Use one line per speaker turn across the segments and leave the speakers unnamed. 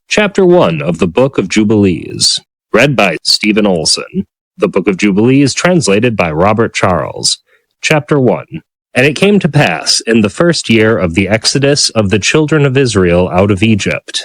Chapter 1 of the Book of Jubilees, read by Stephen Olson. The Book of Jubilees, translated by Robert Charles. Chapter 1. And it came to pass, in the first year of the exodus of the children of Israel out of Egypt,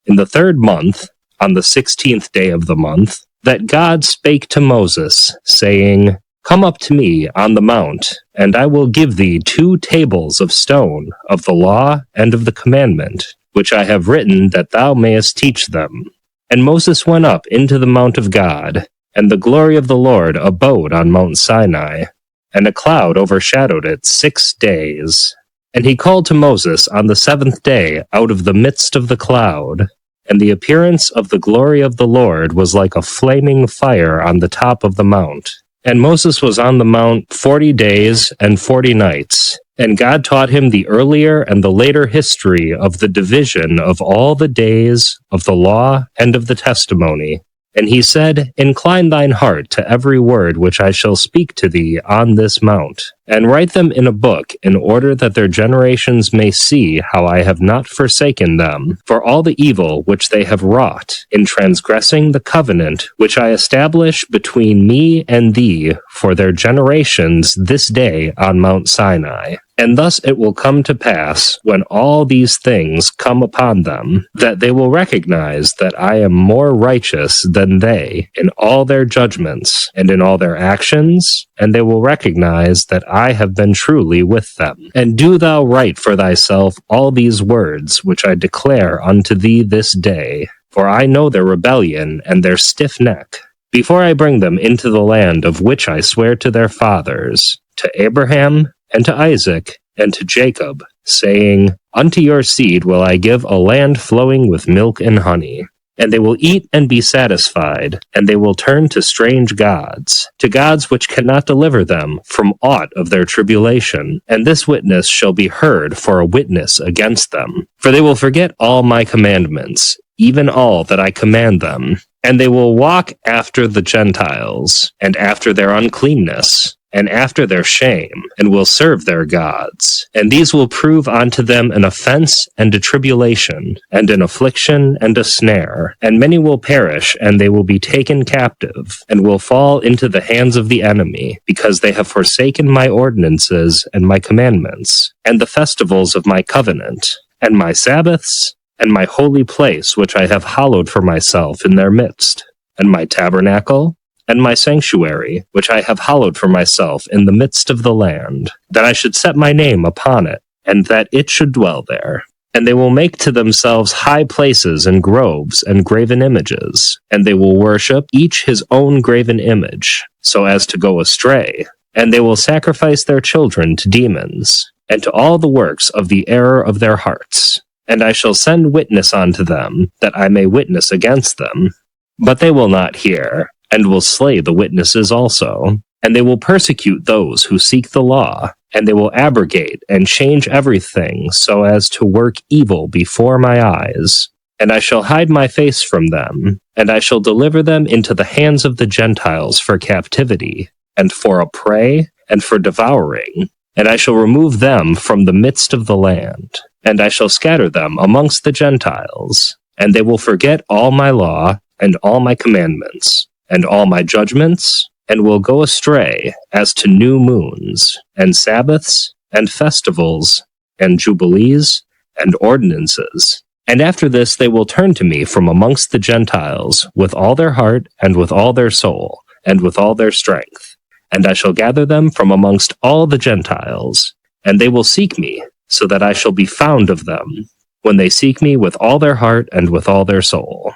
in the 3rd month, on the 16th day of the month, that God spake to Moses, saying, Come up to me on the mount, and I will give thee 2 tables of stone of the law and of the commandment, which I have written that thou mayest teach them. And Moses went up into the mount of God, and the glory of the Lord abode on Mount Sinai, and a cloud overshadowed it 6 days. And he called to Moses on the 7th day out of the midst of the cloud, and the appearance of the glory of the Lord was like a flaming fire on the top of the mount. And Moses was on the mount 40 days and 40 nights. And God taught him the earlier and the later history of the division of all the days of the law and of the testimony. And he said, Incline thine heart to every word which I shall speak to thee on this mount, and write them in a book, in order that their generations may see how I have not forsaken them, for all the evil which they have wrought, in transgressing the covenant which I establish between me and thee for their generations this day on Mount Sinai. And thus it will come to pass, when all these things come upon them, that they will recognize that I am more righteous than they in all their judgments and in all their actions, and they will recognize that I have been truly with them. And do thou write for thyself all these words which I declare unto thee this day, for I know their rebellion and their stiff neck, before I bring them into the land of which I swear to their fathers, to Abraham, and to Isaac, and to Jacob, saying, Unto your seed will I give a land flowing with milk and honey. And they will eat and be satisfied, and they will turn to strange gods, to gods which cannot deliver them from aught of their tribulation. And this witness shall be heard for a witness against them. For they will forget all my commandments, even all that I command them. And they will walk after the Gentiles, and after their uncleanness, and after their shame, and will serve their gods. And these will prove unto them an offense and a tribulation, and an affliction and a snare. And many will perish, and they will be taken captive, and will fall into the hands of the enemy, because they have forsaken my ordinances and my commandments, and the festivals of my covenant, and my Sabbaths, and my holy place which I have hallowed for myself in their midst, and my tabernacle, and my sanctuary, which I have hallowed for myself in the midst of the land, that I should set my name upon it, and that it should dwell there. And they will make to themselves high places and groves and graven images, and they will worship each his own graven image, so as to go astray. And they will sacrifice their children to demons, and to all the works of the error of their hearts. And I shall send witness unto them, that I may witness against them. But they will not hear, and will slay the witnesses also. And they will persecute those who seek the law, and they will abrogate and change everything so as to work evil before my eyes. And I shall hide my face from them, and I shall deliver them into the hands of the Gentiles for captivity, and for a prey, and for devouring. And I shall remove them from the midst of the land, and I shall scatter them amongst the Gentiles. And they will forget all my law, and all my commandments, and all my judgments, and will go astray as to new moons, and Sabbaths, and festivals, and jubilees, and ordinances. And after this they will turn to me from amongst the Gentiles, with all their heart, and with all their soul, and with all their strength. And I shall gather them from amongst all the Gentiles, and they will seek me, so that I shall be found of them, when they seek me with all their heart and with all their soul.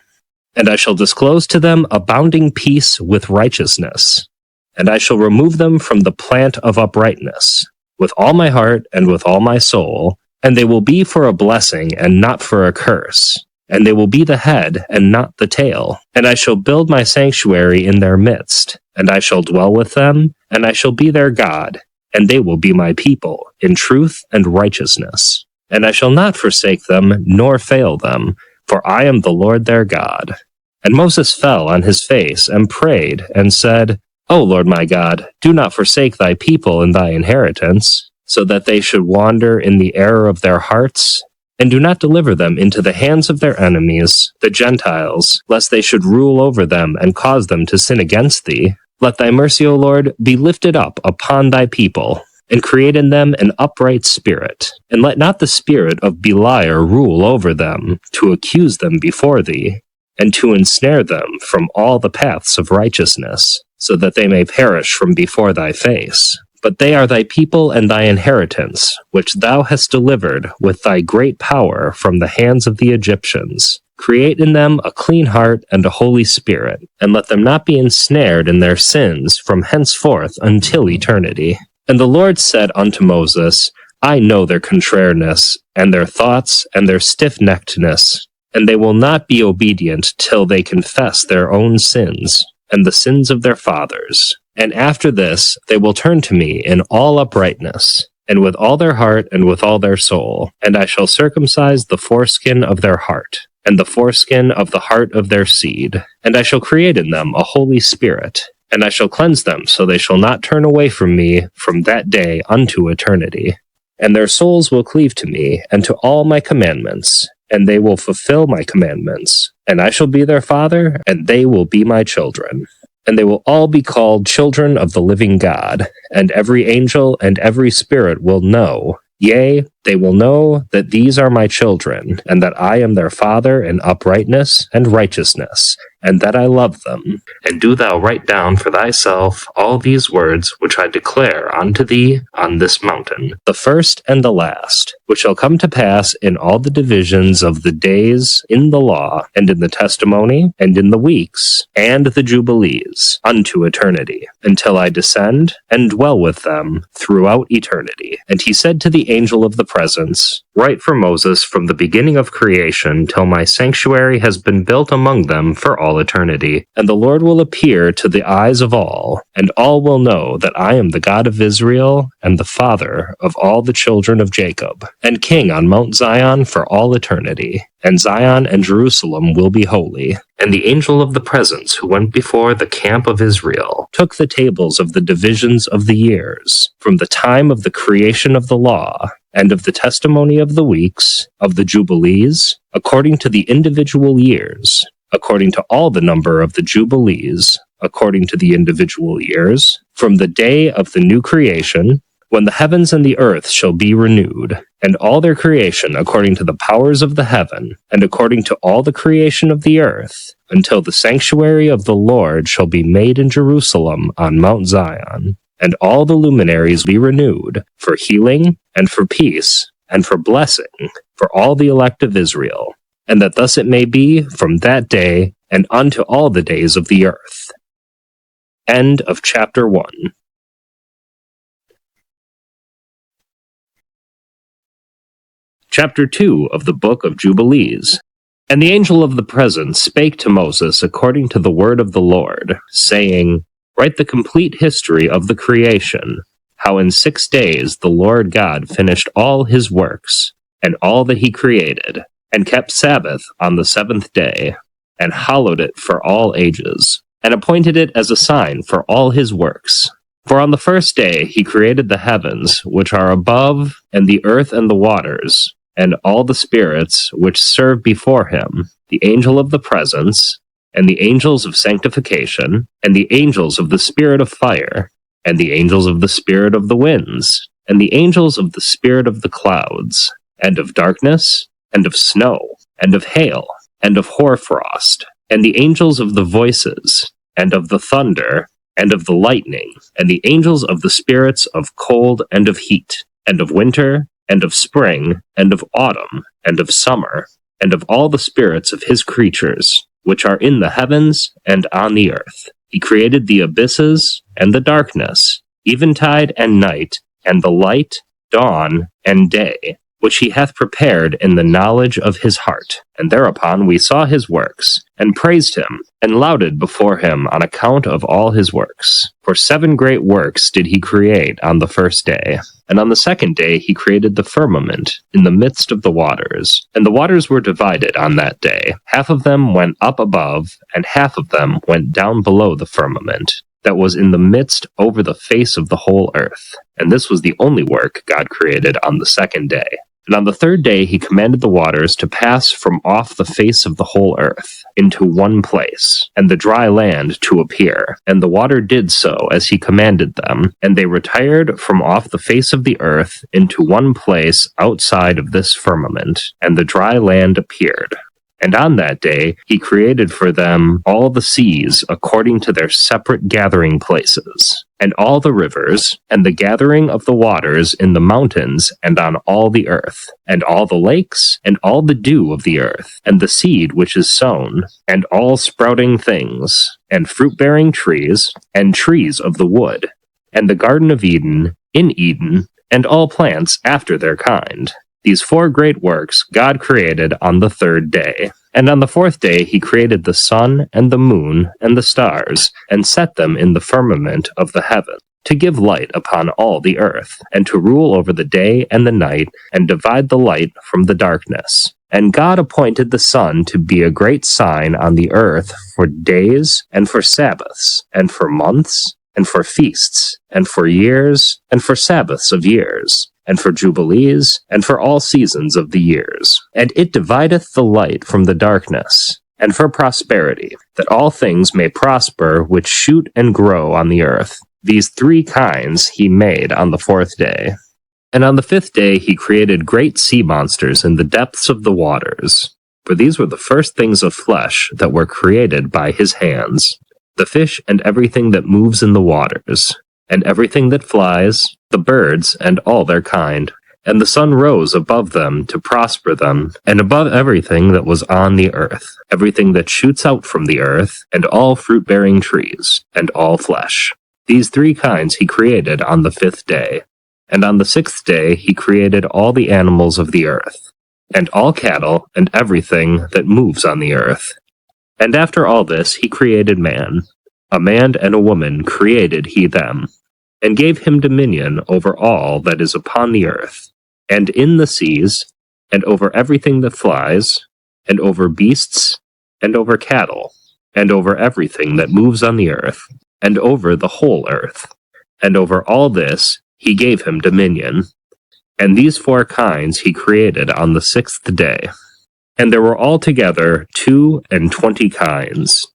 And I shall disclose to them abounding peace with righteousness. And I shall remove them from the plant of uprightness, with all my heart and with all my soul. And they will be for a blessing and not for a curse. And they will be the head and not the tail. And I shall build my sanctuary in their midst. And I shall dwell with them, and I shall be their God. And they will be my people in truth and righteousness. And I shall not forsake them, nor fail them, for I am the Lord their God. And Moses fell on his face and prayed, and said, O Lord my God, do not forsake thy people and thy inheritance, so that they should wander in the error of their hearts, and do not deliver them into the hands of their enemies, the Gentiles, lest they should rule over them and cause them to sin against thee. Let thy mercy, O Lord, be lifted up upon thy people, and create in them an upright spirit. And let not the spirit of Beliar rule over them, to accuse them before thee, and to ensnare them from all the paths of righteousness, so that they may perish from before thy face. But they are thy people and thy inheritance, which thou hast delivered with thy great power from the hands of the Egyptians. Create in them a clean heart and a holy spirit, and let them not be ensnared in their sins from henceforth until eternity. And the Lord said unto Moses, I know their contrariness, and their thoughts, and their stiff-neckedness, and they will not be obedient till they confess their own sins, and the sins of their fathers. And after this they will turn to me in all uprightness, and with all their heart and with all their soul, and I shall circumcise the foreskin of their heart, and the foreskin of the heart of their seed, and I shall create in them a holy spirit, and I shall cleanse them, so they shall not turn away from me from that day unto eternity. And their souls will cleave to me, and to all my commandments, and they will fulfill my commandments. And I shall be their father, and they will be my children. And they will all be called children of the living God, and every angel and every spirit will know, yea, they will know that these are my children, and that I am their father in uprightness and righteousness, and that I love them. And do thou write down for thyself all these words which I declare unto thee on this mountain, the first and the last, which shall come to pass in all the divisions of the days in the law, and in the testimony, and in the weeks, and the jubilees, unto eternity, until I descend and dwell with them throughout eternity. And he said to the angel of the presence, Write for Moses from the beginning of creation till my sanctuary has been built among them for all eternity. And the Lord will appear to the eyes of all, and all will know that I am the God of Israel, and the Father of all the children of Jacob, and King on Mount Zion for all eternity. And Zion and Jerusalem will be holy. And the angel of the presence who went before the camp of Israel took the tables of the divisions of the years, from the time of the creation of the law, and of the testimony of the weeks, of the jubilees, according to the individual years, according to all the number of the jubilees, according to the individual years, from the day of the new creation, when the heavens and the earth shall be renewed, and all their creation according to the powers of the heaven, and according to all the creation of the earth, until the sanctuary of the Lord shall be made in Jerusalem on Mount Zion, and all the luminaries be renewed, for healing, and for peace, and for blessing, for all the elect of Israel, and that thus it may be from that day and unto all the days of the earth. End of chapter 1. Chapter 2 of the Book of Jubilees. And the angel of the presence spake to Moses according to the word of the Lord, saying, Write the complete history of the creation, how in 6 days the Lord God finished all his works, and all that he created, and kept Sabbath on the 7th day, and hallowed it for all ages, and appointed it as a sign for all his works. For on the 1st day he created the heavens, which are above, and the earth and the waters, and all the spirits which serve before him, the angel of the presence, and the angels of sanctification, and the angels of the spirit of fire, and the angels of the spirit of the winds, and the angels of the spirit of the clouds, and of darkness, and of snow, and of hail, and of hoarfrost, and the angels of the voices, and of the thunder, and of the lightning, and the angels of the spirits of cold and of heat, and of winter, and of spring, and of autumn, and of summer, and of all the spirits of his creatures, which are in the heavens and on the earth. He created the abysses and the darkness, eventide and night, and the light, dawn, and day, which he hath prepared in the knowledge of his heart. And thereupon we saw his works, and praised him, and lauded before him on account of all his works. For 7 great works did he create on the 1st day. And on the 2nd day he created the firmament in the midst of the waters. And the waters were divided on that day. Half of them went up above, and half of them went down below the firmament that was in the midst over the face of the whole earth. And this was the only work God created on the 2nd day. And on the third day he commanded the waters to pass from off the face of the whole earth into one place, and the dry land to appear. And the water did so as he commanded them, and they retired from off the face of the earth into one place outside of this firmament, and the dry land appeared. And on that day he created for them all the seas according to their separate gathering places, and all the rivers, and the gathering of the waters in the mountains and on all the earth, and all the lakes, and all the dew of the earth, and the seed which is sown, and all sprouting things, and fruit-bearing trees, and trees of the wood, and the Garden of Eden in Eden, and all plants after their kind. These 4 great works God created on the third day. And on the fourth day he created the sun and the moon and the stars, and set them in the firmament of the heaven, to give light upon all the earth, and to rule over the day and the night, and divide the light from the darkness. And God appointed the sun to be a great sign on the earth for days, and for Sabbaths, and for months, and for feasts, and for years, and for Sabbaths of years, and for jubilees, and for all seasons of the years. And it divideth the light from the darkness, and for prosperity, that all things may prosper which shoot and grow on the earth. These 3 kinds he made on the fourth day. And on the fifth day he created great sea monsters in the depths of the waters, for these were the first things of flesh that were created by his hands, the fish and everything that moves in the waters, and everything that flies, the birds and all their kind. And the sun rose above them to prosper them, and above everything that was on the earth, everything that shoots out from the earth, and all fruit-bearing trees, and all flesh. These 3 kinds he created on the fifth day. And on the sixth day he created all the animals of the earth, and all cattle, and everything that moves on the earth. And after all this he created man. A man and a woman created he them, and gave him dominion over all that is upon the earth, and in the seas, and over everything that flies, and over beasts, and over cattle, and over everything that moves on the earth, and over the whole earth. And over all this he gave him dominion. And these 4 kinds he created on the sixth day. And there were altogether 22 kinds.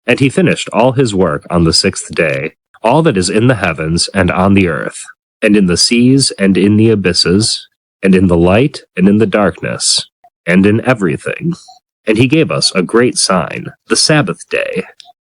And he finished all his work on the sixth day, all that is in the heavens and on the earth, and in the seas and in the abysses, and in the light and in the darkness, and in everything. And he gave us a great sign, the Sabbath day,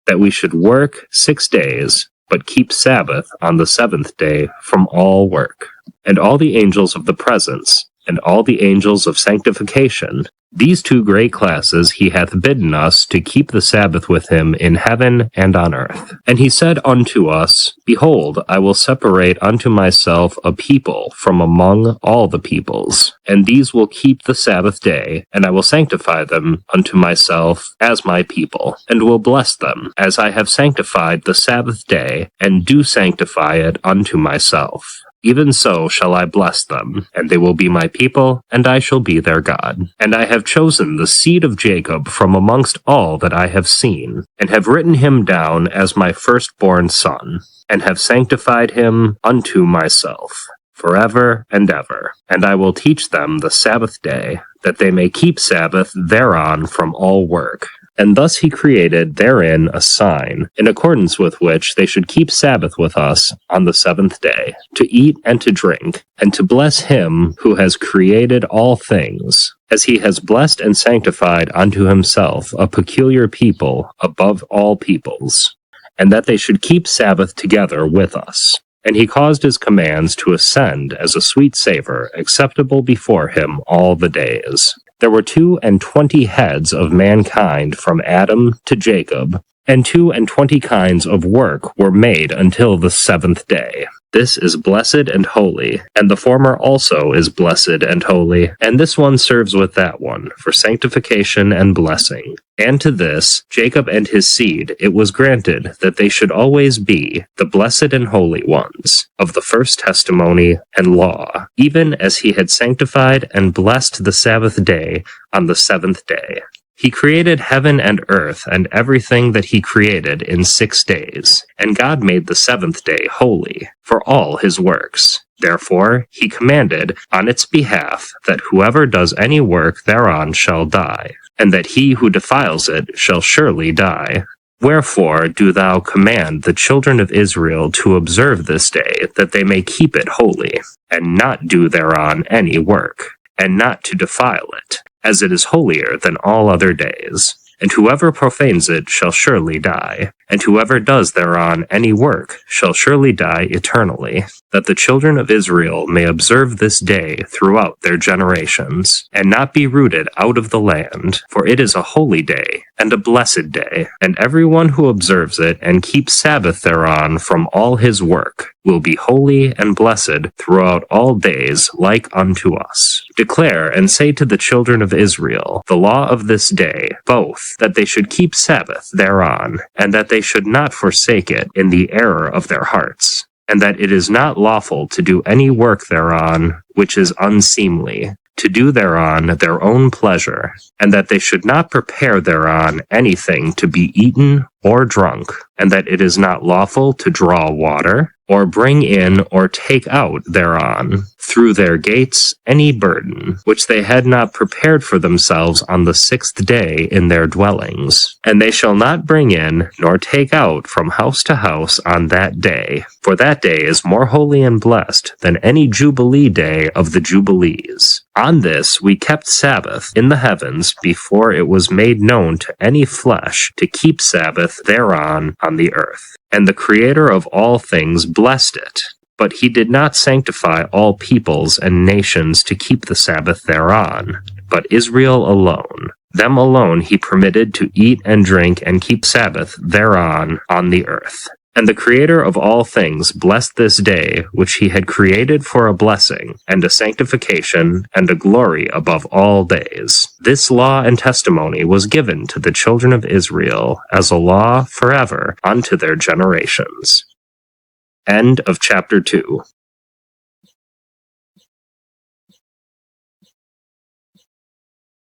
that we should work 6 days, but keep Sabbath on the seventh day from all work. And all the angels of the presence, and all the angels of sanctification, these 2 great classes he hath bidden us to keep the Sabbath with him in heaven and on earth. And he said unto us, Behold, I will separate unto myself a people from among all the peoples, and these will keep the Sabbath day, and I will sanctify them unto myself as my people, and will bless them, as I have sanctified the Sabbath day, and do sanctify it unto myself. Even so shall I bless them, and they will be my people, and I shall be their God. And I have chosen the seed of Jacob from amongst all that I have seen, and have written him down as my firstborn son, and have sanctified him unto myself, forever and ever. And I will teach them the Sabbath day, that they may keep Sabbath thereon from all work. And thus he created therein a sign, in accordance with which they should keep Sabbath with us on the seventh day, to eat and to drink, and to bless him who has created all things, as he has blessed and sanctified unto himself a peculiar people above all peoples, and that they should keep Sabbath together with us. And he caused his commands to ascend as a sweet savor, acceptable before him all the days. There were 22 heads of mankind from Adam to Jacob, and 22 kinds of work were made until the seventh day. This is blessed and holy, and the former also is blessed and holy, and this one serves with that one, for sanctification and blessing. And to this, Jacob and his seed, it was granted that they should always be the blessed and holy ones, of the first testimony and law, even as he had sanctified and blessed the Sabbath day on the seventh day. He created heaven and earth and everything that he created in 6 days, and God made the seventh day holy for all his works. Therefore he commanded on its behalf that whoever does any work thereon shall die, and that he who defiles it shall surely die. Wherefore do thou command the children of Israel to observe this day, that they may keep it holy, and not do thereon any work, and not to defile it, as it is holier than all other days. And whoever profanes it shall surely die, and whoever does thereon any work shall surely die eternally, that the children of Israel may observe this day throughout their generations, and not be rooted out of the land, for it is a holy day, and a blessed day, and everyone who observes it and keeps Sabbath thereon from all his work will be holy and blessed throughout all days like unto us. Declare and say to the children of Israel the law of this day, both that they should keep Sabbath thereon, and that they should not forsake it in the error of their hearts, and that it is not lawful to do any work thereon which is unseemly, to do thereon their own pleasure, and that they should not prepare thereon anything to be eaten or drunk, and that it is not lawful to draw water, or bring in or take out thereon through their gates any burden, which they had not prepared for themselves on the 6th day in their dwellings. And they shall not bring in nor take out from house to house on that day, for that day is more holy and blessed than any Jubilee day of the Jubilees. On this we kept Sabbath in the heavens before it was made known to any flesh to keep Sabbath thereon on the earth. And the Creator of all things blessed it. But he did not sanctify all peoples and nations to keep the Sabbath thereon, but Israel alone. Them alone he permitted to eat and drink and keep Sabbath thereon on the earth. And the Creator of all things blessed this day, which he had created for a blessing, and a sanctification, and a glory above all days. This law and testimony was given to the children of Israel as a law forever unto their generations. End of chapter 2.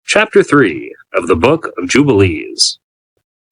Chapter 3 of the Book of Jubilees.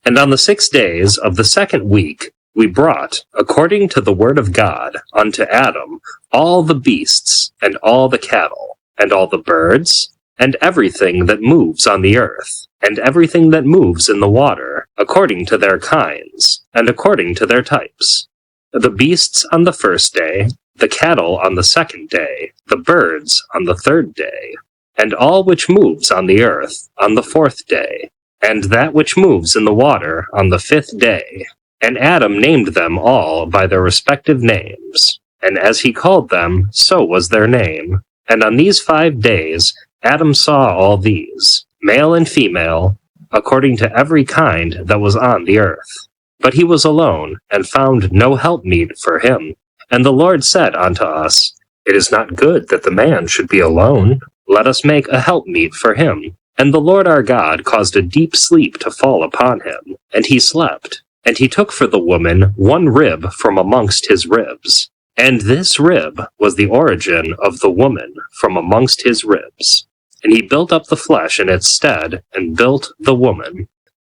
And on the 6 days of the 2nd week, we brought, according to the word of God, unto Adam all the beasts, and all the cattle, and all the birds, and everything that moves on the earth, and everything that moves in the water, according to their kinds, and according to their types. The beasts on the 1st day, the cattle on the 2nd day, the birds on the 3rd day, and all which moves on the earth on the 4th day, and that which moves in the water on the 5th day. And Adam named them all by their respective names, and as he called them, so was their name. And on these 5 days Adam saw all these, male and female, according to every kind that was on the earth. But he was alone, and found no helpmeet for him. And the Lord said unto us, It is not good that the man should be alone. Let us make a helpmeet for him. And the Lord our God caused a deep sleep to fall upon him, and he slept. And he took for the woman one rib from amongst his ribs. And this rib was the origin of the woman from amongst his ribs. And he built up the flesh in its stead, and built the woman.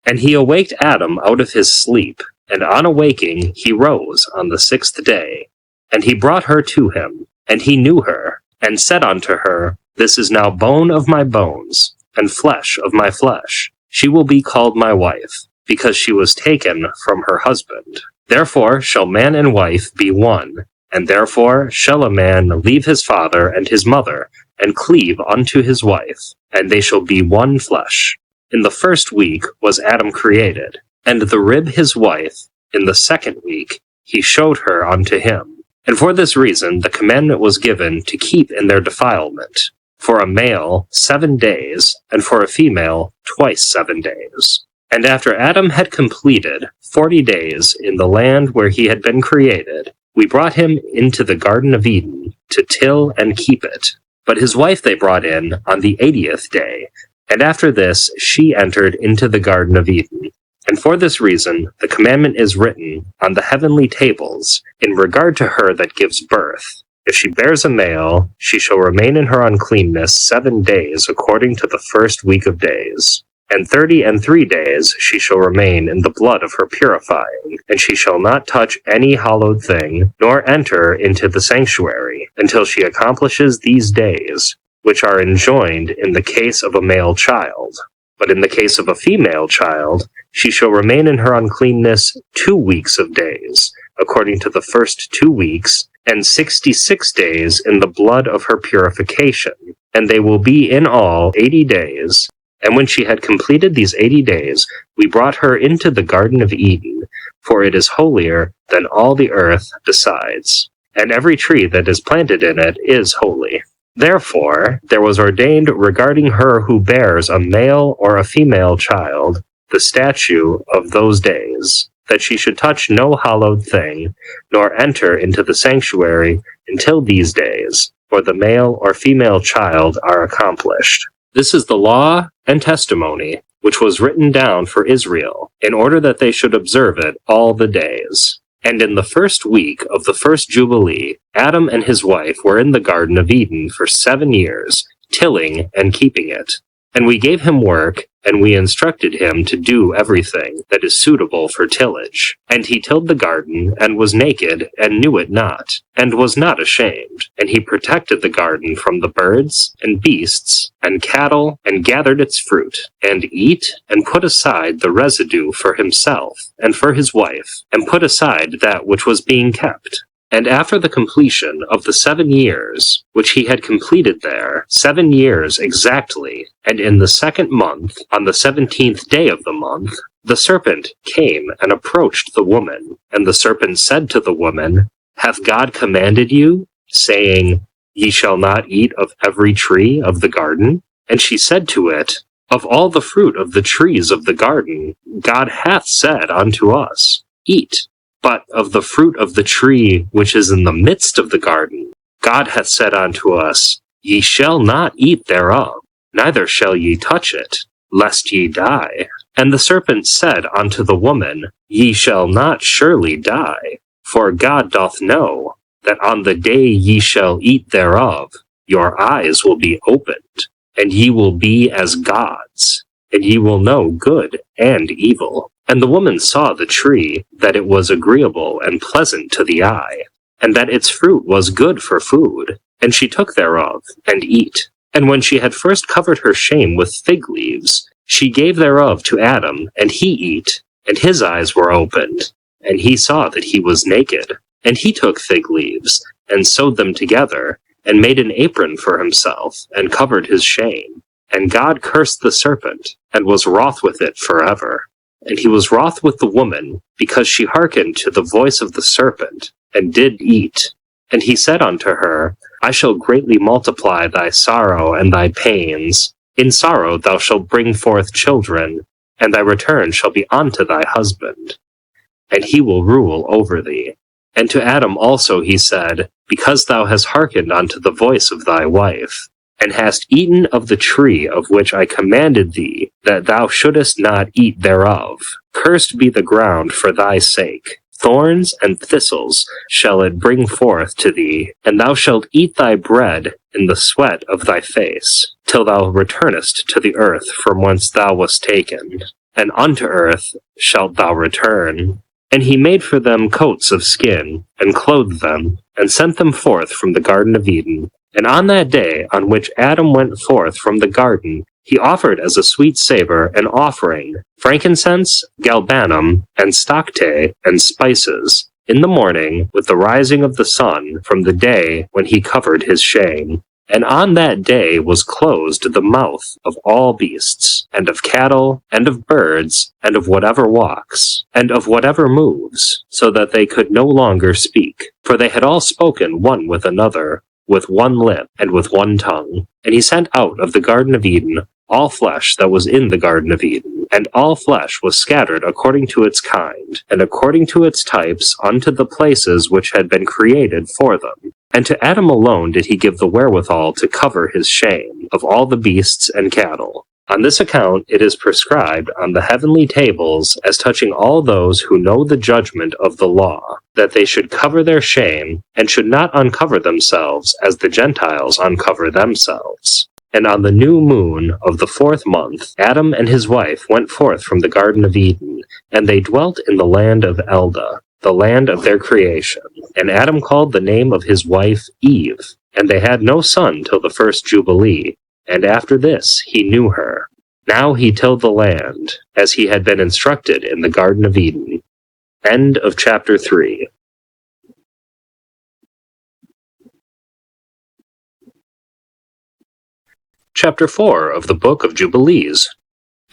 And he awaked Adam out of his sleep, and on awaking he rose on the 6th day. And he brought her to him, and he knew her, and said unto her, This is now bone of my bones, and flesh of my flesh. She will be called my wife, because she was taken from her husband. Therefore shall man and wife be one, and therefore shall a man leave his father and his mother, and cleave unto his wife, and they shall be one flesh. In the 1st week was Adam created, and the rib his wife, in the 2nd week he showed her unto him. And for this reason the commandment was given to keep in their defilement, for a male 7 days, and for a female twice 7 days. And after Adam had completed 40 days in the land where he had been created, we brought him into the Garden of Eden to till and keep it. But his wife they brought in on the 80th day, and after this she entered into the Garden of Eden. And for this reason the commandment is written on the heavenly tables in regard to her that gives birth. If she bears a male, she shall remain in her uncleanness 7 days according to the 1st week of days. And 33 days she shall remain in the blood of her purifying, and she shall not touch any hallowed thing, nor enter into the sanctuary, until she accomplishes these days, which are enjoined in the case of a male child. But in the case of a female child, she shall remain in her uncleanness 2 weeks of days, according to the first 2 weeks, and 66 days in the blood of her purification, and they will be in all 80 days. And when she had completed these 80 days, we brought her into the Garden of Eden, for it is holier than all the earth besides, and every tree that is planted in it is holy. Therefore there was ordained regarding her who bears a male or a female child the statute of those days, that she should touch no hallowed thing, nor enter into the sanctuary until these days, for the male or female child are accomplished. This is the law and testimony which was written down for Israel, in order that they should observe it all the days. And in the first week of the first Jubilee, Adam and his wife were in the Garden of Eden for 7 years, tilling and keeping it. And we gave him work, and we instructed him to do everything that is suitable for tillage. And he tilled the garden, and was naked, and knew it not, and was not ashamed. And he protected the garden from the birds, and beasts, and cattle, and gathered its fruit, and eat, and put aside the residue for himself, and for his wife, and put aside that which was being kept. And after the completion of the 7 years, which he had completed there, 7 years exactly, and in the 2nd month, on the 17th day of the month, the serpent came and approached the woman. And the serpent said to the woman, Hath God commanded you, saying, Ye shall not eat of every tree of the garden? And she said to it, Of all the fruit of the trees of the garden, God hath said unto us, Eat. But of the fruit of the tree which is in the midst of the garden, God hath said unto us, Ye shall not eat thereof, neither shall ye touch it, lest ye die. And the serpent said unto the woman, Ye shall not surely die, for God doth know that on the day ye shall eat thereof, your eyes will be opened, and ye will be as gods, and ye will know good and evil. And the woman saw the tree, that it was agreeable and pleasant to the eye, and that its fruit was good for food. And she took thereof, and eat. And when she had first covered her shame with fig leaves, she gave thereof to Adam, and he eat, and his eyes were opened, and he saw that he was naked. And he took fig leaves, and sewed them together, and made an apron for himself, and covered his shame. And God cursed the serpent, and was wroth with it forever. And he was wroth with the woman, because she hearkened to the voice of the serpent, and did eat. And he said unto her, I shall greatly multiply thy sorrow and thy pains. In sorrow thou shalt bring forth children, and thy return shall be unto thy husband, and he will rule over thee. And to Adam also he said, Because thou hast hearkened unto the voice of thy wife, and hast eaten of the tree of which I commanded thee, that thou shouldest not eat thereof. Cursed be the ground for thy sake. Thorns and thistles shall it bring forth to thee, and thou shalt eat thy bread in the sweat of thy face, till thou returnest to the earth from whence thou wast taken, and unto earth shalt thou return. And he made for them coats of skin, and clothed them, and sent them forth from the Garden of Eden. And on that day on which Adam went forth from the garden, he offered as a sweet savor an offering, frankincense, galbanum, and stocte, and spices, in the morning with the rising of the sun from the day when he covered his shame. And on that day was closed the mouth of all beasts, and of cattle, and of birds, and of whatever walks, and of whatever moves, so that they could no longer speak, for they had all spoken one with another, with one lip, and with one tongue. And he sent out of the Garden of Eden all flesh that was in the Garden of Eden, and all flesh was scattered according to its kind, and according to its types unto the places which had been created for them. And to Adam alone did he give the wherewithal to cover his shame, of all the beasts and cattle. On this account it is prescribed on the heavenly tables, as touching all those who know the judgment of the law, that they should cover their shame, and should not uncover themselves as the Gentiles uncover themselves. And on the new moon of the 4th month, Adam and his wife went forth from the Garden of Eden, and they dwelt in the land of Elda, the land of their creation. And Adam called the name of his wife Eve, and they had no son till the 1st Jubilee, and after this he knew her. Now he tilled the land, as he had been instructed in the Garden of Eden. End of chapter 3. Chapter 4 of the Book of Jubilees.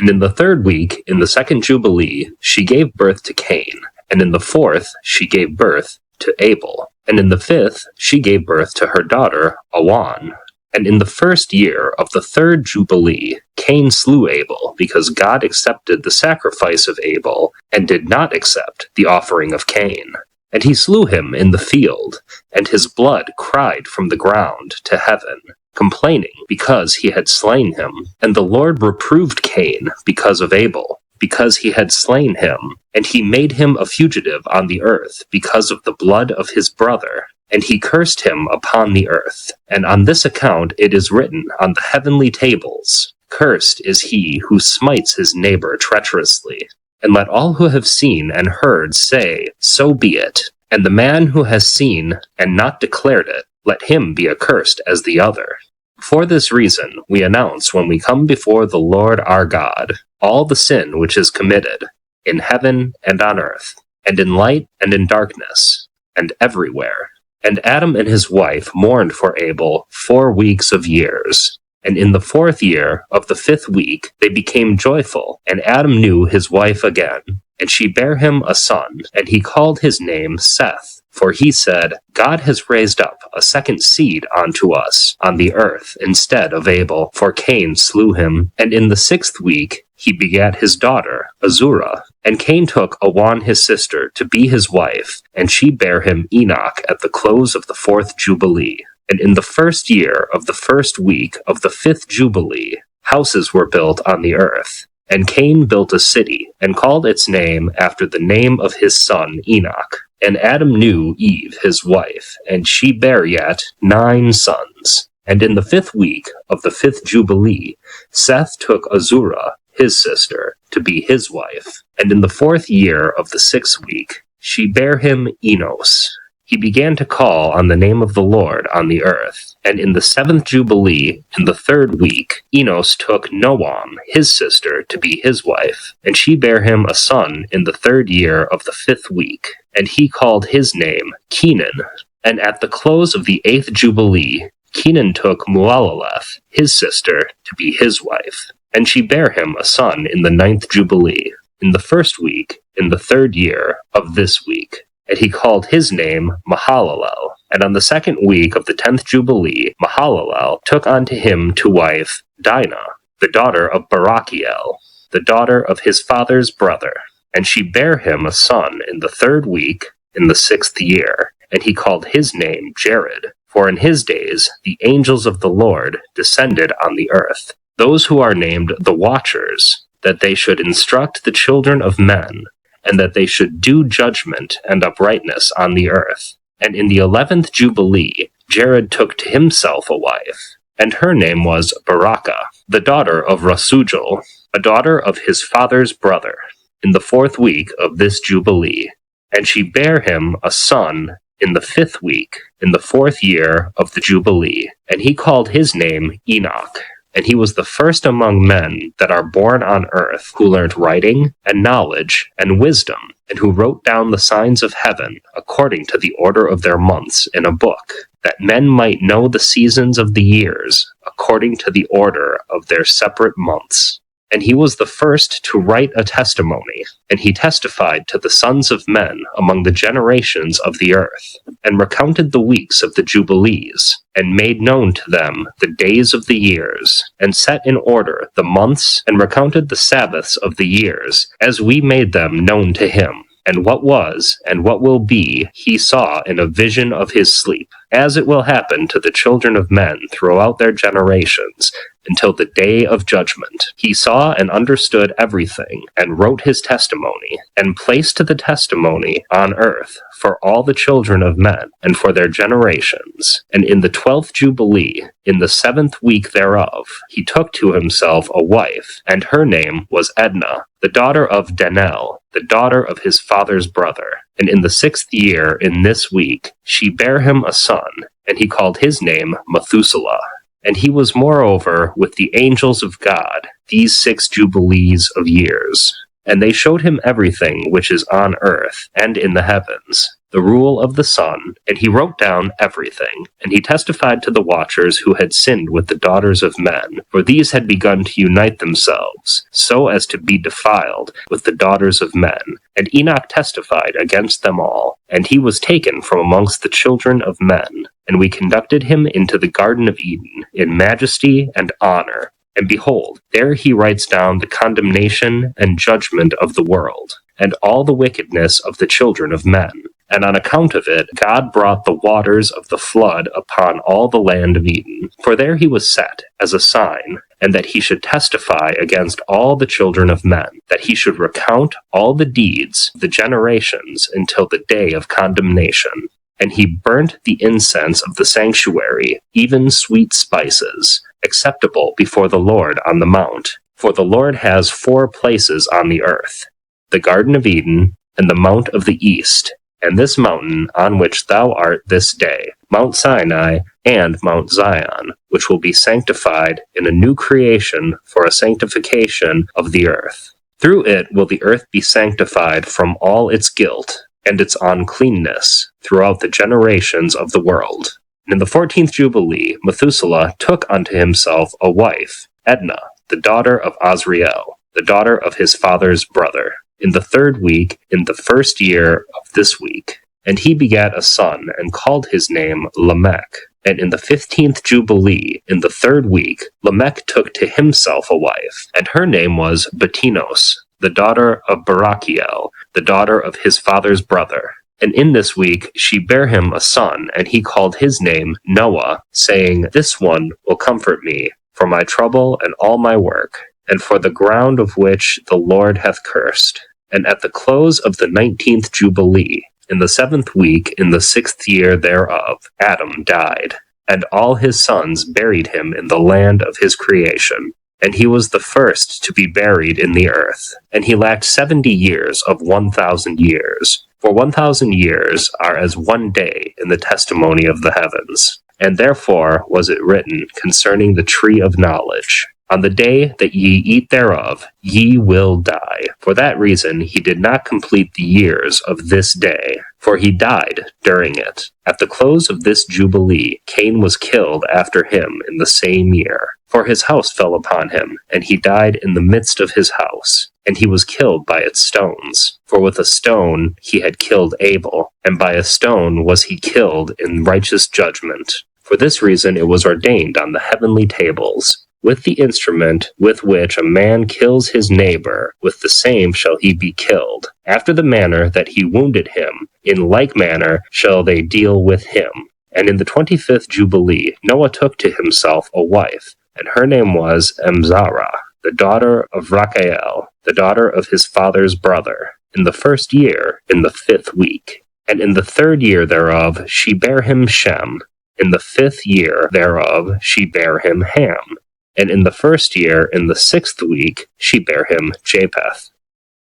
And in the 3rd week, in the 2nd Jubilee, she gave birth to Cain, and in the 4th she gave birth to Abel, and in the 5th she gave birth to her daughter Awan. And in the 1st year of the 3rd Jubilee, Cain slew Abel, because God accepted the sacrifice of Abel, and did not accept the offering of Cain. And he slew him in the field, and his blood cried from the ground to heaven, complaining because he had slain him. And the Lord reproved Cain because of Abel, because he had slain him, and he made him a fugitive on the earth because of the blood of his brother. And he cursed him upon the earth. And on this account it is written on the heavenly tables, Cursed is he who smites his neighbor treacherously. And let all who have seen and heard say, So be it. And the man who has seen and not declared it, let him be accursed as the other. For this reason we announce when we come before the Lord our God all the sin which is committed, in heaven and on earth, and in light and in darkness, and everywhere. And Adam and his wife mourned for Abel 4 weeks of years. And in the 4th year of the 5th week they became joyful, and Adam knew his wife again. And she bare him a son, and he called his name Seth. For he said, God has raised up a second seed unto us on the earth instead of Abel, for Cain slew him. And in the 6th week he begat his daughter, Azurah. And Cain took Awan his sister to be his wife, and she bare him Enoch at the close of the 4th Jubilee. And in the 1st year of the 1st week of the 5th Jubilee, houses were built on the earth. And Cain built a city, and called its name after the name of his son Enoch. And Adam knew Eve his wife, and she bare yet 9 sons. And in the 5th week of the 5th Jubilee, Seth took Azurah his sister to be his wife. And in the 4th year of the 6th week, she bare him Enos. He began to call on the name of the Lord on the earth. And in the 7th Jubilee, in the 3rd week, Enos took Noam, his sister, to be his wife. And she bare him a son in the 3rd year of the 5th week. And he called his name Kenan. And at the close of the 8th Jubilee, Kenan took Mualaleth, his sister, to be his wife. And she bare him a son in the 9th Jubilee, in the 1st week, in the 3rd year of this week. And he called his name Mahalalel. And on the 2nd week of the 10th Jubilee, Mahalalel took unto him to wife Dinah, the daughter of Barachiel, the daughter of his father's brother. And she bare him a son in the 3rd week, in the 6th year. And he called his name Jared. For in his days the angels of the Lord descended on the earth, those who are named the Watchers, that they should instruct the children of men, and that they should do judgment and uprightness on the earth. And in the 11th Jubilee, Jared took to himself a wife, and her name was Baraka, the daughter of Rasujal, a daughter of his father's brother, in the 4th week of this Jubilee. And she bare him a son in the 5th week, in the 4th year of the Jubilee. And he called his name Enoch. And he was the first among men that are born on earth, who learnt writing, and knowledge, and wisdom, and who wrote down the signs of heaven, according to the order of their months, in a book, that men might know the seasons of the years, according to the order of their separate months. And he was the first to write a testimony, and he testified to the sons of men among the generations of the earth, and recounted the weeks of the Jubilees, and made known to them the days of the years, and set in order the months, and recounted the Sabbaths of the years, as we made them known to him. And what was, and what will be, he saw in a vision of his sleep, as it will happen to the children of men throughout their generations, until the day of judgment. He saw and understood everything, and wrote his testimony, and placed the testimony on earth for all the children of men, and for their generations. And in the 12th Jubilee, in the 7th week thereof, he took to himself a wife, and her name was Edna, the daughter of Danel, the daughter of his father's brother. And in the 6th year, in this week, she bare him a son, and he called his name Methuselah. And he was moreover with the angels of God these 6 jubilees of years. And they showed him everything which is on earth and in the heavens, the rule of the sun, and he wrote down everything. And he testified to the watchers who had sinned with the daughters of men, for these had begun to unite themselves, so as to be defiled with the daughters of men. And Enoch testified against them all, and he was taken from amongst the children of men. And we conducted him into the Garden of Eden in majesty and honor. And behold, there he writes down the condemnation and judgment of the world, and all the wickedness of the children of men. And on account of it, God brought the waters of the flood upon all the land of Eden. For there he was set as a sign, and that he should testify against all the children of men, that he should recount all the deeds of the generations until the day of condemnation. And he burnt the incense of the sanctuary, even sweet spices, acceptable before the Lord on the mount. For the Lord has 4 places on the earth, the Garden of Eden, and the Mount of the East, and this mountain on which thou art this day, Mount Sinai and Mount Zion, which will be sanctified in a new creation for a sanctification of the earth. Through it will the earth be sanctified from all its guilt and its uncleanness throughout the generations of the world. And in the 14th Jubilee, Methuselah took unto himself a wife, Edna, the daughter of Azriel, the daughter of his father's brother, in the 3rd week, in the 1st year of this week. And he begat a son, and called his name Lamech. And in the 15th Jubilee, in the 3rd week, Lamech took to himself a wife, and her name was Betinos, the daughter of Barachiel, the daughter of his father's brother. And in this week she bare him a son, and he called his name Noah, saying, This one will comfort me for my trouble and all my work, and for the ground of which the Lord hath cursed. And at the close of the 19th Jubilee, in the 7th week, in the 6th year thereof, Adam died, and all his sons buried him in the land of his creation. And he was the first to be buried in the earth. And he lacked 70 years of 1,000 years. For 1,000 years are as one day in the testimony of the heavens. And therefore was it written concerning the tree of knowledge, On the day that ye eat thereof, ye will die. For that reason he did not complete the years of this day, for he died during it. At the close of this jubilee, Cain was killed after him in the same year. For his house fell upon him, and he died in the midst of his house. And he was killed by its stones. For with a stone he had killed Abel, and by a stone was he killed in righteous judgment. For this reason it was ordained on the heavenly tables, with the instrument with which a man kills his neighbor, with the same shall he be killed. After the manner that he wounded him, in like manner shall they deal with him. And in the 25th Jubilee Noah took to himself a wife, and her name was Emzara, the daughter of Rachael, the daughter of his father's brother, in the 1st year, in the 5th week. And in the 3rd year thereof she bare him Shem. In the 5th year thereof she bare him Ham. And in the 1st year, in the 6th week, she bare him Japheth.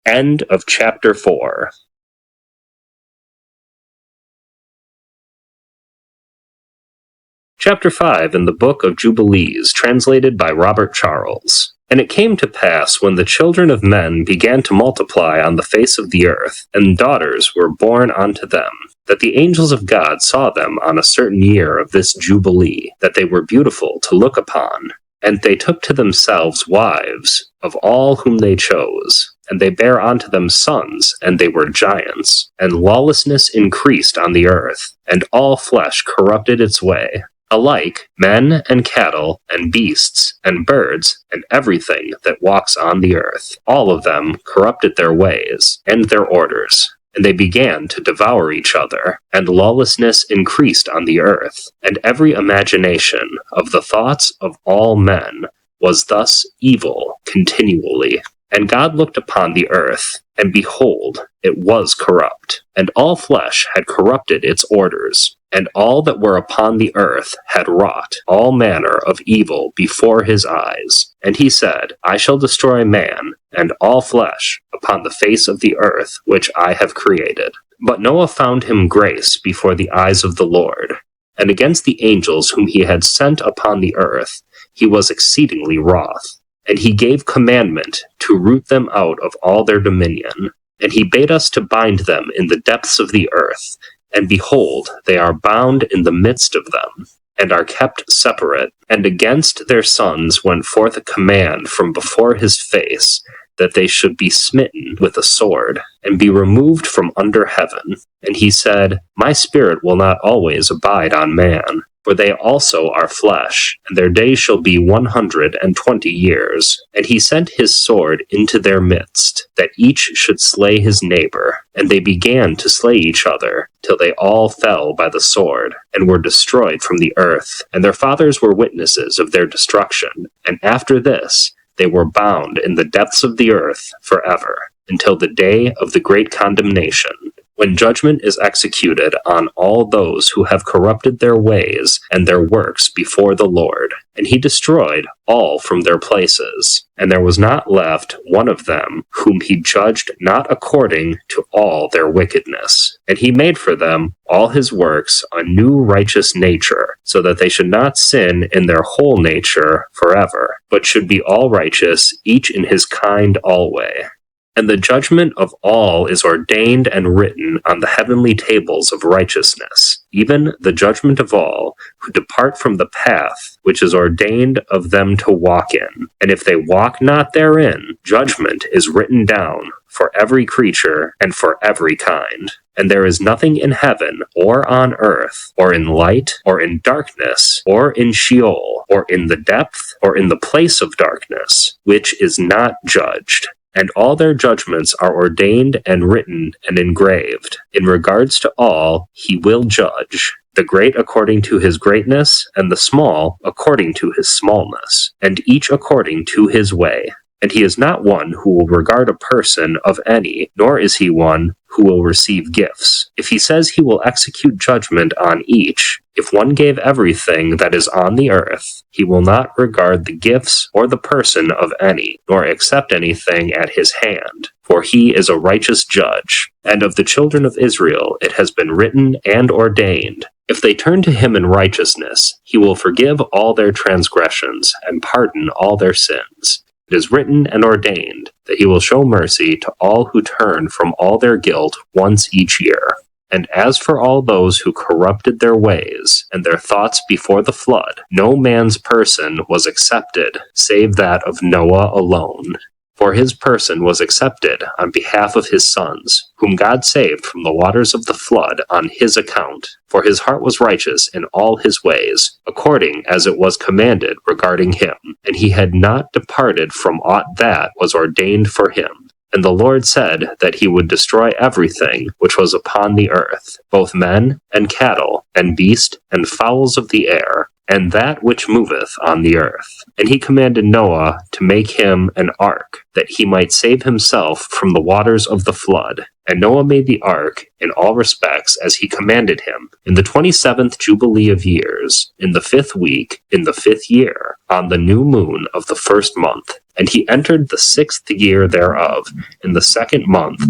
End of chapter 4. Chapter 5 in the Book of Jubilees, translated by Robert Charles. And it came to pass, when the children of men began to multiply on the face of the earth, and daughters were born unto them, that the angels of God saw them on a certain year of this jubilee, that they were beautiful to look upon. And they took to themselves wives of all whom they chose, and they bare unto them sons, and they were giants. And lawlessness increased on the earth, and all flesh corrupted its way. Alike men and cattle and beasts and birds and everything that walks on the earth, all of them corrupted their ways and their orders. And they began to devour each other, and lawlessness increased on the earth, and every imagination of the thoughts of all men was thus evil continually. And God looked upon the earth, and behold, it was corrupt, and all flesh had corrupted its orders, and all that were upon the earth had wrought all manner of evil before his eyes. And he said, I shall destroy man, and all flesh, upon the face of the earth which I have created. But Noah found him grace before the eyes of the Lord. And against the angels whom he had sent upon the earth, he was exceedingly wroth. And he gave commandment to root them out of all their dominion. And he bade us to bind them in the depths of the earth. And behold, they are bound in the midst of them, and are kept separate. And against their sons went forth a command from before his face, that they should be smitten with a sword, and be removed from under heaven. And he said, My spirit will not always abide on man, for they also are flesh, and their days shall be 120 years. And he sent his sword into their midst, that each should slay his neighbor. And they began to slay each other, till they all fell by the sword, and were destroyed from the earth. And their fathers were witnesses of their destruction. And after this, they were bound in the depths of the earth forever, until the day of the great condemnation, when judgment is executed on all those who have corrupted their ways and their works before the Lord. And he destroyed all from their places, and there was not left one of them whom he judged not according to all their wickedness. And he made for them all his works a new righteous nature, so that they should not sin in their whole nature forever, but should be all righteous, each in his kind alway. And the judgment of all is ordained and written on the heavenly tables of righteousness, even the judgment of all who depart from the path which is ordained of them to walk in. And if they walk not therein, judgment is written down for every creature and for every kind. And there is nothing in heaven, or on earth, or in light, or in darkness, or in Sheol, or in the depth, or in the place of darkness, which is not judged. And all their judgments are ordained and written and engraved. In regards to all, he will judge, the great according to his greatness, and the small according to his smallness, and each according to his way. And he is not one who will regard a person of any, nor is he one who will receive gifts. If he says he will execute judgment on each, if one gave everything that is on the earth, he will not regard the gifts or the person of any, nor accept anything at his hand, for he is a righteous judge. And of the children of Israel it has been written and ordained, if they turn to him in righteousness, he will forgive all their transgressions and pardon all their sins. It is written and ordained that he will show mercy to all who turn from all their guilt once each year. And as for all those who corrupted their ways and their thoughts before the flood, no man's person was accepted, save that of Noah alone. For his person was accepted on behalf of his sons, whom God saved from the waters of the flood on his account. For his heart was righteous in all his ways, according as it was commanded regarding him, and he had not departed from aught that was ordained for him. And the Lord said that he would destroy everything which was upon the earth, both men and cattle, and beast, and fowls of the air, and that which moveth on the earth. And he commanded Noah to make him an ark, that he might save himself from the waters of the flood. And Noah made the ark in all respects as he commanded him, in the 27th Jubilee of years, in the 5th week, in the 5th year, on the new moon of the 1st month. And he entered the 6th year thereof, in the 2nd month,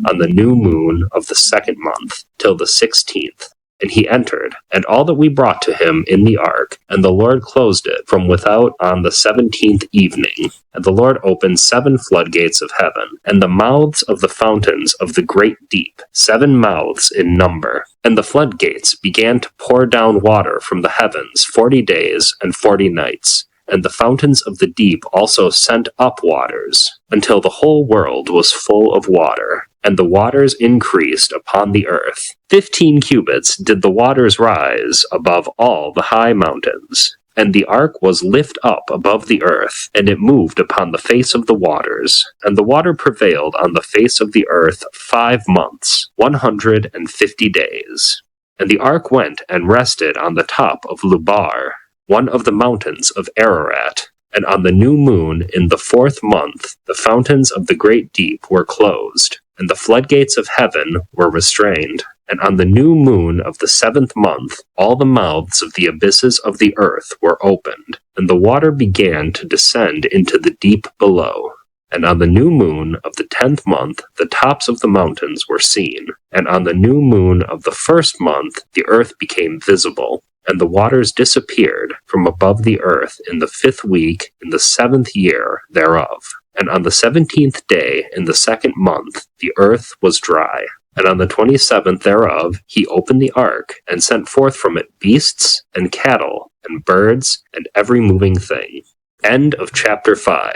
on the new moon of the 2nd month, till the 16th. And he entered, and all that we brought to him in the ark, and the Lord closed it from without on the 17th evening. And the Lord opened 7 floodgates of heaven, and the mouths of the fountains of the great deep, 7 mouths in number. And the floodgates began to pour down water from the heavens 40 days and 40 nights. And the fountains of the deep also sent up waters, until the whole world was full of water. And the waters increased upon the earth. 15 cubits did the waters rise above all the high mountains. And the ark was lift up above the earth, and it moved upon the face of the waters. And the water prevailed on the face of the earth 5 months, 150 days. And the ark went and rested on the top of Lubar, one of the mountains of Ararat. And on the new moon, in the 4th month, the fountains of the great deep were closed, and the floodgates of heaven were restrained. And on the new moon of the 7th month, all the mouths of the abysses of the earth were opened, and the water began to descend into the deep below. And on the new moon of the 10th month, the tops of the mountains were seen. And on the new moon of the 1st month, the earth became visible, and the waters disappeared from above the earth in the 5th week, in the 7th year thereof. And on the 17th day, in the 2nd month, the earth was dry. And on the 27th thereof, he opened the ark, and sent forth from it beasts, and cattle, and birds, and every moving thing. End of chapter 5.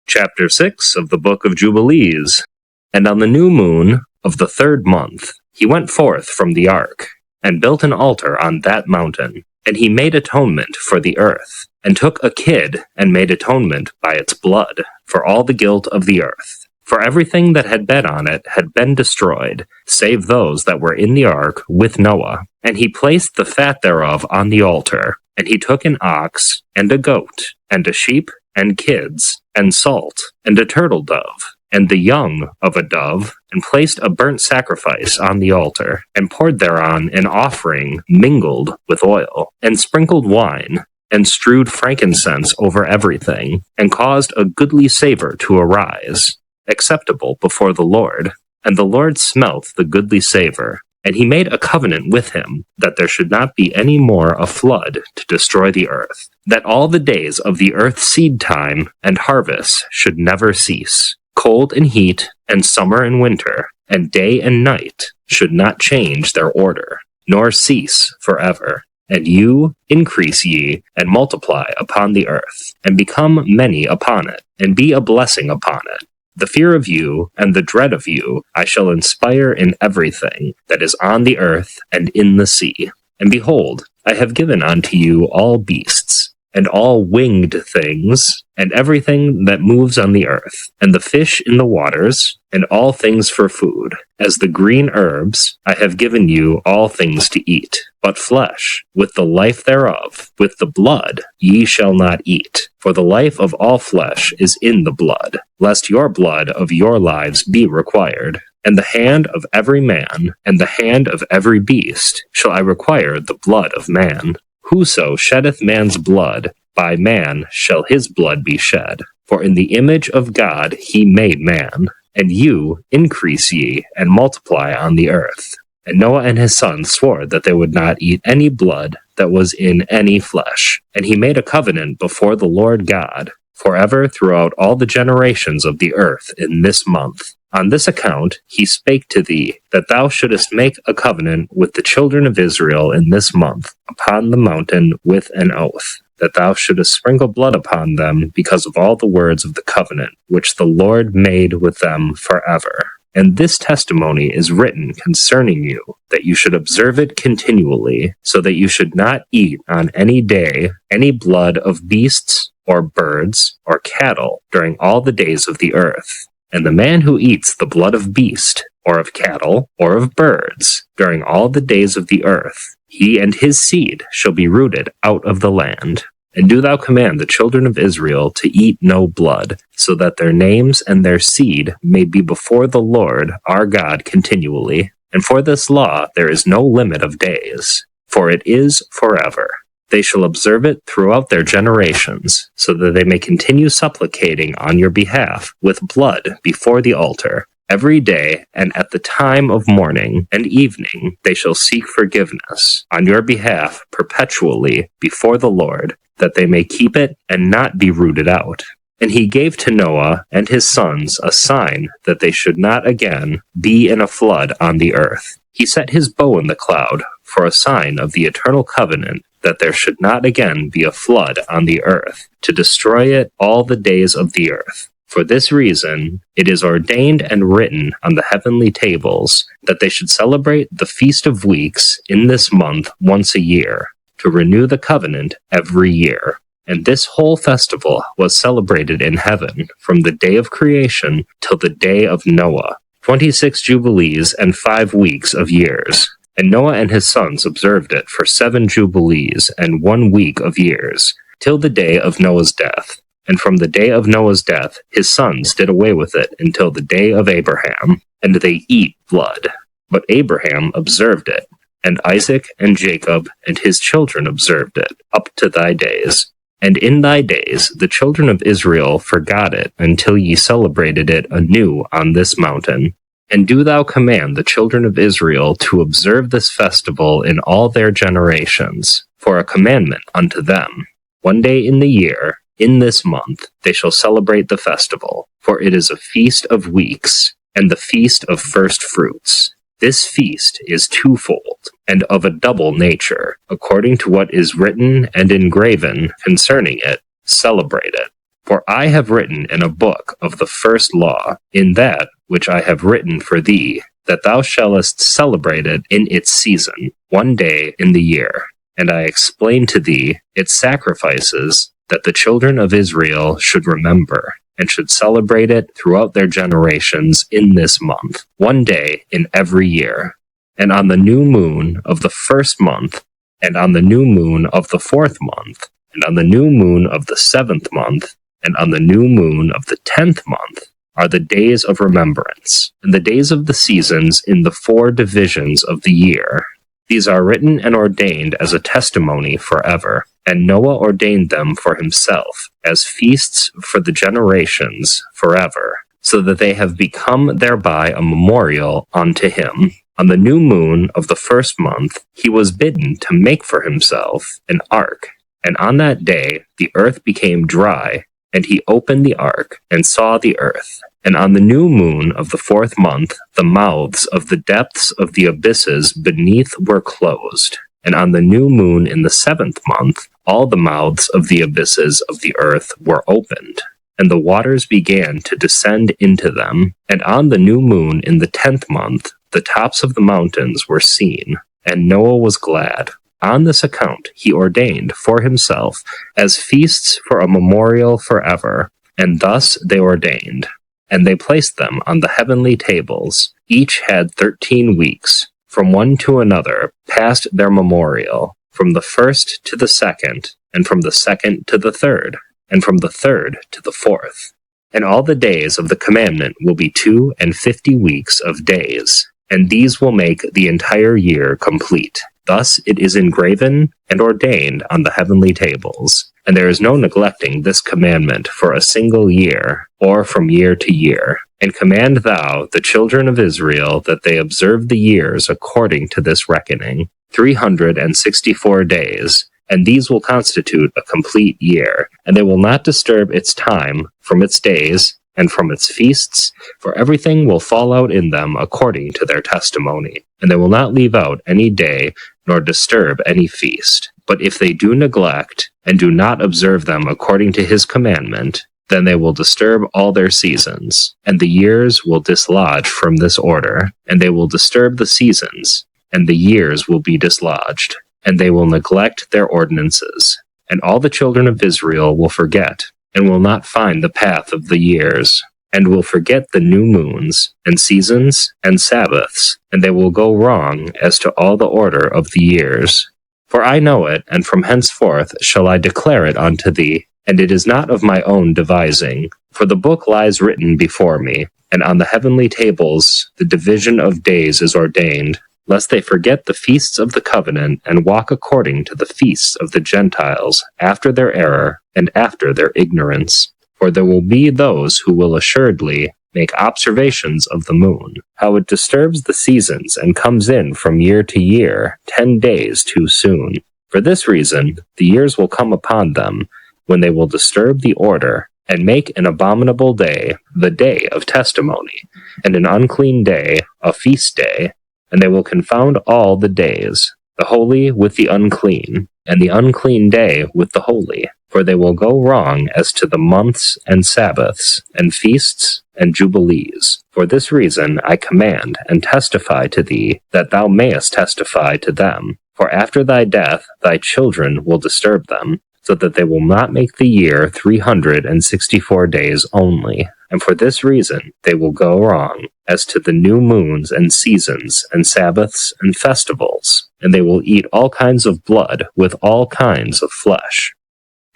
Chapter 6 of the Book of Jubilees. And on the new moon of the 3rd month, he went forth from the ark, and built an altar on that mountain. And he made atonement for the earth, and took a kid, and made atonement by its blood, for all the guilt of the earth. For everything that had been on it had been destroyed, save those that were in the ark with Noah. And he placed the fat thereof on the altar. And he took an ox, and a goat, and a sheep, and kids, and salt, and a turtle dove, and the young of a dove, and placed a burnt sacrifice on the altar, and poured thereon an offering mingled with oil, and sprinkled wine, and strewed frankincense over everything, and caused a goodly savor to arise, acceptable before the Lord. And the Lord smelt the goodly savor. And he made a covenant with him, that there should not be any more a flood to destroy the earth, that all the days of the earth's seed time and harvest should never cease. Cold and heat, and summer and winter, and day and night should not change their order, nor cease forever. And you increase ye, and multiply upon the earth, and become many upon it, and be a blessing upon it. The fear of you, and the dread of you, I shall inspire in everything that is on the earth and in the sea. And behold, I have given unto you all beasts, and all winged things, and everything that moves on the earth, and the fish in the waters, and all things for food. As the green herbs, I have given you all things to eat. But flesh, with the life thereof, with the blood, ye shall not eat. For the life of all flesh is in the blood, lest your blood of your lives be required. And the hand of every man, and the hand of every beast, shall I require the blood of man. Whoso sheddeth man's blood, by man shall his blood be shed. For in the image of God he made man. And you increase ye, and multiply on the earth. And Noah and his sons swore that they would not eat any blood that was in any flesh. And he made a covenant before the Lord God, forever throughout all the generations of the earth in this month. On this account he spake to thee, that thou shouldest make a covenant with the children of Israel in this month, upon the mountain with an oath, that thou shouldest sprinkle blood upon them because of all the words of the covenant, which the Lord made with them forever. And this testimony is written concerning you, that you should observe it continually, so that you should not eat on any day any blood of beasts, or birds, or cattle, during all the days of the earth. And the man who eats the blood of beast, or of cattle, or of birds, during all the days of the earth, he and his seed shall be rooted out of the land. And do thou command the children of Israel to eat no blood, so that their names and their seed may be before the Lord our God continually. And for this law there is no limit of days, for it is forever. They shall observe it throughout their generations, so that they may continue supplicating on your behalf with blood before the altar. Every day and at the time of morning and evening they shall seek forgiveness on your behalf perpetually before the Lord, that they may keep it and not be rooted out. And he gave to Noah and his sons a sign that they should not again be in a flood on the earth. He set his bow in the cloud for a sign of the eternal covenant, that there should not again be a flood on the earth, to destroy it all the days of the earth. For this reason, it is ordained and written on the heavenly tables that they should celebrate the Feast of Weeks in this month once a year, to renew the covenant every year. And this whole festival was celebrated in heaven from the day of creation till the day of Noah, 26 jubilees and 5 weeks of years. And Noah and his sons observed it for 7 jubilees and 1 week of years, till the day of Noah's death. And from the day of Noah's death his sons did away with it until the day of Abraham, and they eat blood. But Abraham observed it, and Isaac and Jacob and his children observed it, up to thy days. And in thy days the children of Israel forgot it until ye celebrated it anew on this mountain. And do thou command the children of Israel to observe this festival in all their generations, for a commandment unto them. 1 day in the year, in this month, they shall celebrate the festival, for it is a feast of weeks, and the feast of first fruits. This feast is twofold, and of a double nature, according to what is written and engraven concerning it, celebrate it. For I have written in a book of the first law, in that which I have written for thee, that thou shallest celebrate it in its season, 1 day in the year. And I explain to thee its sacrifices, that the children of Israel should remember, and should celebrate it throughout their generations in this month, 1 day in every year. And on the new moon of the first month, and on the new moon of the 4th month, and on the new moon of the 7th month, and on the new moon of the 10th month, are the days of remembrance, and the days of the seasons in the 4 divisions of the year. These are written and ordained as a testimony forever. And Noah ordained them for himself, as feasts for the generations forever, so that they have become thereby a memorial unto him. On the new moon of the 1st month he was bidden to make for himself an ark. And on that day the earth became dry, and he opened the ark, and saw the earth. And on the new moon of the 4th month the mouths of the depths of the abysses beneath were closed. And on the new moon in the 7th month all the mouths of the abysses of the earth were opened, and the waters began to descend into them. And on the new moon in the 10th month the tops of the mountains were seen, and Noah was glad. On this account he ordained for himself as feasts for a memorial forever, and thus they ordained. And they placed them on the heavenly tables. Each had 13 weeks, from one to another, past their memorial, from the 1st to the 2nd, and from the 2nd to the 3rd, and from the 3rd to the 4th. And all the days of the commandment will be 52 weeks of days, and these will make the entire year complete. Thus it is engraven and ordained on the heavenly tables, and there is no neglecting this commandment for a single year, or from year to year. And command thou the children of Israel that they observe the years according to this reckoning, 364 days, and these will constitute a complete year, and they will not disturb its time from its days and from its feasts, for everything will fall out in them according to their testimony, and they will not leave out any day nor disturb any feast. But if they do neglect and do not observe them according to his commandment, then they will disturb all their seasons, and the years will dislodge from this order, and they will disturb the seasons, and the years will be dislodged, and they will neglect their ordinances. And all the children of Israel will forget, and will not find the path of the years, and will forget the new moons, and seasons, and Sabbaths, and they will go wrong as to all the order of the years. For I know it, and from henceforth shall I declare it unto thee, and it is not of my own devising. For the book lies written before me, and on the heavenly tables the division of days is ordained, lest they forget the feasts of the covenant, and walk according to the feasts of the Gentiles, after their error, and after their ignorance. For there will be those who will assuredly make observations of the moon, how it disturbs the seasons, and comes in from year to year, 10 days too soon. For this reason the years will come upon them, when they will disturb the order, and make an abominable day the day of testimony, and an unclean day a feast day, and they will confound all the days, the holy with the unclean, and the unclean day with the holy. For they will go wrong as to the months and Sabbaths, and feasts and jubilees. For this reason I command and testify to thee, that thou mayest testify to them. For after thy death thy children will disturb them. so that they will not make the year 364 days only. And for this reason they will go wrong as to the new moons and seasons and Sabbaths and festivals, and they will eat all kinds of blood with all kinds of flesh.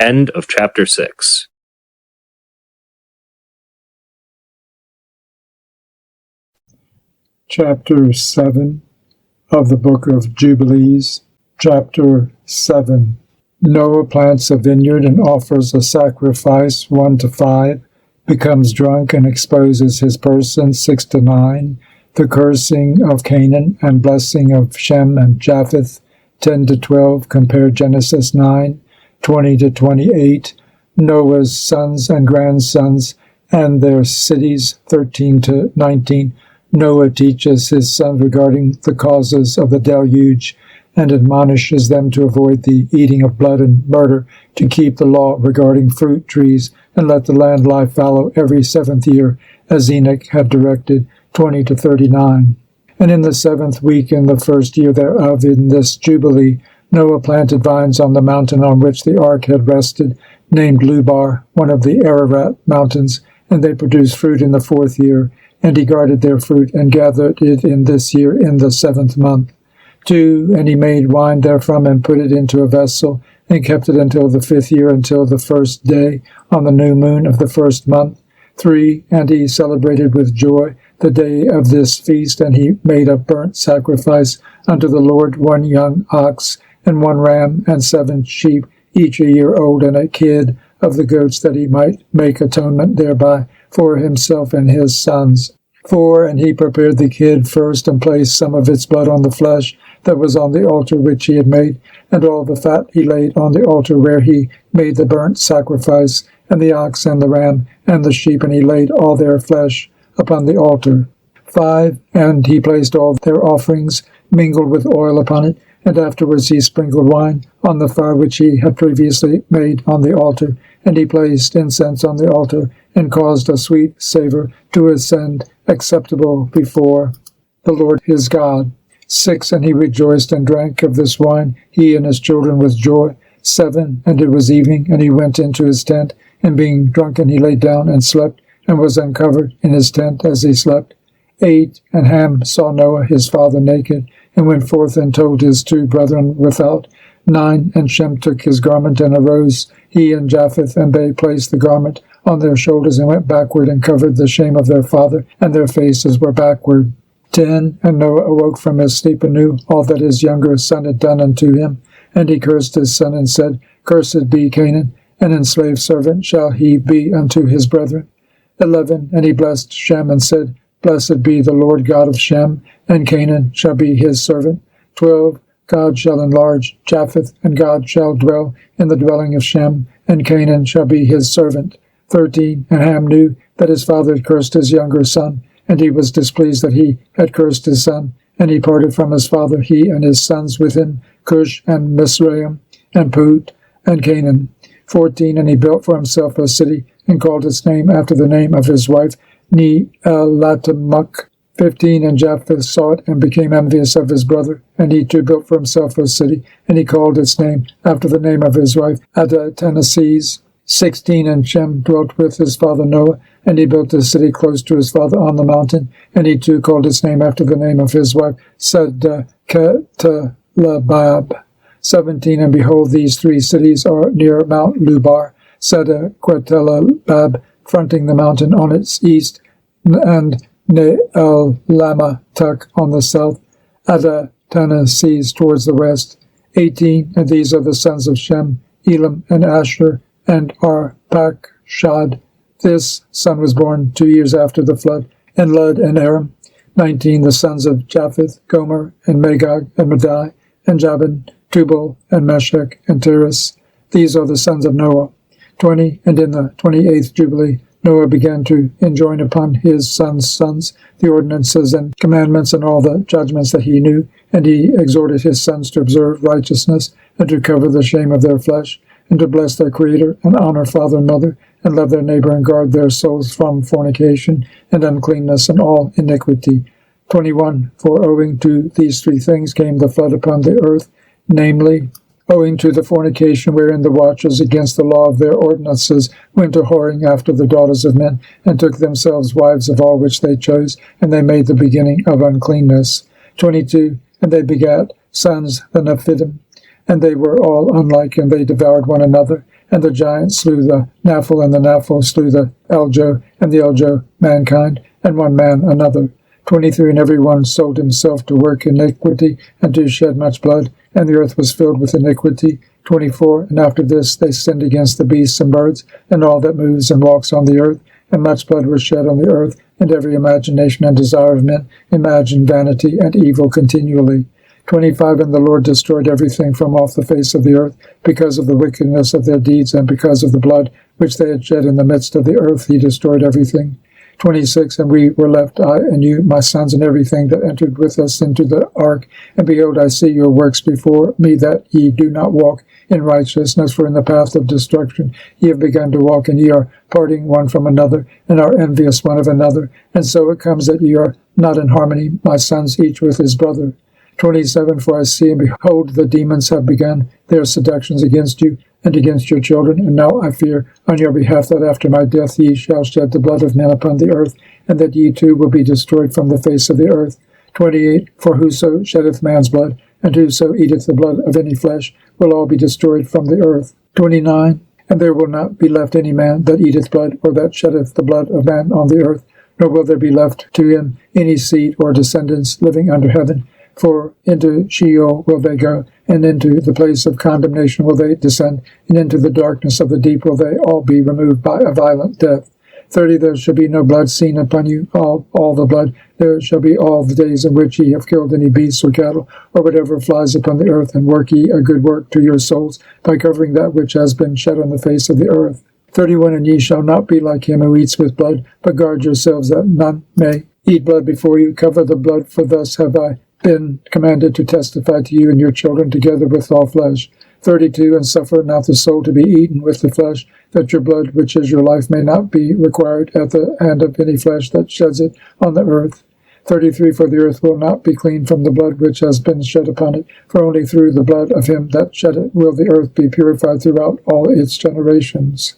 End of chapter 6.
Chapter 7 of the Book of Jubilees. Chapter 7. Noah plants a vineyard and offers a sacrifice 1-5, becomes drunk and exposes his person 6-9, the cursing of Canaan and blessing of Shem and Japheth 10-12, compare Genesis 9, 20-28, Noah's sons and grandsons and their cities 13-19. Noah teaches his sons regarding the causes of the deluge and admonishes them to avoid the eating of blood and murder, to keep the law regarding fruit trees, and let the land lie fallow every 7th year, as Enoch had directed, 20-39. And in the 7th week, in the 1st year thereof, in this Jubilee, Noah planted vines on the mountain on which the ark had rested, named Lubar, one of the Ararat mountains, and they produced fruit in the 4th year, and he guarded their fruit, and gathered it in this year in the 7th month. 2, and he made wine therefrom, and put it into a vessel, and kept it until the 5th year, until the 1st day, on the new moon of the 1st month. 3, and he celebrated with joy the day of this feast, and he made a burnt sacrifice unto the Lord, 1 young ox, and 1 ram, and 7 sheep, each a year old, and a kid of the goats, that he might make atonement thereby for himself and his sons. 4, and he prepared the kid first, and placed some of its blood on the flesh that was on the altar which he had made, and all the fat he laid on the altar where he made the burnt sacrifice, and the ox and the ram and the sheep, and he laid all their flesh upon the altar. 5, and he placed all their offerings mingled with oil upon it, and afterwards he sprinkled wine on the fire which he had previously made on the altar, and he placed incense on the altar, and caused a sweet savour to ascend acceptable before the Lord his God. 6, and he rejoiced and drank of this wine, he and his children, with joy. 7, and it was evening, and he went into his tent, and being drunken he lay down and slept, and was uncovered in his tent as he slept. 8, and Ham saw Noah his father naked, and went forth and told his 2 brethren without. 9, and Shem took his garment and arose, he and Japheth, and they placed the garment on their shoulders, and went backward, and covered the shame of their father, and their faces were backward. 10, and Noah awoke from his sleep, and knew all that his younger son had done unto him. And he cursed his son, and said, Cursed be Canaan, and enslaved servant shall he be unto his brethren. 11, and he blessed Shem, and said, Blessed be the Lord God of Shem, and Canaan shall be his servant. 12, God shall enlarge Japheth, and God shall dwell in the dwelling of Shem, and Canaan shall be his servant. 13, and Ham knew that his father had cursed his younger son, and he was displeased that he had cursed his son, and he parted from his father, he and his sons with him, Cush and Mizraim, and Put, and Canaan. 14, and he built for himself a city, and called its name after the name of his wife, Ne-elatamuk. 15, and Japheth saw it, and became envious of his brother, and he too built for himself a city, and he called its name after the name of his wife, Adateneses. 16, and Shem dwelt with his father Noah, and he built a city close to his father on the mountain, and he too called its name after the name of his wife, Sedeketelabab. 17, and behold, these 3 cities are near Mount Lubar, Sedeketelabab, fronting the mountain on its east, and Ne-el-lamatuk on the south, Adateneses towards the west. 18, and these are the sons of Shem, Elam, and Asher, and Arpachshad. This son was born 2 years after the flood, in Lud and Aram. 19, the sons of Japheth, Gomer, and Magog, and Madai, and Jabin, Tubal, and Meshech, and Tiras. These are the sons of Noah. 20, and in the 28th Jubilee, Noah began to enjoin upon his sons' sons the ordinances and commandments and all the judgments that he knew, and he exhorted his sons to observe righteousness, and to cover the shame of their flesh, and to bless their Creator, and honor father and mother, and love their neighbor, and guard their souls from fornication, and uncleanness, and all iniquity. 21, for owing to these 3 things came the flood upon the earth, namely, owing to the fornication wherein the watchers against the law of their ordinances went a whoring after the daughters of men, and took themselves wives of all which they chose, and they made the beginning of uncleanness. 22. And they begat sons, the Nephilim, and they were all unlike, and they devoured one another. And the giant slew the Naphil, and the Naphil slew the Eljo, and the Eljo mankind, and one man another. 23. And every one sold himself to work iniquity, and to shed much blood, and the earth was filled with iniquity. 24. And after this they sinned against the beasts and birds, and all that moves and walks on the earth, and much blood was shed on the earth, and every imagination and desire of men imagined vanity and evil continually. 25. And the Lord destroyed everything from off the face of the earth, because of the wickedness of their deeds, and because of the blood which they had shed in the midst of the earth, he destroyed everything. 26. And we were left, I and you, my sons, and everything that entered with us into the ark. And behold, I see your works before me, that ye do not walk in righteousness, for in the path of destruction ye have begun to walk, and ye are parting one from another, and are envious one of another. And so it comes that ye are not in harmony, my sons, each with his brother. 27. For I see, and behold, the demons have begun their seductions against you, and against your children. And now I fear on your behalf that after my death ye shall shed the blood of men upon the earth, and that ye too will be destroyed from the face of the earth. 28. For whoso sheddeth man's blood, and whoso eateth the blood of any flesh, will all be destroyed from the earth. 29. And there will not be left any man that eateth blood, or that sheddeth the blood of man on the earth, nor will there be left to him any seed or descendants living under heaven. For into Sheol will they go, and into the place of condemnation will they descend, and into the darkness of the deep will they all be removed by a violent death. 30. There shall be no blood seen upon you, all the blood. There shall be all the days in which ye have killed any beasts or cattle, or whatever flies upon the earth, and work ye a good work to your souls, by covering that which has been shed on the face of the earth. 31. And ye shall not be like him who eats with blood, but guard yourselves that none may eat blood before you. Cover the blood, for thus have I been commanded to testify to you and your children together with all flesh. 32. And suffer not the soul to be eaten with the flesh, that your blood, which is your life, may not be required at the hand of any flesh that sheds it on the earth. 33. For the earth will not be clean from the blood which has been shed upon it, for only through the blood of him that shed it will the earth be purified throughout all its generations.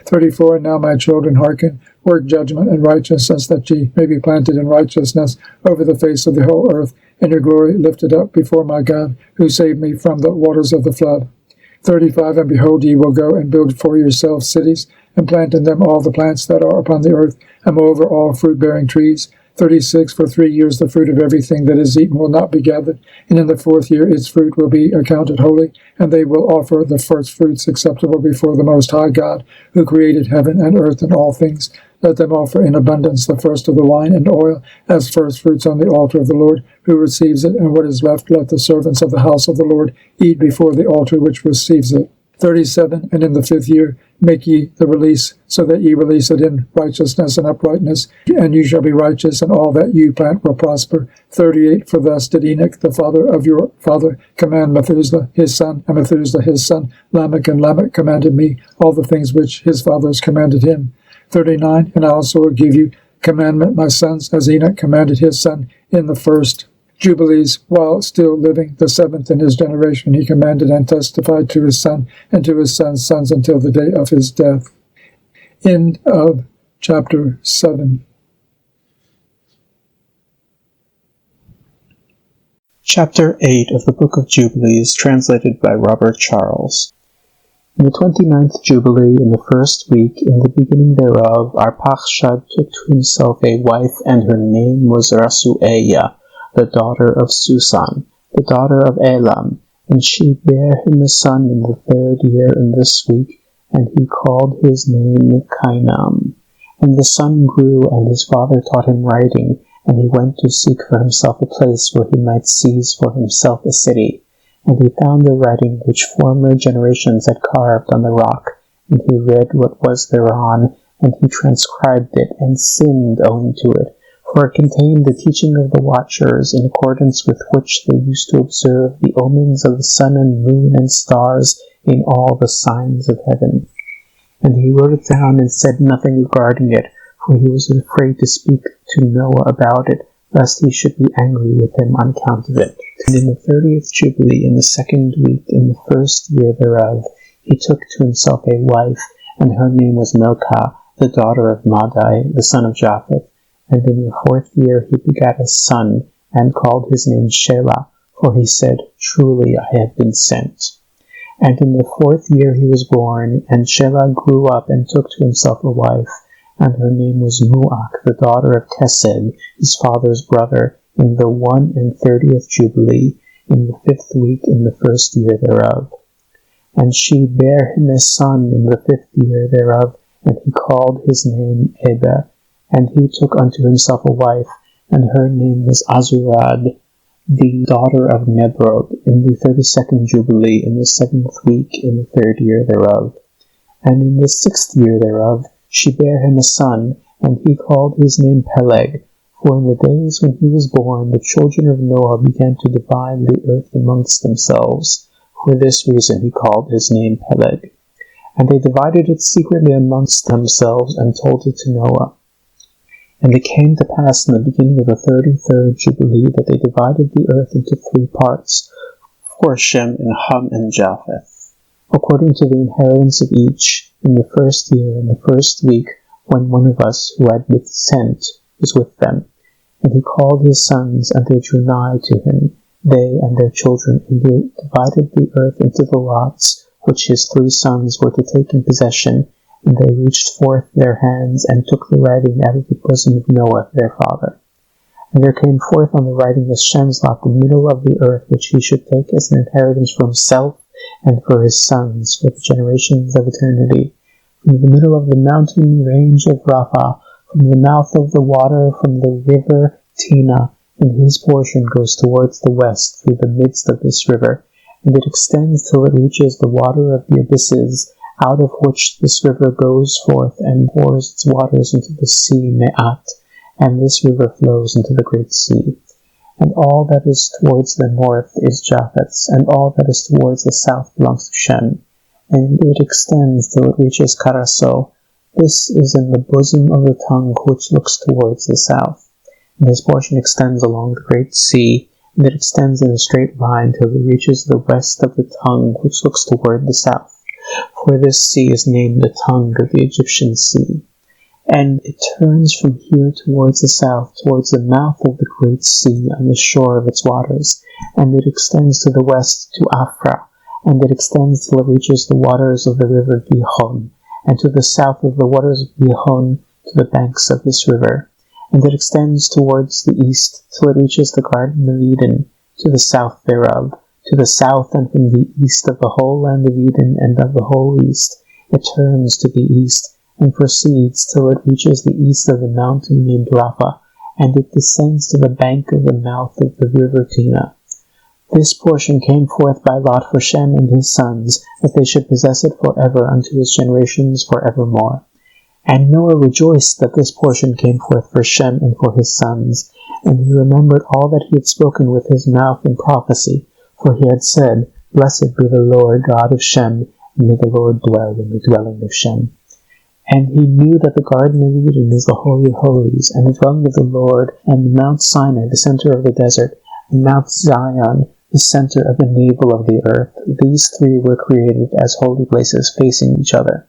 34. And now, my children, hearken, work judgment and righteousness, that ye may be planted in righteousness over the face of the whole earth, and your glory lifted up before my God, who saved me from the waters of the flood. 35. And behold, ye will go and build for yourselves cities, and plant in them all the plants that are upon the earth, and moreover all fruit-bearing trees. 36. For 3 years the fruit of everything that is eaten will not be gathered, and in the 4th year its fruit will be accounted holy, and they will offer the first fruits acceptable before the Most High God, who created heaven and earth and all things. Let them offer in abundance the first of the wine and oil as first fruits on the altar of the Lord, who receives it, and what is left let the servants of the house of the Lord eat before the altar which receives it. 37. And in the 5th year make ye the release, so that ye release it in righteousness and uprightness, and you shall be righteous, and all that you plant will prosper. 38. For thus did Enoch, the father of your father, command Methuselah his son, and Methuselah his son Lamech, and Lamech commanded me all the things which his fathers commanded him. 39. And I also will give you commandment, my sons, as Enoch commanded his son in the first Jubilees, while still living, the 7th in his generation, he commanded and testified to his son and to his son's sons until the day of his death. End of chapter 7.
Chapter 8 of the Book of Jubilees, translated by Robert Charles. In the 29th Jubilee, in the first week, in the beginning thereof, Arpachshad took to himself a wife, and her name was Rasu'eah, the daughter of Susan, the daughter of Elam, and she bare him a son in the 3rd year in this week, and he called his name Cainam. And the son grew, and his father taught him writing, and he went to seek for himself a place where he might seize for himself a city. And he found the writing which former generations had carved on the rock, and he read what was thereon, and he transcribed it, and sinned owing to it, for it contained the teaching of the watchers, in accordance with which they used to observe the omens of the sun and moon and stars in all the signs of heaven. And he wrote it down and said nothing regarding it, for he was afraid to speak to Noah about it, lest he should be angry with him on account of it. And in the 30th Jubilee, in the 2nd week, in the 1st year thereof, he took to himself a wife, and her name was Milcah, the daughter of Madai, the son of Japheth. And in the 4th year he begat a son, and called his name Shelah, for he said, Truly I have been sent. And in the 4th year he was born, and Shelah grew up and took to himself a wife, and her name was Muach, the daughter of Kesed, his father's brother, in the 31st Jubilee, in the 5th week, in the 1st year thereof. And she bare him a son in the 5th year thereof, and he called his name Eber. And he took unto himself a wife, and her name was Azurad, the daughter of Nebrod, in the 32nd Jubilee, in the 7th week, in the 3rd year thereof. And in the 6th year thereof she bare him a son, and he called his name Peleg. For in the days when he was born, the children of Noah began to divide the earth amongst themselves. For this reason he called his name Peleg. And they divided it secretly amongst themselves, and told it to Noah. And it came to pass in the beginning of the 33rd Jubilee that they divided the earth into 3 parts, for Shem and Ham and Japheth, according to the inheritance of each, in the 1st year, in the 1st week, when one of us who had been sent was with them. And he called his sons, and they drew nigh to him, they and their children, and they divided the earth into the lots, which his 3 sons were to take in possession. And they reached forth their hands, and took the writing out of the bosom of Noah their father. And there came forth on the writing as Shem's lot the middle of the earth, which he should take as an inheritance for himself and for his sons, for the generations of eternity. From the middle of the mountain range of Rapha, from the mouth of the water, from the river Tina, and his portion goes towards the west through the midst of this river, and it extends till it reaches the water of the abysses, out of which this river goes forth and pours its waters into the sea Me'at, and this river flows into the great sea. And all that is towards the north is Japheth's, and all that is towards the south belongs to Shem, and it extends till it reaches Karaso. This is in the bosom of the tongue which looks towards the south. And his portion extends along the great sea, and it extends in a straight line till it reaches the west of the tongue which looks toward the south. For this sea is named the tongue of the Egyptian sea. And it turns from here towards the south, towards the mouth of the great sea on the shore of its waters, and it extends to the west to Afra, and it extends till it reaches the waters of the river Gihon, and to the south of the waters of Gihon to the banks of this river. And it extends towards the east till it reaches the Garden of Eden, to the south thereof, to the south and from the east of the whole land of Eden and of the whole east. It turns to the east, and proceeds till it reaches the east of the mountain named Rapha, and it descends to the bank of the mouth of the river Tina. This portion came forth by lot for Shem and his sons, that they should possess it forever unto his generations forevermore. And Noah rejoiced that this portion came forth for Shem and for his sons, and he remembered all that he had spoken with his mouth in prophecy, for he had said, Blessed be the Lord God of Shem, and may the Lord dwell in the dwelling of Shem. And he knew that the Garden of Eden is the Holy of Holies, and the dwelling of the Lord, and Mount Sinai, the center of the desert, and Mount Zion, the center of the navel of the earth. These 3 were created as holy places facing each other.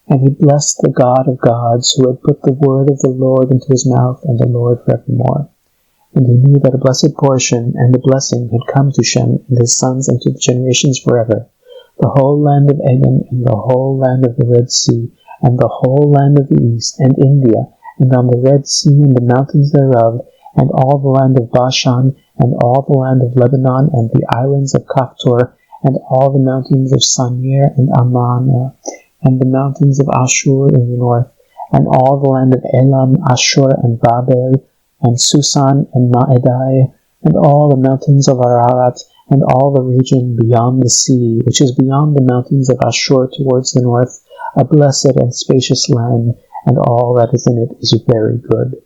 And he blessed the God of gods, who had put the word of the Lord into his mouth, and the Lord forevermore. And he knew that a blessed portion and the blessing had come to Shem and his sons and to the generations forever, the whole land of Edom, and the whole land of the Red Sea, and the whole land of the east, and India, and on the Red Sea and the mountains thereof, and all the land of Bashan, and all the land of Lebanon, and the islands of Caphtor, and all the mountains of Sanir and Ammana, and the mountains of Ashur in the north, and all the land of Elam, Ashur, and Babel, and Susan, and Maedai, and all the mountains of Ararat, and all the region beyond the sea, which is beyond the mountains of Ashur towards the north, a blessed and spacious land, and all that is in it is very good.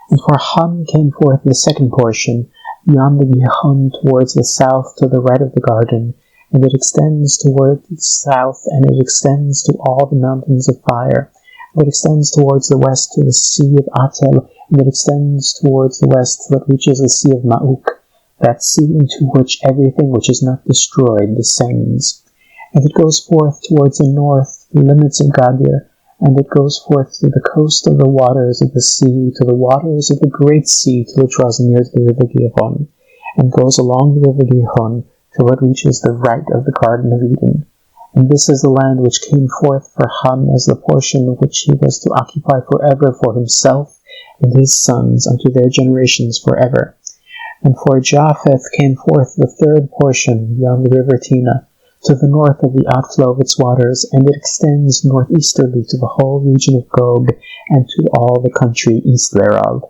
And for Ham came forth the second portion, beyond the Gihon towards the south to the right of the garden, and it extends toward the south, and it extends to all the mountains of fire, and it extends towards the west to the sea of Atel, and it extends towards the west till it reaches the sea of Ma'uk, that sea into which everything which is not destroyed descends. And it goes forth towards the north, the limits of Gadir, and it goes forth to the coast of the waters of the sea, to the waters of the great sea, till it draws near to the river Gihon, and goes along the river Gihon till it reaches the right of the Garden of Eden. And this is the land which came forth for Ham as the portion which he was to occupy forever for himself and his sons unto their generations forever. And for Japheth came forth the third portion beyond the river Tina, to the north of the outflow of its waters, and it extends northeasterly to the whole region of Gog, and to all the country east thereof.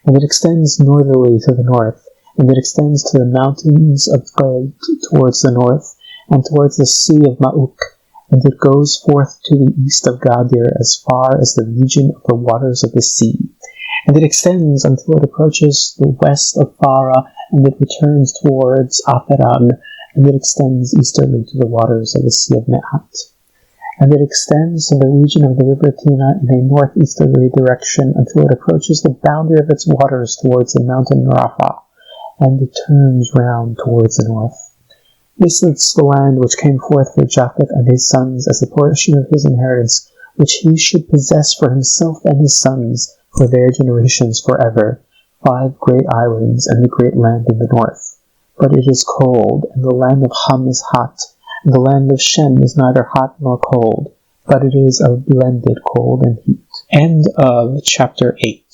And it extends northerly to the north, and it extends to the mountains of Gog towards the north, and towards the sea of Ma'uk, and it goes forth to the east of Gadir as far as the region of the waters of the sea. And it extends until it approaches the west of Farah, and it returns towards Aperan, and it extends easterly to the waters of the Sea of Me'at. And it extends to the region of the river Tina in a northeasterly direction until it approaches the boundary of its waters towards the mountain Rapha, and it turns round towards the north. This is the land which came forth for Japheth and his sons as the portion of his inheritance, which he should possess for himself and his sons for their generations forever, 5 great islands and the great land in the north. But it is cold, and the land of Ham is hot, and the land of Shem is neither hot nor cold, but it is a blended cold and heat. End of chapter 8.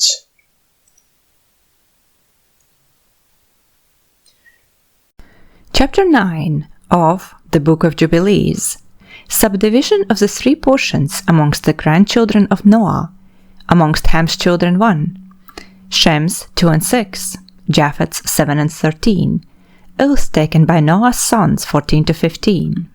Chapter 9 of the Book of Jubilees. Subdivision of the 3 portions amongst the grandchildren of Noah. Amongst Ham's children 1, Shem's 2 and 6, Japheth's 7 and 13. Oath taken by Noah's sons 14 to 15.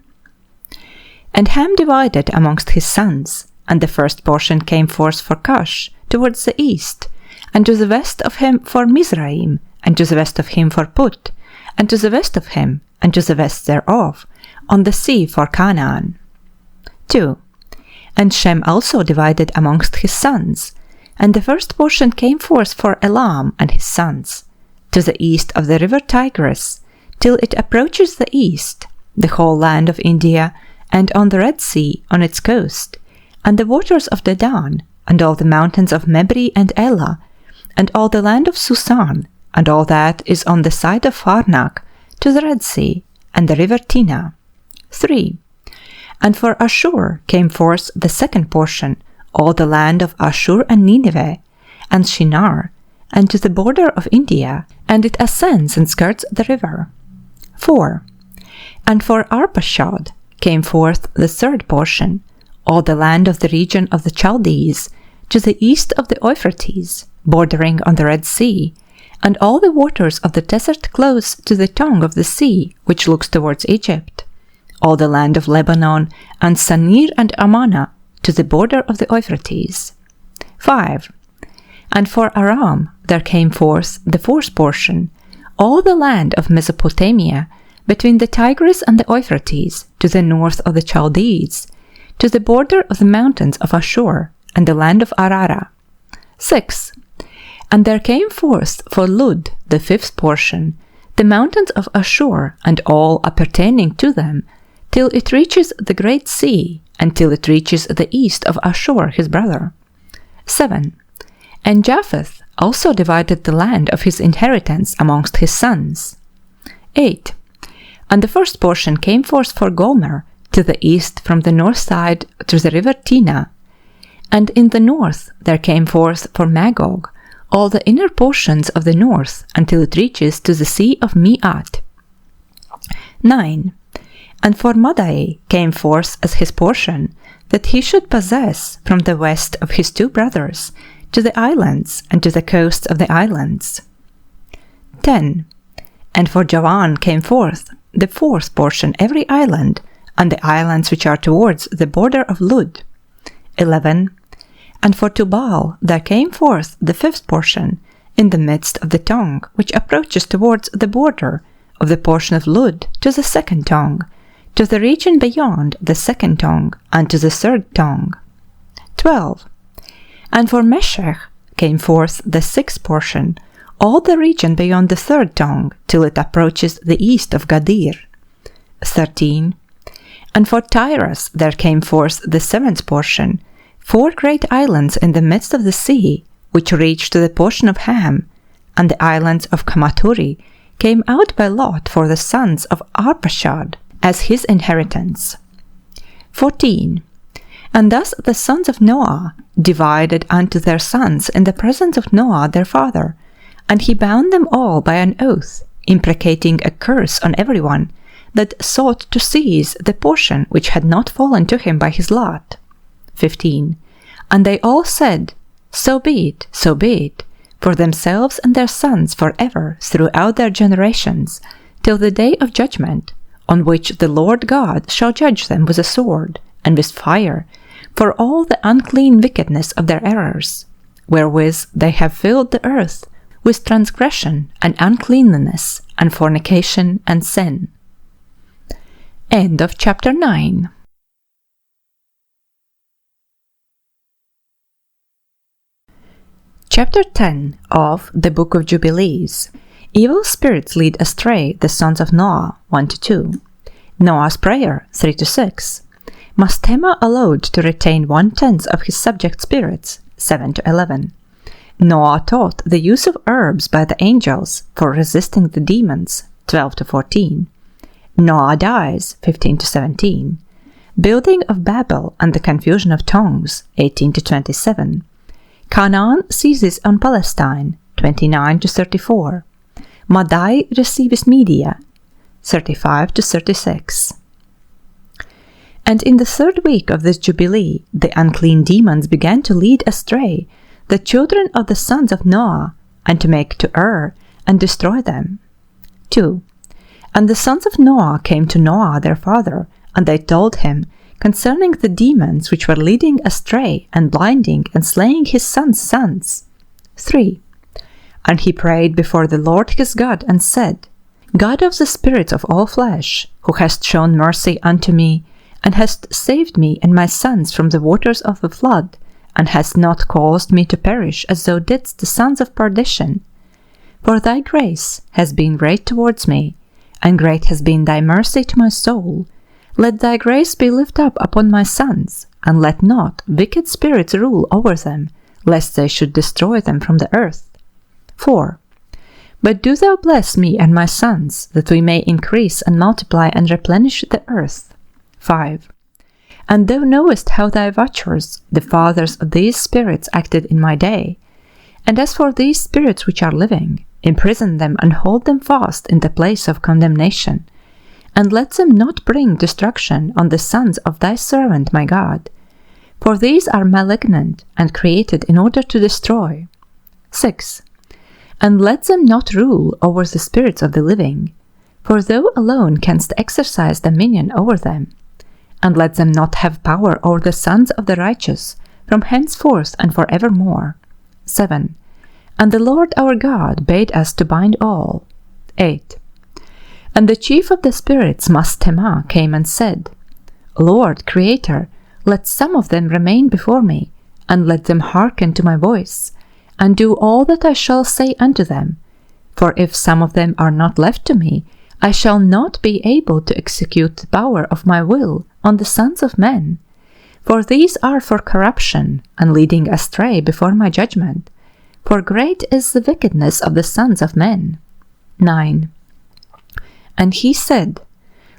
And Ham divided amongst his sons, and the first portion came forth for Cush towards the east, and to the west of him for Mizraim, and to the west of him for Put, and to the west of him, and to the west thereof, on the sea for Canaan. 2. And Shem also divided amongst his sons, and the first portion came forth for Elam and his sons, to the east of the river Tigris, till it approaches the east, the whole land of India, and on the Red Sea on its coast, and the waters of Dedan, and all the mountains of Mebri and Elah, and all the land of Susan, and all that is on the side of Farnak, to the Red Sea, and the river Tina. 3. And for Ashur came forth the second portion, all the land of Ashur and Nineveh, and Shinar, and to the border of India, and it ascends and skirts the river. 4. And for Arpachshad came forth the third portion, all the land of the region of the Chaldees, to the east of the Euphrates, bordering on the Red Sea, and all the waters of the desert close to the tongue of the sea, which looks towards Egypt, all the land of Lebanon, and Sanir and Amana, to the border of the Euphrates. 5. And for Aram there came forth the fourth portion, all the land of Mesopotamia, between the Tigris and the Euphrates, to the north of the Chaldees, to the border of the mountains of Ashur, and the land of Arara. 6. And there came forth for Lud the fifth portion, the mountains of Ashur, and all appertaining to them, till it reaches the great sea, and till it reaches the east of Ashur his brother. 7. And Japheth also divided the land of his inheritance amongst his sons. 8. And the first portion came forth for Gomer, to the east from the north side to the river Tina. And in the north there came forth for Magog all the inner portions of the north, until it reaches to the sea of Mi'at. 9. And for Madai came forth as his portion, that he should possess from the west of his 2 brothers, to the islands, and to the coast of the islands. 10. And for Javan came forth the fourth portion every island, and the islands which are towards the border of Lud. 11. And for Tubal there came forth the fifth portion, in the midst of the tongue, which approaches towards the border of the portion of Lud to the second tongue, to the region beyond the second tongue, and to the third tongue. 12. And for Meshech came forth the sixth portion, all the region beyond the third tongue, till it approaches the east of Gadir. 13. And for Tyrus there came forth the seventh portion, 4 great islands in the midst of the sea, which reached to the portion of Ham, and the islands of Kamaturi came out by lot for the sons of Arpachshad as his inheritance. 14. And thus the sons of Noah divided unto their sons in the presence of Noah their father, and he bound them all by an oath, imprecating a curse on every one that sought to seize the portion which had not fallen to him by his lot. 15. And they all said, So be it, so be it, for themselves and their sons forever throughout their generations, till the day of judgment, on which the Lord God shall judge them with a sword and with fire, for all the unclean wickedness of their errors, wherewith they have filled the earth with transgression and uncleanness and fornication and sin. End of chapter 9. Chapter 10 of the Book of Jubilees. Evil spirits lead astray the sons of Noah, 1-2. Noah's prayer, 3-6. Mastema allowed to retain 1/10 of his subject spirits, 7-11. Noah taught the use of herbs by the angels for resisting the demons, 12-14. Noah dies, 15-17. Building of Babel and the confusion of tongues, 18-27. Canaan seizes on Palestine, 29-34. Madai receives Media, 35-36. And in the 3rd week of this Jubilee, the unclean demons began to lead astray the children of the sons of Noah, and to make to err and destroy them. 2. And the sons of Noah came to Noah their father, and they told him concerning the demons which were leading astray and blinding and slaying his sons' sons. 3. And he prayed before the Lord his God, and said, God of the spirits of all flesh, who hast shown mercy unto me, and hast saved me and my sons from the waters of the flood, and hast not caused me to perish as thou didst the sons of perdition. For thy grace has been great towards me, and great has been thy mercy to my soul. Let thy grace be lifted up upon my sons, and let not wicked spirits rule over them, lest they should destroy them from the earth. 4. But do thou bless me and my sons, that we may increase and multiply and replenish the earth. 5. And thou knowest how thy watchers, the fathers of these spirits, acted in my day. And as for these spirits which are living, imprison them and hold them fast in the place of condemnation, and let them not bring destruction on the sons of thy servant my God. For these are malignant and created in order to destroy. 6. And let them not rule over the spirits of the living, for thou alone canst exercise dominion over them. And let them not have power over the sons of the righteous, from henceforth and for evermore. 7. And the Lord our God bade us to bind all. 8. And the chief of the spirits, Mastema, came and said, Lord, Creator, let some of them remain before me, and let them hearken to my voice, and do all that I shall say unto them. For if some of them are not left to me, I shall not be able to execute the power of my will on the sons of men. For these are for corruption, and leading astray before my judgment. For great is the wickedness of the sons of men. 9. And he said,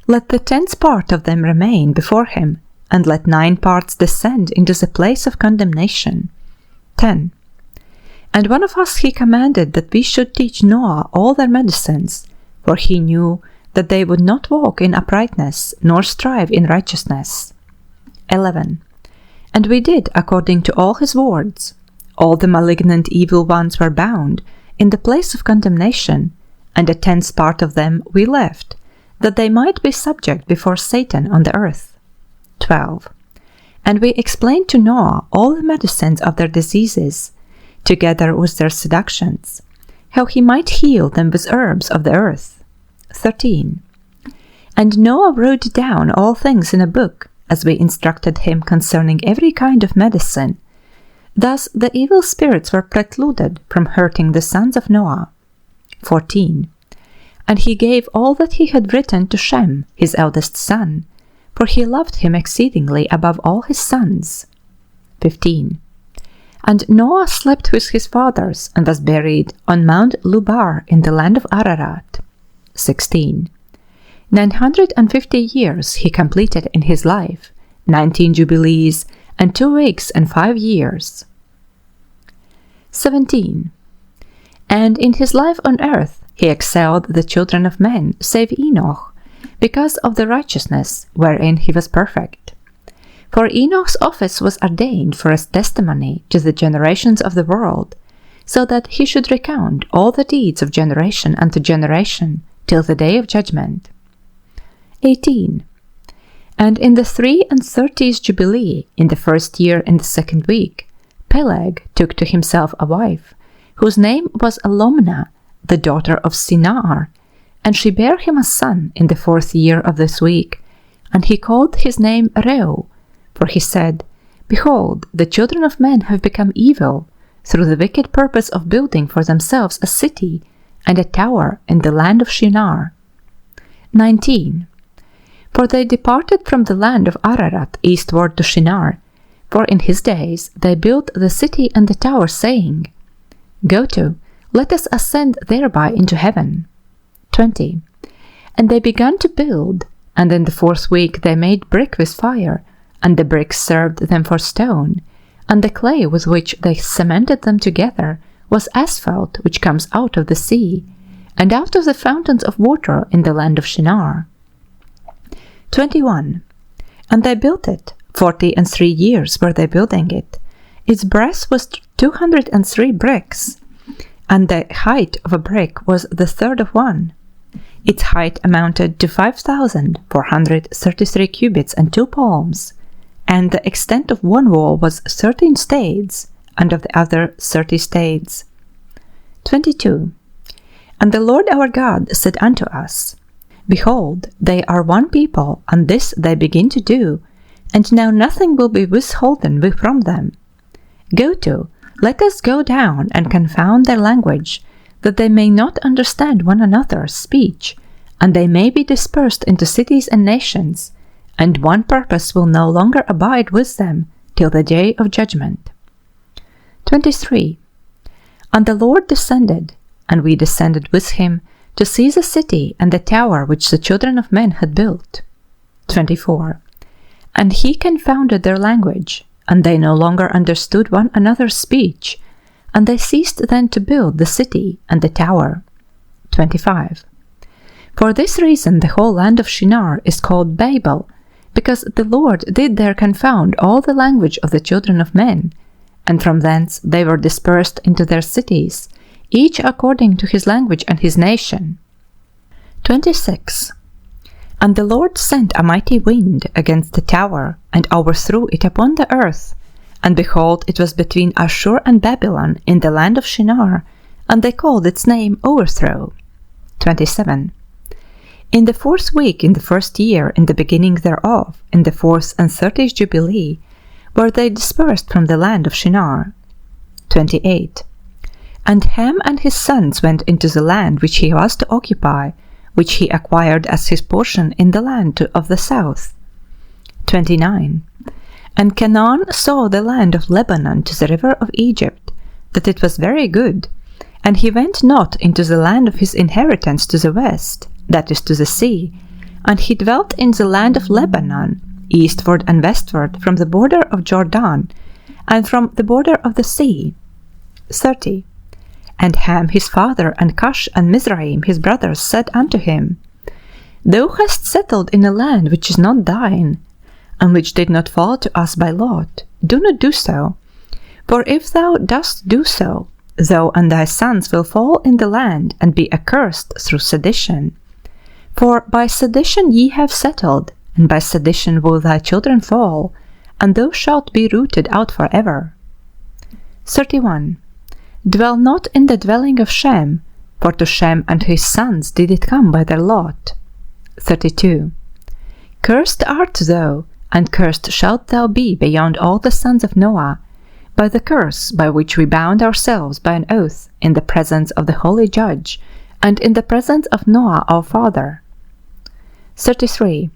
Let the 10th part of them remain before him, and let 9 parts descend into the place of condemnation. 10. And one of us he commanded that we should teach Noah all their medicines, for he knew that they would not walk in uprightness, nor strive in righteousness. 11. And we did according to all his words. All the malignant evil ones were bound in the place of condemnation, and a 10th part of them we left, that they might be subject before Satan on the earth. 12. And we explained to Noah all the medicines of their diseases, together with their seductions, how he might heal them with herbs of the earth. 13. And Noah wrote down all things in a book, as we instructed him concerning every kind of medicine. Thus the evil spirits were precluded from hurting the sons of Noah. 14. And he gave all that he had written to Shem, his eldest son, for he loved him exceedingly above all his sons. 15. And Noah slept with his fathers, and was buried on Mount Lubar in the land of Ararat. 16. 950 years he completed in his life, 19 jubilees, and 2 weeks and 5 years. 17. And in his life on earth he excelled the children of men, save Enoch, because of the righteousness wherein he was perfect. For Enoch's office was ordained for a testimony to the generations of the world, so that he should recount all the deeds of generation unto generation, till the day of judgment. 18. And in the 33rd Jubilee, in the 1st year in the 2nd week, Peleg took to himself a wife, whose name was Alomna, the daughter of Sinar, and she bare him a son in the 4th year of this week, and he called his name Reu, for he said, Behold, the children of men have become evil, through the wicked purpose of building for themselves a city and a tower in the land of Shinar. 19. For they departed from the land of Ararat eastward to Shinar, for in his days they built the city and the tower, saying, Go to, let us ascend thereby into heaven. 20. And they began to build, and in the 4th week they made brick with fire, and the bricks served them for stone, and the clay with which they cemented them together was asphalt which comes out of the sea, and out of the fountains of water in the land of Shinar. 21. And they built it, 43 years were they building it. Its breadth was 203 bricks, and the height of a brick was the third of one. Its height amounted to 5,433 cubits and 2 palms, and the extent of one wall was 13 stades, and of the other 30 stades. 22. And the Lord our God said unto us, Behold, they are one people, and this they begin to do, and now nothing will be withholden from them. Go to, let us go down and confound their language, that they may not understand one another's speech, and they may be dispersed into cities and nations, and one purpose will no longer abide with them till the day of judgment. 23. And the Lord descended, and we descended with him, to see the city and the tower which the children of men had built. 24. And he confounded their language, and they no longer understood one another's speech, and they ceased then to build the city and the tower. 25. For this reason the whole land of Shinar is called Babel, because the Lord did there confound all the language of the children of men, and from thence they were dispersed into their cities, each according to his language and his nation. 26. And the Lord sent a mighty wind against the tower, and overthrew it upon the earth, and behold, it was between Ashur and Babylon in the land of Shinar, and they called its name Overthrow. 27. In the 4th week in the 1st year, in the beginning thereof, in the 4th and 30th Jubilee, were they dispersed from the land of Shinar. 28. And Ham and his sons went into the land which he was to occupy, which he acquired as his portion in the land of the south. 29. And Canaan saw the land of Lebanon to the river of Egypt, that it was very good, and he went not into the land of his inheritance to the west, that is to the sea, and he dwelt in the land of Lebanon, eastward and westward from the border of Jordan, and from the border of the sea. 30. And Ham his father, and Cush and Mizraim his brothers, said unto him, Thou hast settled in a land which is not thine, and which did not fall to us by lot. Do not do so. For if thou dost do so, thou and thy sons will fall in the land, and be accursed through sedition. For by sedition ye have settled, and by sedition will thy children fall, and thou shalt be rooted out for ever. 31. Dwell not in the dwelling of Shem, for to Shem and his sons did it come by their lot. 32. Cursed art thou, and cursed shalt thou be beyond all the sons of Noah, by the curse by which we bound ourselves by an oath in the presence of the Holy Judge, and in the presence of Noah our father. 33.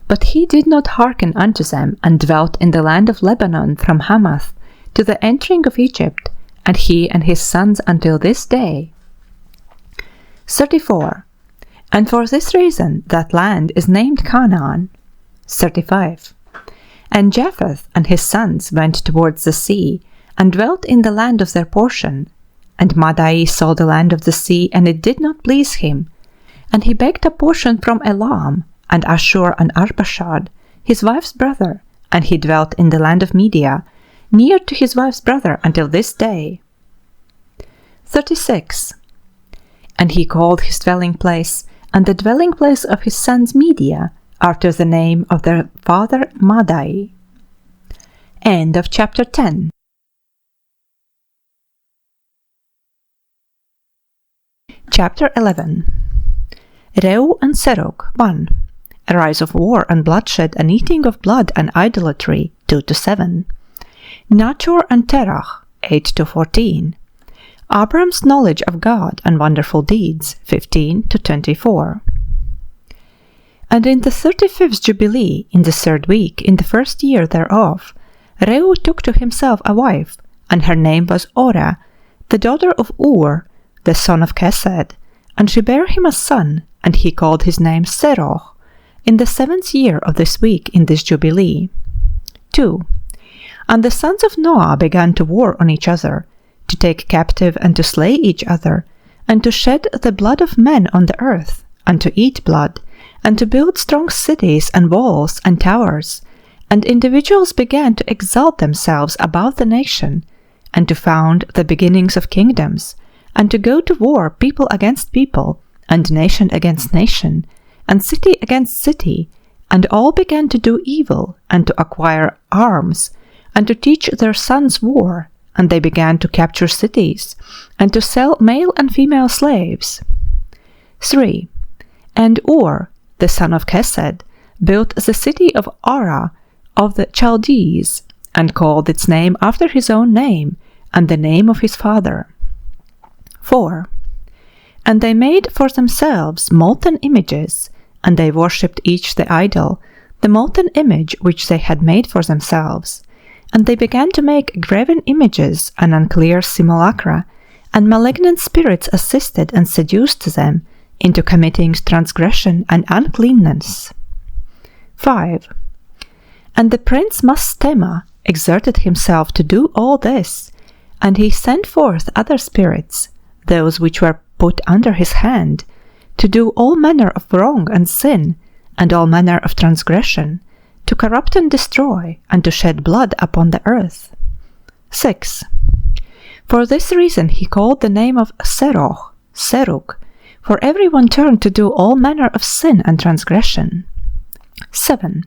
But he did not hearken unto them, and dwelt in the land of Lebanon from Hamath to the entering of Egypt, and he and his sons until this day. 34. And for this reason that land is named Canaan. 35. And Japheth and his sons went towards the sea, and dwelt in the land of their portion. And Madai saw the land of the sea, and it did not please him. And he begged a portion from Elam, and Ashur and Arpachshad, his wife's brother, and he dwelt in the land of Media, near to his wife's brother until this day. 36. And he called his dwelling place, and the dwelling place of his sons Media, after the name of their father Madai. End of chapter 10. Chapter 11. Reu and Serug 1. A rise of war and bloodshed and eating of blood and idolatry 2-7. Nachor and Terach 8-14. Abram's knowledge of God and wonderful deeds 15-24. And in the 35th Jubilee, in the 3rd week, in the 1st year thereof, Reu took to himself a wife, and her name was Orah, the daughter of Ur, the son of Chesed, and she bare him a son, and he called his name Seroch, in the 7th year of this week in this Jubilee. 2. And the sons of Noah began to war on each other, to take captive and to slay each other, and to shed the blood of men on the earth, and to eat blood, and to build strong cities and walls and towers, and individuals began to exalt themselves above the nation, and to found the beginnings of kingdoms, and to go to war people against people, and nation against nation, and city against city, and all began to do evil, and to acquire arms, and to teach their sons war, and they began to capture cities, and to sell male and female slaves. 3. And Ur, the son of Chesed, built the city of Arah of the Chaldees, and called its name after his own name, and the name of his father. 4. And they made for themselves molten images, and they worshipped each the idol, the molten image which they had made for themselves. And they began to make graven images and unclear simulacra, and malignant spirits assisted and seduced them into committing transgression and uncleanness. 5. And the prince Mastema exerted himself to do all this, and he sent forth other spirits, those which were put under his hand, to do all manner of wrong and sin, and all manner of transgression, to corrupt and destroy, and to shed blood upon the earth. 6. For this reason he called the name of Seroch, Serug, for everyone turned to do all manner of sin and transgression. 7.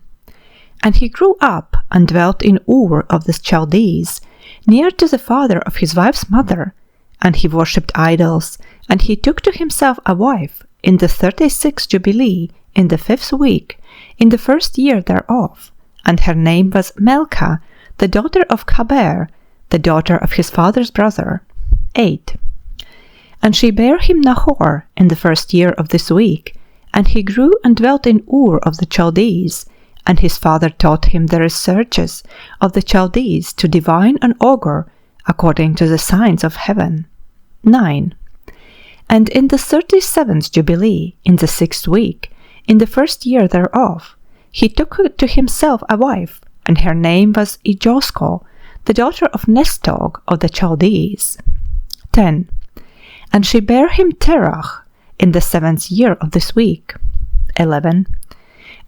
And he grew up and dwelt in Ur of the Chaldees, near to the father of his wife's mother, and he worshipped idols, and he took to himself a wife in the 36th Jubilee, in the 5th week, in the 1st year thereof, and her name was Melcha, the daughter of Chaber, the daughter of his father's brother. 8. And she bare him Nahor in the 1st year of this week, and he grew and dwelt in Ur of the Chaldees, and his father taught him the researches of the Chaldees to divine and augur, according to the signs of heaven. 9. And in the 37th Jubilee, in the 6th week, in the 1st year thereof, he took to himself a wife, and her name was Ijosko, the daughter of Nestog of the Chaldees. 10. And she bare him Terach in the 7th year of this week. 11.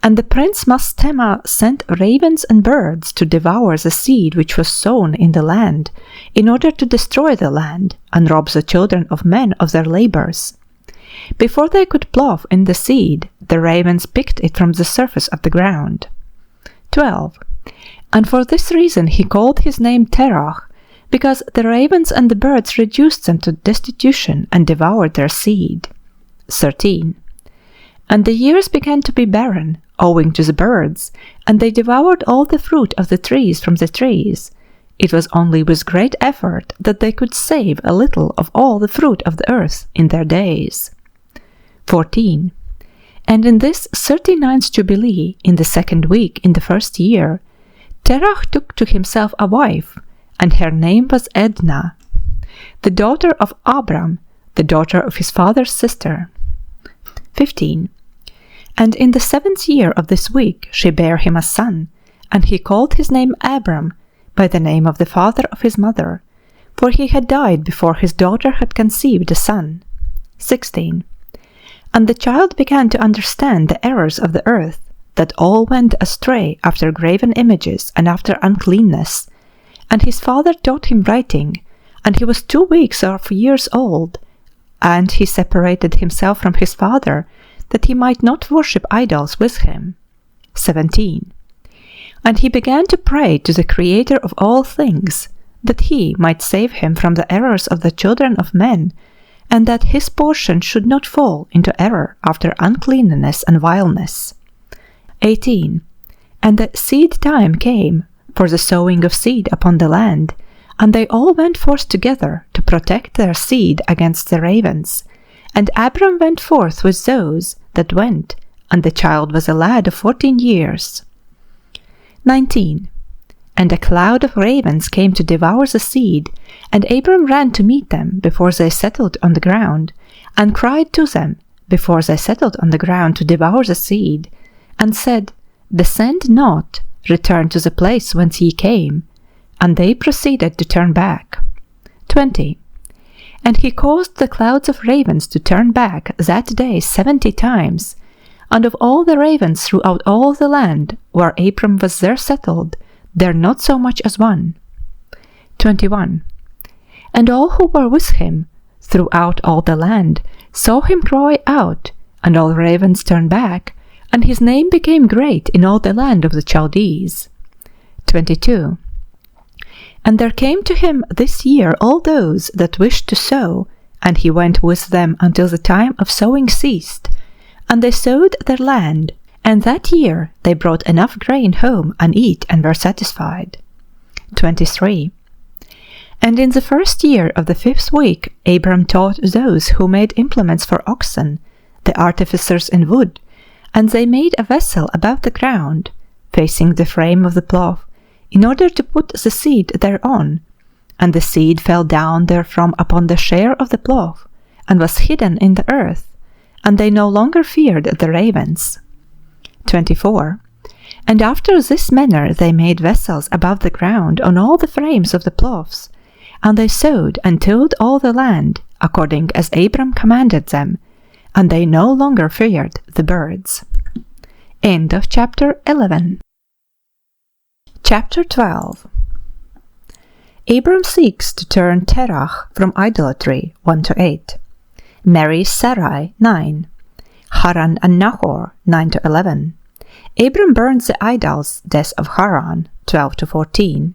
And the prince Mastema sent ravens and birds to devour the seed which was sown in the land, in order to destroy the land, and rob the children of men of their labors. Before they could plough in the seed, the ravens picked it from the surface of the ground. 12. And for this reason he called his name Terach, because the ravens and the birds reduced them to destitution and devoured their seed. 13. And the years began to be barren, owing to the birds, and they devoured all the fruit of the trees from the trees, it was only with great effort that they could save a little of all the fruit of the earth in their days. 14. And in this 39th Jubilee, in the 2nd week in the 1st year, Terach took to himself a wife, and her name was Edna, the daughter of Abram, the daughter of his father's sister. 15. And in the 7th year of this week she bare him a son, and he called his name Abram, by the name of the father of his mother, for he had died before his daughter had conceived a son. 16. And the child began to understand the errors of the earth, that all went astray after graven images and after uncleanness. And his father taught him writing, and he was 2 weeks or years old, and he separated himself from his father, that he might not worship idols with him. 17. And he began to pray to the Creator of all things, that he might save him from the errors of the children of men, and that his portion should not fall into error after uncleanness and vileness. 18. And the seed time came for the sowing of seed upon the land, and they all went forth together to protect their seed against the ravens. And Abram went forth with those that went, and the child was a lad of 14 years. 19. And a cloud of ravens came to devour the seed, and Abram ran to meet them before they settled on the ground, and cried to them before they settled on the ground to devour the seed, and said, Descend not, return to the place whence ye came. And they proceeded to turn back. 20. And he caused the clouds of ravens to turn back that day 70 times, and of all the ravens throughout all the land where Abram was there settled, there not so much as one. 21. And all who were with him throughout all the land saw him cry out, and all ravens turned back, and his name became great in all the land of the Chaldees. 22. And there came to him this year all those that wished to sow, and he went with them until the time of sowing ceased, and they sowed their land, and that year they brought enough grain home and eat and were satisfied. 23. And in the 1st year of the 5th week Abram taught those who made implements for oxen, the artificers in wood, and they made a vessel above the ground, facing the frame of the plough, in order to put the seed thereon, and the seed fell down therefrom upon the share of the plough, and was hidden in the earth, and they no longer feared the ravens. 24. And after this manner they made vessels above the ground on all the frames of the ploughs, and they sowed and tilled all the land, according as Abram commanded them, and they no longer feared the birds. End of chapter 11. Chapter 12. Abram seeks to turn Terach from idolatry, 1-8. Marries Sarai, 9. Haran and Nahor, 9-11. Abram burns the idols, death of Haran, 12-14.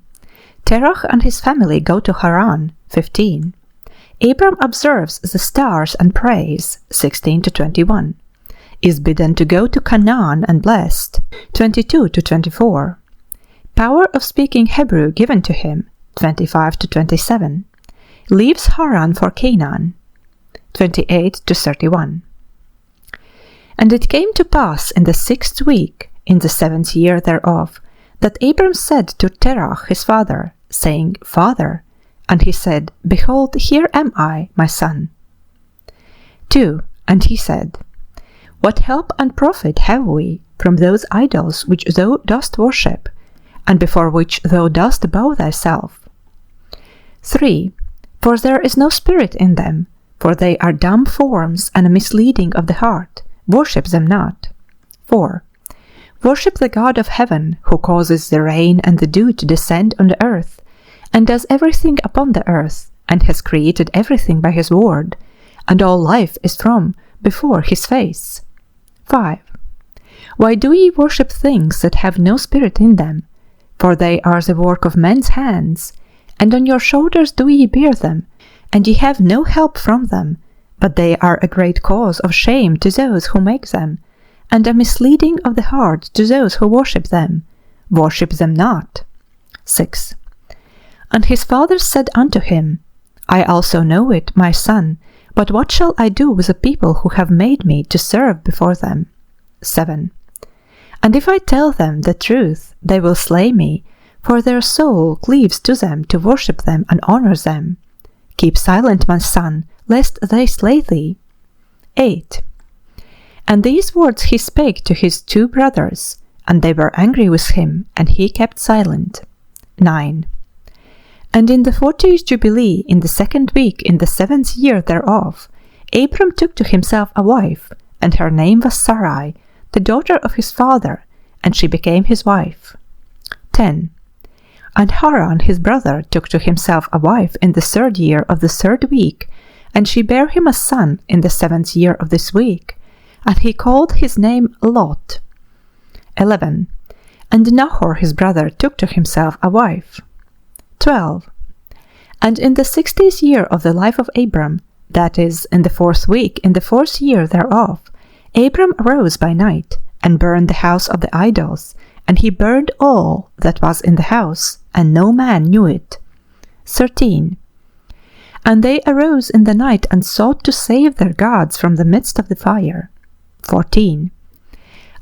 Terach and his family go to Haran, 15. Abram observes the stars and prays, 16-21. Is bidden to go to Canaan and blessed, 22-24. Power of speaking Hebrew given to him, 25-27. Leaves Haran for Canaan, 28-31. And it came to pass in the 6th week, in the 7th year thereof, that Abram said to Terach his father, saying, Father. And he said, Behold, here am I, my son. 2. And he said, What help and profit have we from those idols which thou dost worship, and before which thou dost bow thyself? 3. For there is no spirit in them, for they are dumb forms and a misleading of the heart. Worship them not. 4. Worship the God of heaven, who causes the rain and the dew to descend on the earth, and does everything upon the earth, and has created everything by his word, and all life is from before his face. 5. Why do ye worship things that have no spirit in them? For they are the work of men's hands, and on your shoulders do ye bear them, and ye have no help from them, but they are a great cause of shame to those who make them, and a misleading of the heart to those who worship them. Worship them not. 6. And his father said unto him, I also know it, my son, but what shall I do with the people who have made me to serve before them? 7. And if I tell them the truth, they will slay me, for their soul cleaves to them to worship them and honor them. Keep silent, my son, lest they slay thee. 8. And these words he spake to his 2 brothers, and they were angry with him, and he kept silent. 9. And in the 40th Jubilee, in the 2nd week, in the 7th year thereof, Abram took to himself a wife, and her name was Sarai, the daughter of his father, and she became his wife. 10. And Haran his brother took to himself a wife in the 3rd year of the 3rd week, and she bare him a son in the 7th year of this week, and he called his name Lot. 11. And Nahor his brother took to himself a wife. 12. And in the 60th year of the life of Abram, that is, in the 4th week, in the 4th year thereof, Abram arose by night, and burned the house of the idols, and he burned all that was in the house, and no man knew it. 13. And they arose in the night, and sought to save their gods from the midst of the fire. 14.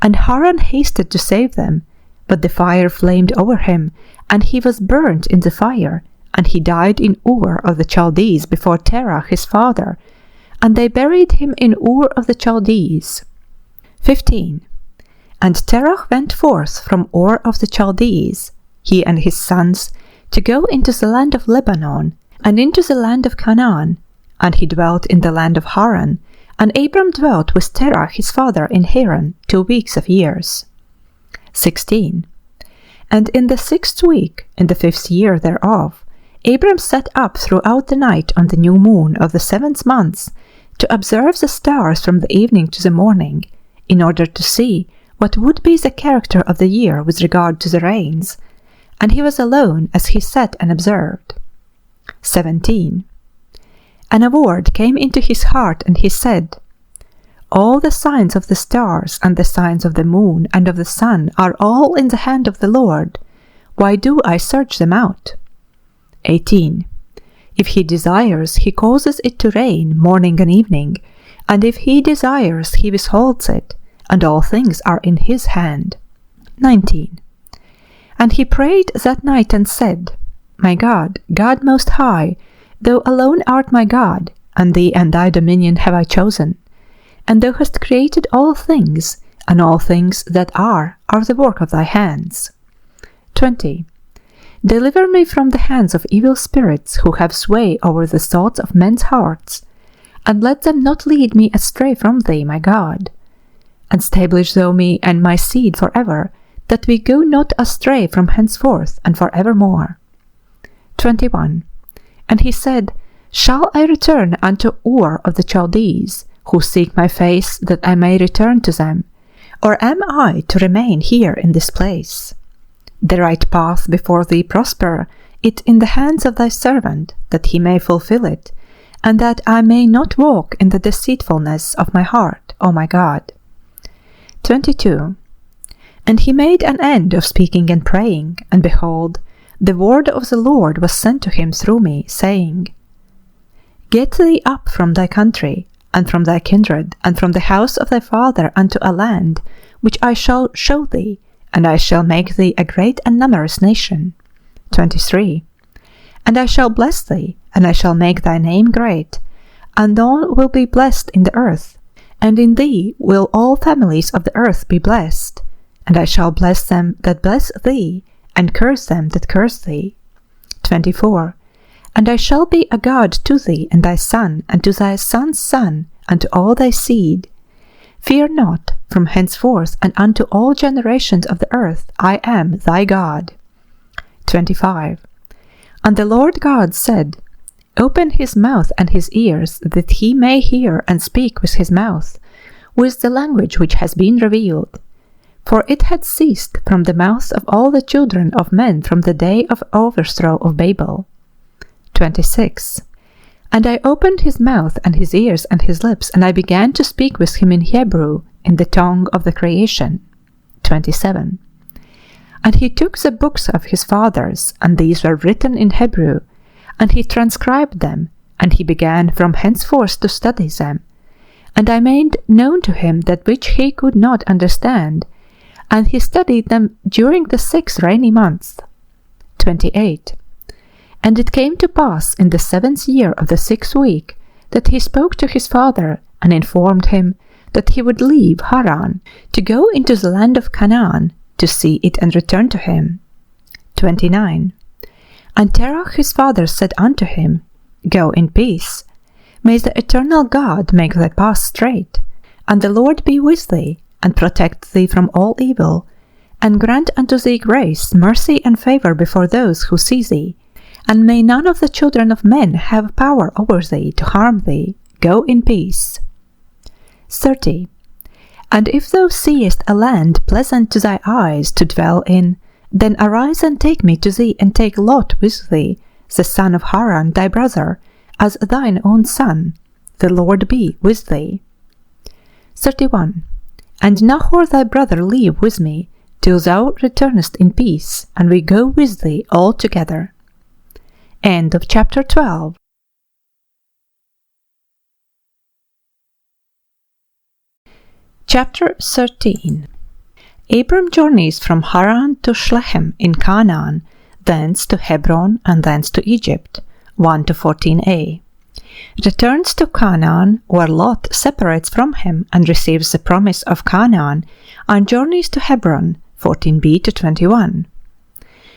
And Haran hasted to save them, but the fire flamed over him, and he was burnt in the fire, and he died in Ur of the Chaldees before Terah his father, and they buried him in Ur of the Chaldees. 15. And Terah went forth from Ur of the Chaldees, he and his sons, to go into the land of Lebanon, and into the land of Canaan, and he dwelt in the land of Haran, and Abram dwelt with Terah his father in Haran 2 weeks of years. 16. And in the 6th week, in the 5th year thereof, Abram sat up throughout the night on the new moon of the 7th month, to observe the stars from the evening to the morning, in order to see what would be the character of the year with regard to the rains, and he was alone as he sat and observed. 17. And a word came into his heart, and he said, All the signs of the stars, and the signs of the moon, and of the sun, are all in the hand of the Lord. Why do I search them out? 18. If he desires, he causes it to rain morning and evening, and if he desires, he withholds it, and all things are in his hand. 19. And he prayed that night and said, My God, God most high, thou alone art my God, and thee and thy dominion have I chosen. And thou hast created all things, and all things that are the work of thy hands. 20. Deliver me from the hands of evil spirits who have sway over the thoughts of men's hearts, and let them not lead me astray from thee, my God. And stablish thou me and my seed for ever, that we go not astray from henceforth and for evermore. 21. And he said, Shall I return unto Ur of the Chaldees, who seek my face, that I may return to them? Or am I to remain here in this place? The right path before thee prosper it in the hands of thy servant, that he may fulfill it, and that I may not walk in the deceitfulness of my heart, O my God. 22. And he made an end of speaking and praying, and behold, the word of the Lord was sent to him through me, saying, Get thee up from thy country, and from thy kindred, and from the house of thy father unto a land, which I shall show thee, and I shall make thee a great and numerous nation. 23. And I shall bless thee, and I shall make thy name great, and thou wilt be blessed in the earth, and in thee will all families of the earth be blessed. And I shall bless them that bless thee, and curse them that curse thee. 24. And I shall be a God to thee and thy son, and to thy son's son, and to all thy seed. Fear not, from henceforth and unto all generations of the earth I am thy God. 25. And the Lord God said, Open his mouth and his ears, that he may hear and speak with his mouth, with the language which has been revealed. For it had ceased from the mouth of all the children of men from the day of overthrow of Babel. 26. And I opened his mouth and his ears and his lips, and I began to speak with him in Hebrew, in the tongue of the creation. 27. And he took the books of his fathers, and these were written in Hebrew, and he transcribed them, and he began from henceforth to study them. And I made known to him that which he could not understand, and he studied them during the 6 rainy months. 28. And it came to pass in the 7th year of the 6th week that he spoke to his father, and informed him that he would leave Haran, to go into the land of Canaan, to see it and return to him. 29. And Terah his father said unto him, Go in peace. May the eternal God make thy path straight, and the Lord be with thee, and protect thee from all evil, and grant unto thee grace, mercy, and favour before those who see thee, and may none of the children of men have power over thee to harm thee. Go in peace. 30. And if thou seest a land pleasant to thy eyes to dwell in, then arise and take me to thee, and take Lot with thee, the son of Haran thy brother, as thine own son. The Lord be with thee. 31. And Nahor thy brother leave with me, till thou returnest in peace, and we go with thee all together. End of chapter 12. Chapter 13. Abram journeys from Haran to Shechem in Canaan, thence to Hebron, and thence to Egypt. 1 to 14a. Returns to Canaan, where Lot separates from him and receives the promise of Canaan, and journeys to Hebron. 14b to 21.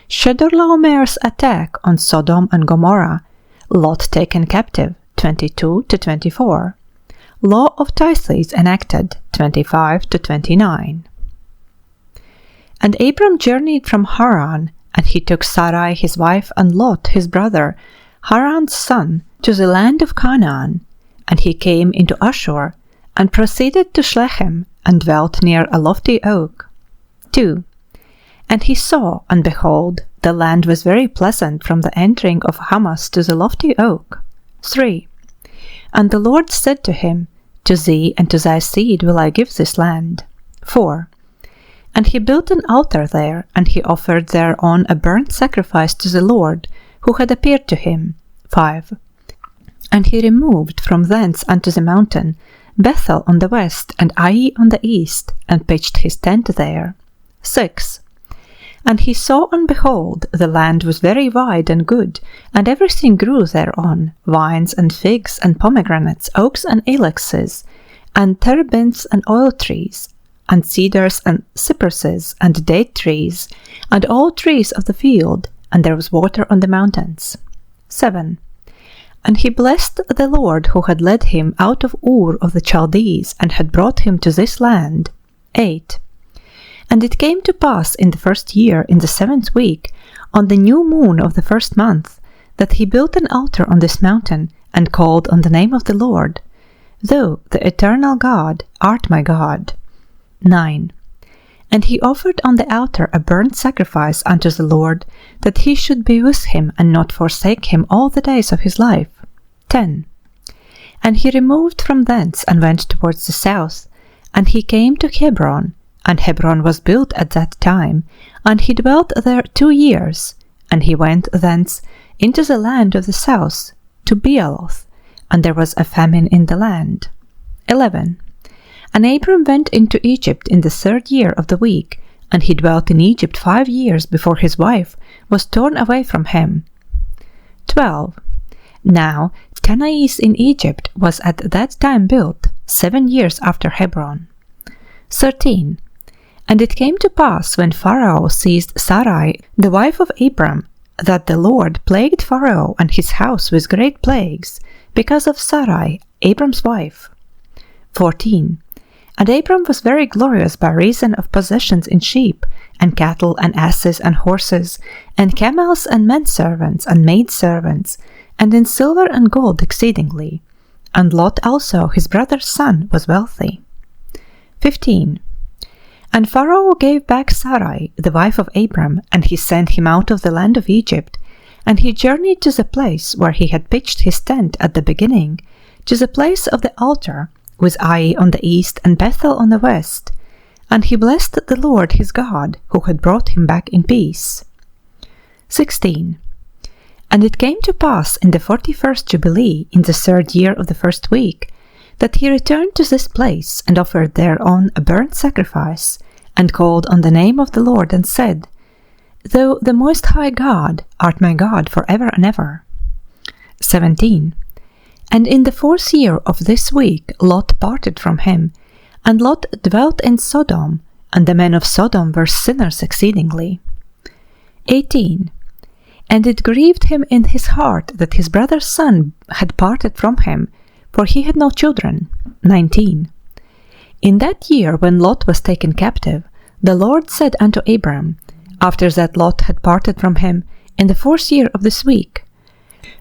Chedorlaomer's attack on Sodom and Gomorrah. Lot taken captive. 22 to 24. Law of tithes enacted. 25 to 29. And Abram journeyed from Haran, and he took Sarai his wife and Lot his brother, Haran's son, to the land of Canaan. And he came into Ashur, and proceeded to Shechem, and dwelt near a lofty oak. 2. And he saw, and behold, the land was very pleasant from the entering of Hamas to the lofty oak. 3. And the Lord said to him, To thee and to thy seed will I give this land. 4. And he built an altar there, and he offered thereon a burnt sacrifice to the Lord, who had appeared to him. 5. And he removed from thence unto the mountain, Bethel on the west, and Ai on the east, and pitched his tent there. 6. And he saw, and behold, the land was very wide and good, and everything grew thereon, vines and figs and pomegranates, oaks and ilexes, and terebinths and oil trees, and cedars and cypresses, and date trees, and all trees of the field, and there was water on the mountains. 7. And he blessed the Lord who had led him out of Ur of the Chaldees, and had brought him to this land. 8. And it came to pass in the 1st year, in the 7th week, on the new moon of the 1st month, that he built an altar on this mountain, and called on the name of the Lord, Thou, the eternal God, art my God. 9. And he offered on the altar a burnt sacrifice unto the Lord, that he should be with him, and not forsake him all the days of his life. 10. And he removed from thence, and went towards the south, and he came to Hebron, and Hebron was built at that time, and he dwelt there 2 years, and he went thence into the land of the south, to Bealoth, and there was a famine in the land. 11. And Abram went into Egypt in the 3rd year of the week, and he dwelt in Egypt 5 years before his wife was torn away from him. 12. Now Tanais in Egypt was at that time built, 7 years after Hebron. 13. And it came to pass, when Pharaoh seized Sarai, the wife of Abram, that the Lord plagued Pharaoh and his house with great plagues, because of Sarai, Abram's wife. 14. And Abram was very glorious by reason of possessions in sheep, and cattle, and asses, and horses, and camels, and menservants, and maidservants, and in silver and gold exceedingly. And Lot also, his brother's son, was wealthy. 15. And Pharaoh gave back Sarai, the wife of Abram, and he sent him out of the land of Egypt, and he journeyed to the place where he had pitched his tent at the beginning, to the place of the altar, with Ai on the east and Bethel on the west, And he blessed the Lord his God, who had brought him back in peace. 16. And it came to pass in the 41st Jubilee, in the 3rd year of the 1st week, that he returned to this place, and offered thereon a burnt sacrifice, and called on the name of the Lord, and said, Thou the Most High God art my God for ever and ever. 17. And in the 4th year of this week Lot parted from him, and Lot dwelt in Sodom, and the men of Sodom were sinners exceedingly. 18. And it grieved him in his heart that his brother's son had parted from him, for he had no children. 19. In that year when Lot was taken captive, the Lord said unto Abram, after that Lot had parted from him, in the 4th year of this week,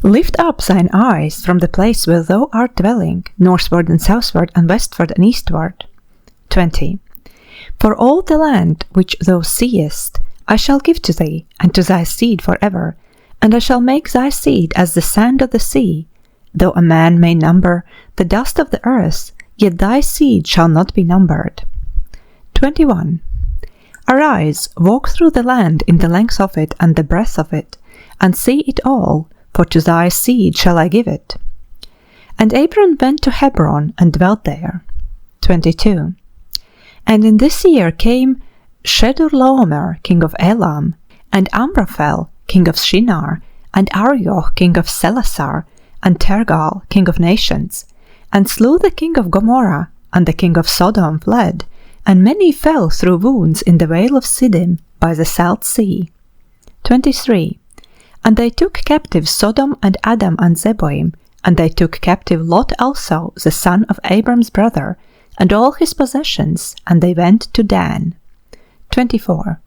Lift up thine eyes from the place where thou art dwelling, northward and southward and westward and eastward. 20. For all the land which thou seest I shall give to thee, and to thy seed for ever, and I shall make thy seed as the sand of the sea. Though a man may number the dust of the earth, yet thy seed shall not be numbered. 21. Arise, walk through the land in the length of it and the breadth of it, and see it all, for to thy seed shall I give it. And Abram went to Hebron and dwelt there. 22. And in this year came Chedorlaomer, king of Elam, and Amraphel, king of Shinar, and Arioch, king of Selasar, and Tergal, king of nations, and slew the king of Gomorrah, and the king of Sodom fled, and many fell through wounds in the vale of Siddim by the Salt Sea. 23. And they took captive Sodom and Adam and Zeboim, and they took captive Lot also, the son of Abram's brother, and all his possessions, and they went to Dan. 24.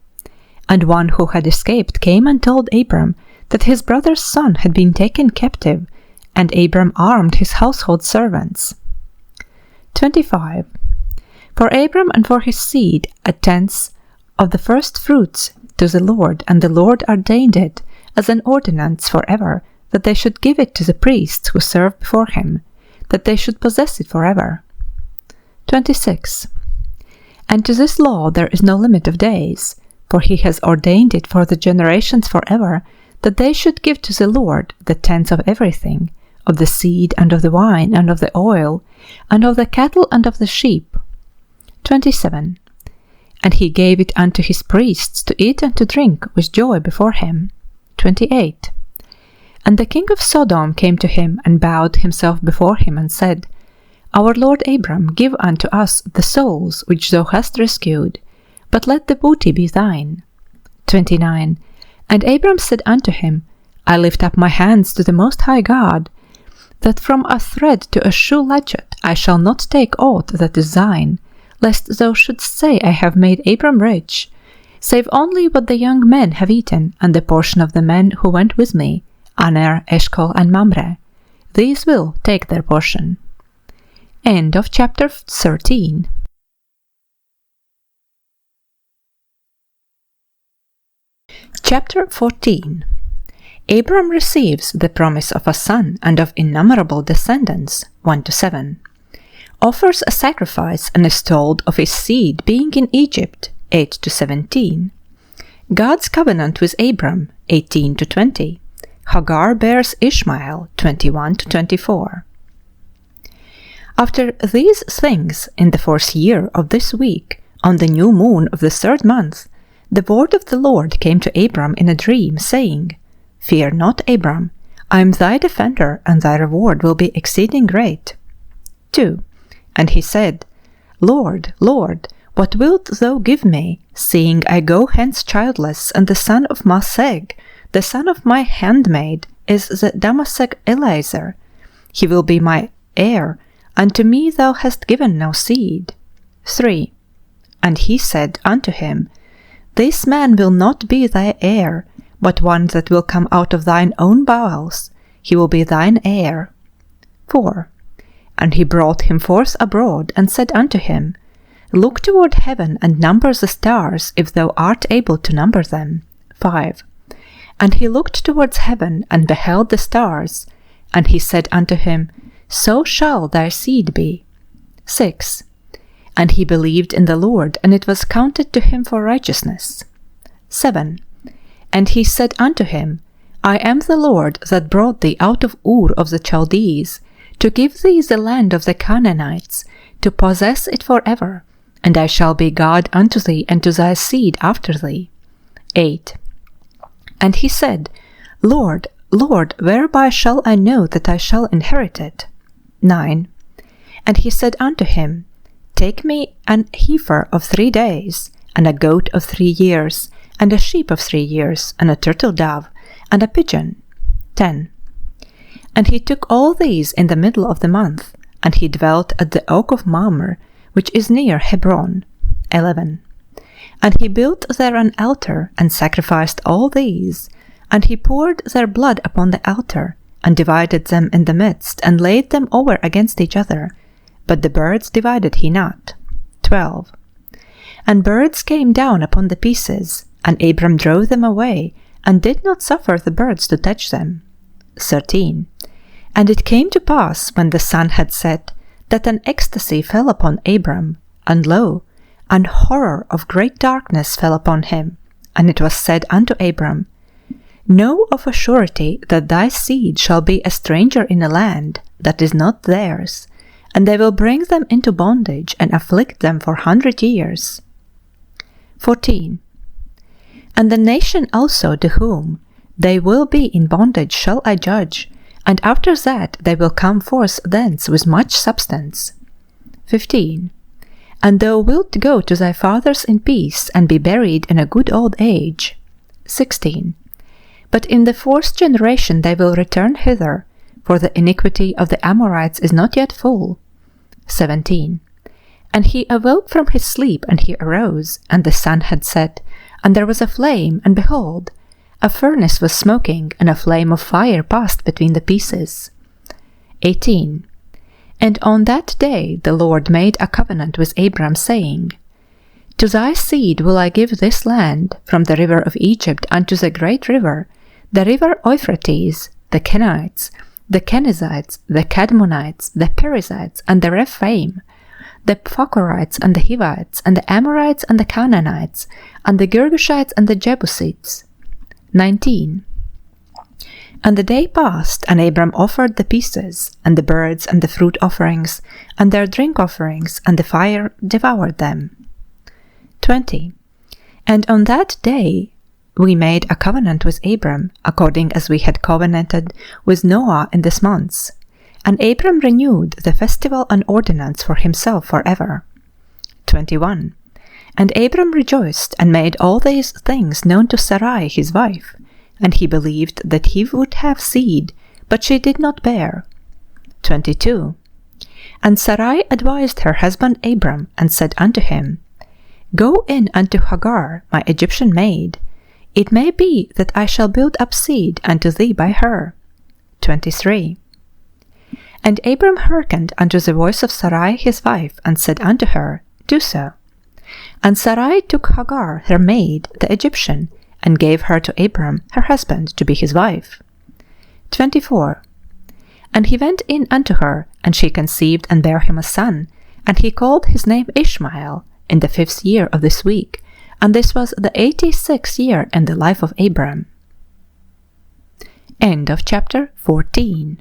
And one who had escaped came and told Abram that his brother's son had been taken captive, and Abram armed his household servants. 25. For Abram and for his seed a tenth of the first fruits to the Lord, and the Lord ordained it as an ordinance for ever, that they should give it to the priests who serve before him, that they should possess it for ever. 26. And to this law there is no limit of days, for he has ordained it for the generations for ever, that they should give to the Lord the tenth of everything, of the seed and of the wine and of the oil, and of the cattle and of the sheep. 27. And he gave it unto his priests to eat and to drink with joy before him. 28. And the king of Sodom came to him and bowed himself before him and said, Our lord Abram, give unto us the souls which thou hast rescued, but let the booty be thine. 29. And Abram said unto him, I lift up my hands to the Most High God, that from a thread to a shoe latchet I shall not take aught that is thine, lest thou shouldst say, I have made Abram rich, save only what the young men have eaten, and the portion of the men who went with me, Aner, Eshcol, and Mamre. These will take their portion. End of chapter 13. Chapter 14. Abram receives the promise of a son and of innumerable descendants, 1-7. Offers a sacrifice and is told of his seed being in Egypt, 8-17. God's covenant with Abram, 18-20. Hagar bears Ishmael, 21-24. After these things, in the 4th year of this week, on the new moon of the 3rd month, the word of the Lord came to Abram in a dream, saying, Fear not, Abram, I am thy defender, and thy reward will be exceeding great. 2. And he said, Lord, Lord, what wilt thou give me, seeing I go hence childless, and the son of Maseg, the son of my handmaid, is the Damasek Eliezer? He will be my heir, and to me thou hast given no seed. 3. And he said unto him, This man will not be thy heir, but one that will come out of thine own bowels, he will be thine heir. 4. And he brought him forth abroad, and said unto him, Look toward heaven, and number the stars, if thou art able to number them. 5. And he looked towards heaven, and beheld the stars, and he said unto him, So shall thy seed be. 6. And he believed in the Lord, and it was counted to him for righteousness. 7. And he said unto him, I am the Lord that brought thee out of Ur of the Chaldees, to give thee the land of the Canaanites, to possess it forever, and I shall be God unto thee and to thy seed after thee. 8. And he said, Lord, Lord, whereby shall I know that I shall inherit it? 9. And he said unto him, Take me an heifer of 3 days, and a goat of 3 years, and a sheep of 3 years, and a turtle dove, and a pigeon. 10. And he took all these in the middle of the month, and he dwelt at the oak of Mamre, which is near Hebron. 11. And he built there an altar, and sacrificed all these, and he poured their blood upon the altar, and divided them in the midst, and laid them over against each other, but the birds divided he not. 12. And birds came down upon the pieces, and Abram drove them away, and did not suffer the birds to touch them. 13. And it came to pass, when the sun had set, that an ecstasy fell upon Abram, and lo, an horror of great darkness fell upon him. And it was said unto Abram, Know of a surety that thy seed shall be a stranger in a land that is not theirs, and they will bring them into bondage, and afflict them for 100 years. 14. And the nation also to whom they will be in bondage shall I judge, and after that they will come forth thence with much substance. 15. And thou wilt go to thy fathers in peace, and be buried in a good old age. 16. But in the 4th generation they will return hither, for the iniquity of the Amorites is not yet full. 17. And he awoke from his sleep, and he arose, and the sun had set, and there was a flame, and behold, a furnace was smoking, and a flame of fire passed between the pieces. 18. And on that day the Lord made a covenant with Abram, saying, To thy seed will I give this land, from the river of Egypt unto the great river, the river Euphrates, the Kenites, the Kenizzites, the Cadmonites, the Perizzites, and the Rephaim, the Phachorites, and the Hivites, and the Amorites, and the Canaanites, and the Girgashites, and the Jebusites. 19. And the day passed, and Abram offered the pieces, and the birds, and the fruit offerings, and their drink offerings, and the fire devoured them. 20. And on that day we made a covenant with Abram, according as we had covenanted with Noah in this month. And Abram renewed the festival and ordinance for himself forever. 21. And Abram rejoiced, and made all these things known to Sarai his wife, and he believed that he would have seed, but she did not bear. 22. And Sarai advised her husband Abram, and said unto him, Go in unto Hagar, my Egyptian maid. It may be that I shall build up seed unto thee by her. 23. And Abram hearkened unto the voice of Sarai his wife, and said unto her, Do so. And Sarai took Hagar, her maid, the Egyptian, and gave her to Abram, her husband, to be his wife. 24. And he went in unto her, and she conceived and bare him a son, and he called his name Ishmael, in the 5th year of this week, and this was the 86th year in the life of Abram. End of chapter 14.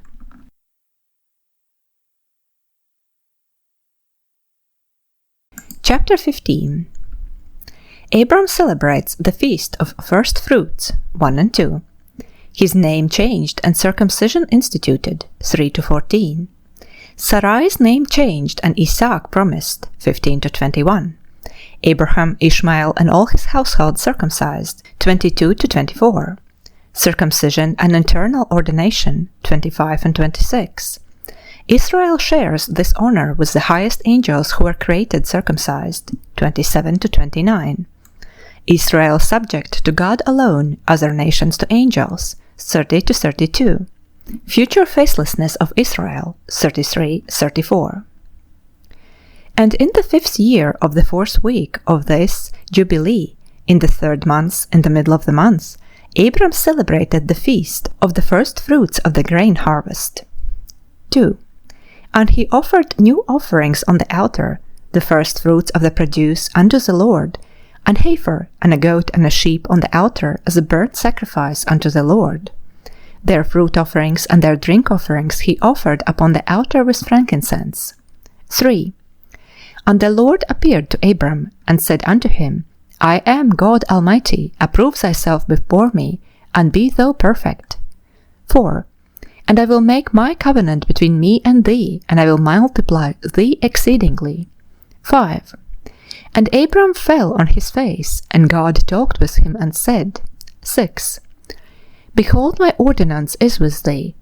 Chapter 15. Abram celebrates the feast of first fruits, 1 and 2. His name changed and circumcision instituted, 3 to 14. Sarai's name changed and Isaac promised, 15 to 21. Abraham, Ishmael, and all his household circumcised, 22 to 24. Circumcision and internal ordination, 25 and 26. Israel shares this honor with the highest angels who were created circumcised, 27 to 29. Israel subject to God alone, other nations to angels, 30 to 32. Future faithlessness of Israel, 33-34. And in the 5th year of the 4th week of this Jubilee, in the 3rd month, in the middle of the month, Abram celebrated the feast of the first fruits of the grain harvest. 2. And he offered new offerings on the altar, the first fruits of the produce unto the Lord, an heifer, and a goat, and a sheep on the altar as a burnt sacrifice unto the Lord. Their fruit offerings and their drink offerings he offered upon the altar with frankincense. 3. And the Lord appeared to Abram, and said unto him, I am God Almighty, approve thyself before me, and be thou perfect. 4. And I will make my covenant between me and thee, and I will multiply thee exceedingly. 5. And Abram fell on his face, and God talked with him and said, 6. Behold, my ordinance is with thee,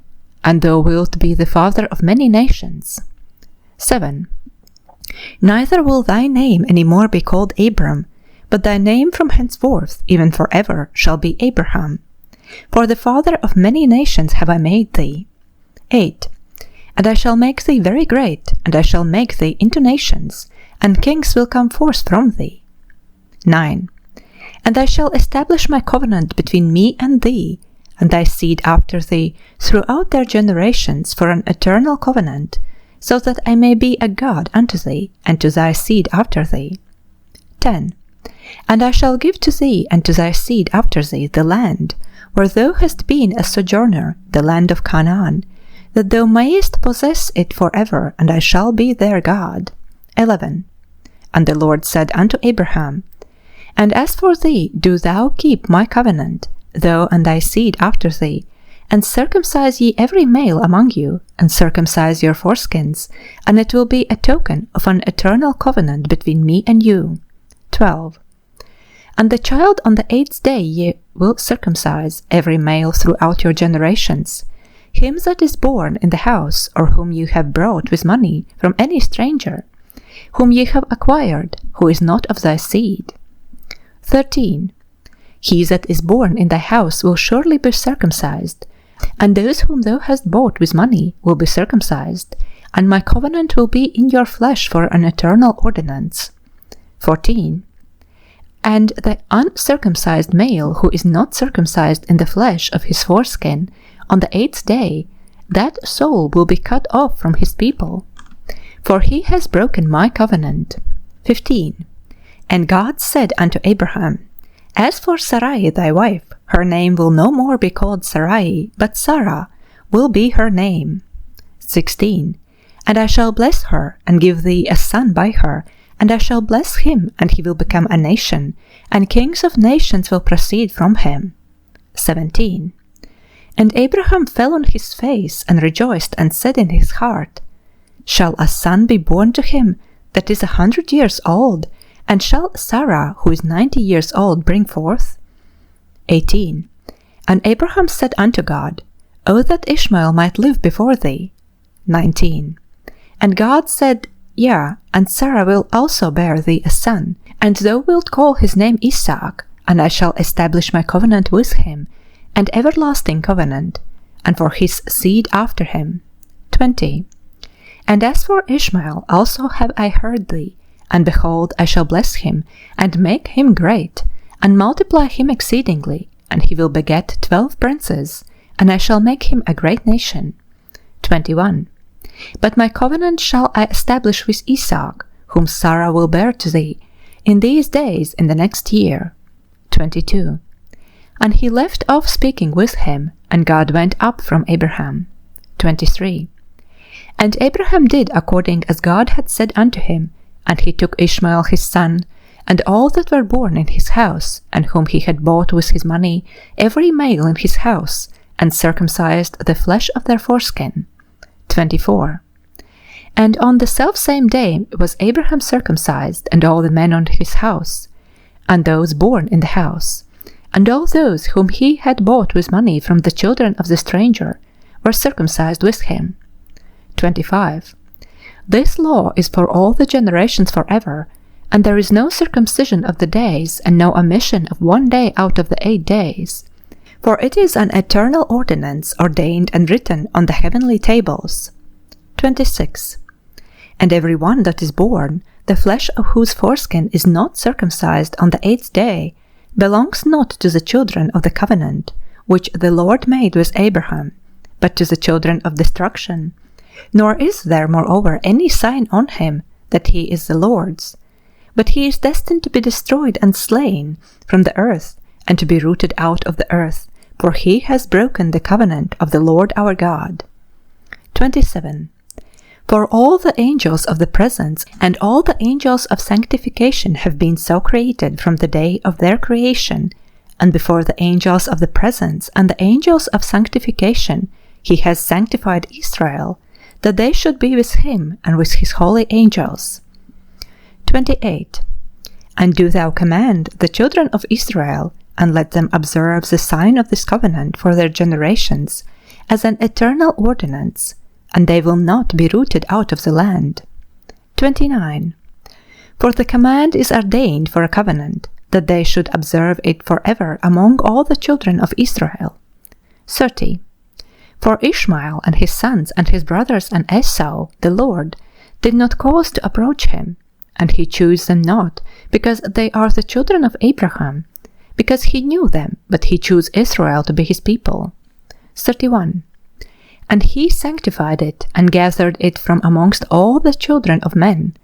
and thou wilt be the father of many nations. 7. Neither will thy name any more be called Abram, but thy name from henceforth, even forever, shall be Abraham. For the father of many nations have I made thee. 8. And I shall make thee very great, and I shall make thee into nations, and kings will come forth from thee. 9. And I shall establish my covenant between me and thee, and thy seed after thee, throughout their generations, for an eternal covenant, so that I may be a God unto thee, and to thy seed after thee. 10. And I shall give to thee and to thy seed after thee the land, where thou hast been a sojourner, the land of Canaan, that thou mayest possess it forever, and I shall be their God. 11. And the Lord said unto Abraham, And as for thee, do thou keep my covenant, thou and thy seed after thee, and circumcise ye every male among you, and circumcise your foreskins, and it will be a token of an eternal covenant between me and you. 12. And the child on the 8th day ye will circumcise, every male throughout your generations, him that is born in the house, or whom you have brought with money from any stranger, whom ye have acquired, who is not of thy seed. 13. He that is born in thy house will surely be circumcised, and those whom thou hast bought with money will be circumcised, and my covenant will be in your flesh for an eternal ordinance. 14. And the uncircumcised male who is not circumcised in the flesh of his foreskin, on the 8th day, that soul will be cut off from his people, for he has broken my covenant. 15. And God said unto Abraham, As for Sarai thy wife, her name will no more be called Sarai, but Sarah will be her name. 16. And I shall bless her, and give thee a son by her, and I shall bless him, and he will become a nation, and kings of nations will proceed from him. 17. And Abraham fell on his face, and rejoiced, and said in his heart, Shall a son be born to him that is 100 years old, and shall Sarah, who is 90 years old, bring forth? 18. And Abraham said unto God, O that Ishmael might live before thee. 19. And God said, Yea, and Sarah will also bear thee a son, and thou wilt call his name Isaac, and I shall establish my covenant with him, an everlasting covenant, and for his seed after him. 20. And as for Ishmael also have I heard thee, and behold, I shall bless him, and make him great, and multiply him exceedingly, and he will beget 12 princes, and I shall make him a great nation. 21. But my covenant shall I establish with Isaac, whom Sarah will bear to thee, in these days in the next year. 22. And he left off speaking with him, and God went up from Abraham. 23. And Abraham did according as God had said unto him, and he took Ishmael his son, and all that were born in his house, and whom he had bought with his money, every male in his house, and circumcised the flesh of their foreskin. 24. And on the selfsame day was Abraham circumcised, and all the men on his house, and those born in the house, and all those whom he had bought with money from the children of the stranger, were circumcised with him. 25. This law is for all the generations forever, and there is no circumcision of the days, and no omission of 1 day out of the 8 days. For it is an eternal ordinance ordained and written on the heavenly tables. 26. And every one that is born, the flesh of whose foreskin is not circumcised on the 8th day, belongs not to the children of the covenant, which the Lord made with Abraham, but to the children of destruction. Nor is there, moreover, any sign on him, that he is the Lord's, but he is destined to be destroyed and slain from the earth, and to be rooted out of the earth, for he has broken the covenant of the Lord our God. 27. For all the angels of the presence and all the angels of sanctification have been so created from the day of their creation, and before the angels of the presence and the angels of sanctification he has sanctified Israel, that they should be with him and with his holy angels. 28. And do thou command the children of Israel, and let them observe the sign of this covenant for their generations, as an eternal ordinance, and they will not be rooted out of the land. 29. For the command is ordained for a covenant, that they should observe it forever among all the children of Israel. 30. For Ishmael and his sons and his brothers and Esau, the Lord, did not cause to approach him, and he chose them not, because they are the children of Abraham, because he knew them, but he chose Israel to be his people. 31. And he sanctified it, and gathered it from amongst all the children of men.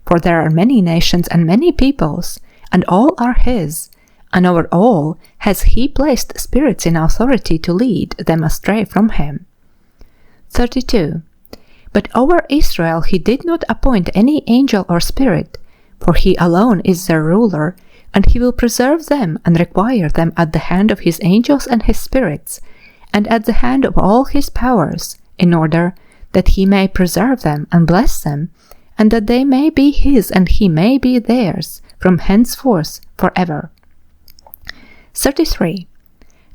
For there are many nations and many peoples, and all are his, and over all has he placed spirits in authority to lead them astray from him. 32. But over Israel he did not appoint any angel or spirit, for he alone is their ruler, and he will preserve them and require them at the hand of his angels and his spirits, and at the hand of all his powers, in order that he may preserve them and bless them, and that they may be his and he may be theirs, from henceforth forever. 33.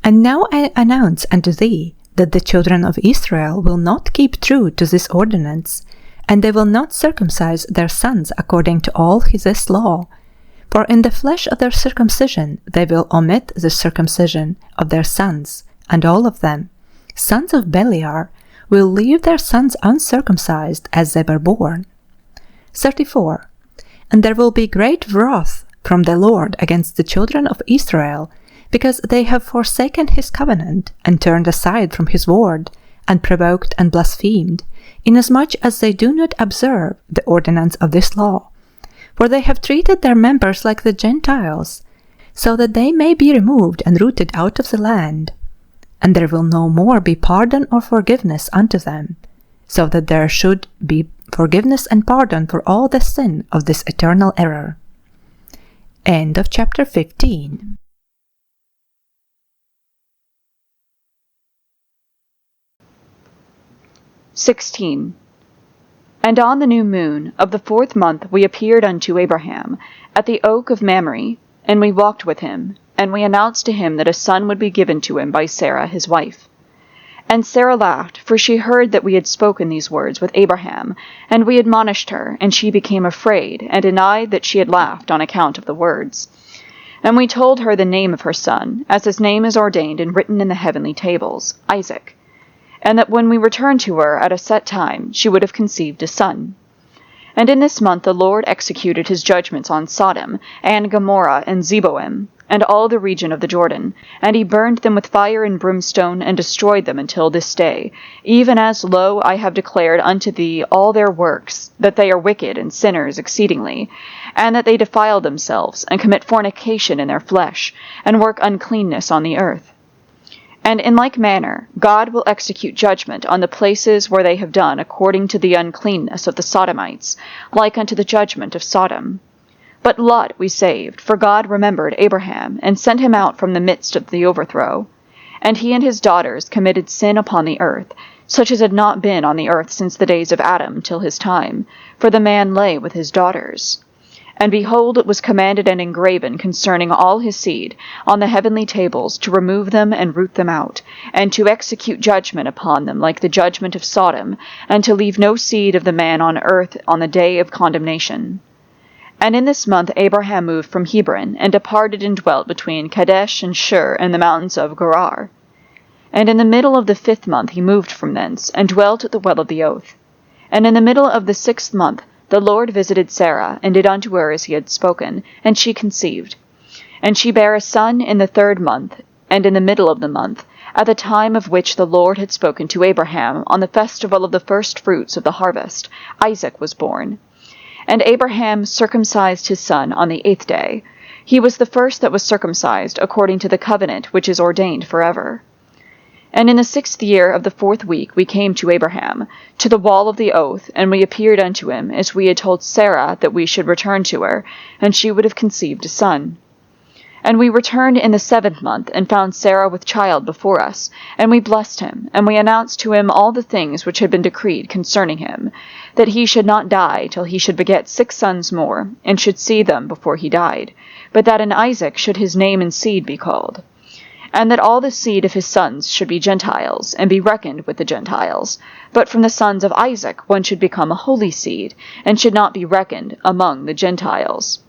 And now I announce unto thee that the children of Israel will not keep true to this ordinance, and they will not circumcise their sons according to all this law. For in the flesh of their circumcision they will omit the circumcision of their sons, and all of them, sons of Beliar, will leave their sons uncircumcised as they were born. 34. And there will be great wrath from the Lord against the children of Israel, because they have forsaken his covenant, and turned aside from his word, and provoked and blasphemed, inasmuch as they do not observe the ordinance of this law. For they have treated their members like the Gentiles, so that they may be removed and rooted out of the land. And there will no more be pardon or forgiveness unto them, so that there should be forgiveness and pardon for all the sin of this eternal error. End of chapter 15.
XVI. And on the new moon of the 4th month we appeared unto Abraham at the oak of Mamre, and we walked with him, and we announced to him that a son would be given to him by Sarah his wife. And Sarah laughed, for she heard that we had spoken these words with Abraham, and we admonished her, and she became afraid, and denied that she had laughed on account of the words. And we told her the name of her son, as his name is ordained and written in the heavenly tables, Isaac, and that when we returned to her at a set time, she would have conceived a son. And in this month the Lord executed his judgments on Sodom, and Gomorrah, and Zeboim, and all the region of the Jordan, and he burned them with fire and brimstone, and destroyed them until this day, even as, lo, I have declared unto thee all their works, that they are wicked and sinners exceedingly, and that they defile themselves, and commit fornication in their flesh, and work uncleanness on the earth. And in like manner God will execute judgment on the places where they have done according to the uncleanness of the Sodomites, like unto the judgment of Sodom. But Lot we saved, for God remembered Abraham, and sent him out from the midst of the overthrow. And he and his daughters committed sin upon the earth, such as had not been on the earth since the days of Adam till his time, for the man lay with his daughters. And behold, it was commanded and engraven concerning all his seed on the heavenly tables to remove them and root them out, and to execute judgment upon them like the judgment of Sodom, and to leave no seed of the man on earth on the day of condemnation. And in this month Abraham moved from Hebron, and departed and dwelt between Kadesh and Shur and the mountains of Gerar. And in the middle of the 5th month he moved from thence, and dwelt at the well of the oath. And in the middle of the 6th month the Lord visited Sarah, and did unto her as he had spoken, and she conceived. And she bare a son in the 3rd month, and in the middle of the month, at the time of which the Lord had spoken to Abraham, on the festival of the first fruits of the harvest, Isaac was born. And Abraham circumcised his son on the 8th day. He was the first that was circumcised according to the covenant which is ordained forever. And in the 6th year of the 4th week we came to Abraham, to the wall of the oath, and we appeared unto him, as we had told Sarah that we should return to her, and she would have conceived a son. And we returned in the 7th month, and found Sarah with child before us, and we blessed him, and we announced to him all the things which had been decreed concerning him, that he should not die till he should beget 6 sons more, and should see them before he died, but that in Isaac should his name and seed be called. And that all the seed of his sons should be Gentiles, and be reckoned with the Gentiles. But from the sons of Isaac one should become a holy seed, and should not be reckoned among the Gentiles.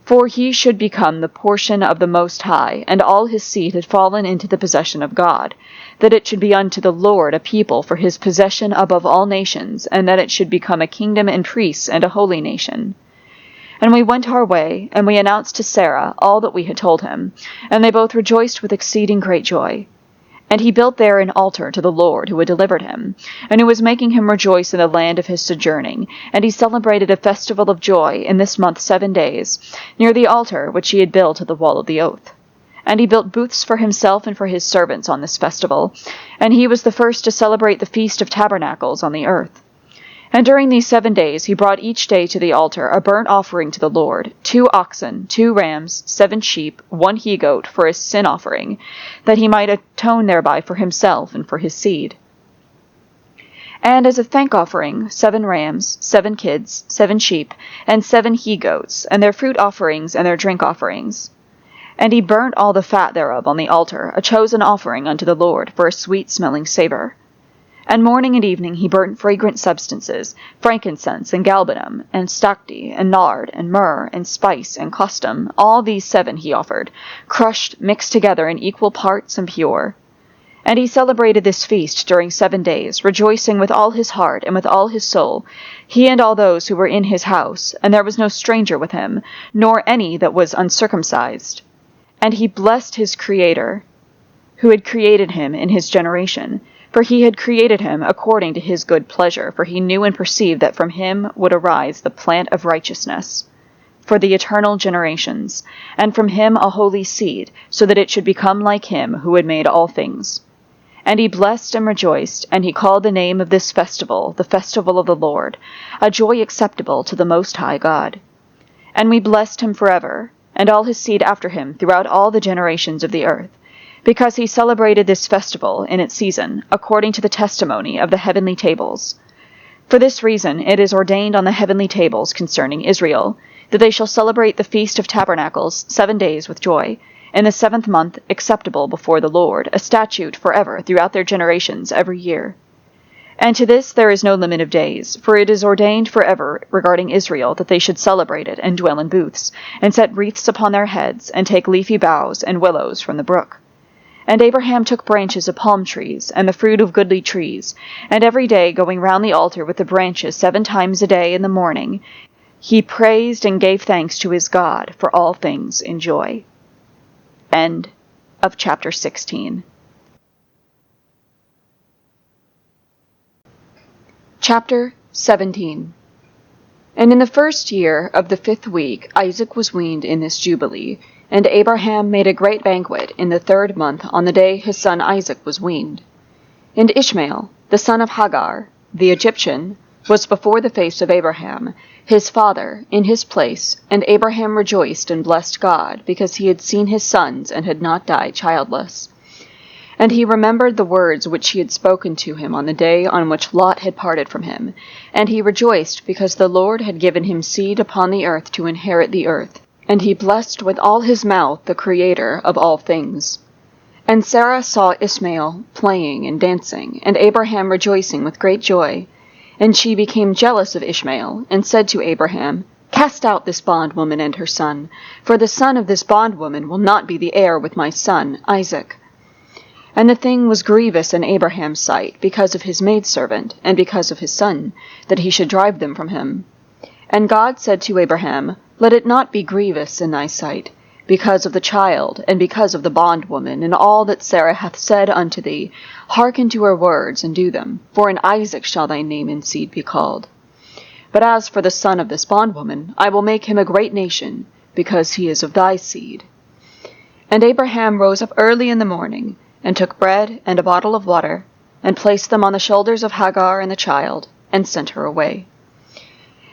For he should become the portion of the Most High, and all his seed had fallen into the possession of God, that it should be unto the Lord a people for his possession above all nations, and that it should become a kingdom and priests and a holy nation. And we went our way, and we announced to Sarah all that we had told him, and they both rejoiced with exceeding great joy. And he built there an altar to the Lord who had delivered him, and who was making him rejoice in the land of his sojourning, and he celebrated a festival of joy in this month 7 days, near the altar which he had built at the wall of the oath. And he built booths for himself and for his servants on this festival, and he was the first to celebrate the Feast of Tabernacles on the earth. And during these 7 days he brought each day to the altar a burnt offering to the Lord, 2 oxen, 2 rams, 7 sheep, 1 he-goat for a sin offering, that he might atone thereby for himself and for his seed. And as a thank offering, 7 rams, 7 kids, 7 sheep, and 7 he-goats, and their fruit offerings and their drink offerings. And he burnt all the fat thereof on the altar, a chosen offering unto the Lord, for a sweet-smelling savour. And morning and evening he burnt fragrant substances, frankincense and galbanum, and stacte, and nard, and myrrh, and spice, and custom. All these 7 he offered, crushed, mixed together in equal parts and pure. And he celebrated this feast during 7 days, rejoicing with all his heart and with all his soul, he and all those who were in his house, and there was no stranger with him, nor any that was uncircumcised. And he blessed his Creator, who had created him in his generation, for he had created him according to his good pleasure, for he knew and perceived that from him would arise the plant of righteousness, for the eternal generations, and from him a holy seed, so that it should become like him who had made all things. And he blessed and rejoiced, and he called the name of this festival, the festival of the Lord, a joy acceptable to the Most High God. And we blessed him forever, and all his seed after him throughout all the generations of the earth, because he celebrated this festival in its season, according to the testimony of the heavenly tables. For this reason it is ordained on the heavenly tables concerning Israel, that they shall celebrate the Feast of Tabernacles 7 days with joy, in the 7th month acceptable before the Lord, a statute forever throughout their generations every year. And to this there is no limit of days, for it is ordained forever regarding Israel that they should celebrate it and dwell in booths, and set wreaths upon their heads, and take leafy boughs and willows from the brook. And Abraham took branches of palm trees, and the fruit of goodly trees, and every day going round the altar with the branches 7 times a day in the morning, he praised and gave thanks to his God for all things in joy. End of chapter 16. Chapter 17. And in the 1st year of the 5th week Isaac was weaned in this Jubilee, and Abraham made a great banquet in the 3rd month on the day his son Isaac was weaned. And Ishmael, the son of Hagar, the Egyptian, was before the face of Abraham, his father, in his place, and Abraham rejoiced and blessed God, because he had seen his sons and had not died childless. And he remembered the words which he had spoken to him on the day on which Lot had parted from him, and he rejoiced because the Lord had given him seed upon the earth to inherit the earth. And he blessed with all his mouth the Creator of all things. And Sarah saw Ishmael playing and dancing, and Abraham rejoicing with great joy. And she became jealous of Ishmael, and said to Abraham, Cast out this bondwoman and her son, for the son of this bondwoman will not be the heir with my son Isaac. And the thing was grievous in Abraham's sight, because of his maidservant, and because of his son, that he should drive them from him. And God said to Abraham, Let it not be grievous in thy sight, because of the child, and because of the bondwoman, and all that Sarah hath said unto thee. Hearken to her words, and do them, for in Isaac shall thy name and seed be called. But as for the son of this bondwoman, I will make him a great nation, because he is of thy seed. And Abraham rose up early in the morning, and took bread and a bottle of water, and placed them on the shoulders of Hagar and the child, and sent her away.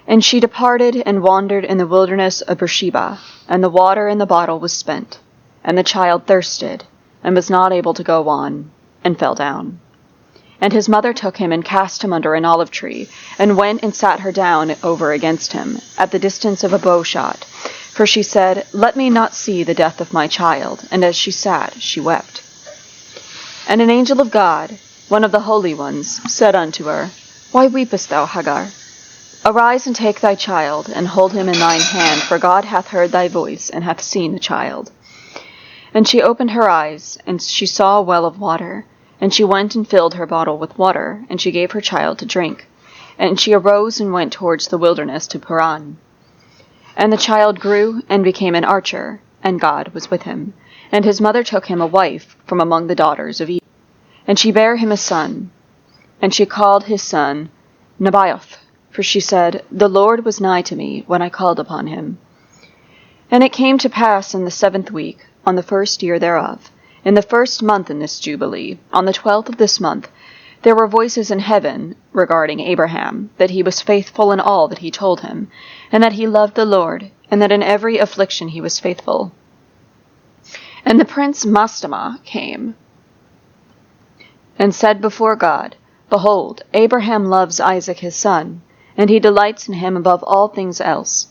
And she departed and wandered in the wilderness of Beersheba, and the water in the bottle was spent, and the child thirsted, and was not able to go on, and fell down. And his mother took him and cast him under an olive tree, and went and sat her down over against him, at the distance of a bow shot. For she said, Let me not see the death of my child. And as she sat, she wept. And an angel of God, one of the holy ones, said unto her, Why weepest thou, Hagar? Arise and take thy child, and hold him in thine hand, for God hath heard thy voice, and hath seen the child. And she opened her eyes, and she saw a well of water. And she went and filled her bottle with water, and she gave her child to drink. And she arose and went towards the wilderness to Paran. And the child grew and became an archer, and God was with him. And his mother took him a wife from among the daughters of Eve. And she bare him a son, and she called his son Nebaioth, for she said, The Lord was nigh to me when I called upon him. And it came to pass in the 7th week, on the 1st year thereof, in the 1st month in this Jubilee, on the 12th of this month, there were voices in heaven regarding Abraham, that he was faithful in all that he told him, and that he loved the Lord, and that in every affliction he was faithful. And the prince Mastama came, and said before God, Behold, Abraham loves Isaac his son, and he delights in him above all things else.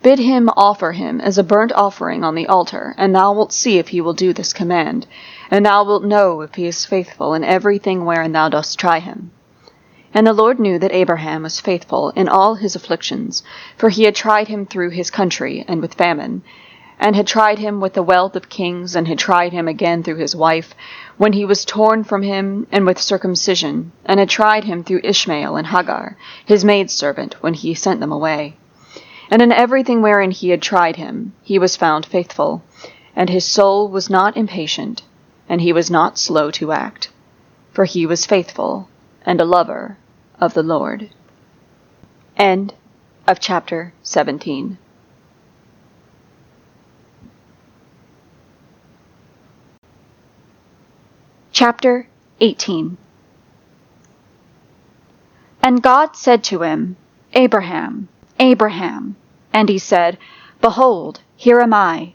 Bid him offer him as a burnt offering on the altar, and thou wilt see if he will do this command, and thou wilt know if he is faithful in everything wherein thou dost try him. And the Lord knew that Abraham was faithful in all his afflictions, for he had tried him through his country and with famine, and had tried him with the wealth of kings, and had tried him again through his wife, when he was torn from him, and with circumcision, and had tried him through Ishmael and Hagar, his maidservant, when he sent them away. And in everything wherein he had tried him, he was found faithful, and his soul was not impatient, and he was not slow to act, for he was faithful and a lover of the Lord. End of chapter 17. Chapter 18. And God said to him, Abraham, Abraham. And he said, Behold, here am I.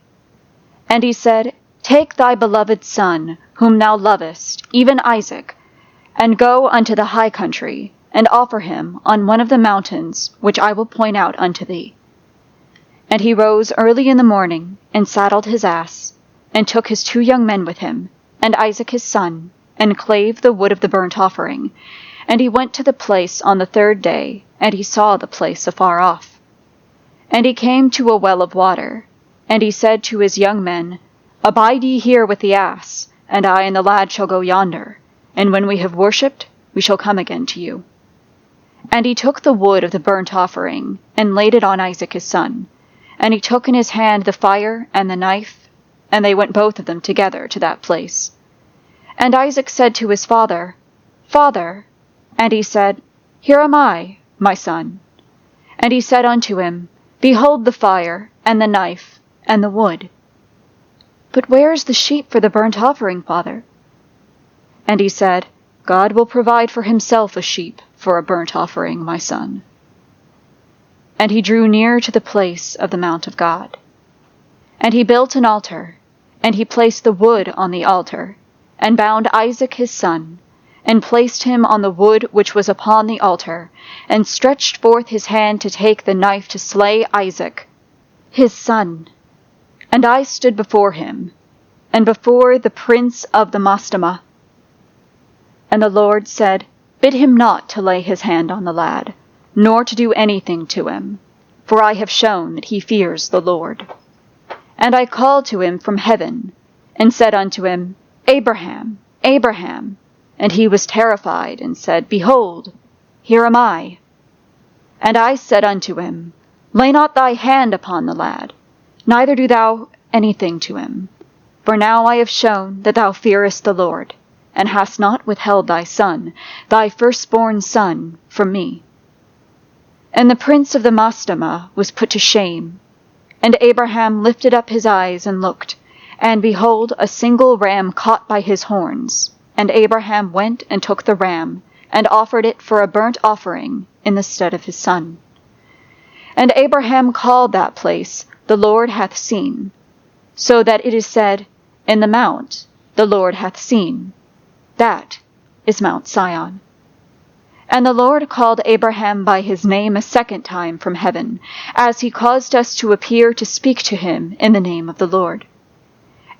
And he said, Take thy beloved son, whom thou lovest, even Isaac, and go unto the high country, and offer him on one of the mountains which I will point out unto thee. And he rose early in the morning, and saddled his ass, and took his 2 young men with him, and Isaac his son, and clave the wood of the burnt offering. And he went to the place on the 3rd day, and he saw the place afar off. And he came to a well of water, and he said to his young men, Abide ye here with the ass, and I and the lad shall go yonder, and when we have worshipped, we shall come again to you. And he took the wood of the burnt offering, and laid it on Isaac his son. And he took in his hand the fire and the knife, and they went both of them together to that place. And Isaac said to his father, Father. And he said, Here am I, my son. And he said unto him, Behold the fire, and the knife, and the wood. But where is the sheep for the burnt offering, father? And he said, God will provide for himself a sheep for a burnt offering, my son. And he drew near to the place of the mount of God. And he built an altar, and he placed the wood on the altar, and bound Isaac his son, and placed him on the wood which was upon the altar, and stretched forth his hand to take the knife to slay Isaac, his son. And I stood before him, and before the prince of the Mastama. And the Lord said, Bid him not to lay his hand on the lad, nor to do anything to him, for I have shown that he fears the Lord. And I called to him from heaven, and said unto him, Abraham, Abraham. And he was terrified, and said, Behold, here am I. And I said unto him, Lay not thy hand upon the lad, neither do thou anything to him. For now I have shown that thou fearest the Lord, and hast not withheld thy son, thy firstborn son, from me. And the prince of the Mastama was put to shame. And Abraham lifted up his eyes and looked, and behold, a single ram caught by his horns. And Abraham went and took the ram, and offered it for a burnt offering in the stead of his son. And Abraham called that place, The Lord hath seen, so that it is said, In the mount the Lord hath seen. That is Mount Sion. And the Lord called Abraham by his name a second time from heaven, as he caused us to appear to speak to him in the name of the Lord.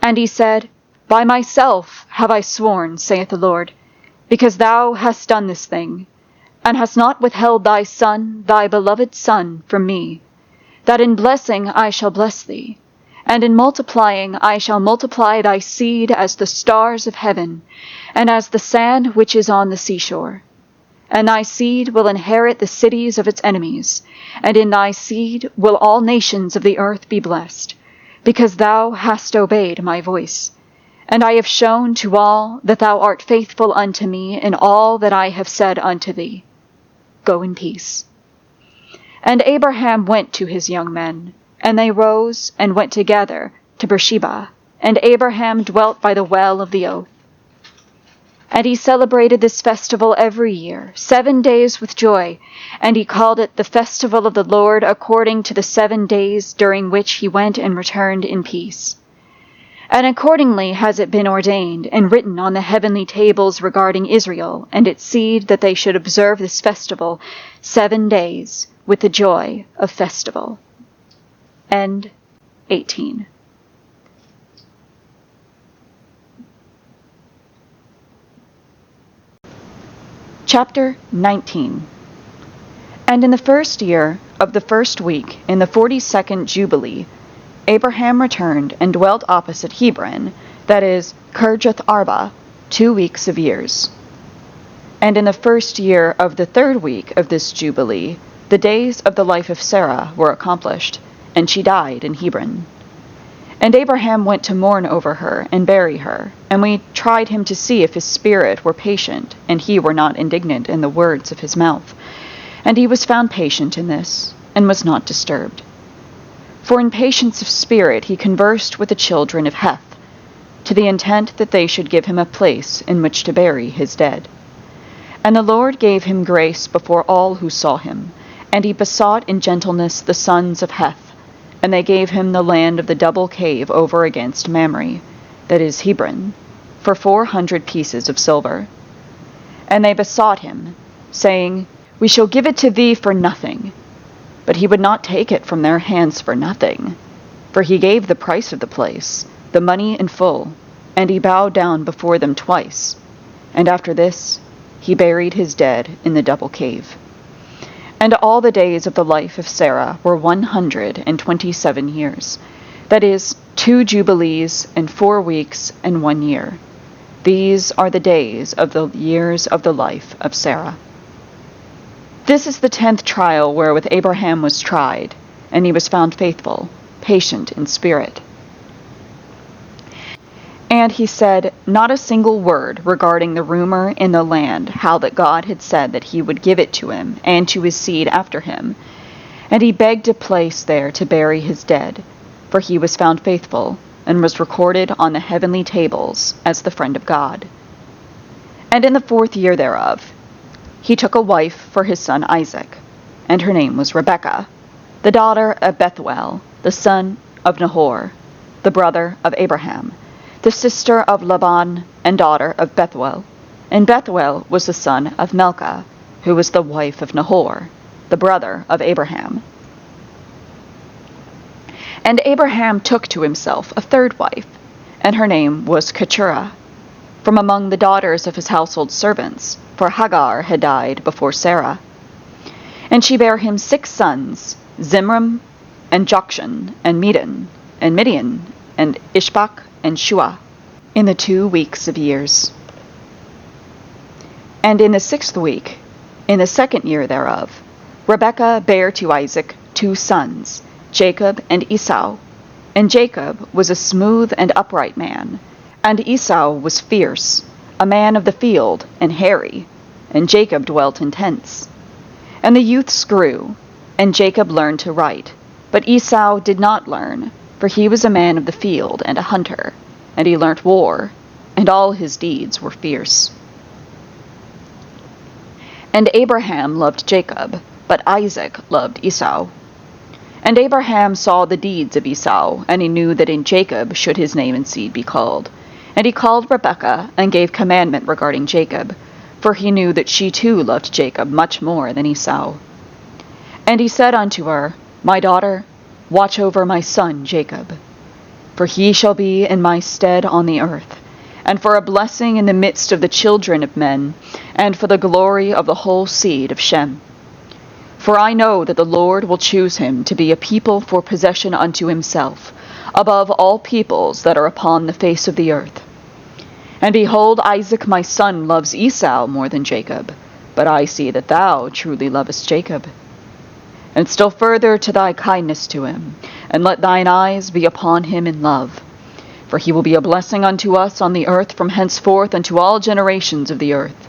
And he said, By myself have I sworn, saith the Lord, because thou hast done this thing, and hast not withheld thy son, thy beloved son, from me, that in blessing I shall bless thee, and in multiplying I shall multiply thy seed as the stars of heaven, and as the sand which is on the seashore. And thy seed will inherit the cities of its enemies, and in thy seed will all nations of the earth be blessed, because thou hast obeyed my voice. And I have shown to all that thou art faithful unto me in all that I have said unto thee. Go in peace. And Abraham went to his young men, and they rose and went together to Beersheba, and Abraham dwelt by the well of the oath. And he celebrated this festival every year, 7 days with joy, and he called it the festival of the Lord according to the 7 days during which he went and returned in peace. And accordingly has it been ordained and written on the heavenly tables regarding Israel and its seed that they should observe this festival 7 days with the joy of festival. End 18. Chapter 19. And in the first year of the first week, in the 42nd Jubilee, Abraham returned and dwelt opposite Hebron, that is, Kirjath Arba, 2 weeks of years. And in the first year of the third week of this Jubilee, the days of the life of Sarah were accomplished, and she died in Hebron. And Abraham went to mourn over her and bury her, and we tried him to see if his spirit were patient, and he were not indignant in the words of his mouth. And he was found patient in this, and was not disturbed. For in patience of spirit he conversed with the children of Heth, to the intent that they should give him a place in which to bury his dead. And the Lord gave him grace before all who saw him, and he besought in gentleness the sons of Heth, and they gave him the land of the double cave over against Mamre, that is Hebron, for 400 pieces of silver. And they besought him, saying, We shall give it to thee for nothing. But he would not take it from their hands for nothing, for he gave the price of the place, the money in full, and he bowed down before them twice. And after this he buried his dead in the double cave. And all the days of the life of Sarah were 127 years, that is, 2 jubilees and 4 weeks and 1 year. These are the days of the years of the life of Sarah. This is the 10th trial wherewith Abraham was tried, and he was found faithful, patient in spirit. And he said not a single word regarding the rumor in the land, how that God had said that he would give it to him and to his seed after him. And he begged a place there to bury his dead, for he was found faithful, and was recorded on the heavenly tables as the friend of God. And in the 4th year thereof, he took a wife for his son Isaac, and her name was Rebekah, the daughter of Bethuel, the son of Nahor, the brother of Abraham, the sister of Laban and daughter of Bethuel. And Bethuel was the son of Milcah, who was the wife of Nahor, the brother of Abraham. And Abraham took to himself a 3rd wife, and her name was Keturah, from among the daughters of his household servants, for Hagar had died before Sarah. And she bare him 6 sons, Zimram, and Jokshan, and Medan, and Midian, and Ishbak, and Shua, in the 2 weeks of years. And in the 6th week, in the 2nd year thereof, Rebekah bare to Isaac 2 sons, Jacob and Esau. And Jacob was a smooth and upright man, and Esau was fierce, a man of the field, and hairy, and Jacob dwelt in tents. And the youths grew, And Jacob learned to write. But Esau did not learn, for he was a man of the field and a hunter, and he learnt war, and all his deeds were fierce. And Abraham loved Jacob, but Isaac loved Esau. And Abraham saw the deeds of Esau, and he knew that in Jacob should his name and seed be called. And he called Rebekah, and gave commandment regarding Jacob, for he knew that she too loved Jacob much more than Esau. And he said unto her, My daughter, watch over my son Jacob, for he shall be in my stead on the earth, and for a blessing in the midst of the children of men, and for the glory of the whole seed of Shem. For I know that the Lord will choose him to be a people for possession unto himself, above all peoples that are upon the face of the earth. And behold, Isaac my son loves Esau more than Jacob, but I see that thou truly lovest Jacob. And still further to thy kindness to him, and let thine eyes be upon him in love. For he will be a blessing unto us on the earth from henceforth unto all generations of the earth.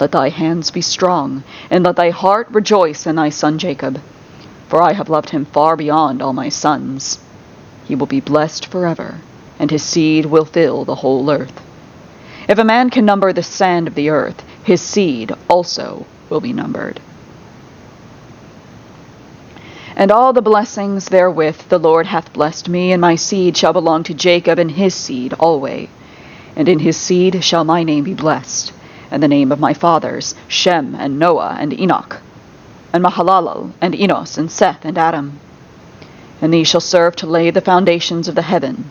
Let thy hands be strong, and let thy heart rejoice in thy son Jacob. For I have loved him far beyond all my sons. He will be blessed forever, and his seed will fill the whole earth. If a man can number the sand of the earth, his seed also will be numbered. And all the blessings therewith the Lord hath blessed me, and my seed shall belong to Jacob and his seed alway. And in his seed shall my name be blessed, and the name of my fathers, Shem and Noah and Enoch, and Mahalalel and Enos and Seth and Adam. And these shall serve to lay the foundations of the heaven,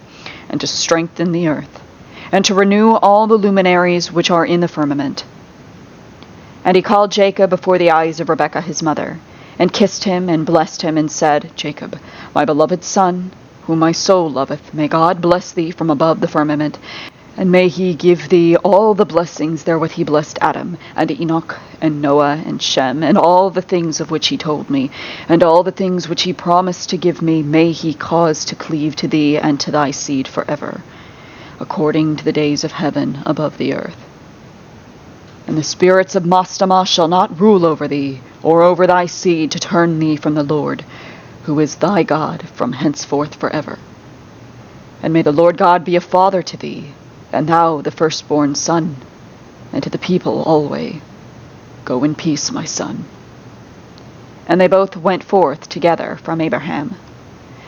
and to strengthen the earth, and to renew all the luminaries which are in the firmament. And he called Jacob before the eyes of Rebekah his mother, and kissed him, and blessed him, and said, Jacob, my beloved son, whom my soul loveth, may God bless thee from above the firmament, and may he give thee all the blessings therewith he blessed Adam, and Enoch, and Noah, and Shem, and all the things of which he told me, and all the things which he promised to give me, may he cause to cleave to thee and to thy seed forever, according to the days of heaven above the earth. And the spirits of Mastama shall not rule over thee, or over thy seed, to turn thee from the Lord, who is thy God, from henceforth forever. And may the Lord God be a father to thee, and thou the firstborn son, and to the people alway. Go in peace, my son. And they both went forth together from Abraham.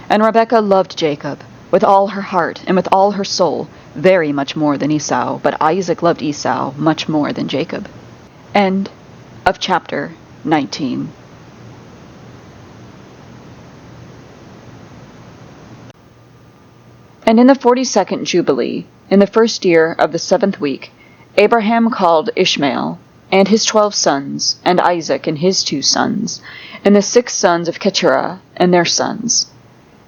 And Rebekah loved Jacob with all her heart and with all her soul, very much more than Esau, but Isaac loved Esau much more than Jacob. End of chapter 19. And in the 42nd Jubilee, in the first year of the 7th week, Abraham called Ishmael, and his 12 sons, and Isaac and his 2 sons, and the 6 sons of Keturah, and their sons.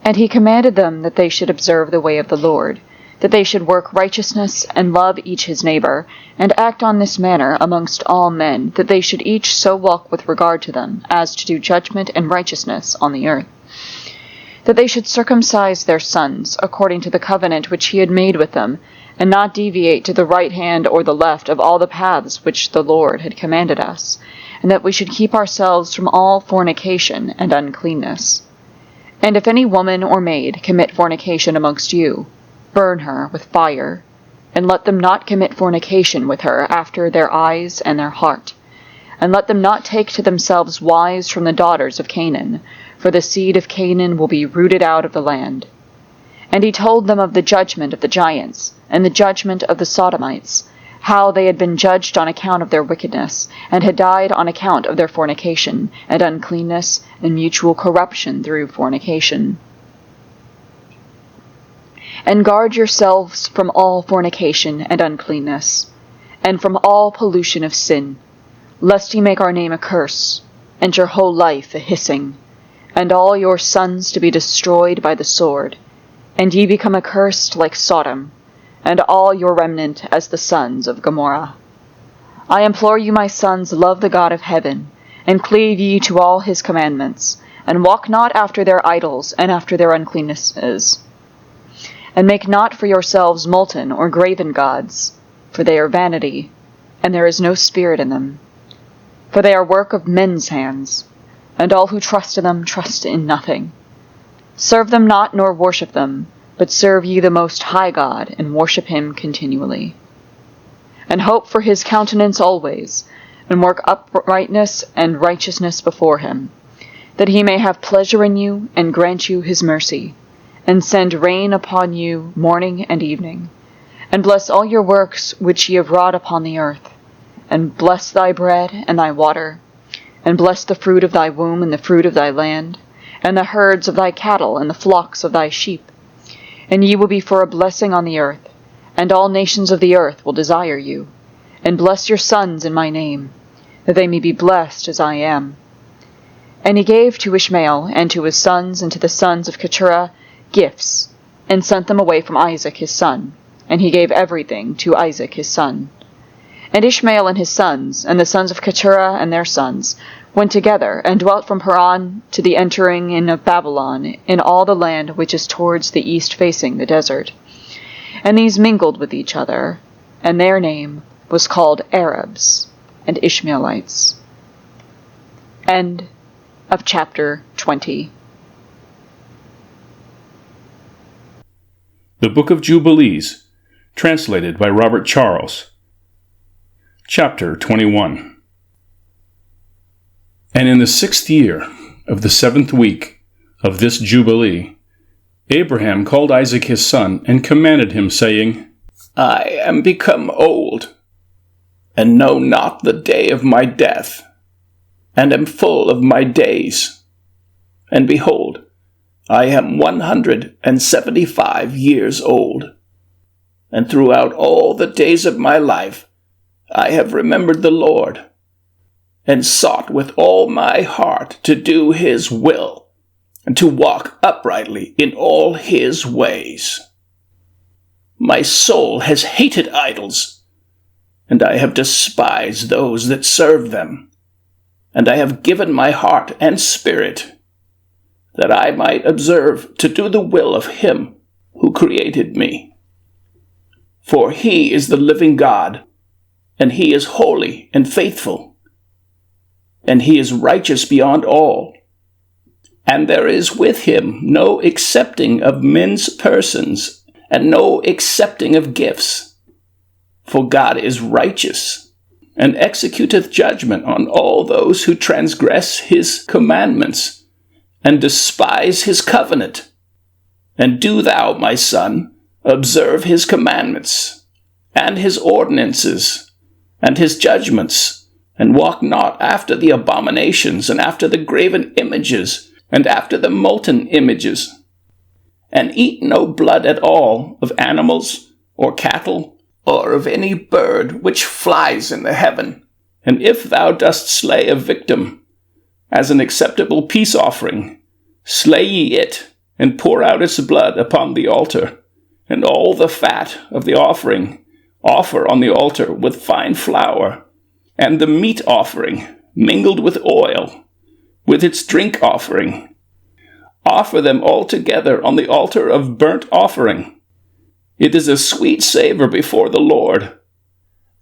And he commanded them that they should observe the way of the Lord, that they should work righteousness, and love each his neighbor, and act on this manner amongst all men, that they should each so walk with regard to them, as to do judgment and righteousness on the earth. That they should circumcise their sons, according to the covenant which he had made with them, and not deviate to the right hand or the left of all the paths which the Lord had commanded us, and that we should keep ourselves from all fornication and uncleanness. And if any woman or maid commit fornication amongst you, burn her with fire, and let them not commit fornication with her after their eyes and their heart, and let them not take to themselves wives from the daughters of Canaan, for the seed of Canaan will be rooted out of the land. And he told them of the judgment of the giants, and the judgment of the Sodomites, how they had been judged on account of their wickedness, and had died on account of their fornication, and uncleanness, and mutual corruption through fornication. And guard yourselves from all fornication and uncleanness, and from all pollution of sin, lest ye make our name a curse, and your whole life a hissing, and all your sons to be destroyed by the sword, and ye become accursed like Sodom, and all your remnant as the sons of Gomorrah. I implore you, my sons, love the God of heaven, and cleave ye to all his commandments, and walk not after their idols and after their uncleannesses. And make not for yourselves molten or graven gods, for they are vanity, and there is no spirit in them. For they are work of men's hands, and all who trust in them trust in nothing. Serve them not, nor worship them, but serve ye the Most High God, and worship him continually. And hope for his countenance always, and work uprightness and righteousness before him, that he may have pleasure in you, and grant you his mercy, and send rain upon you morning and evening, and bless all your works which ye have wrought upon the earth, and bless thy bread and thy water, and bless the fruit of thy womb and the fruit of thy land, and the herds of thy cattle and the flocks of thy sheep. And ye will be for a blessing on the earth, and all nations of the earth will desire you. And bless your sons in my name, that they may be blessed as I am. And he gave to Ishmael and to his sons and to the sons of Keturah gifts, and sent them away from Isaac his son. And he gave everything to Isaac his son. And Ishmael and his sons, and the sons of Keturah and their sons, went together, and dwelt from Haran to the entering in of Babylon, in all the land which is towards the east facing the desert. And these mingled with each other, and their name was called Arabs and Ishmaelites. End of chapter 20.
The Book of Jubilees, translated by Robert Charles. Chapter 21. And in the 6th year of the 7th week of this Jubilee, Abraham called Isaac his son, and commanded him, saying, I am become old, and know not the day of my death, and am full of my days. And behold, I am 175 years old, and throughout all the days of my life I have remembered the Lord, and sought with all my heart to do his will, and to walk uprightly in all his ways. My soul has hated idols, and I have despised those that serve them, and I have given my heart and spirit, that I might observe to do the will of him who created me. For he is the living God, and he is holy and faithful, and he is righteous beyond all. And there is with him no accepting of men's persons, and no accepting of gifts. For God is righteous, and executeth judgment on all those who transgress his commandments, and despise his covenant. And do thou, my son, observe his commandments, and his ordinances, and his judgments, and walk not after the abominations, and after the graven images, and after the molten images. And eat no blood at all of animals, or cattle, or of any bird which flies in the heaven. And if thou dost slay a victim, as an acceptable peace offering, slay ye it, and pour out its blood upon the altar. And all the fat of the offering offer on the altar with fine flour, and the meat offering mingled with oil, with its drink offering. Offer them all together on the altar of burnt offering. It is a sweet savor before the Lord.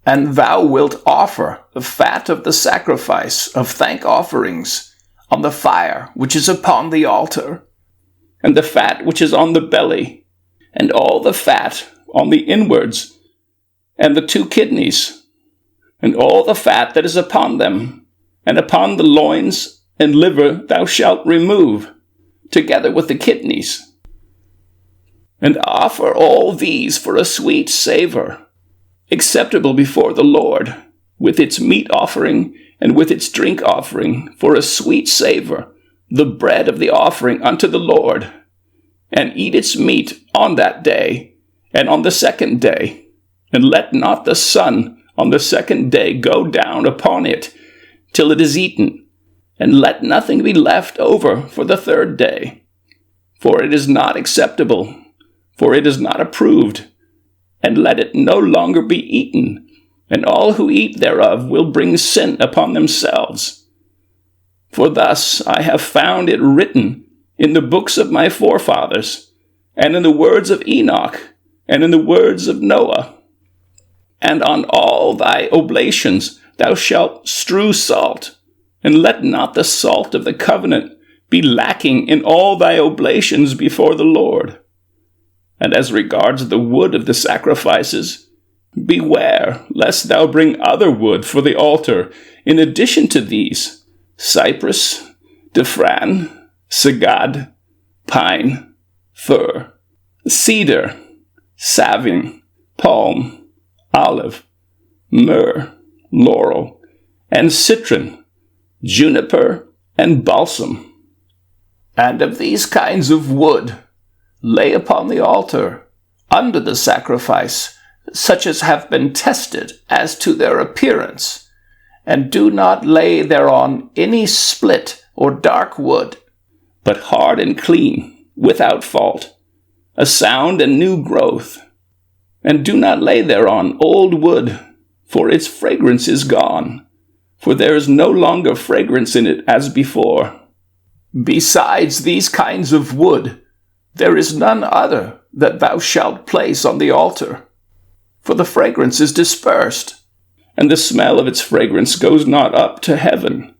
And thou wilt offer the fat of the sacrifice of thank offerings on the fire which is upon the altar, and the fat which is on the belly, and all the fat on the inwards, and the 2 kidneys, and all the fat that is upon them, and upon the loins and liver thou shalt remove, together with the kidneys. And offer all these for a sweet savor, acceptable before the Lord, with its meat offering and with its drink offering for a sweet savor, the bread of the offering unto the Lord. And eat its meat on that day, and on the 2nd day. And let not the sun on the 2nd day go down upon it, till it is eaten. And let nothing be left over for the 3rd day. For it is not acceptable, for it is not approved. And let it no longer be eaten, and all who eat thereof will bring sin upon themselves. For thus I have found it written in the books of my forefathers, and in the words of Enoch, and in the words of Noah. And on all thy oblations thou shalt strew salt, and let not the salt of the covenant be lacking in all thy oblations before the Lord. And as regards the wood of the sacrifices, beware lest thou bring other wood for the altar in addition to these: cypress, dafran, sagad, pine, fir, cedar, savin, palm, olive, myrrh, laurel, and citron, juniper, and balsam. And of these kinds of wood lay upon the altar, under the sacrifice, such as have been tested as to their appearance, and do not lay thereon any split or dark wood, but hard and clean, without fault, a sound and new growth. And do not lay thereon old wood, for its fragrance is gone, for there is no longer fragrance in it as before. Besides these kinds of wood, there is none other that thou shalt place on the altar, for the fragrance is dispersed, and the smell of its fragrance goes not up to heaven.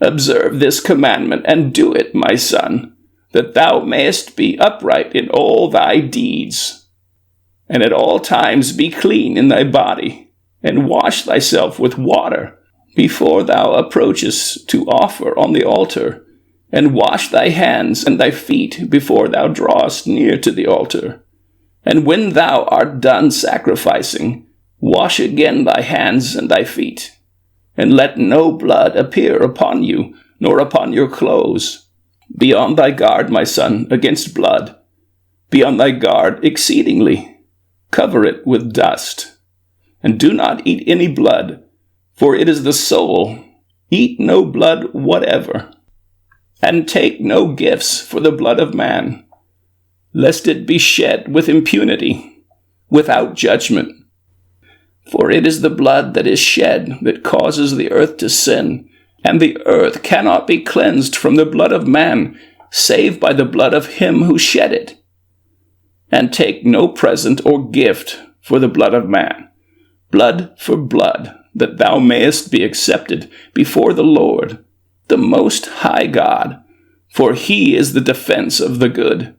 Observe this commandment, and do it, my son, that thou mayest be upright in all thy deeds. And at all times be clean in thy body, and wash thyself with water, before thou approachest to offer on the altar, and wash thy hands and thy feet before thou drawest near to the altar. And when thou art done sacrificing, wash again thy hands and thy feet. And let no blood appear upon you, nor upon your clothes. Be on thy guard, my son, against blood. Be on thy guard exceedingly. Cover it with dust. And do not eat any blood, for it is the soul. Eat no blood whatever. And take no gifts for the blood of man, lest it be shed with impunity, without judgment. For it is the blood that is shed that causes the earth to sin, and the earth cannot be cleansed from the blood of man, save by the blood of him who shed it. And take no present or gift for the blood of man, blood for blood, that thou mayest be accepted before the Lord, the Most High God, for he is the defense of the good,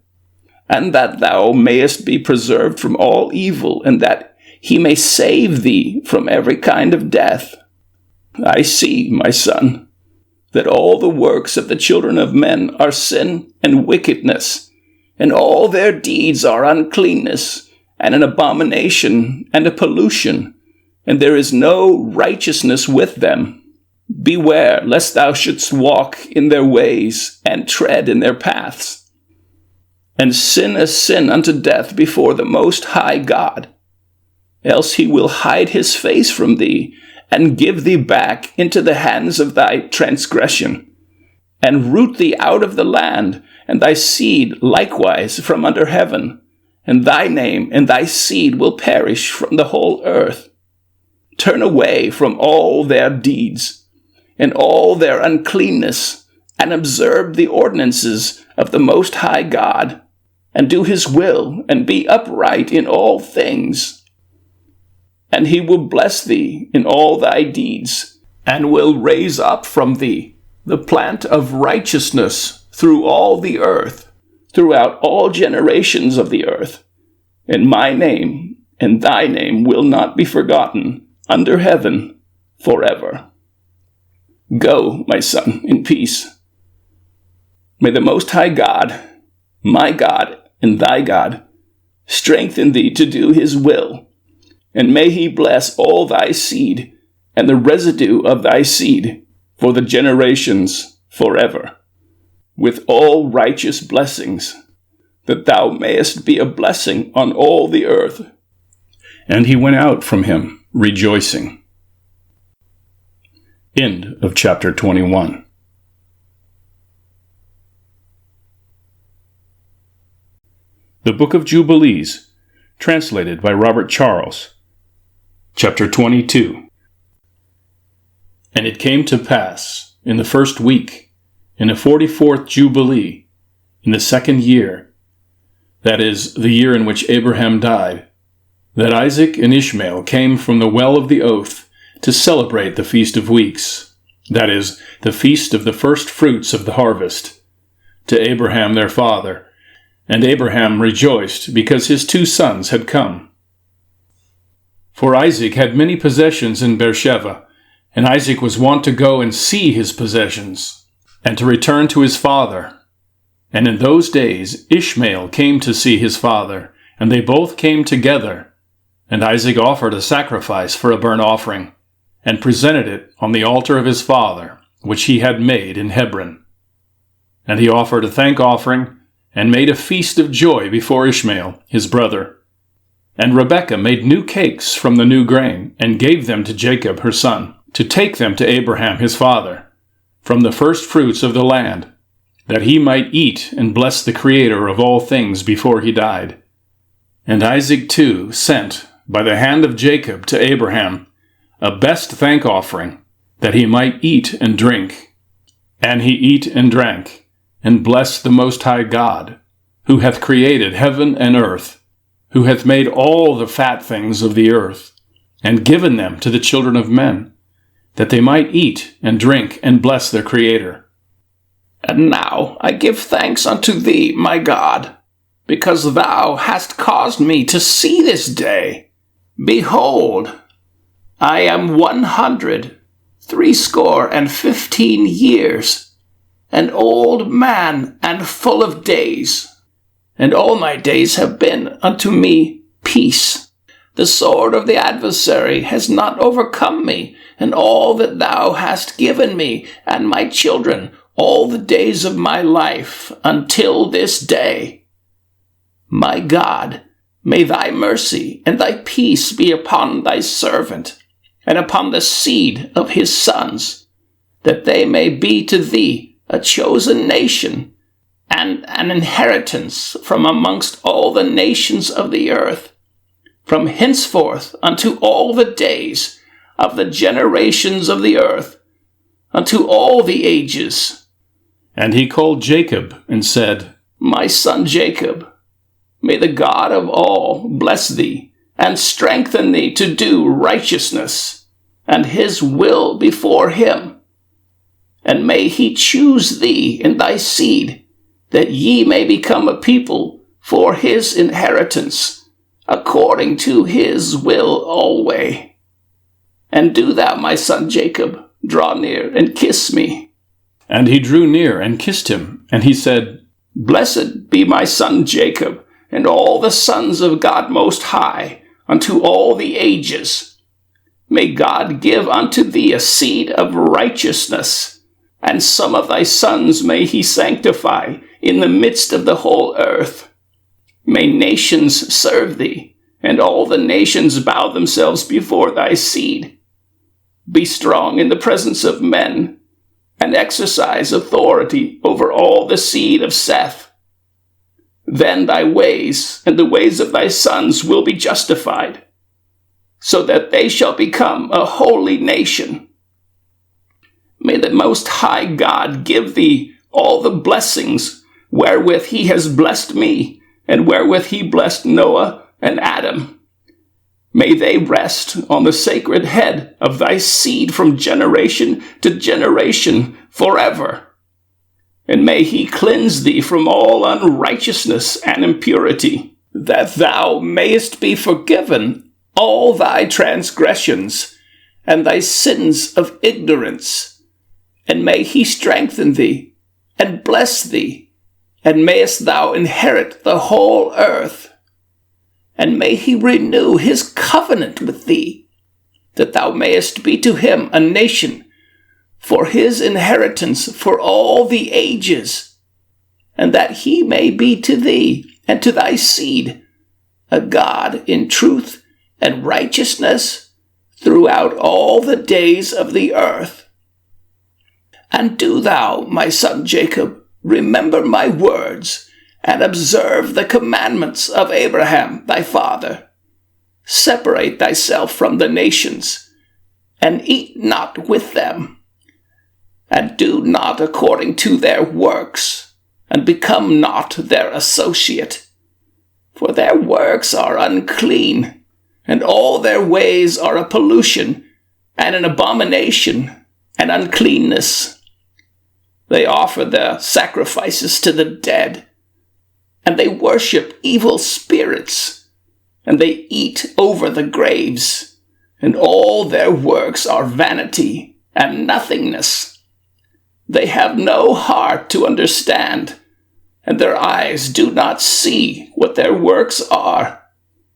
and that thou mayest be preserved from all evil, and that he may save thee from every kind of death. I see, my son, that all the works of the children of men are sin and wickedness, and all their deeds are uncleanness, and an abomination, and a pollution, and there is no righteousness with them. Beware lest thou shouldst walk in their ways, and tread in their paths, and sin a sin unto death before the Most High God. Else he will hide his face from thee, and give thee back into the hands of thy transgression, and root thee out of the land, and thy seed likewise from under heaven, and thy name and thy seed will perish from the whole earth. Turn away from all their deeds, and all their uncleanness, and observe the ordinances of the Most High God, and do his will, and be upright in all things. And he will bless thee in all thy deeds, and will raise up from thee the plant of righteousness through all the earth, throughout all generations of the earth. And my name and thy name will not be forgotten under heaven forever. Go, my son, in peace. May the Most High God, my God and thy God, strengthen thee to do his will, and may he bless all thy seed, and the residue of thy seed, for the generations forever, with all righteous blessings, that thou mayest be a blessing on all the earth. And he went out from him, rejoicing. End of chapter 21. The Book of Jubilees, translated by Robert Charles. Chapter 22. And it came to pass, in the first week, in the 44th Jubilee, in the second year, that is, the year in which Abraham died, that Isaac and Ishmael came from the well of the oath to celebrate the Feast of Weeks, that is, the feast of the first fruits of the harvest, to Abraham their father. And Abraham rejoiced, because his 2 sons had come. For Isaac had many possessions in Beersheba, and Isaac was wont to go and see his possessions, and to return to his father. And in those days Ishmael came to see his father, and they both came together. And Isaac offered a sacrifice for a burnt offering, and presented it on the altar of his father, which he had made in Hebron. And he offered a thank offering, and made a feast of joy before Ishmael, his brother. And Rebekah made new cakes from the new grain, and gave them to Jacob her son, to take them to Abraham his father, from the first fruits of the land, that he might eat and bless the Creator of all things before he died. And Isaac too sent, by the hand of Jacob to Abraham, a best thank offering, that he might eat and drink. And he ate and drank, and blessed the Most High God, who hath created heaven and earth, who hath made all the fat things of the earth, and given them to the children of men, that they might eat and drink and bless their Creator. And now I give thanks unto thee, my God, because thou hast caused me to see this day. Behold, I am 160 years, an old man and full of days, and all my days have been unto me peace. The sword of the adversary has not overcome me, and all that thou hast given me and my children all the days of my life until this day. My God, may thy mercy and thy peace be upon thy servant, and upon the seed of his sons, that they may be to thee a chosen nation, and an inheritance from amongst all the nations of the earth, from henceforth unto all the days of the generations of the earth, unto all the ages. And he called Jacob, and said, My son Jacob, may the God of all bless thee, and strengthen thee to do righteousness, and his will before him. And may he choose thee and thy seed, that ye may become a people for his inheritance, according to his will alway. And do thou, my son Jacob, draw near and kiss me. And he drew near and kissed him, and he said, Blessed be my son Jacob, and all the sons of God Most High, unto all the ages. May God give unto thee a seed of righteousness, and some of thy sons may he sanctify in the midst of the whole earth. May nations serve thee, and all the nations bow themselves before thy seed. Be strong in the presence of men, and exercise authority over all the seed of Seth. Then thy ways and the ways of thy sons will be justified, so that they shall become a holy nation. May the Most High God give thee all the blessings wherewith he has blessed me, and wherewith he blessed Noah and Adam. May they rest on the sacred head of thy seed from generation to generation forever. And may he cleanse thee from all unrighteousness and impurity, that thou mayest be forgiven all thy transgressions and thy sins of ignorance. And may he strengthen thee and bless thee, and mayest thou inherit the whole earth. And may he renew his covenant with thee, that thou mayest be to him a nation for his inheritance for all the ages, and that he may be to thee and to thy seed a God in truth and righteousness throughout all the days of the earth. And do thou, my son Jacob, remember my words, and observe the commandments of Abraham thy father. Separate thyself from the nations, and eat not with them, and do not according to their works, and become not their associate. For their works are unclean, and all their ways are a pollution, and an abomination, and uncleanness. They offer their sacrifices to the dead, and they worship evil spirits, and they eat over the graves, and all their works are vanity and nothingness. They have no heart to understand, and their eyes do not see what their works are,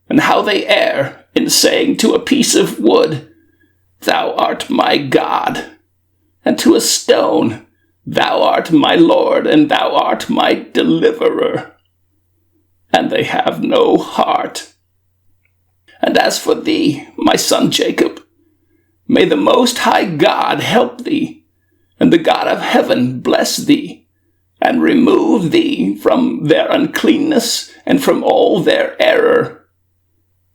and how they err in saying to a piece of wood, Thou art my God, and to a stone, Thou art my Lord, and thou art my deliverer. And they have no heart. And as for thee, my son Jacob, may the Most High God help thee, and the God of heaven bless thee, and remove thee from their uncleanness and from all their error.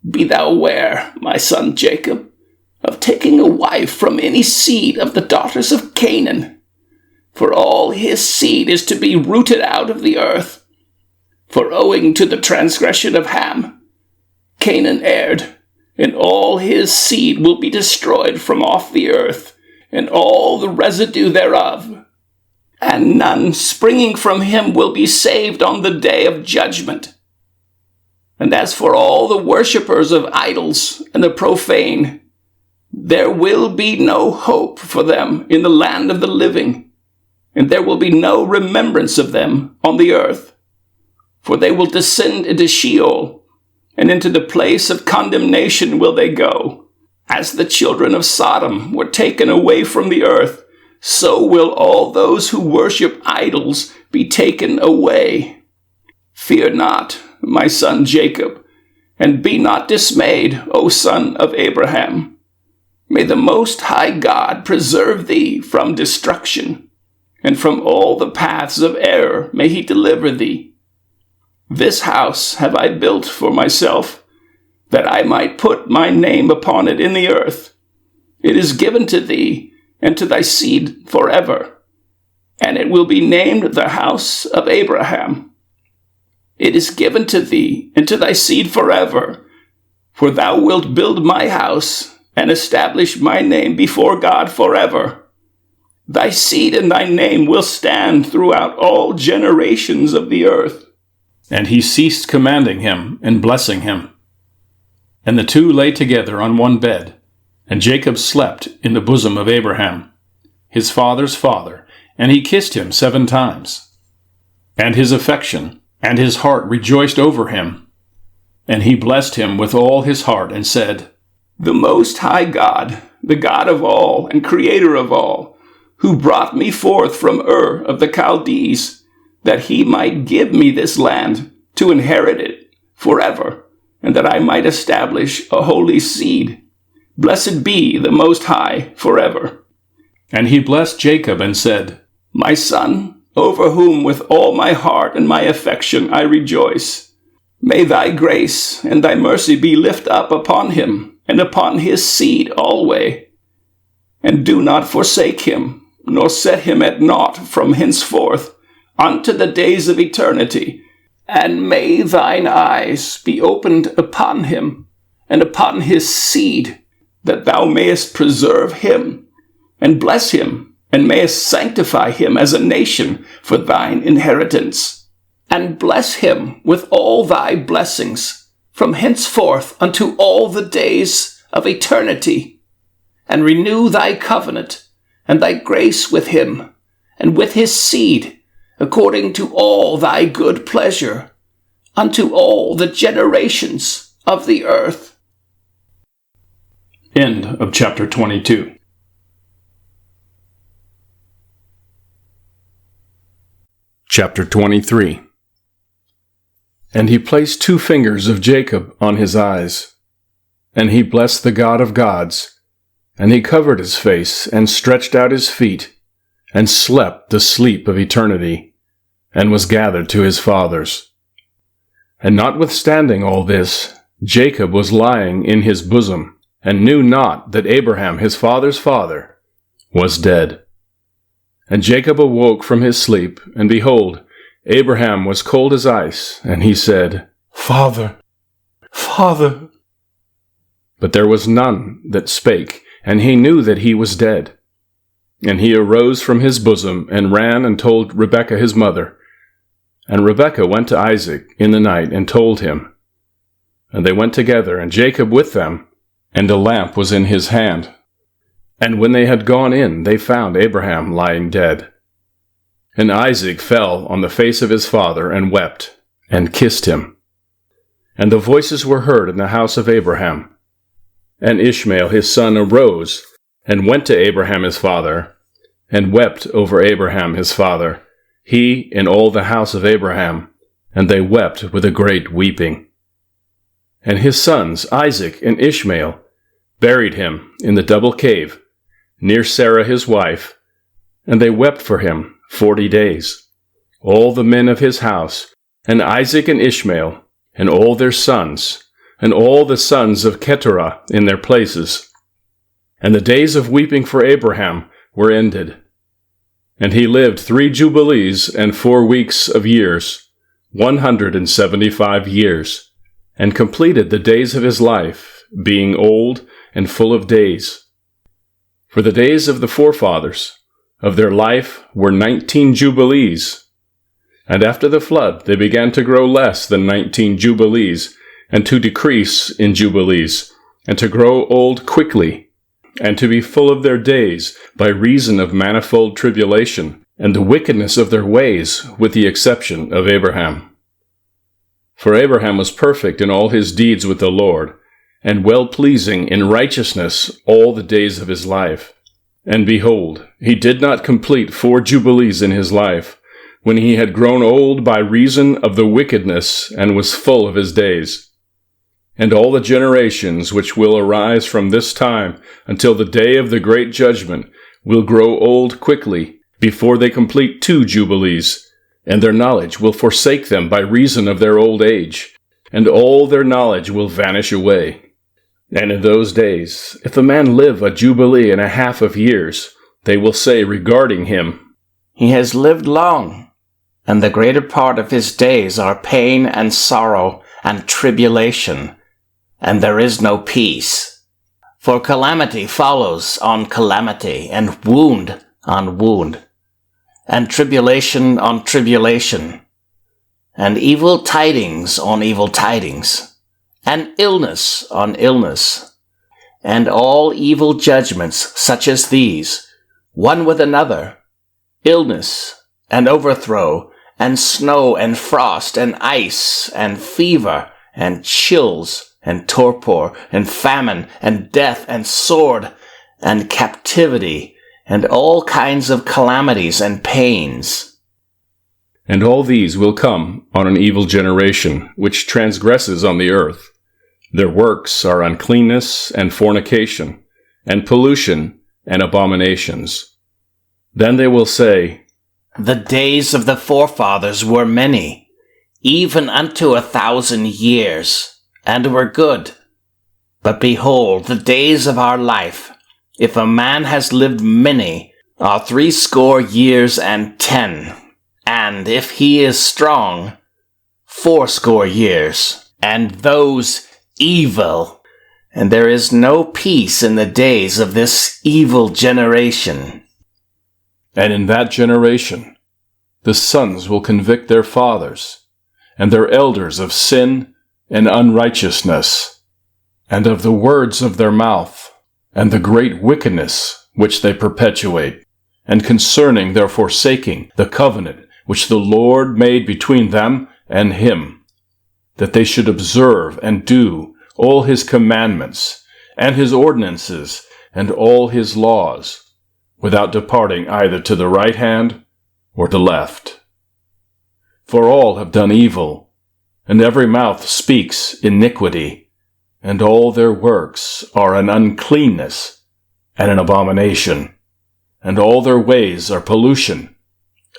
Be thou ware, my son Jacob, of taking a wife from any seed of the daughters of Canaan, for all his seed is to be rooted out of the earth. For owing to the transgression of Ham, Canaan erred, and all his seed will be destroyed from off the earth, and all the residue thereof. And none springing from him will be saved on the day of judgment. And as for all the worshippers of idols and the profane, there will be no hope for them in the land of the living, and there will be no remembrance of them on the earth. For they will descend into Sheol, and into the place of condemnation will they go. As the children of Sodom were taken away from the earth, so will all those who worship idols be taken away. Fear not, my son Jacob, and be not dismayed, O son of Abraham. May the Most High God preserve thee from destruction, and from all the paths of error may he deliver thee. This house have I built for myself, that I might put my name upon it in the earth. It is given to thee, and to thy seed forever, and it will be named the house of Abraham. It is given to thee, and to thy seed forever, for thou wilt build my house, and establish my name before God forever. Thy seed and thy name will stand throughout all generations of the earth. And he ceased commanding him and blessing him. And the two lay together on one bed, and Jacob slept in the bosom of Abraham, his father's father, and he kissed him 7 times. And his affection and his heart rejoiced over him. And he blessed him with all his heart, and said, The Most High God, the God of all and Creator of all, who brought me forth from Ur of the Chaldees, that he might give me this land to inherit it forever, and that I might establish a holy seed. Blessed be the Most High forever. And he blessed Jacob and said, My son, over whom with all my heart and my affection I rejoice, may thy grace and thy mercy be lift up upon him and upon his seed alway. And do not forsake him, nor set him at naught from henceforth unto the days of eternity. And may thine eyes be opened upon him and upon his seed, that thou mayest preserve him and bless him, and mayest sanctify him as a nation for thine inheritance. And bless him with all thy blessings from henceforth unto all the days of eternity. And renew thy covenant and thy grace with him and with his seed, according to all thy good pleasure, unto all the generations of the earth. End of chapter 22. Chapter 23. And he placed 2 fingers of Jacob on his eyes, and he blessed the God of gods, and he covered his face, and stretched out his feet, and slept the sleep of eternity, and was gathered to his fathers. And notwithstanding all this, Jacob was lying in his bosom, and knew not that Abraham his father's father was dead. And Jacob awoke from his sleep, and behold, Abraham was cold as ice, and he said, Father, Father. But there was none that spake, and he knew that he was dead. And he arose from his bosom, and ran and told Rebekah his mother. And Rebekah went to Isaac in the night, and told him. And they went together, and Jacob with them, and a lamp was in his hand. And when they had gone in, they found Abraham lying dead. And Isaac fell on the face of his father, and wept, and kissed him. And the voices were heard in the house of Abraham. And Ishmael his son arose, and went to Abraham his father, and wept over Abraham his father, he and all the house of Abraham, and they wept with a great weeping. And his sons, Isaac and Ishmael, buried him in the double cave, near Sarah his wife, and they wept for him 40 days, all the men of his house, and Isaac and Ishmael, and all their sons, and all the sons of Keturah in their places. And the days of weeping for Abraham were ended. And he lived 3 jubilees and 4 weeks of years, 175 years, and completed the days of his life, being old and full of days. For the days of the forefathers of their life were 19 jubilees. And after the flood they began to grow less than 19 jubilees, and to decrease in jubilees, and to grow old quickly, and to be full of their days by reason of manifold tribulation, and the wickedness of their ways, with the exception of Abraham. For Abraham was perfect in all his deeds with the Lord, and well-pleasing in righteousness all the days of his life. And behold, he did not complete 4 jubilees in his life, when he had grown old by reason of the wickedness, and was full of his days. And all the generations which will arise from this time until the day of the great judgment will grow old quickly, before they complete 2 jubilees, and their knowledge will forsake them by reason of their old age, and all their knowledge will vanish away. And in those days, if a man live a jubilee and a half of years, they will say regarding him,
He has lived long, and the greater part of his days are pain and sorrow and tribulation, and there is no peace. For calamity follows on calamity, and wound on wound, and tribulation on tribulation, and evil tidings on evil tidings, and illness on illness, and all evil judgments such as these, one with another, illness and overthrow, and snow and frost, and ice and fever, and chills, and torpor, and famine, and death, and sword, and captivity, and all kinds of calamities and pains.
And all these will come on an evil generation, which transgresses on the earth. Their works are uncleanness and fornication, and pollution and abominations. Then they will say,
The days of the forefathers were many, even unto 1,000 years, and were good. But behold, the days of our life, if a man has lived many, are 80 years and 10, and if he is strong, 80 years, and those evil. And there is no peace in the days of this evil generation.
And in that generation, the sons will convict their fathers, and their elders of sin and unrighteousness, and of the words of their mouth, and the great wickedness which they perpetuate, and concerning their forsaking the covenant which the Lord made between them and him, that they should observe and do all his commandments, and his ordinances, and all his laws, without departing either to the right hand or the left. For all have done evil, and every mouth speaks iniquity, and all their works are an uncleanness and an abomination, and all their ways are pollution,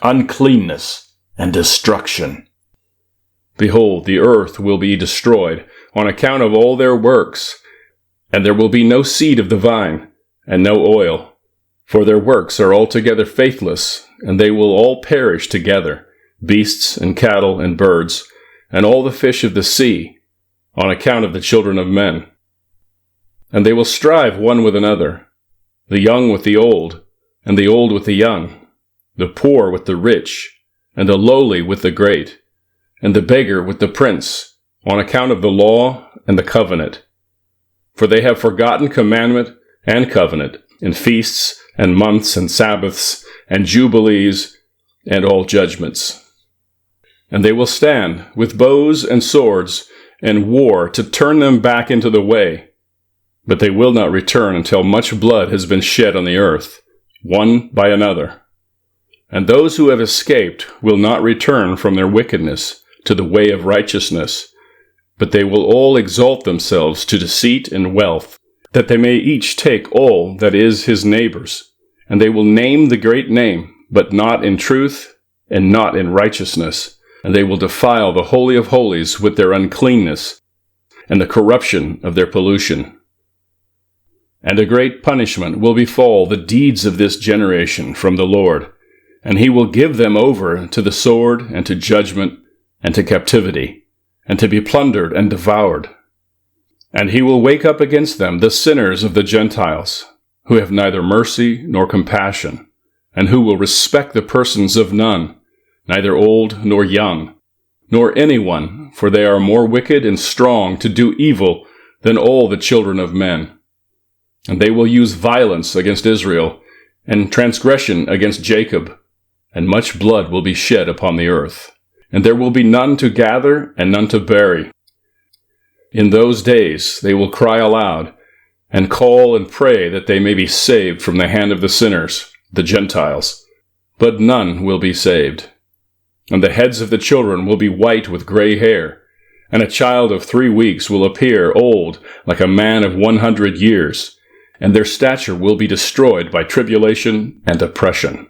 uncleanness, and destruction. Behold, the earth will be destroyed on account of all their works, and there will be no seed of the vine, and no oil, for their works are altogether faithless, and they will all perish together, beasts and cattle and birds, and all the fish of the sea, on account of the children of men. And they will strive one with another, the young with the old, and the old with the young, the poor with the rich, and the lowly with the great, and the beggar with the prince, on account of the law and the covenant. For they have forgotten commandment and covenant, in feasts and months and Sabbaths and jubilees and all judgments. And they will stand with bows and swords and war to turn them back into the way, but they will not return until much blood has been shed on the earth, one by another. And those who have escaped will not return from their wickedness to the way of righteousness, but they will all exalt themselves to deceit and wealth, that they may each take all that is his neighbor's. And they will name the great name, but not in truth and not in righteousness. And they will defile the Holy of Holies with their uncleanness, and the corruption of their pollution. And a great punishment will befall the deeds of this generation from the Lord, and he will give them over to the sword and to judgment and to captivity, and to be plundered and devoured. And he will wake up against them the sinners of the Gentiles, who have neither mercy nor compassion, and who will respect the persons of none, neither old nor young, nor anyone, for they are more wicked and strong to do evil than all the children of men. And they will use violence against Israel, and transgression against Jacob, and much blood will be shed upon the earth. And there will be none to gather and none to bury. In those days they will cry aloud, and call and pray that they may be saved from the hand of the sinners, the Gentiles. But none will be saved. And the heads of the children will be white with gray hair, and a child of 3 weeks will appear old like a man of 100 years, and their stature will be destroyed by tribulation and oppression.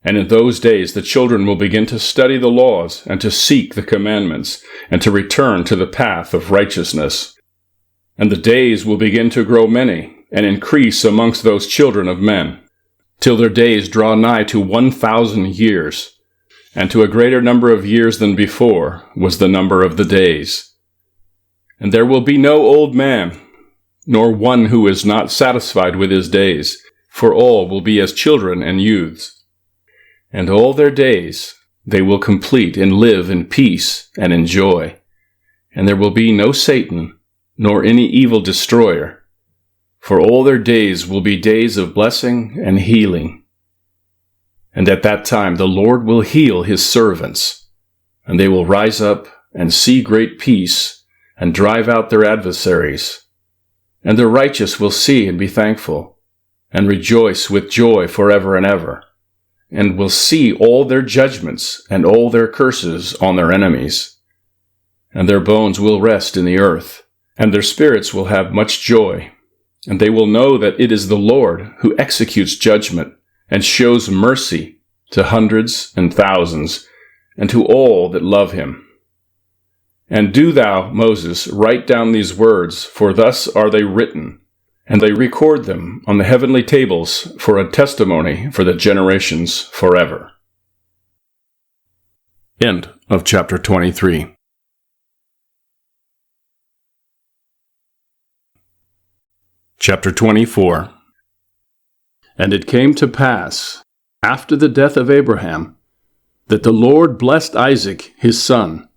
And in those days the children will begin to study the laws, and to seek the commandments, and to return to the path of righteousness. And the days will begin to grow many, and increase amongst those children of men, till their days draw nigh to 1,000 years, and to a greater number of years than before was the number of the days. And there will be no old man, nor one who is not satisfied with his days, for all will be as children and youths. And all their days they will complete and live in peace and in joy. And there will be no Satan, nor any evil destroyer, for all their days will be days of blessing and healing. And at that time the Lord will heal his servants, and they will rise up and see great peace, and drive out their adversaries. And the righteous will see and be thankful, and rejoice with joy forever and ever, and will see all their judgments and all their curses on their enemies. And their bones will rest in the earth, and their spirits will have much joy, and they will know that it is the Lord who executes judgment and shows mercy to hundreds and thousands, and to all that love him. And do thou, Moses, write down these words, for thus are they written, and they record them on the heavenly tables for a testimony for the generations forever. End of chapter 23. Chapter 24. And it came to pass, after the death of Abraham, that the Lord blessed Isaac his son.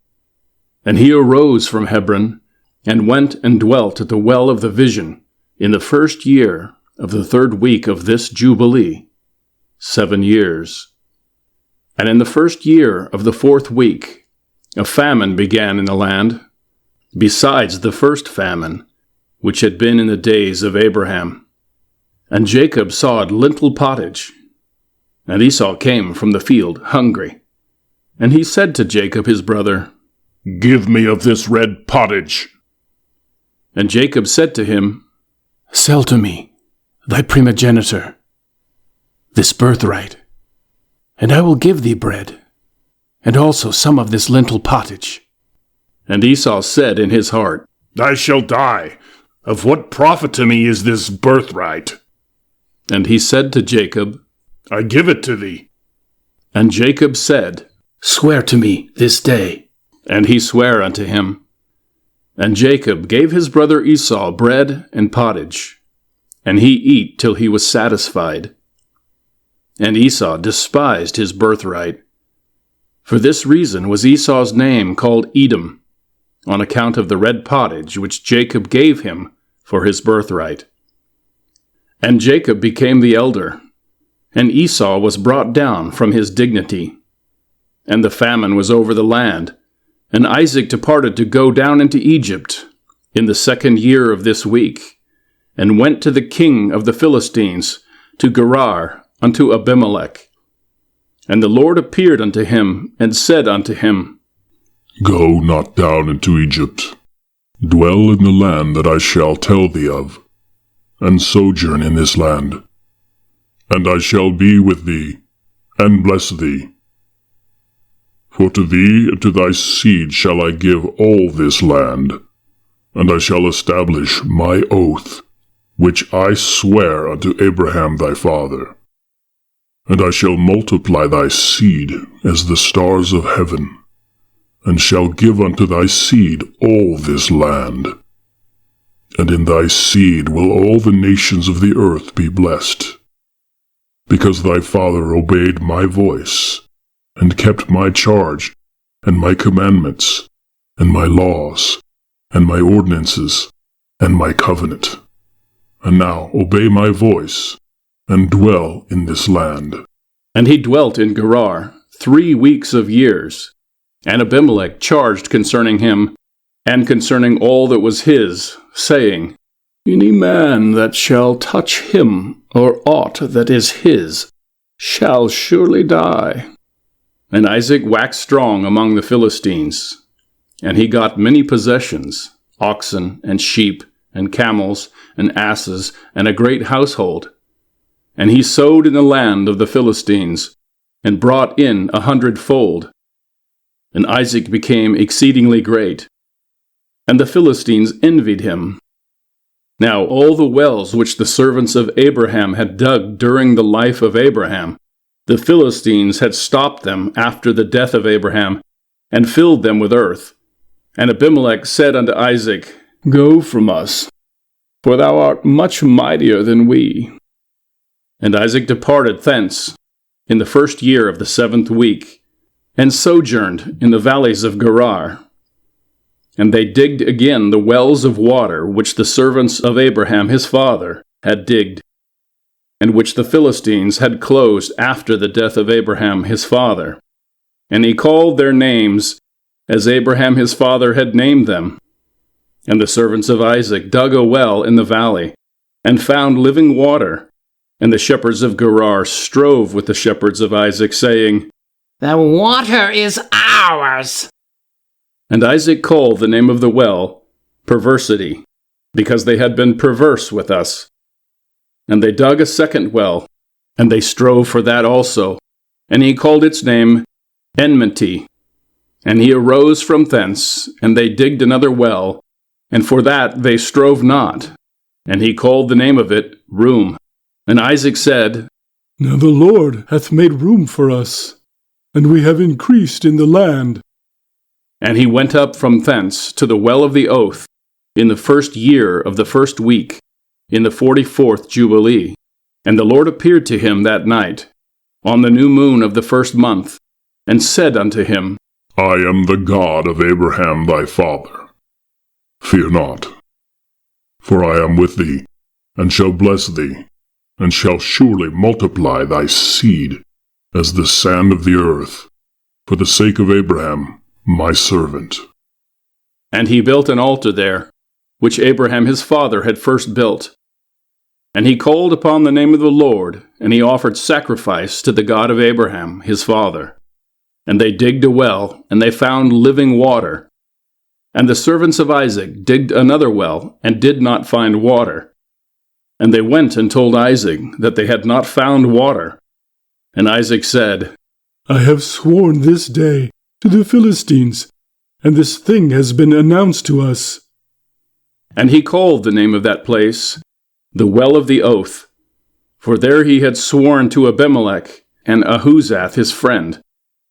And he arose from Hebron, and went and dwelt at the well of the vision, in the 1st year of the 3rd week of this Jubilee, 7 years. And in the 1st year of the 4th week, a famine began in the land, besides the first famine, which had been in the days of Abraham. And Jacob sawed lintel pottage, and Esau came from the field hungry. And he said to Jacob his brother, "Give me of this red pottage." And Jacob said to him, "Sell to me thy primogeniture, this birthright, and I will give thee bread, and also some of this lintel pottage." And Esau said in his heart, "I shall die. Of what profit to me is this birthright?" And he said to Jacob, "I give it to thee." And Jacob said, "Swear to me this day." And he sware unto him. And Jacob gave his brother Esau bread and pottage, and he eat till he was satisfied. and Esau despised his birthright. For this reason was Esau's name called Edom, on account of the red pottage which Jacob gave him for his birthright. And Jacob became the elder, and Esau was brought down from his dignity. And the famine was over the land, and Isaac departed to go down into Egypt in the 2nd year of this week, and went to the king of the Philistines, to Gerar, unto Abimelech. And the Lord appeared unto him, and said unto him,
Go not down into Egypt. Dwell in the land that I shall tell thee of, and sojourn in this land. And I shall be with thee, and bless thee. For to thee and to thy seed shall I give all this land, and I shall establish my oath, which I swear unto Abraham thy father. And I shall multiply thy seed as the stars of heaven, and shall give unto thy seed all this land. And in thy seed will all the nations of the earth be blessed, because thy father obeyed my voice, and kept my charge, and my commandments, and my laws, and my ordinances, and my covenant. And now obey my voice, and dwell in this land.
And he dwelt in Gerar 3 weeks of years. And Abimelech charged concerning him, and concerning all that was his, saying, Any man that shall touch him, or aught that is his, shall surely die. And Isaac waxed strong among the Philistines, and he got many possessions, oxen, and sheep, and camels, and asses, and a great household. And he sowed in the land of the Philistines, and brought in 100-fold. And Isaac became exceedingly great, and the Philistines envied him. Now all the wells which the servants of Abraham had dug during the life of Abraham, the Philistines had stopped them after the death of Abraham, and filled them with earth. And Abimelech said unto Isaac, Go from us, for thou art much mightier than we. And Isaac departed thence in the 1st year of the 7th week, and sojourned in the valleys of Gerar. And they digged again the wells of water which the servants of Abraham his father had digged, and which the Philistines had closed after the death of Abraham his father. And he called their names as Abraham his father had named them. And the servants of Isaac dug a well in the valley, and found living water. And the shepherds of Gerar strove with the shepherds of Isaac, saying,
The water is ours.
And Isaac called the name of the well Perversity, because they had been perverse with us. And they dug a 2nd well, and they strove for that also. And he called its name Enmity. And he arose from thence, and they digged another well, and for that they strove not. And he called the name of it Room. And Isaac said,
Now the Lord hath made room for us, and we have increased in the land.
And he went up from thence to the well of the oath in the 1st year of the 1st week, in the 44th Jubilee. And the Lord appeared to him that night, on the new moon of the 1st month, and said unto him,
I am the God of Abraham thy father. Fear not, for I am with thee, and shall bless thee, and shall surely multiply thy seed as the sand of the earth, for the sake of Abraham my servant.
And he built an altar there, which Abraham his father had first built. And he called upon the name of the Lord, and he offered sacrifice to the God of Abraham his father. And they digged a well, and they found living water. And the servants of Isaac digged another well, and did not find water. And they went and told Isaac that they had not found water. And Isaac said,
I have sworn this day to the Philistines, and this thing has been announced to us.
And he called the name of that place the Well of the Oath, for there he had sworn to Abimelech and Ahuzath his friend,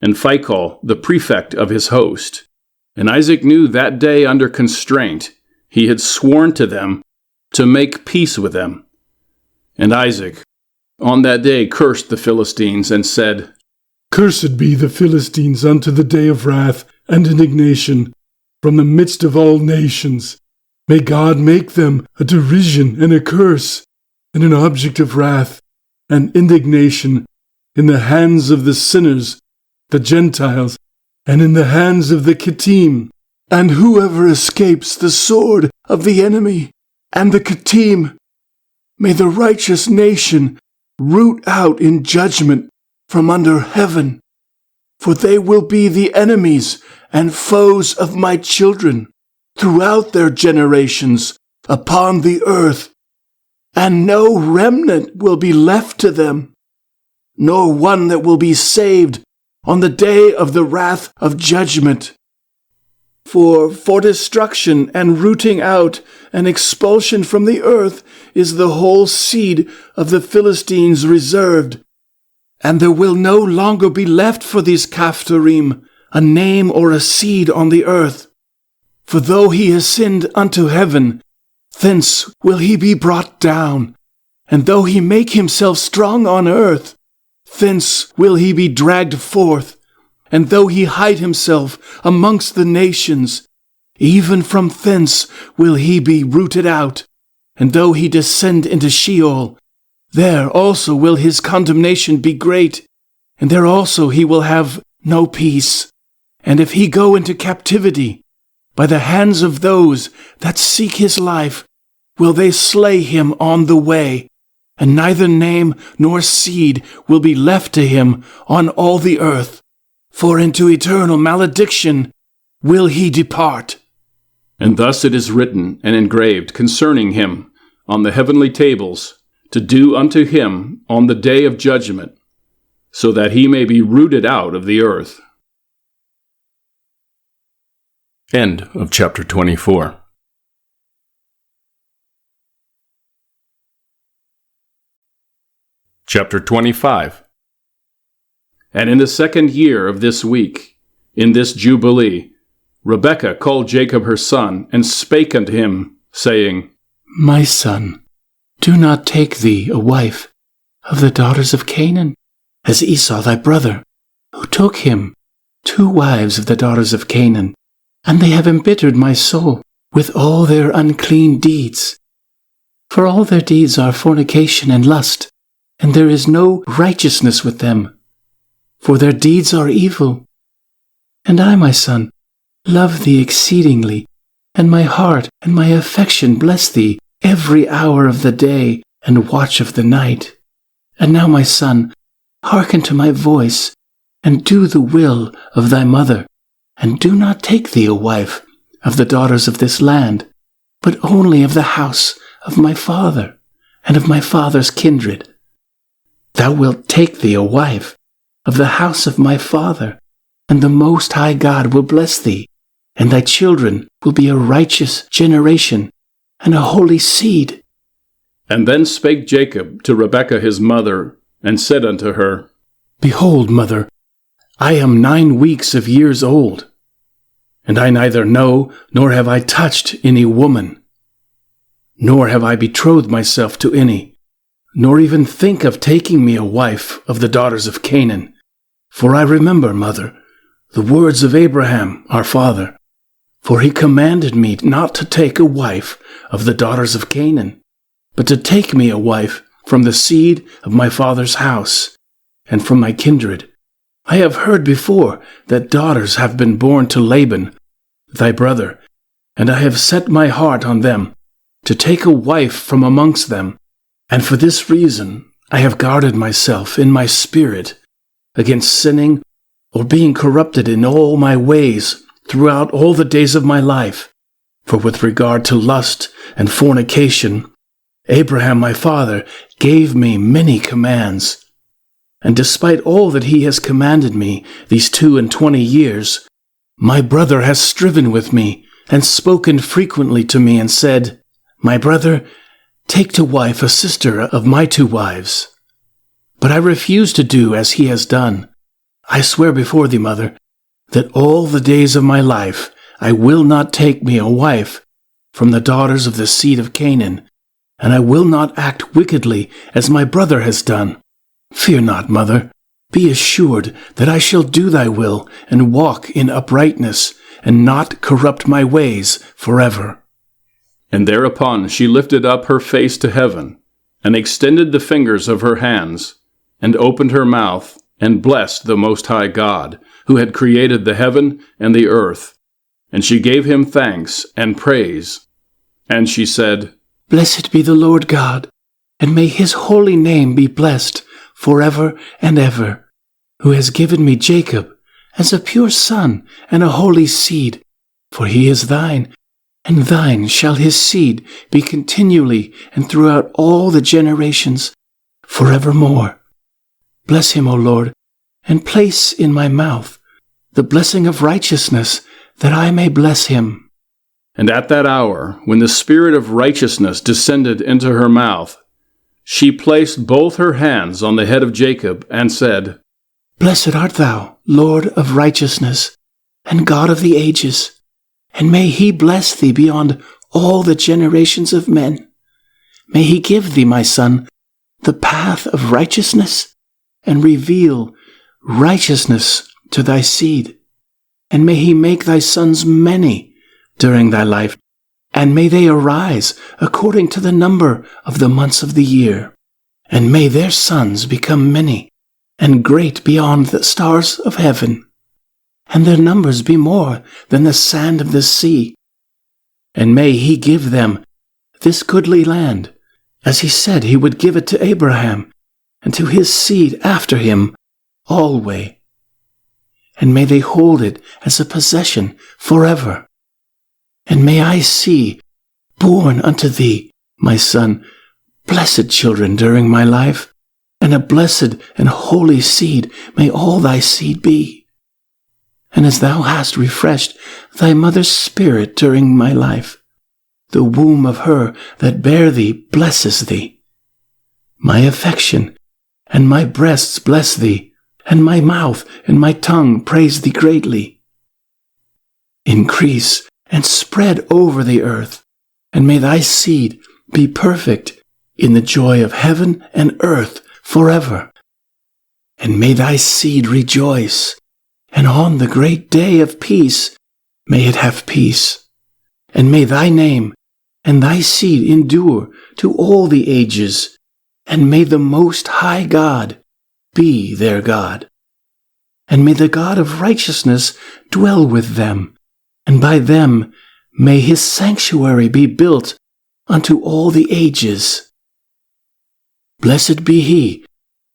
and Phicol the prefect of his host. And Isaac knew that day under constraint he had sworn to them to make peace with them. And Isaac on that day cursed the Philistines and said,
Cursed be the Philistines unto the day of wrath and indignation from the midst of all nations. May God make them a derision and a curse, and an object of wrath and indignation in the hands of the sinners, the Gentiles, and in the hands of the Kittim. And whoever escapes the sword of the enemy and the Kittim, may the righteous nation root out in judgment from under heaven. For they will be the enemies and foes of my children throughout their generations upon the earth, and no remnant will be left to them, nor one that will be saved on the day of the wrath of judgment. For destruction and rooting out and expulsion from the earth is the whole seed of the Philistines reserved, and there will no longer be left for these Caphtorim a name or a seed on the earth. For though he ascend unto heaven, thence will he be brought down, and though he make himself strong on earth, thence will he be dragged forth. And though he hide himself amongst the nations, even from thence will he be rooted out. And though he descend into Sheol, there also will his condemnation be great, and there also he will have no peace. And if he go into captivity, by the hands of those that seek his life, will they slay him on the way, and neither name nor seed will be left to him on all the earth. For into eternal malediction will he depart.
And thus it is written and engraved concerning him on the heavenly tables, to do unto him on the day of judgment, so that he may be rooted out of the earth. End of chapter 24. Chapter 25. And in the 2nd year of this week, in this Jubilee, Rebekah called Jacob her son, and spake unto him, saying,
My son, do not take thee a wife of the daughters of Canaan, as Esau thy brother, who took him 2 wives of the daughters of Canaan, and they have embittered my soul with all their unclean deeds. For all their deeds are fornication and lust, and there is no righteousness with them. For their deeds are evil. And I, my son, love thee exceedingly, and my heart and my affection bless thee every hour of the day and watch of the night. And now, my son, hearken to my voice, and do the will of thy mother, and do not take thee a wife of the daughters of this land, but only of the house of my father, and of my father's kindred. Thou wilt take thee a wife of the house of my father, and the Most High God will bless thee, and thy children will be a righteous generation, and a holy seed.
And then spake Jacob to Rebekah his mother, and said unto her,
Behold, mother, I am 9 weeks of years old, and I neither know nor have I touched any woman, nor have I betrothed myself to any, nor even think of taking me a wife of the daughters of Canaan. For I remember, mother, the words of Abraham our father, for he commanded me not to take a wife of the daughters of Canaan, but to take me a wife from the seed of my father's house, and from my kindred. I have heard before that daughters have been born to Laban, thy brother, and I have set my heart on them, to take a wife from amongst them. And for this reason I have guarded myself in my spirit against sinning or being corrupted in all my ways throughout all the days of my life. For with regard to lust and fornication, Abraham my father gave me many commands. And despite all that he has commanded me these 22 years, my brother has striven with me and spoken frequently to me and said, My brother, take to wife a sister of my 2 wives. But I refuse to do as he has done. I swear before thee, mother, that all the days of my life I will not take me a wife from the daughters of the seed of Canaan,
and I will not act wickedly as my brother has done. Fear not, mother. Be assured that I shall do thy will and walk in uprightness, and not corrupt my ways forever." And thereupon she lifted up her face to heaven, and extended the fingers of her hands, and opened her mouth, and blessed the Most High God, who had created the heaven and the earth. And she gave him thanks and praise. And she said, "Blessed be the Lord God, and may his holy name be blessed forever and ever, who has given me Jacob as a pure son and a holy seed, for he is thine, and thine shall his seed be continually and throughout all the generations, forevermore. Bless him, O Lord, and place in my mouth the blessing of righteousness, that I may bless him." And at that hour, when the Spirit of righteousness descended into her mouth, she placed both her hands on the head of Jacob and said, "Blessed art thou, Lord of righteousness, and God of the ages, and may he bless thee beyond all the generations of men. May he give thee, my son, the path of righteousness, and reveal righteousness to thy seed. And may he make thy sons many during thy life, and may they arise according to the number of the months of the year. And may their sons become many, and great beyond the stars of heaven, and their numbers be more than the sand of the sea. And may he give them this goodly land, as he said he would give it to Abraham, and to his seed after him alway. And may they hold it as a possession forever. And may I see born unto thee, my son, blessed children during my life, and a blessed and holy seed may all thy seed be. And as thou hast refreshed thy mother's spirit during my life, the womb of her that bare thee blesses thee. My affection and my breasts bless thee, and my mouth and my tongue praise thee greatly. Increase and spread over the earth, and may thy seed be perfect in the joy of heaven and earth forever. And may thy seed rejoice, and on the great day of peace may it have peace. And may thy name and thy seed endure to all the ages, and may the Most High God be their God. And may the God of righteousness dwell with them, and by them may his sanctuary be built unto all the ages. Blessed be he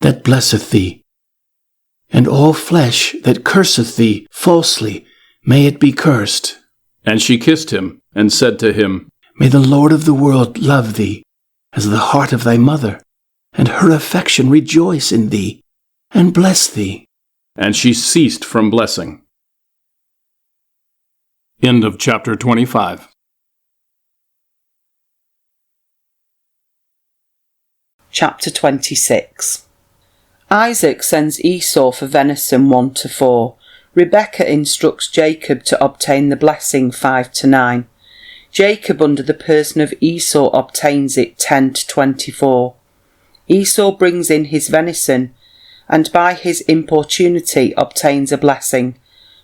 that blesseth thee, and all flesh that curseth thee falsely, may it be cursed. And she kissed him, and said to him, May the Lord of the world love thee, as the heart of thy mother, and her affection rejoice in thee, and bless thee. And she ceased from blessing. End of chapter 25.
Chapter 26. Isaac sends Esau for venison 1-4. Rebekah instructs Jacob to obtain the blessing 5-9. Jacob under the person of Esau obtains it 10-24. Esau brings in his venison, and by his importunity obtains a blessing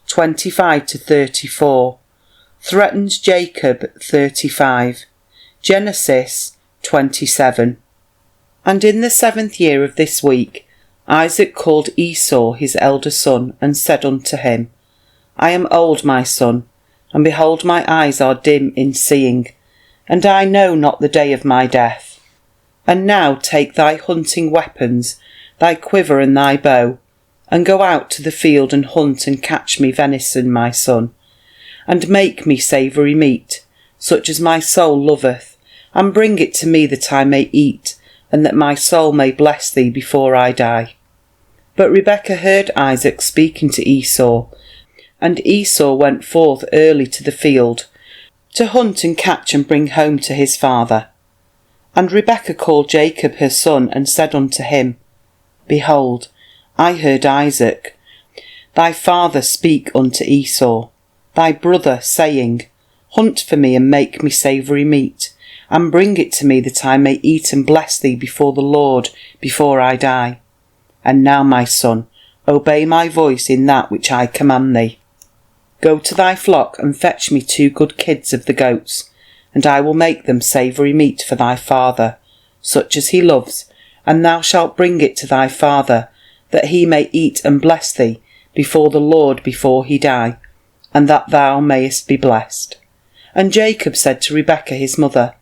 25-34. Threatens Jacob 35. Genesis 27. And in the 7th year of this week, Isaac called Esau his elder son, and said unto him, I am old, my son, and behold, my eyes are dim in seeing, and I know not the day of my death. And now take thy hunting weapons, thy quiver and thy bow, and go out to the field and hunt and catch me venison, my son, and make me savoury meat, such as my soul loveth, and bring it to me that I may eat, and that my soul may bless thee before I die. But Rebekah heard Isaac speaking to Esau, and Esau went forth early to the field, to hunt and catch and bring home to his father. And Rebekah called Jacob her son, and said unto him, Behold, I heard Isaac, thy father, speak unto Esau, thy brother, saying, Hunt for me and make me savoury meat, and bring it to me that I may eat and bless thee before the Lord before I die. And now, my son, obey my voice in that which I command thee. Go to thy flock and fetch me 2 good kids of the goats, and I will make them savoury meat for thy father, such as he loves, and thou shalt bring it to thy father, that he may eat and bless thee before the Lord before he die, and that thou mayest be blessed. And Jacob said to Rebekah his mother,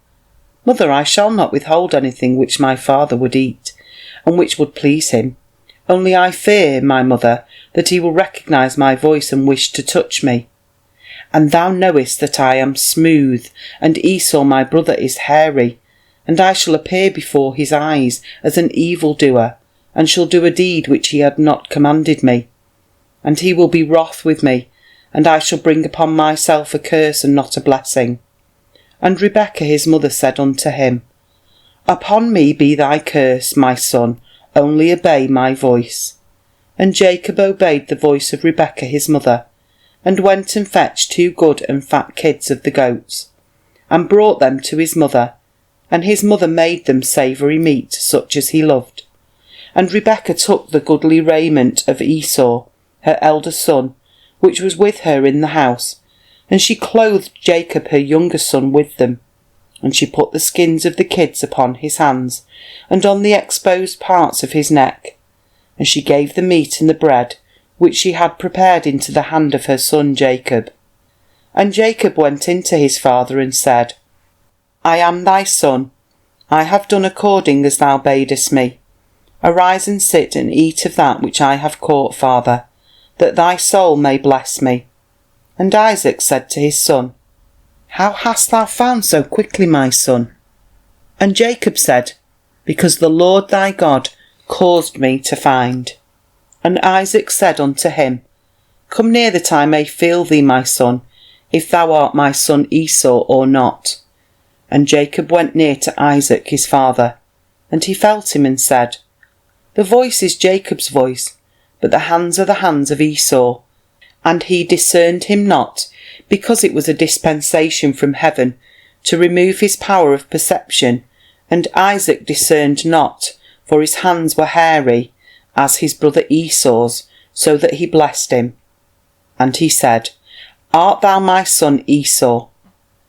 Mother, I shall not withhold anything which my father would eat, and which would please him. Only I fear, my mother, that he will recognise my voice and wish to touch me. And thou knowest that I am smooth, and Esau my brother is hairy, and I shall appear before his eyes as an evildoer, and shall do a deed which he had not commanded me. And he will be wroth with me, and I shall bring upon myself a curse and not a blessing. And Rebekah his mother said unto him, Upon me be thy curse, my son, only obey my voice. And Jacob obeyed the voice of Rebekah his mother, and went and fetched 2 good and fat kids of the goats, and brought them to his mother, and his mother made them savoury meat, such as he loved. And Rebekah took the goodly raiment of Esau, her elder son, which was with her in the house, and she clothed Jacob her younger son with them. And she put the skins of the kids upon his hands, and on the exposed parts of his neck. And she gave the meat and the bread, which she had prepared, into the hand of her son Jacob. And Jacob went in to his father and said, I am thy son. I have done according as thou badest me. Arise and sit and eat of that which I have caught, father, that thy soul may bless me. And Isaac said to his son, How hast thou found so quickly, my son? And Jacob said, Because the Lord thy God caused me to find. And Isaac said unto him, Come near that I may feel thee, my son, if thou art my son Esau or not. And Jacob went near to Isaac his father, and he felt him and said, The voice is Jacob's voice, but the hands are the hands of Esau. And he discerned him not, because it was a dispensation from heaven to remove his power of perception. And Isaac discerned not, for his hands were hairy, as his brother Esau's, so that he blessed him. And he said, Art thou my son Esau?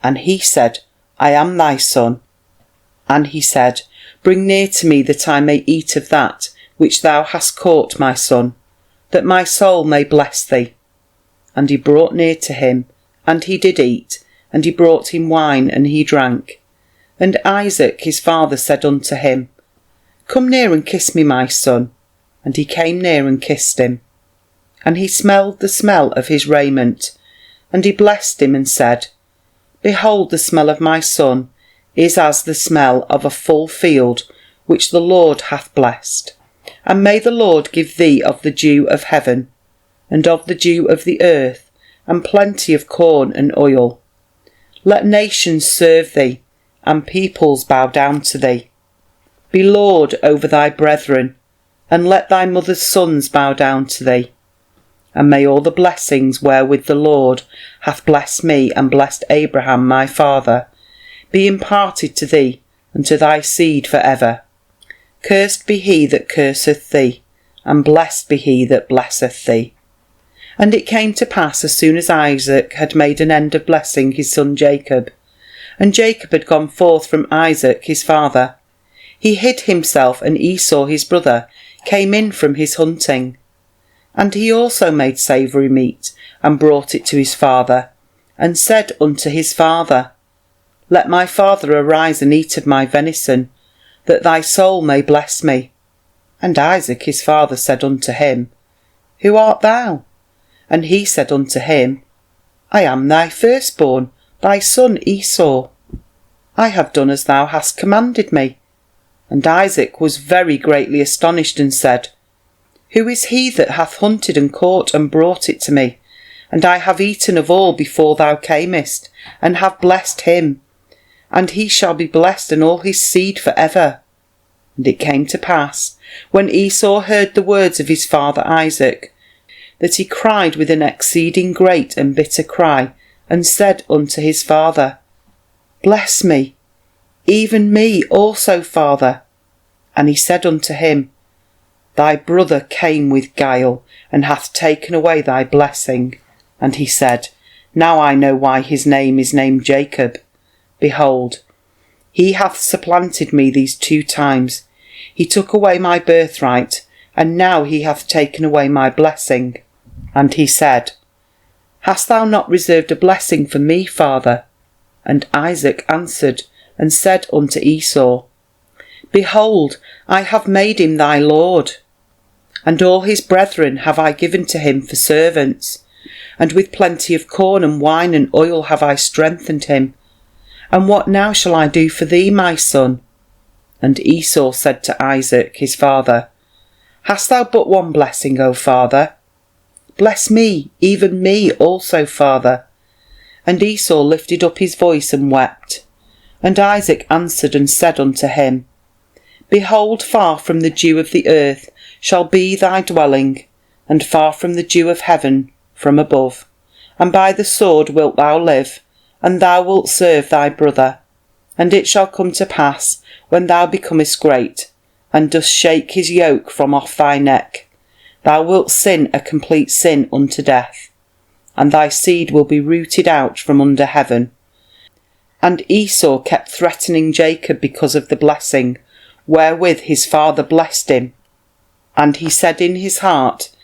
And he said, I am thy son. And he said, Bring near to me that I may eat of that which thou hast caught, my son, that my soul may bless thee. And he brought near to him, and he did eat, and he brought him wine, and he drank. And Isaac his father said unto him, Come near and kiss me, my son. And he came near and kissed him. And he smelled the smell of his raiment, and he blessed him and said, Behold, the smell of my son is as the smell of a full field, which the Lord hath blessed. And may the Lord give thee of the dew of heaven, and of the dew of the earth, and plenty of corn and oil. Let nations serve thee, and peoples bow down to thee. Be Lord over thy brethren, and let thy mother's sons bow down to thee. And may all the blessings wherewith the Lord hath blessed me and blessed Abraham my father be imparted to thee and to thy seed for ever. Cursed be he that curseth thee, and blessed be he that blesseth thee. And it came to pass, as soon as Isaac had made an end of blessing his son Jacob, and Jacob had gone forth from Isaac his father, he hid himself, and Esau his brother came in from his hunting. And he also made savoury meat, and brought it to his father, and said unto his father, Let my father arise and eat of my venison, that thy soul may bless me. And Isaac his father said unto him, Who art thou? And he said unto him, I am thy firstborn, thy son Esau. I have done as thou hast commanded me. And Isaac was very greatly astonished, and said, Who is he that hath hunted and caught and brought it to me? And I have eaten of all before thou camest, and have blessed him. And he shall be blessed, and all his seed for ever. And it came to pass, when Esau heard the words of his father Isaac, that he cried with an exceeding great and bitter cry, and said unto his father, Bless me. even me also, father. And he said unto him, Thy brother came with guile, and hath taken away thy blessing. And he said, Now I know why his name is named Jacob. Behold, he hath supplanted me these 2 times. He took away my birthright, and now he hath taken away my blessing. And he said, Hast thou not reserved a blessing for me, father? And Isaac answered and said unto Esau, Behold, I have made him thy lord, and all his brethren have I given to him for servants, and with plenty of corn and wine and oil have I strengthened him. And what now shall I do for thee, my son? And Esau said to Isaac his father, Hast thou but one blessing, O father? Bless me, even me also, father. And Esau lifted up his voice and wept. And Isaac answered and said unto him, Behold, far from the dew of the earth shall be thy dwelling, and far from the dew of heaven from above. And by the sword wilt thou live, and thou wilt serve thy brother. And it shall come to pass, when thou becomest great, and dost shake his yoke from off thy neck, thou wilt sin a complete sin unto death, and thy seed will be rooted out from under heaven. And Esau kept threatening Jacob because of the blessing, wherewith his father blessed him. And he said in his heart,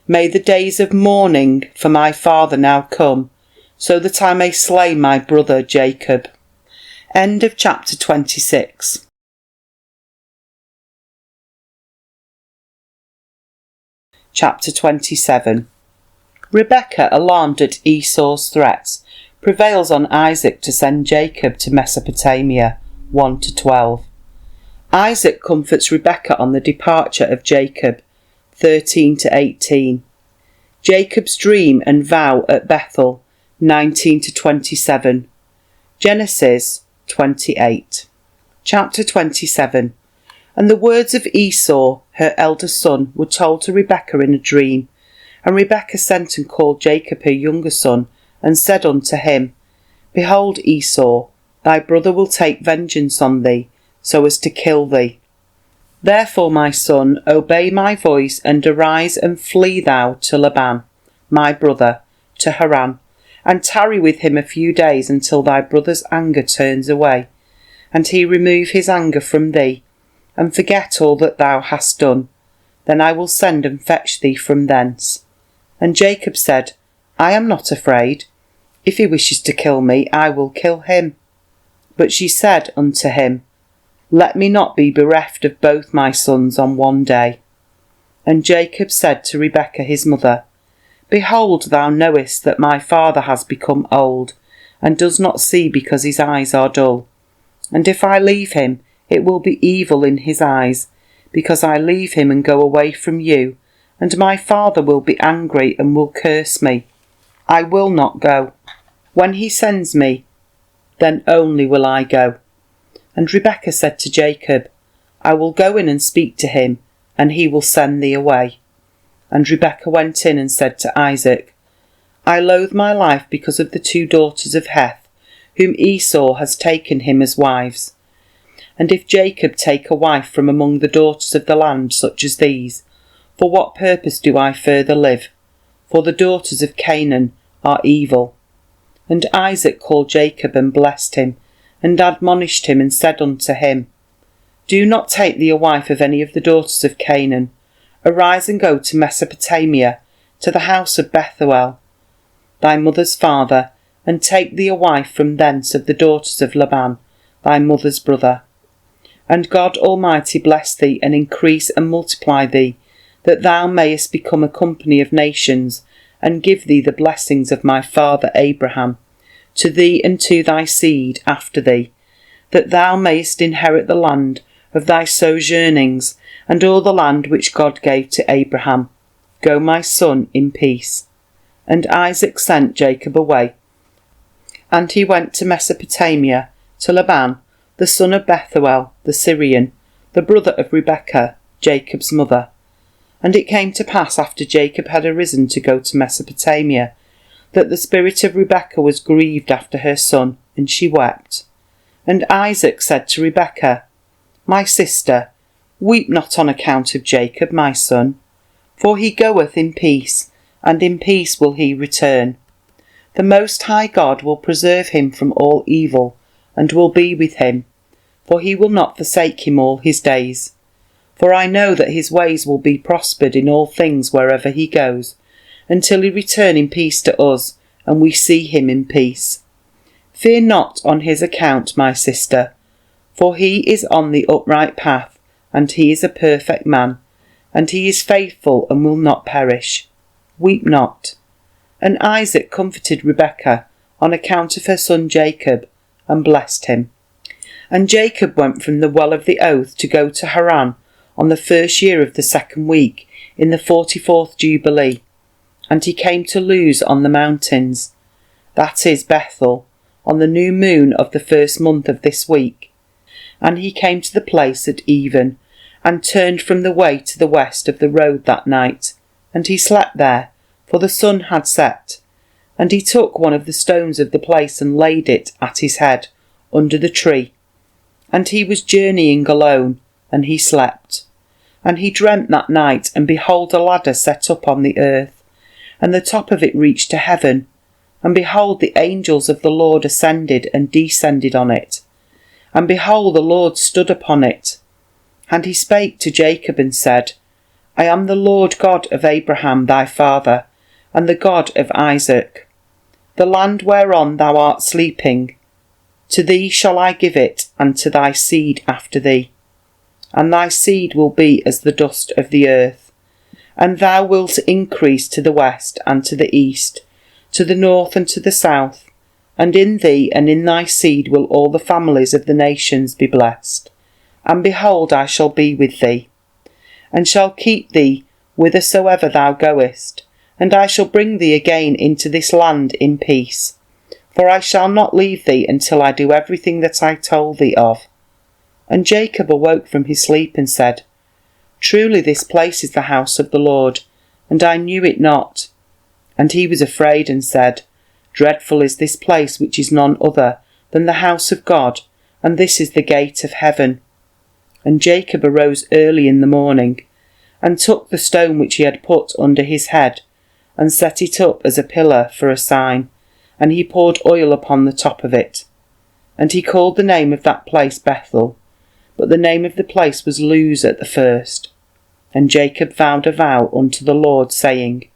May the days of mourning for my father now come, so that I may slay my brother Jacob. End of chapter 26. Chapter 27. Rebekah, alarmed at Esau's threats, prevails on Isaac to send Jacob to Mesopotamia. 1-12. Isaac comforts Rebekah on the departure of Jacob. 13-18. Jacob's dream and vow at Bethel. 19-27. Genesis 28. Chapter 27. And the words of Esau, her elder son, were told to Rebekah in a dream. And Rebekah sent and called Jacob her younger son, and said unto him, Behold, Esau, thy brother will take vengeance on thee, so as to kill thee. Therefore, my son, obey my voice, and arise and flee thou to Laban, my brother, to Haran, and tarry with him a few days until thy brother's anger turns away, and he remove his anger from thee, and forget all that thou hast done. Then I will send and fetch thee from thence. And Jacob said, I am not afraid. If he wishes to kill me, I will kill him. But she said unto him, Let me not be bereft of both my sons on one day. And Jacob said to Rebekah his mother, Behold, thou knowest that my father has become old, and does not see because his eyes are dull. And if I leave him, it will be evil in his eyes, because I leave him and go away from you, and my father will be angry and will curse me. I will not go. When he sends me, then only will I go. And Rebekah said to Jacob, I will go in and speak to him, and he will send thee away. And Rebekah went in and said to Isaac, I loathe my life because of the 2 daughters of Heth, whom Esau has taken him as wives. And if Jacob take a wife from among the daughters of the land such as these, for what purpose do I further live? For the daughters of Canaan are evil. And Isaac called Jacob and blessed him, and admonished him, and said unto him, Do not take thee a wife of any of the daughters of Canaan. Arise and go to Mesopotamia, to the house of Bethuel, thy mother's father, and take thee a wife from thence of the daughters of Laban, thy mother's brother. And God Almighty bless thee, and increase and multiply thee, that thou mayest become a company of nations, and give thee the blessings of my father Abraham, to thee and to thy seed after thee, that thou mayest inherit the land of thy sojournings, and all the land which God gave to Abraham. Go, my son, in peace. And Isaac sent Jacob away, and he went to Mesopotamia, to Laban, the son of Bethuel, the Syrian, the brother of Rebekah, Jacob's mother. And it came to pass, after Jacob had arisen to go to Mesopotamia, that the spirit of Rebekah was grieved after her son, and she wept. And Isaac said to Rebekah, My sister, weep not on account of Jacob my son, for he goeth in peace, and in peace will he return. The Most High God will preserve him from all evil, and will be with him, for he will not forsake him all his days. For I know that his ways will be prospered in all things wherever he goes, until he return in peace to us, and we see him in peace. Fear not on his account, my sister, for he is on the upright path, and he is a perfect man, and he is faithful and will not perish. Weep not. And Isaac comforted Rebekah on account of her son Jacob, and blessed him. And Jacob went from the well of the oath to go to Haran on the 1st year of the 2nd week, in the 44th Jubilee. And he came to Luz on the mountains, that is Bethel, on the new moon of the 1st month of this week. And he came to the place at even, and turned from the way to the west of the road that night. And he slept there, for the sun had set. And he took one of the stones of the place and laid it at his head, under the tree. And he was journeying alone, and he slept. And he dreamt that night, and behold, a ladder set up on the earth, and the top of it reached to heaven. And behold, the angels of the Lord ascended and descended on it. And behold, the Lord stood upon it. And he spake to Jacob and said, I am the Lord God of Abraham thy father, and the God of Isaac. The land whereon thou art sleeping, to thee shall I give it, and to thy seed after thee. And thy seed will be as the dust of the earth. And thou wilt increase to the west and to the east, to the north and to the south. And in thee and in thy seed will all the families of the nations be blessed. And behold, I shall be with thee, and shall keep thee whithersoever thou goest, and I shall bring thee again into this land in peace. For I shall not leave thee until I do everything that I told thee of. And Jacob awoke from his sleep and said, Truly this place is the house of the Lord, and I knew it not. And he was afraid and said, Dreadful is this place, which is none other than the house of God, and this is the gate of heaven. And Jacob arose early in the morning, and took the stone which he had put under his head, and set it up as a pillar for a sign, and he poured oil upon the top of it. And he called the name of that place Bethel, but the name of the place was Luz at the first. And Jacob vowed a vow unto the Lord, saying,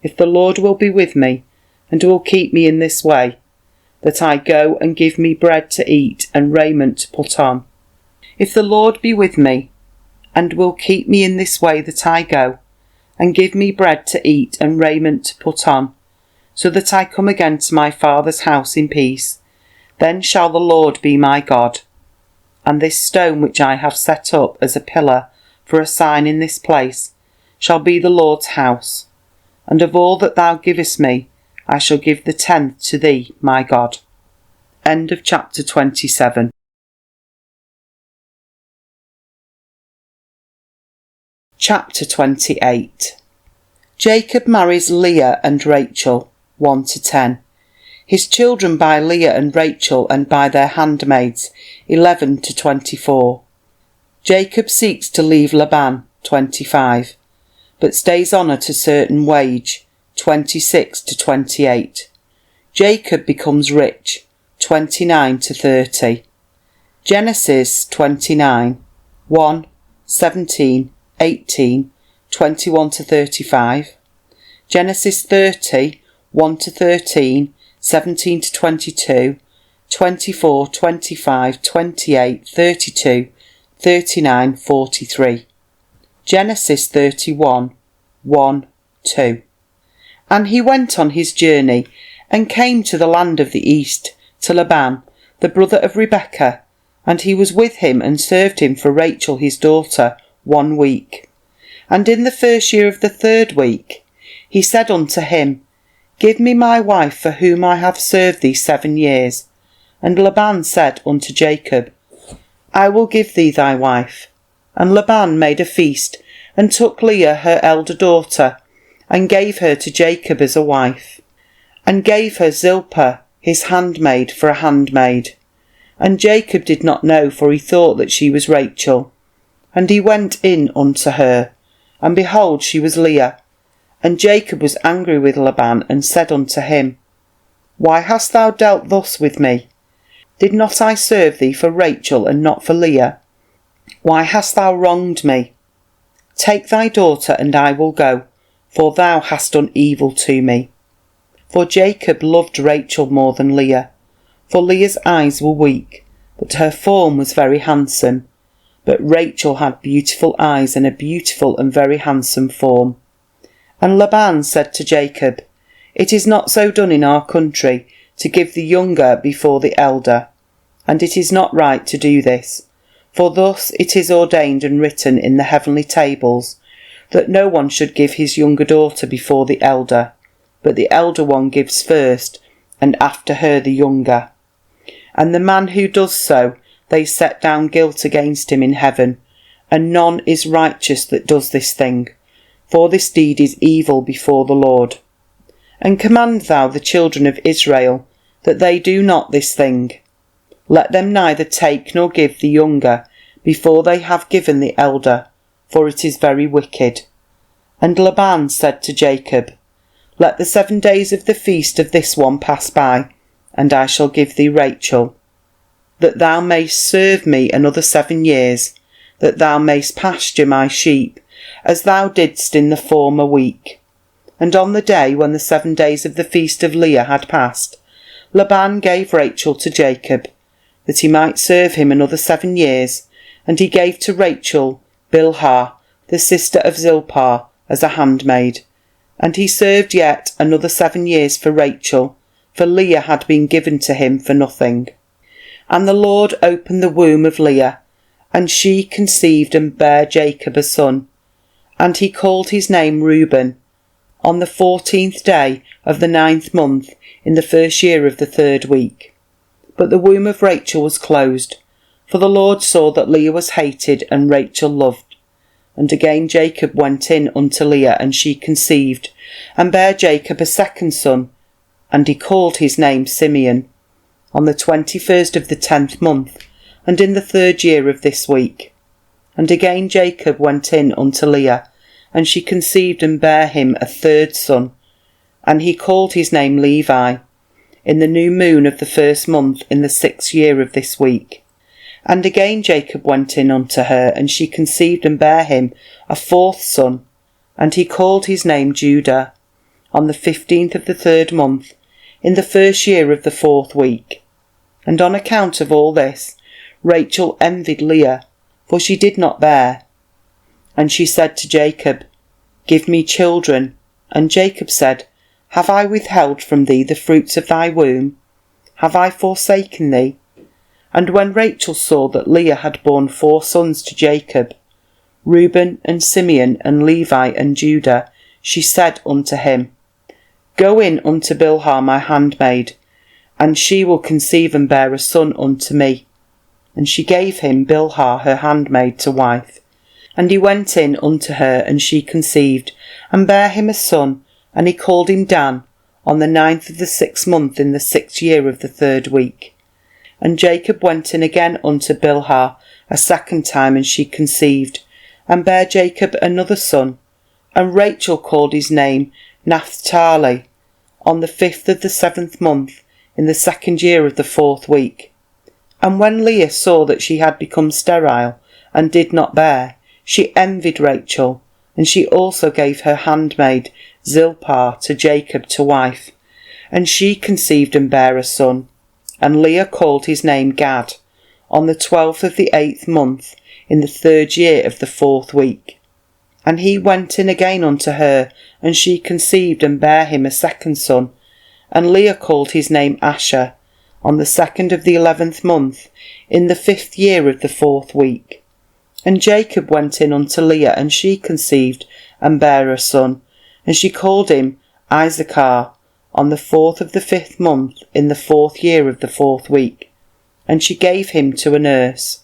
If the Lord will be with me, and will keep me in this way, that I go and give me bread to eat and raiment to put on. If the Lord be with me, and will keep me in this way that I go, and give me bread to eat and raiment to put on, so that I come again to my father's house in peace, then shall the Lord be my God. And this stone which I have set up as a pillar for a sign in this place shall be the Lord's house. And of all that thou givest me, I shall give the 10th to thee, my God. End of chapter 27. Chapter 28. Jacob marries Leah and Rachel, 1-10. His children by Leah and Rachel and by their handmaids, 11-24. Jacob seeks to leave Laban, 25, but stays on at a certain wage, 26-28. Jacob becomes rich, 29-30. Genesis 29, 1, 17, 18, 21-35. Genesis 30, 1-13, 17-22, 24, 25, 28, 32, 39, 43. Genesis 31, 1, 2. And he went on his journey, and came to the land of the east, to Laban, the brother of Rebekah, and he was with him, and served him for Rachel his daughter 1 week. And in the 1st year of the 3rd week, he said unto him, Give me my wife, for whom I have served thee 7 years. And Laban said unto Jacob, I will give thee thy wife. And Laban made a feast, and took Leah her elder daughter, and gave her to Jacob as a wife, and gave her Zilpah his handmaid for a handmaid. And Jacob did not know, for he thought that she was Rachel. And he went in unto her, and behold, she was Leah. And Jacob was angry with Laban, and said unto him, Why hast thou dealt thus with me? Did not I serve thee for Rachel, and not for Leah? Why hast thou wronged me? Take thy daughter, and I will go, for thou hast done evil to me. For Jacob loved Rachel more than Leah, for Leah's eyes were weak, but her form was very handsome. But Rachel had beautiful eyes, and a beautiful and very handsome form. And Laban said to Jacob, It is not so done in our country, to give the younger before the elder, and it is not right to do this. For thus it is ordained and written in the heavenly tables, that no one should give his younger daughter before the elder, but the elder one gives first, and after her the younger. And the man who does so, they set down guilt against him in heaven, and none is righteous that does this thing, for this deed is evil before the Lord. And command thou the children of Israel, that they do not this thing. Let them neither take nor give the younger, before they have given the elder, for it is very wicked. And Laban said to Jacob, Let the 7 days of the feast of this one pass by, and I shall give thee Rachel, that thou mayst serve me another 7 years, that thou mayst pasture my sheep, as thou didst in the former week. And on the day when the 7 days of the feast of Leah had passed, Laban gave Rachel to Jacob, that he might serve him another 7 years, and he gave to Rachel Bilhah, the sister of Zilpah, as a handmaid. And he served yet another 7 years for Rachel, for Leah had been given to him for nothing. And the Lord opened the womb of Leah, and she conceived and bare Jacob a son, and he called his name Reuben, on the 14th day of the 9th month, in the 1st year of the 3rd week. But the womb of Rachel was closed, for the Lord saw that Leah was hated, and Rachel loved. And again Jacob went in unto Leah, and she conceived, and bare Jacob a second son, and he called his name Simeon, on the 21st of the 10th month, and in the 3rd year of this week. And again Jacob went in unto Leah, and she conceived and bare him a 3rd son, and he called his name Levi, in the new moon of the 1st month, in the 6th year of this week. And again Jacob went in unto her, and she conceived and bare him a 4th son, and he called his name Judah, on the 15th of the 3rd month, in the 1st year of the 4th week. And on account of all this, Rachel envied Leah, for she did not bear. And she said to Jacob, Give me children. And Jacob said, Have I withheld from thee the fruits of thy womb? Have I forsaken thee? And when Rachel saw that Leah had borne 4 sons to Jacob, Reuben and Simeon and Levi and Judah, she said unto him, Go in unto Bilhah my handmaid, and she will conceive and bear a son unto me. And she gave him Bilhah her handmaid to wife. And he went in unto her, and she conceived, and bare him a son, and he called him Dan, on the 9th of the 6th month, in the 6th year of the 3rd week. And Jacob went in again unto Bilhah a second time, and she conceived, and bare Jacob another son. And Rachel called his name Naphtali, on the 5th of the 7th month, in the 2nd year of the 4th week. And when Leah saw that she had become sterile, and did not bear, she envied Rachel, and she also gave her handmaid Zilpah to Jacob to wife. And she conceived and bare a son. And Leah called his name Gad, on the 12th of the 8th month, in the 3rd year of the 4th week. And he went in again unto her, and she conceived and bare him a second son. And Leah called his name Asher, on the 2nd of the 11th month, in the 5th year of the 4th week. And Jacob went in unto Leah, and she conceived and bare a son, and she called him Issachar, on the 4th of the 5th month, in the 4th year of the 4th week. And she gave him to a nurse.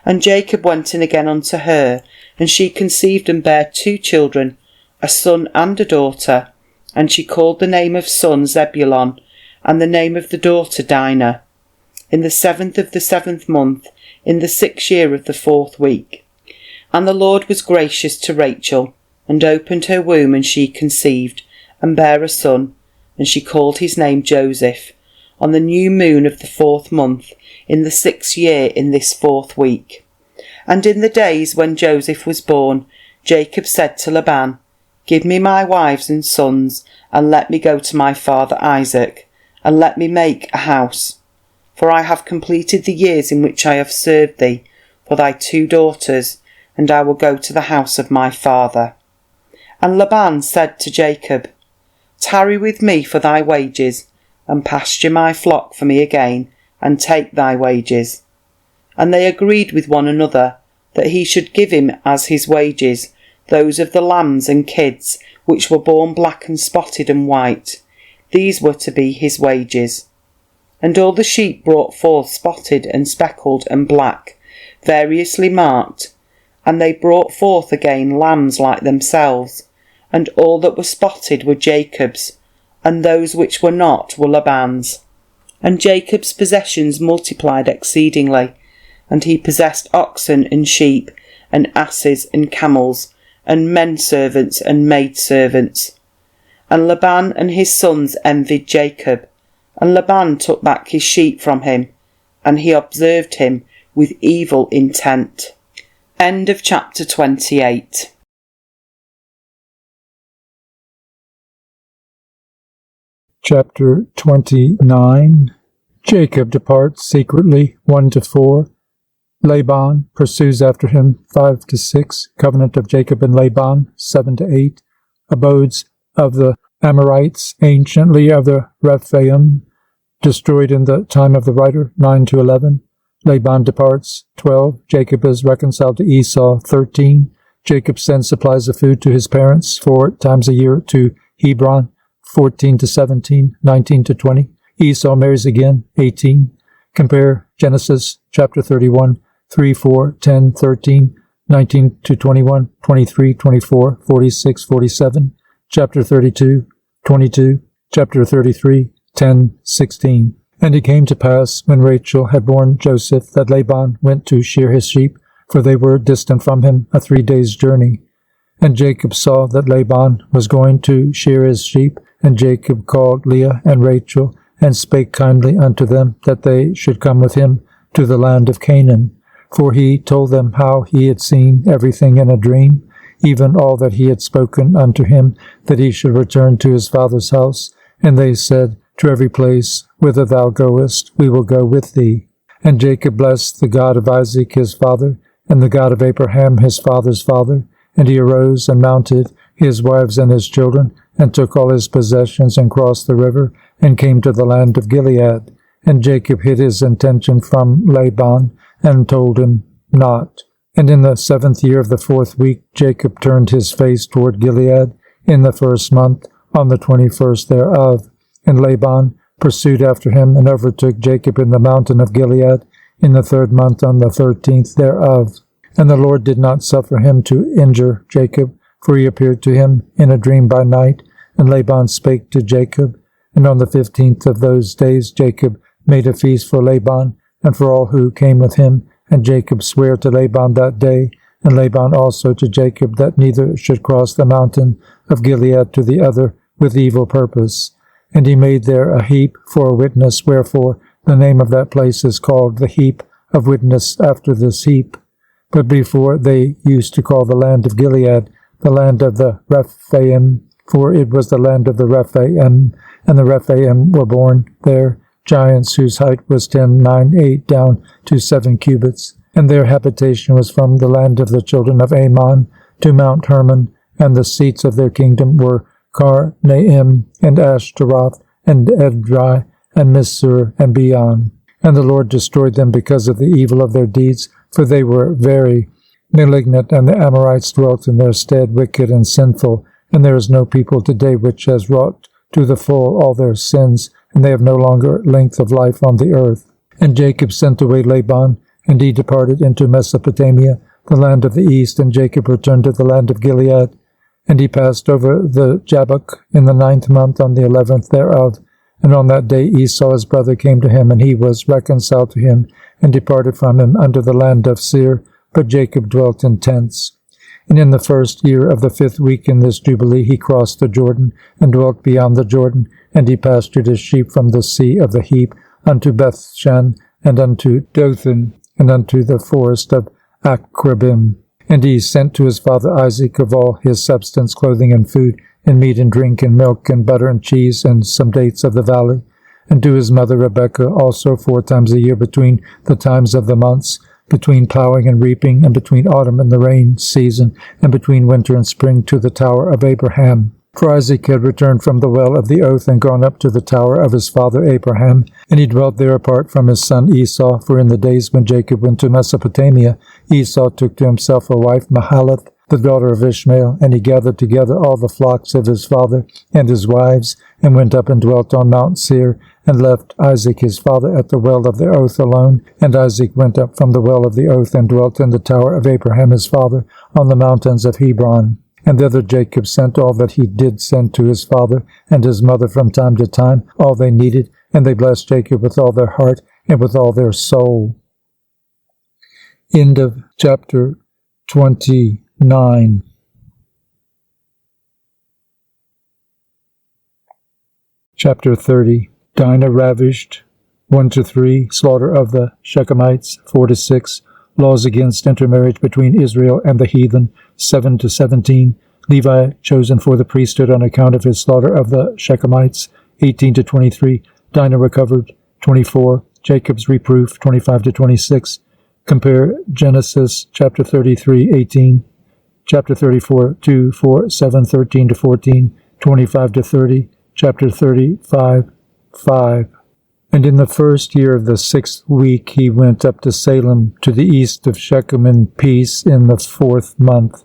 And Jacob went in again unto her, and she conceived and bare 2 children, a son and a daughter. And she called the name of son Zebulon, and the name of the daughter Dinah. in the 7th of the 7th month, in the 6th year of the 4th week. And the Lord was gracious to Rachel, and opened her womb, and she conceived, and bare a son, and she called his name Joseph, on the new moon of the 4th month, in the 6th year, in this 4th week. And in the days when Joseph was born, Jacob said to Laban, Give me my wives and sons, and let me go to my father Isaac, and let me make a house. For I have completed the years in which I have served thee for thy 2 daughters, and I will go to the house of my father. And Laban said to Jacob, Tarry with me for thy wages, and pasture my flock for me again, and take thy wages. And they agreed with one another that he should give him as his wages those of the lambs and kids which were born black and spotted and white. These were to be his wages. And all the sheep brought forth spotted and speckled and black, variously marked, and they brought forth again lambs like themselves, and all that were spotted were Jacob's, and those which were not were Laban's. And Jacob's possessions multiplied exceedingly, and he possessed oxen and sheep, and asses and camels, and men servants and maid servants. And Laban and his sons envied Jacob, and Laban took back his sheep from him, and he observed him with evil intent. End of chapter 28.
Chapter 29. Jacob departs secretly, 1-4. Laban pursues after him, 5-6. Covenant of Jacob and Laban, 7-8. Abodes of the Amorites, anciently of the Rephaim, destroyed in the time of the writer, 9-11. Laban departs, 12. Jacob is reconciled to Esau, 13. Jacob sends supplies of food to his parents 4 times a year to Hebron, 14-17, 19-20. Esau marries again, 18. Compare Genesis chapter 31, 3, 4, 10, 13, 19-21, 23, 24, 46, 47. Chapter 32, 22. Chapter 33, 10, 16. And it came to pass, when Rachel had borne Joseph, that Laban went to shear his sheep, for they were distant from him a 3 days' journey. And Jacob saw that Laban was going to shear his sheep, and Jacob called Leah and Rachel, and spake kindly unto them, that they should come with him to the land of Canaan. For he told them how he had seen everything in a dream, even all that he had spoken unto him, that he should return to his father's house. And they said, To every place whither thou goest, we will go with thee. And Jacob blessed the God of Isaac his father, and the God of Abraham his father's father. And he arose and mounted his wives and his children, and took all his possessions, and crossed the river, and came to the land of Gilead. And Jacob hid his intention from Laban, and told him not. And in the 7th year of the 4th week, Jacob turned his face toward Gilead, in the 1st month, on the 21st thereof. And Laban pursued after him, and overtook Jacob in the mountain of Gilead, in the 3rd month, on the 13th thereof. And the Lord did not suffer him to injure Jacob, for he appeared to him in a dream by night. And Laban spake to Jacob. And on the 15th of those days Jacob made a feast for Laban, and for all who came with him. And Jacob sware to Laban that day, and Laban also to Jacob, that neither should cross the mountain of Gilead to the other with evil purpose. And he made there a heap for a witness, wherefore the name of that place is called the heap of witness after this heap. But before they used to call the land of Gilead the land of the Rephaim, for it was the land of the Rephaim, and the Rephaim were born there giants whose height was 10, 9, 8 down to 7 cubits. And their habitation was from the land of the children of Ammon to Mount Hermon, and the seats of their kingdom were Karnaim, and Ashtaroth, and Edrei, and Missur, and Beon. And the Lord destroyed them because of the evil of their deeds, for they were very malignant, and the Amorites dwelt in their stead, wicked and sinful. And there is no people today which has wrought to the full all their sins, and they have no longer length of life on the earth. And Jacob sent away Laban, and he departed into Mesopotamia, the land of the east, and Jacob returned to the land of Gilead. And he passed over the Jabbok in the 9th month, on the 11th thereof. And on that day Esau his brother came to him, and he was reconciled to him, and departed from him unto the land of Seir, but Jacob dwelt in tents. And in the 1st year of the 5th week in this Jubilee he crossed the Jordan, and dwelt beyond the Jordan, and he pastured his sheep from the sea of the Heap unto Bethshan, and unto Dothan, and unto the forest of Akrabim. And he sent to his father Isaac of all his substance, clothing and food, and meat and drink, and milk, and butter, and cheese, and some dates of the valley. And to his mother Rebekah also 4 times a year between the times of the months, between plowing and reaping, and between autumn and the rain season, and between winter and spring, to the tower of Abraham. For Isaac had returned from the well of the oath, and gone up to the tower of his father Abraham, and he dwelt there apart from his son Esau. For in the days when Jacob went to Mesopotamia, Esau took to himself a wife, Mahalath, the daughter of Ishmael, and he gathered together all the flocks of his father and his wives, and went up and dwelt on Mount Seir, and left Isaac his father at the well of the oath alone. And Isaac went up from the well of the oath, and dwelt in the tower of Abraham his father, on the mountains of Hebron. And thither Jacob sent all that he did send to his father and his mother from time to time, all they needed, and they blessed Jacob with all their heart and with all their soul. End of chapter 29. Chapter 30. Dinah ravished. 1-3. Slaughter of the Shechemites. 4-6. Laws against intermarriage between Israel and the heathen. 7-17. Levi chosen for the priesthood on account of his slaughter of the Shechemites. 18-23. Dinah recovered. 24. Jacob's reproof. 25-26. Compare Genesis chapter 33:18, chapter 34:2-4, 7:13-14, 25-30, chapter 35:5. And in the 1st year of the 6th week he went up to Salem, to the east of Shechem, in peace in the 4th month.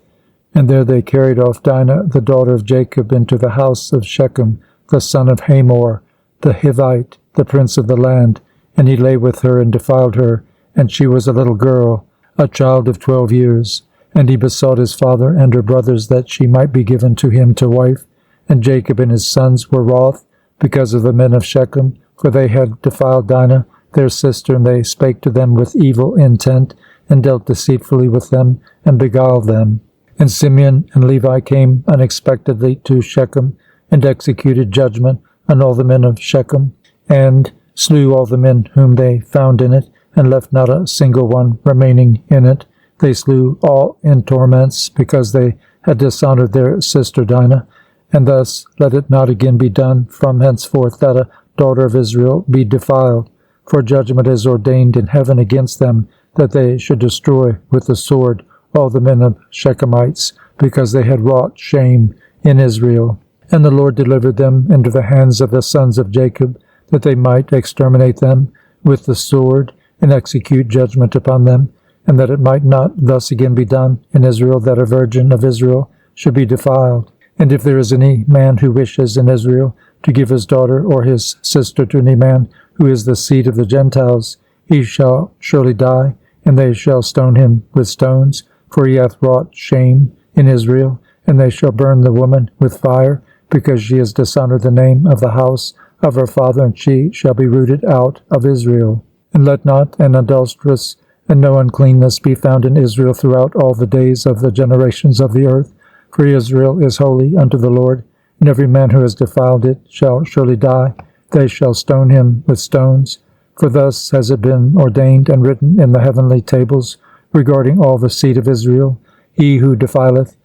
And there they carried off Dinah, the daughter of Jacob, into the house of Shechem, the son of Hamor, the Hivite, the prince of the land. And he lay with her and defiled her. And she was a little girl, a child of 12 years. And he besought his father and her brothers that she might be given to him to wife. And Jacob and his sons were wroth because of the men of Shechem, for they had defiled Dinah, their sister, and they spake to them with evil intent, and dealt deceitfully with them, and beguiled them. And Simeon and Levi came unexpectedly to Shechem, and executed judgment on all the men of Shechem, and slew all the men whom they found in it, and left not a single one remaining in it. They slew all in torments, because they had dishonored their sister Dinah. And thus let it not again be done from henceforth that a daughter of Israel be defiled. For judgment is ordained in heaven against them, that they should destroy with the sword all the men of Shechemites, because they had wrought shame in Israel. And the Lord delivered them into the hands of the sons of Jacob, that they might exterminate them with the sword, and execute judgment upon them, and that it might not thus again be done in Israel, that a virgin of Israel should be defiled. And if there is any man who wishes in Israel to give his daughter or his sister to any man who is the seed of the Gentiles, he shall surely die, and they shall stone him with stones, for he hath wrought shame in Israel. And they shall burn the woman with fire, because she has dishonored the name of the house of her father, and she shall be rooted out of Israel. And let not an adulteress and no uncleanness be found in Israel throughout all the days of the generations of the earth. For Israel is holy unto the Lord, and every man who has defiled it shall surely die. They shall stone him with stones. For thus has it been ordained and written in the heavenly tables regarding all the seed of Israel. He who defileth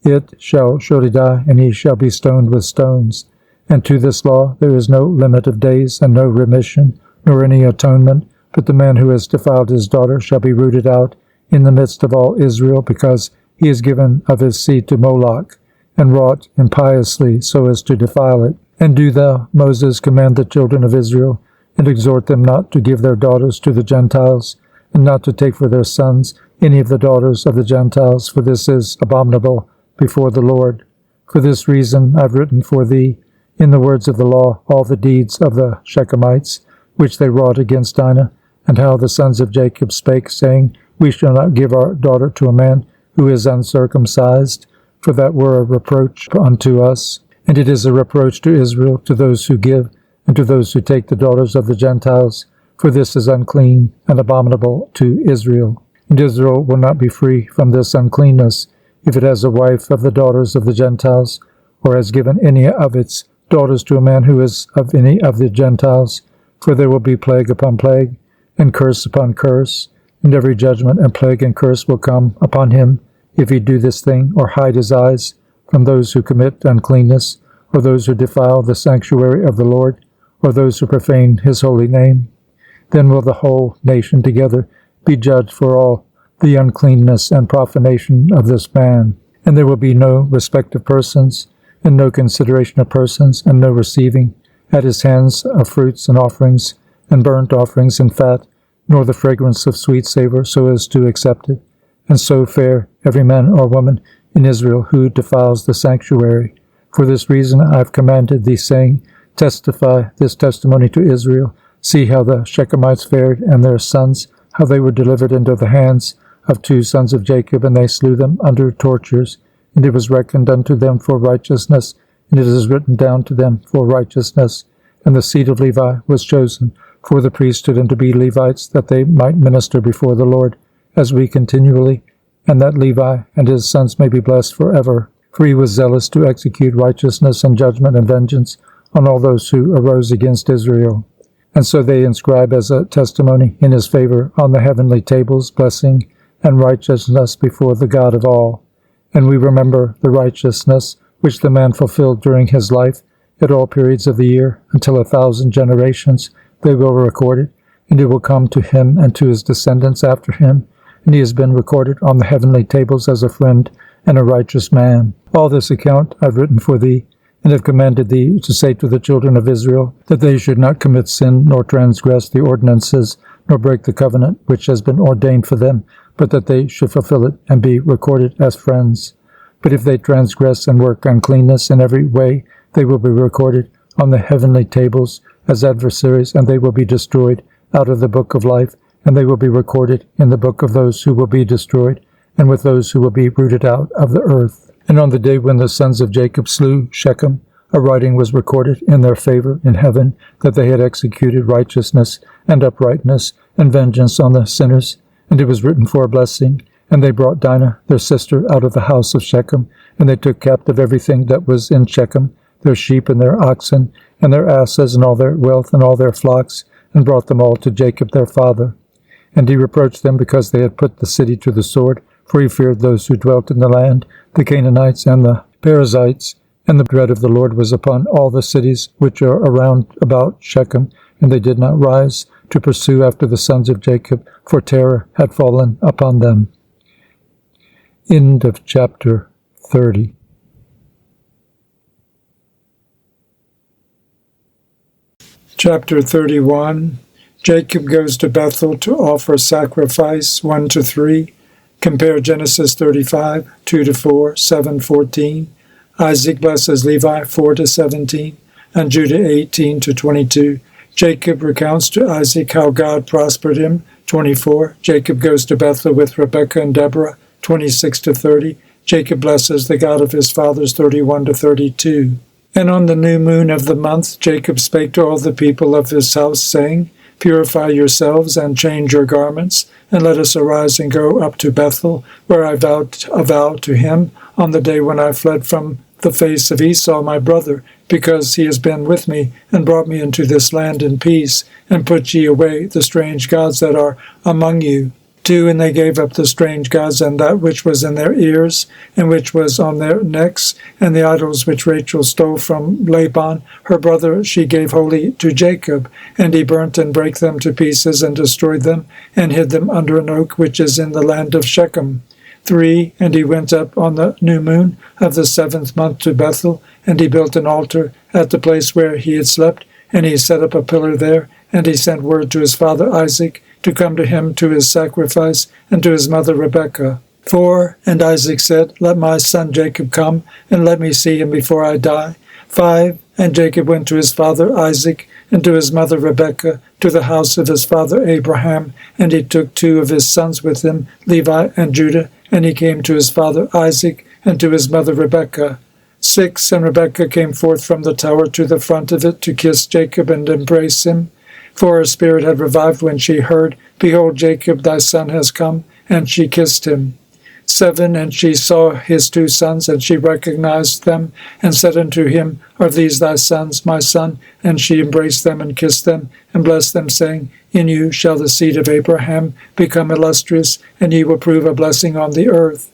it shall surely die, and he shall be stoned with stones. And to this law there is no limit of days, and no remission, nor any atonement, but the man who has defiled his daughter shall be rooted out in the midst of all Israel, because he is given of his seed to Moloch, and wrought impiously so as to defile it. And do thou, Moses, command the children of Israel, and exhort them not to give their daughters to the Gentiles, and not to take for their sons any of the daughters of the Gentiles, for this is abominable before the Lord. For this reason I have written for thee, in the words of the law, all the deeds of the Shechemites, which they wrought against Dinah, and how the sons of Jacob spake, saying, We shall not give our daughter to a man who is uncircumcised, for that were a reproach unto us. And it is a reproach to Israel, to those who give, and to those who take the daughters of the Gentiles, for this is unclean and abominable to Israel. And Israel will not be free from this uncleanness, if it has a wife of the daughters of the Gentiles, or has given any of its daughters to a man who is of any of the Gentiles, for there will be plague upon plague, and curse upon curse, and every judgment and plague and curse will come upon him, if he do this thing, or hide his eyes from those who commit uncleanness, or those who defile the sanctuary of the Lord, or those who profane his holy name. Then will the whole nation together be judged for all the uncleanness and profanation of this man. And there will be no respect of persons, and no consideration of persons, and no receiving at his hands of fruits and offerings, and burnt offerings and fat, nor the fragrance of sweet savour, so as to accept it. And so fare every man or woman in Israel who defiles the sanctuary. For this reason I have commanded thee, saying, testify this testimony to Israel. See how the Shechemites fared, and their sons, how they were delivered into the hands of 2 sons of Jacob, and they slew them under tortures. And it was reckoned unto them for righteousness, and it is written down to them for righteousness. And the seed of Levi was chosen for the priesthood, and to be Levites, that they might minister before the Lord, as we continually, and that Levi and his sons may be blessed forever. For he was zealous to execute righteousness and judgment and vengeance on all those who arose against Israel. And so they inscribe as a testimony in his favor on the heavenly tables blessing and righteousness before the God of all. And we remember the righteousness which the man fulfilled during his life at all periods of the year, until 1,000 generations they will record it, and it will come to him and to his descendants after him, and he has been recorded on the heavenly tables as a friend and a righteous man. All this account I have written for thee, and have commanded thee to say to the children of Israel, that they should not commit sin, nor transgress the ordinances, nor break the covenant which has been ordained for them, but that they should fulfill it, and be recorded as friends. But if they transgress and work uncleanness in every way, they will be recorded on the heavenly tables as adversaries, and they will be destroyed out of the book of life, and they will be recorded in the book of those who will be destroyed, and with those who will be rooted out of the earth. And on the day when the sons of Jacob slew Shechem, a writing was recorded in their favor in heaven, that they had executed righteousness and uprightness and vengeance on the sinners. And it was written for a blessing. And they brought Dinah, their sister, out of the house of Shechem, and they took captive everything that was in Shechem, their sheep and their oxen, and their asses, and all their wealth, and all their flocks, and brought them all to Jacob their father. And he reproached them because they had put the city to the sword, for he feared those who dwelt in the land, the Canaanites and the Perizzites. And the dread of the Lord was upon all the cities which are around about Shechem, and they did not rise to pursue after the sons of Jacob, for terror had fallen upon them. End of chapter 30. Chapter 31. Jacob goes to Bethel to offer sacrifice, 1-3. Compare Genesis 35, 2-4, 7-14. Isaac blesses Levi, 4-17, and Judah, 18-22. Jacob recounts to Isaac how God prospered him, 24. Jacob goes to Bethel with Rebekah and Deborah, 26-30. Jacob blesses the God of his fathers, 31-32. And on the new moon of the month, Jacob spake to all the people of his house, saying, Purify yourselves, and change your garments, and let us arise and go up to Bethel, where I vowed a vow to him on the day when I fled from the face of Esau my brother, because he has been with me, and brought me into this land in peace, and put ye away the strange gods that are among you. 2. And they gave up the strange gods, and that which was in their ears, and which was on their necks, and the idols which Rachel stole from Laban, her brother, she gave wholly to Jacob. And he burnt and brake them to pieces, and destroyed them, and hid them under an oak which is in the land of Shechem. 3. And he went up on the new moon of the 7th month to Bethel, and he built an altar at the place where he had slept, and he set up a pillar there, and he sent word to his father Isaac to come to him to his sacrifice, and to his mother Rebekah. 4. And Isaac said, Let my son Jacob come, and let me see him before I die. 5. And Jacob went to his father Isaac, and to his mother Rebekah, to the house of his father Abraham, and he took 2 of his sons with him, Levi and Judah, and he came to his father Isaac, and to his mother Rebekah. 6. And Rebekah came forth from the tower to the front of it to kiss Jacob and embrace him. For her spirit had revived when she heard, Behold, Jacob thy son has come, and she kissed him. 7. And she saw his 2 sons, and she recognized them, and said unto him, Are these thy sons, my son? And she embraced them, and kissed them, and blessed them, saying, In you shall the seed of Abraham become illustrious, and ye will prove a blessing on the earth.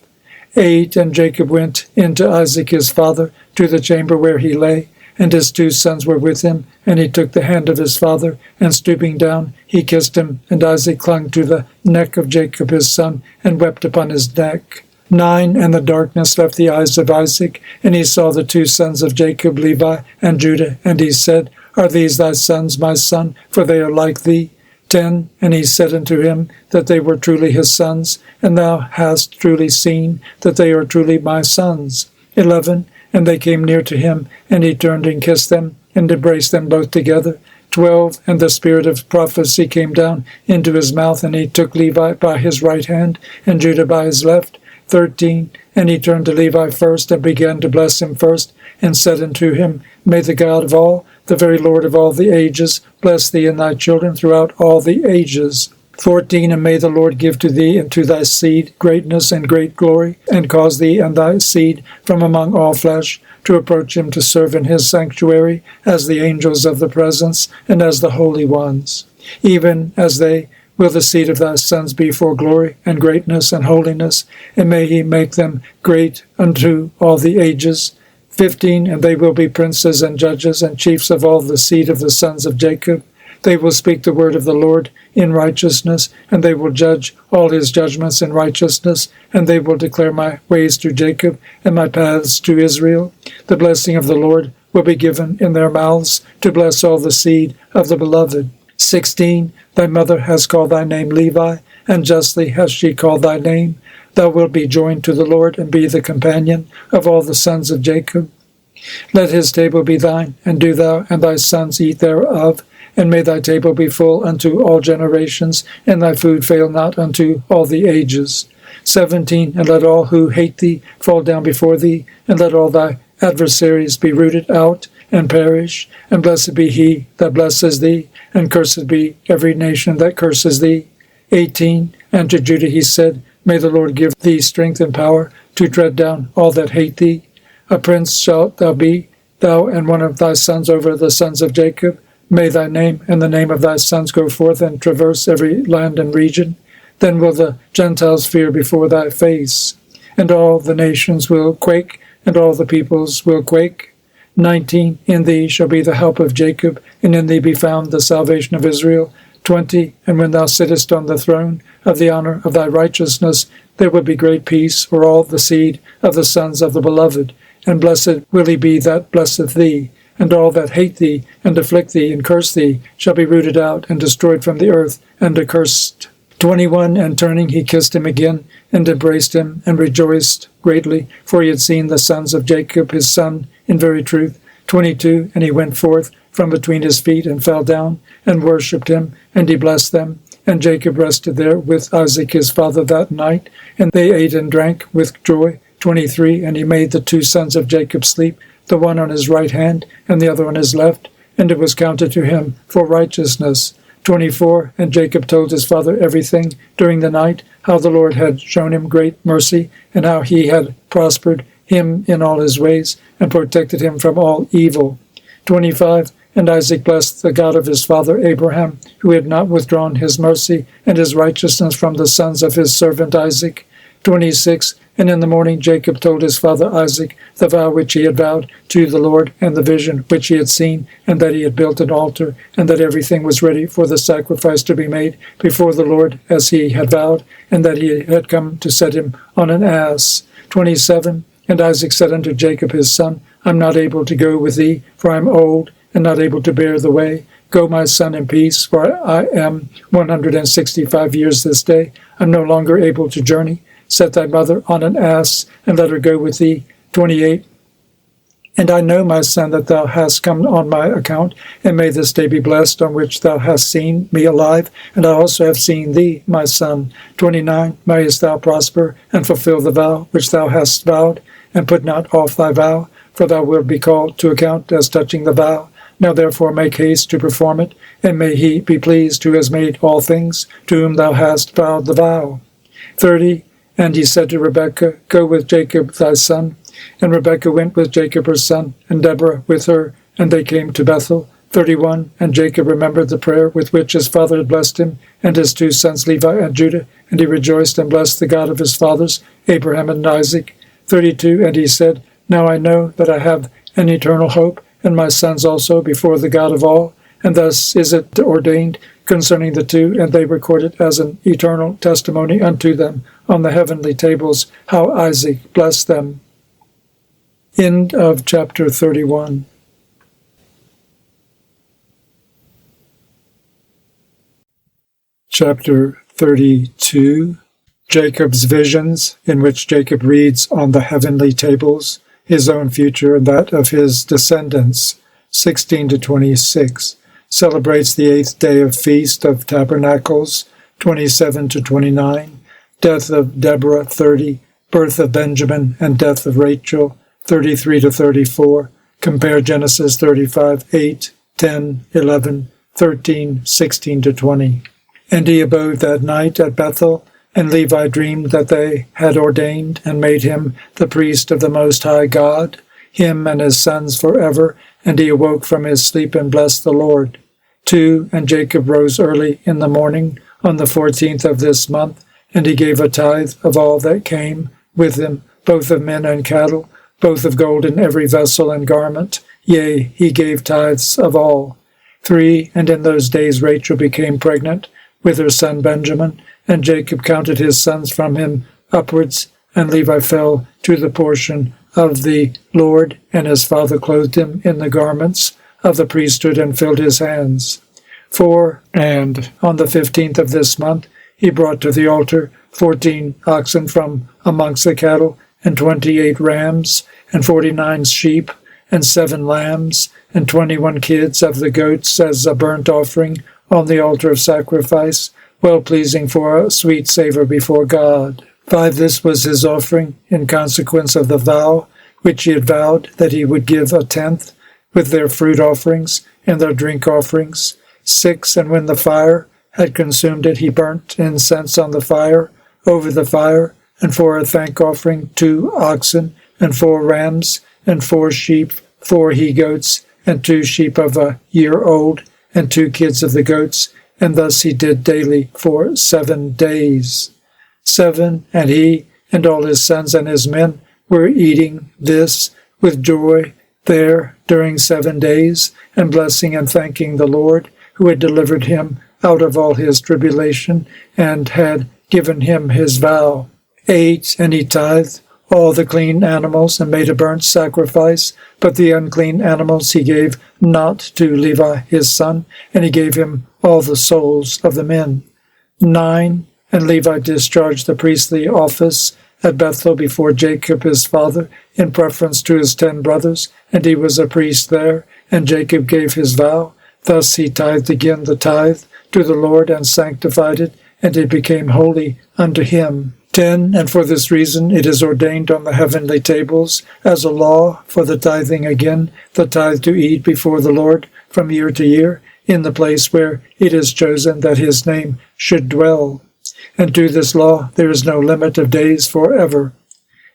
8. And Jacob went into Isaac his father, to the chamber where he lay, and his 2 sons were with him, and he took the hand of his father, and stooping down, he kissed him, and Isaac clung to the neck of Jacob his son, and wept upon his neck. 9. And the darkness left the eyes of Isaac, and he saw the 2 sons of Jacob, Levi and Judah, and he said, Are these thy sons, my son? For they are like thee. 10. And he said unto him that they were truly his sons, and thou hast truly seen that they are truly my sons. 11. And they came near to him, and he turned and kissed them, and embraced them both together. 12. And the spirit of prophecy came down into his mouth, and he took Levi by his right hand, and Judah by his left. 13. And he turned to Levi first, and began to bless him first, and said unto him, May the God of all, the very Lord of all the ages, bless thee and thy children throughout all the ages. 14. And may the Lord give to thee and to thy seed greatness and great glory, and cause thee and thy seed from among all flesh to approach him to serve in his sanctuary, as the angels of the presence, and as the holy ones. Even as they will the seed of thy sons be for glory and greatness and holiness, and may he make them great unto all the ages. 15. And they will be princes and judges and chiefs of all the seed of the sons of Jacob. They will speak the word of the Lord in righteousness, and they will judge all his judgments in righteousness, and they will declare my ways to Jacob, and my paths to Israel. The blessing of the Lord will be given in their mouths, to bless all the seed of the beloved. 16. Thy mother has called thy name Levi, and justly has she called thy name. Thou wilt be joined to the Lord, and be the companion of all the sons of Jacob. Let his table be thine, and do thou and thy sons eat thereof. And may thy table be full unto all generations, and thy food fail not unto all the ages. 17. And let all who hate thee fall down before thee, and let all thy adversaries be rooted out and perish. And blessed be he that blesses thee, and cursed be every nation that curses thee. 18. And to Judah he said, May the Lord give thee strength and power to tread down all that hate thee. A prince shalt thou be, thou and one of thy sons over the sons of Jacob. May thy name and the name of thy sons go forth and traverse every land and region. Then will the Gentiles fear before thy face, and all the nations will quake, and all the peoples will quake. 19. In thee shall be the help of Jacob, and in thee be found the salvation of Israel. 20. And when thou sittest on the throne of the honor of thy righteousness, there will be great peace for all the seed of the sons of the beloved, and blessed will he be that blesseth thee. And all that hate thee, and afflict thee, and curse thee, shall be rooted out, and destroyed from the earth, and accursed. 21. And turning, he kissed him again, and embraced him, and rejoiced greatly, for he had seen the sons of Jacob his son in very truth. 22. And he went forth from between his feet, and fell down, and worshipped him, and he blessed them. And Jacob rested there with Isaac his father that night, and they ate and drank with joy. 23. And he made the 2 sons of Jacob sleep, the one on his right hand, and the other on his left, and it was counted to him for righteousness. 24. And Jacob told his father everything during the night, how the Lord had shown him great mercy, and how he had prospered him in all his ways, and protected him from all evil. 25. And Isaac blessed the God of his father Abraham, who had not withdrawn his mercy and his righteousness from the sons of his servant Isaac. 26. And in the morning Jacob told his father Isaac the vow which he had vowed to the Lord, and the vision which he had seen, and that he had built an altar, and that everything was ready for the sacrifice to be made before the Lord as he had vowed, and that he had come to set him on an ass. 27. And Isaac said unto Jacob his son, I am not able to go with thee, for I am old, and not able to bear the way. Go, my son, in peace, for I am 165 years this day. I am no longer able to journey. Set thy mother on an ass, and let her go with thee. 28. And I know, my son, that thou hast come on my account, and may this day be blessed on which thou hast seen me alive, and I also have seen thee, my son. 29. Mayest thou prosper, and fulfill the vow which thou hast vowed, and put not off thy vow. for thou wilt be called to account as touching the vow. Now therefore make haste to perform it, and may he be pleased who has made all things, to whom thou hast vowed the vow. 30. And he said to Rebekah, Go with Jacob thy son. And Rebekah went with Jacob her son, and Deborah with her, and they came to Bethel. 31. And Jacob remembered the prayer with which his father had blessed him, and his two sons Levi and Judah, and he rejoiced and blessed the God of his fathers, Abraham and Isaac. 32. And he said, Now I know that I have an eternal hope, and my sons also, before the God of all. And thus is it ordained concerning the two, and they record it as an eternal testimony unto them on the heavenly tables, how Isaac blessed them. End of chapter 31. Chapter 32. Jacob's visions, in which Jacob reads on the heavenly tables his own future and that of his descendants. 16 to 26. Celebrates the 8th day of Feast of Tabernacles. 27 to 29. Death of Deborah. 30. Birth of Benjamin and death of Rachel. 33 to 34. Compare Genesis 35, 8, 10, 11, 13, 16 to 20. And he abode that night at Bethel, and Levi dreamed that they had ordained and made him the priest of the Most High God, him and his sons forever, and he awoke from his sleep and blessed the Lord. 2. And Jacob rose early in the morning on the 14th of this month, and he gave a tithe of all that came with him, both of men and cattle, both of gold in every vessel and garment. Yea, he gave tithes of all. 3. And in those days Rachel became pregnant with her son Benjamin, and Jacob counted his sons from him upwards, and Levi fell to the portion of the Lord, and his father clothed him in the garments of the priesthood and filled his hands. 4. And on the 15th of this month he brought to the altar 14 oxen from amongst the cattle, and 28 rams, and 49 sheep, and 7 lambs, and 21 kids of the goats as a burnt offering on the altar of sacrifice, well-pleasing for a sweet savor before God. 5. This was his offering in consequence of the vow which he had vowed, that he would give a tenth with their fruit offerings and their drink offerings. 6. And when the fire had consumed it, he burnt incense on the fire, over the fire, and for a thank offering 2 oxen, and 4 rams, and 4 sheep, 4 he-goats, and 2 sheep of a year old, and 2 kids of the goats, and thus he did daily for 7 days. 7. And he and all his sons and his men were eating this with joy there during 7 days, and blessing and thanking the Lord, who had delivered him out of all his tribulation, and had given him his vow. 8. And he tithed all the clean animals, and made a burnt sacrifice, but the unclean animals he gave not to Levi his son, and he gave him all the souls of the men. 9. And Levi discharged the priestly office at Bethel before Jacob his father, in preference to his 10 brothers, and he was a priest there, and Jacob gave his vow. Thus he tithed again the tithe to the Lord, and sanctified it, and it became holy unto him. 10. And for this reason it is ordained on the heavenly tables as a law for the tithing again, the tithe to eat before the Lord from year to year, in the place where it is chosen that his name should dwell. And to this law there is no limit of days forever.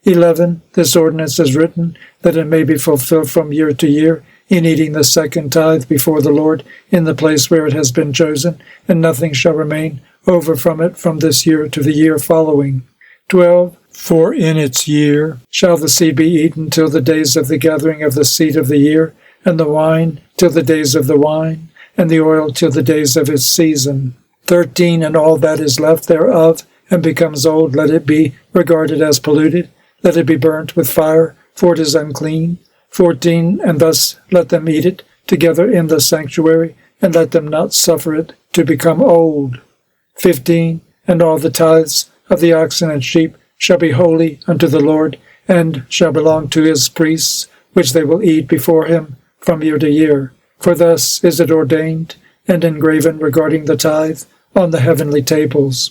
11. This ordinance is written, that it may be fulfilled from year to year, in eating the second tithe before the Lord, in the place where it has been chosen, and nothing shall remain over from it from this year to the year following. 12. For in its year shall the seed be eaten till the days of the gathering of the seed of the year, and the wine till the days of the wine, and the oil till the days of its season. 13. And all that is left thereof, and becomes old, let it be regarded as polluted, let it be burnt with fire, for it is unclean. 14. And thus let them eat it together in the sanctuary, and let them not suffer it to become old. 15. And all the tithes of the oxen and sheep shall be holy unto the Lord, and shall belong to his priests, which they will eat before him from year to year. For thus is it ordained and engraven regarding the tithe on the heavenly tables.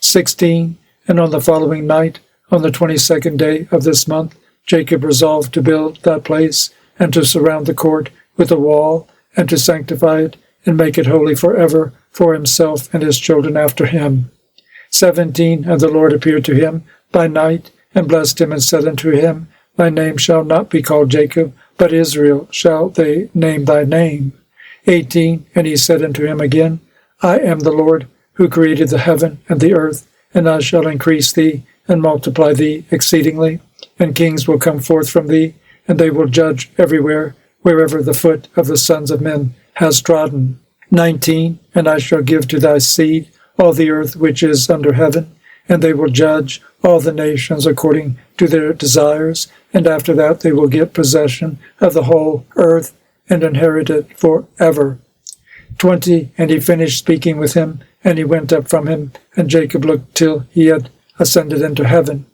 16. And on the following night, on the 22nd day of this month, Jacob resolved to build that place, and to surround the court with a wall, and to sanctify it, and make it holy forever for himself and his children after him. 17. And the Lord appeared to him by night, and blessed him, and said unto him, Thy name shall not be called Jacob, but Israel shall they name thy name. 18. And he said unto him again, I am the Lord, who created the heaven and the earth, and I shall increase thee, and multiply thee exceedingly, and kings will come forth from thee, and they will judge everywhere, wherever the foot of the sons of men has trodden. 19. And I shall give to thy seed all the earth which is under heaven, and they will judge all the nations according to their desires, and after that they will get possession of the whole earth, and inherit it forever. 20. And he finished speaking with him, and he went up from him, and Jacob looked till he had ascended into heaven.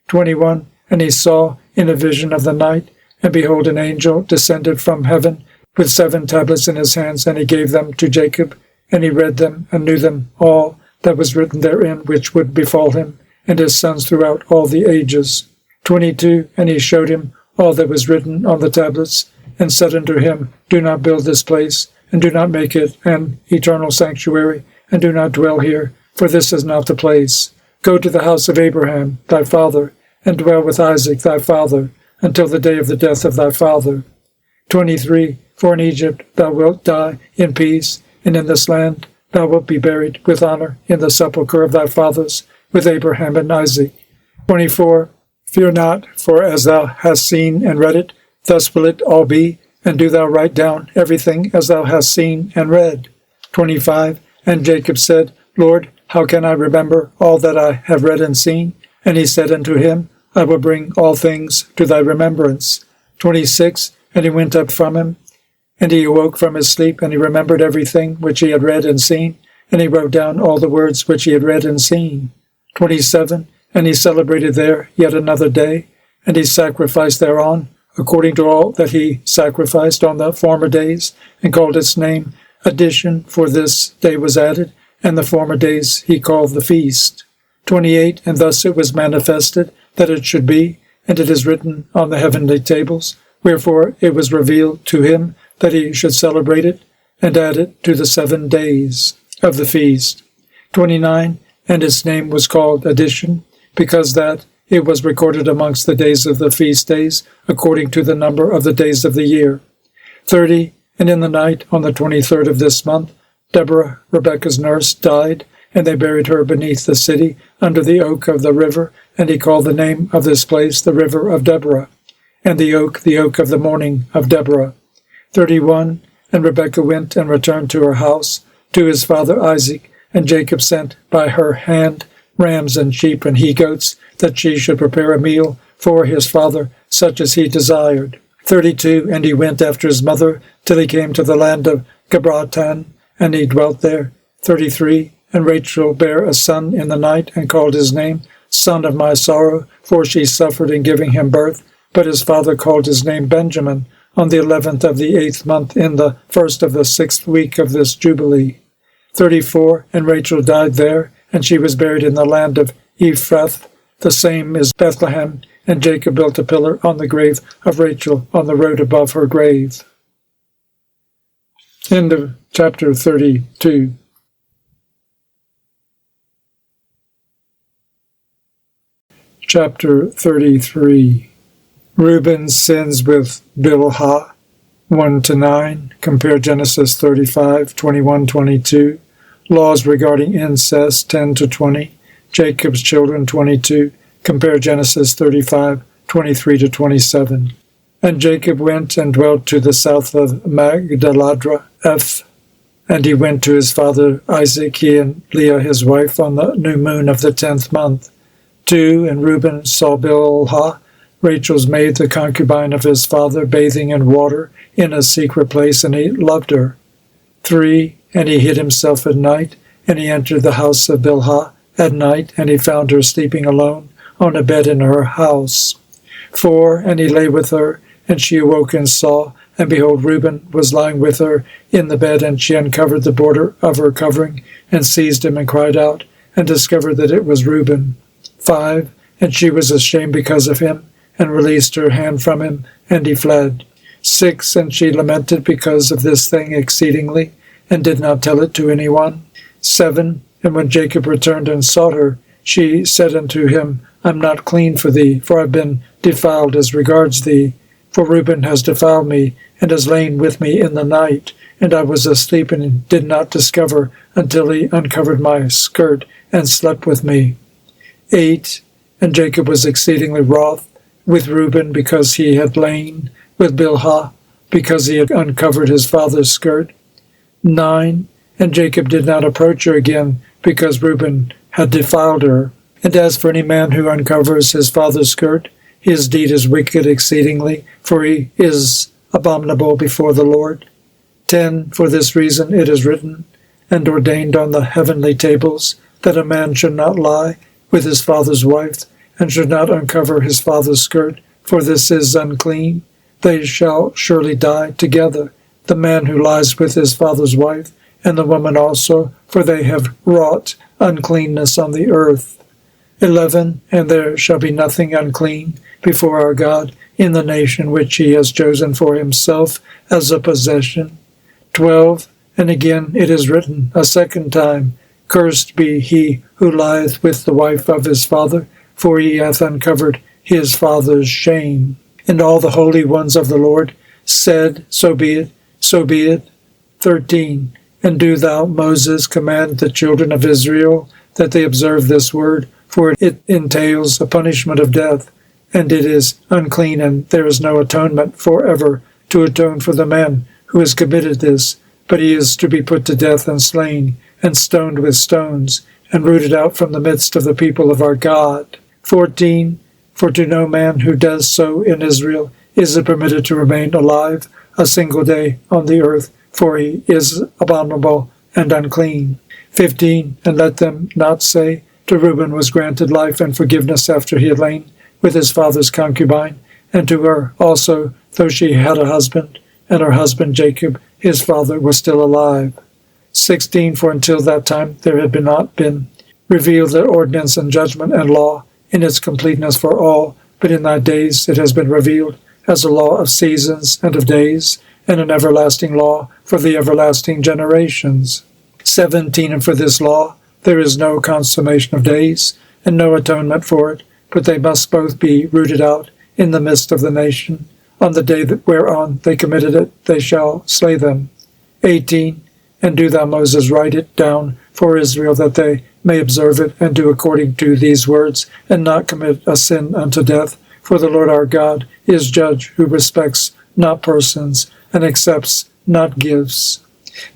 21. And he saw in a vision of the night, and behold, an angel descended from heaven, with 7 tablets in his hands, and he gave them to Jacob, and he read them, and knew them all that was written therein, which would befall him, and his sons throughout all the ages. 22. And he showed him all that was written on the tablets, and said unto him, Do not build this place, and do not make it an eternal sanctuary, and do not dwell here, for this is not the place. Go to the house of Abraham thy father, and dwell with Isaac thy father, until the day of the death of thy father. 23. For in Egypt thou wilt die in peace, and in this land thou wilt be buried with honor in the sepulchre of thy fathers, with Abraham and Isaac. 24. Fear not, for as thou hast seen and read it, thus will it all be, and do thou write down everything as thou hast seen and read. 25. And Jacob said, Lord, how can I remember all that I have read and seen? And he said unto him, I will bring all things to thy remembrance. 26. And he went up from him, and he awoke from his sleep, and he remembered everything which he had read and seen, and he wrote down all the words which he had read and seen. 27. And he celebrated there yet another day, and he sacrificed thereon, according to all that he sacrificed on the former days, and called its name Addition, for this day was added, and the former days he called the feast. 28. And thus it was manifested that it should be, and it is written on the heavenly tables, wherefore it was revealed to him that he should celebrate it, and add it to the 7 days of the feast. 29. And its name was called Addition, because that it was recorded amongst the days of the feast days, according to the number of the days of the year. 30. And in the night, on the 23rd of this month, Deborah, Rebekah's nurse, died, and they buried her beneath the city, under the oak of the river, and he called the name of this place the river of Deborah, and the oak of the morning of Deborah. 31. And Rebekah went and returned to her house, to his father Isaac, and Jacob sent by her hand rams and sheep and he-goats, that she should prepare a meal for his father, such as he desired. 32. And he went after his mother, till he came to the land of Gibratan, and he dwelt there. 33. And Rachel bare a son in the night, and called his name, Son of my sorrow, for she suffered in giving him birth. But his father called his name Benjamin, on the 11th of the 8th month, in the 1st of the 6th week of this Jubilee. 34. And Rachel died there, and she was buried in the land of Ephrath, the same is Bethlehem, and Jacob built a pillar on the grave of Rachel on the road above her grave. End of chapter 32. Chapter 33. Reuben sins with Bilhah, 1-9. Compare Genesis 35, 21-22. Laws regarding incest, 10-20. Jacob's children, 22. Compare Genesis 35, 23-27. And Jacob went and dwelt to the south of Magdaladra, and he went to his father Isaac, he and Leah his wife, on the new moon of the 10th month. 2. And Reuben saw Bilhah, Rachel's maid, the concubine of his father, bathing in water in a secret place, and he loved her. 3. And he hid himself at night, and he entered the house of Bilhah at night, and he found her sleeping alone on a bed in her house. 4. And he lay with her, and she awoke and saw, and behold, Reuben was lying with her in the bed, and she uncovered the border of her covering, and seized him, and cried out, and discovered that it was Reuben. 5. And she was ashamed because of him, and released her hand from him, and he fled. 6. And she lamented because of this thing exceedingly, and did not tell it to anyone. 7. And when Jacob returned and sought her, she said unto him, I am not clean for thee, for I have been defiled as regards thee. For Reuben has defiled me, and has lain with me in the night, and I was asleep and did not discover until he uncovered my skirt and slept with me. 8. And Jacob was exceedingly wroth with Reuben because he had lain with Bilhah, because he had uncovered his father's skirt. 9. And Jacob did not approach her again, because Reuben had defiled her. And as for any man who uncovers his father's skirt, his deed is wicked exceedingly, for he is abominable before the Lord. 10. For this reason it is written, and ordained on the heavenly tables, that a man should not lie with his father's wife, and should not uncover his father's skirt, for this is unclean. They shall surely die together, the man who lies with his father's wife, and the woman also, for they have wrought uncleanness on the earth. 11. And there shall be nothing unclean before our God in the nation which he has chosen for himself as a possession. 12. And again it is written a second time, Cursed be he who lieth with the wife of his father, for he hath uncovered his father's shame. And all the holy ones of the Lord said, So be it, so be it. 13. And do thou, Moses, command the children of Israel that they observe this word, for it entails a punishment of death, and it is unclean, and there is no atonement forever to atone for the man who has committed this, but he is to be put to death and slain, and stoned with stones, and rooted out from the midst of the people of our God. 14. For to no man who does so in Israel is it permitted to remain alive a single day on the earth, for he is abominable and unclean. 15. And let them not say, To Reuben was granted life and forgiveness after he had lain with his father's concubine, and to her also, though she had a husband, and her husband Jacob, his father, was still alive. 16. For until that time there had not been revealed the ordinance and judgment and law in its completeness for all, but in thy days it has been revealed as a law of seasons and of days, and an everlasting law for the everlasting generations. 17. And for this law there is no consummation of days, and no atonement for it, but they must both be rooted out in the midst of the nation. On the day whereon they committed it, they shall slay them. 18. And do thou, Moses, write it down for Israel, that they may observe it, and do according to these words, and not commit a sin unto death. For the Lord our God is judge, who respects not persons, and accepts not gifts.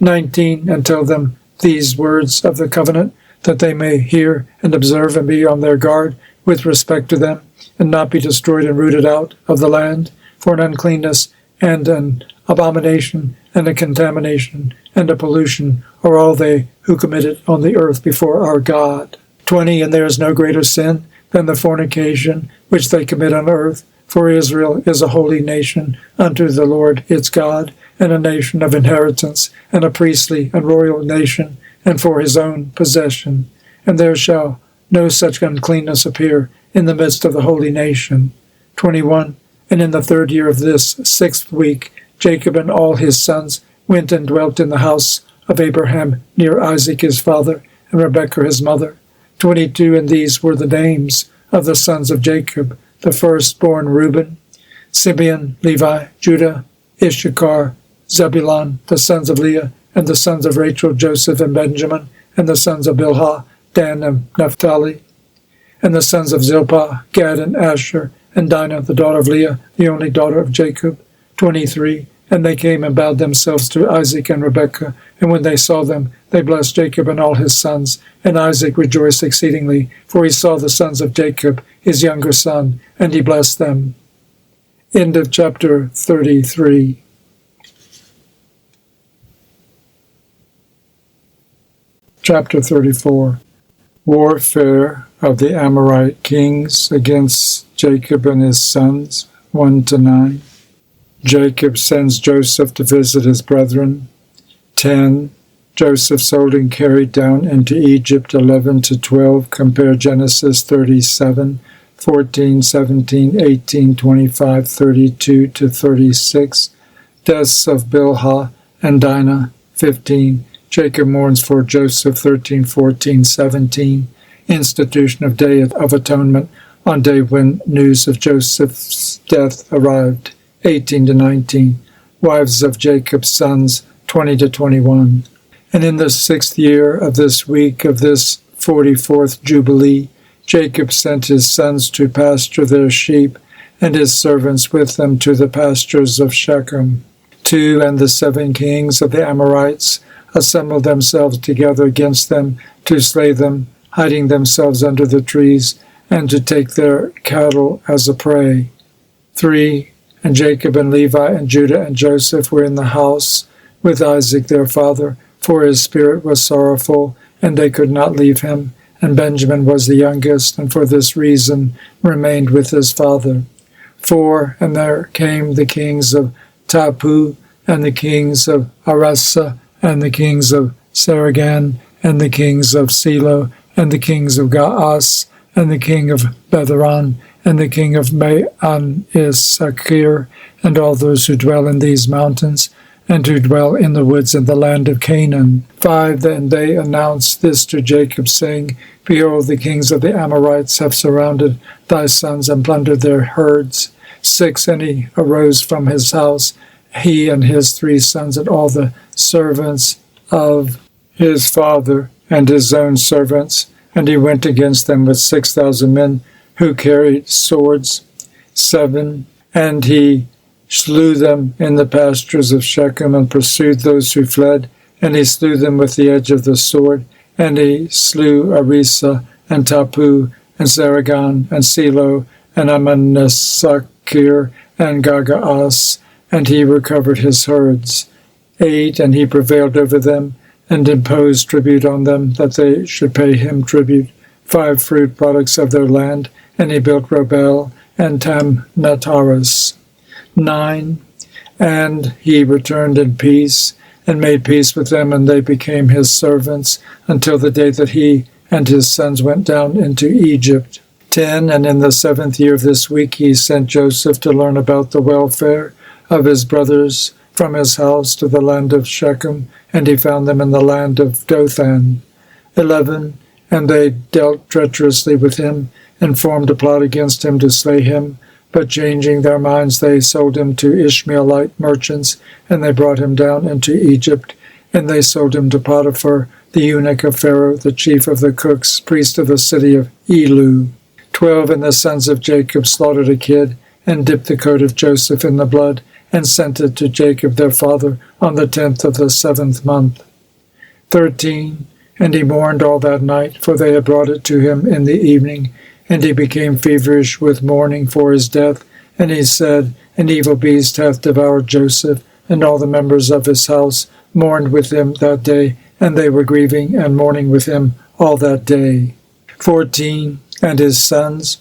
19. And tell them these words of the covenant, that they may hear and observe, and be on their guard with respect to them, and not be destroyed and rooted out of the land. For an uncleanness and an abomination and a contamination and a pollution are all they who commit it on the earth before our God. 20. And there is no greater sin than the fornication which they commit on earth, for Israel is a holy nation unto the Lord its God, and a nation of inheritance, and a priestly and royal nation, and for his own possession. And there shall no such uncleanness appear in the midst of the holy nation. 21. And in the 3rd year of this 6th week, Jacob and all his sons went and dwelt in the house of Abraham near Isaac his father, and Rebekah his mother. 22. And these were the names of the sons of Jacob, the firstborn Reuben, Simeon, Levi, Judah, Issachar, Zebulun, the sons of Leah, and the sons of Rachel, Joseph, and Benjamin, and the sons of Bilhah, Dan, and Naphtali, and the sons of Zilpah, Gad, and Asher, and Dinah, the daughter of Leah, the only daughter of Jacob. 23. And they came and bowed themselves to Isaac and Rebekah, and when they saw them, they blessed Jacob and all his sons. And Isaac rejoiced exceedingly, for he saw the sons of Jacob, his younger son, and he blessed them. End of chapter 33. Chapter 34. Warfare of the Amorite kings against Jacob and his sons, 1-9. Jacob sends Joseph to visit his brethren. 10. Joseph sold and carried down into Egypt, 11-12. Compare Genesis 37, 14, 17, 18, 25, 32 to 36. Deaths of Bilhah and Dinah, 15. Jacob mourns for Joseph, 13, 14, 17. Institution of Day of Atonement on day when news of Joseph's death arrived, 18 to 19. Wives of Jacob's sons, 20 to 21. And in the 6th year of this week of this 44th Jubilee, Jacob sent his sons to pasture their sheep, and his servants with them to the pastures of Shechem. 2. And the 7 kings of the Amorites assembled themselves together against them to slay them, hiding themselves under the trees, and to take their cattle as a prey. 3. And Jacob and Levi and Judah and Joseph were in the house with Isaac their father, for his spirit was sorrowful, and they could not leave him. And Benjamin was the youngest, and for this reason remained with his father. 4. And there came the kings of Tapu, and the kings of Arasa, and the kings of Saragan, and the kings of Silo, and the kings of Gaas, and the king of Betharan, and the king of Maon-is-Sakir, and all those who dwell in these mountains, and who dwell in the woods in the land of Canaan. 5. Then they announced this to Jacob, saying, Behold, the kings of the Amorites have surrounded thy sons and plundered their herds. 6. And he arose from his house, he and his 3 sons, and all the servants of his father, and his own servants, and he went against them with 6,000 men who carried swords. 7. And he slew them in the pastures of Shechem, and pursued those who fled, and he slew them with the edge of the sword, and he slew Arisa, and Tapu, and Saragan, and Silo, and Amon-is-Sakir, and Gagaas, and he recovered his herds. 8. And he prevailed over them, and imposed tribute on them, that they should pay him tribute, 5 fruit products of their land, and he built Robel and Tamnataris. 9. And he returned in peace, and made peace with them, and they became his servants, until the day that he and his sons went down into Egypt. 10. And in the 7th year of this week he sent Joseph to learn about the welfare of his brothers from his house to the land of Shechem, and he found them in the land of Dothan. 11. And they dealt treacherously with him, and formed a plot against him to slay him. But changing their minds, they sold him to Ishmaelite merchants, and they brought him down into Egypt. And they sold him to Potiphar, the eunuch of Pharaoh, the chief of the cooks, priest of the city of Elu. 12. And the sons of Jacob slaughtered a kid, and dipped the coat of Joseph in the blood, and sent it to Jacob their father on the 10th of the 7th month. 13. And he mourned all that night, for they had brought it to him in the evening, and he became feverish with mourning for his death. And he said, An evil beast hath devoured Joseph, and all the members of his house mourned with him that day, and they were grieving and mourning with him all that day. 14. And his sons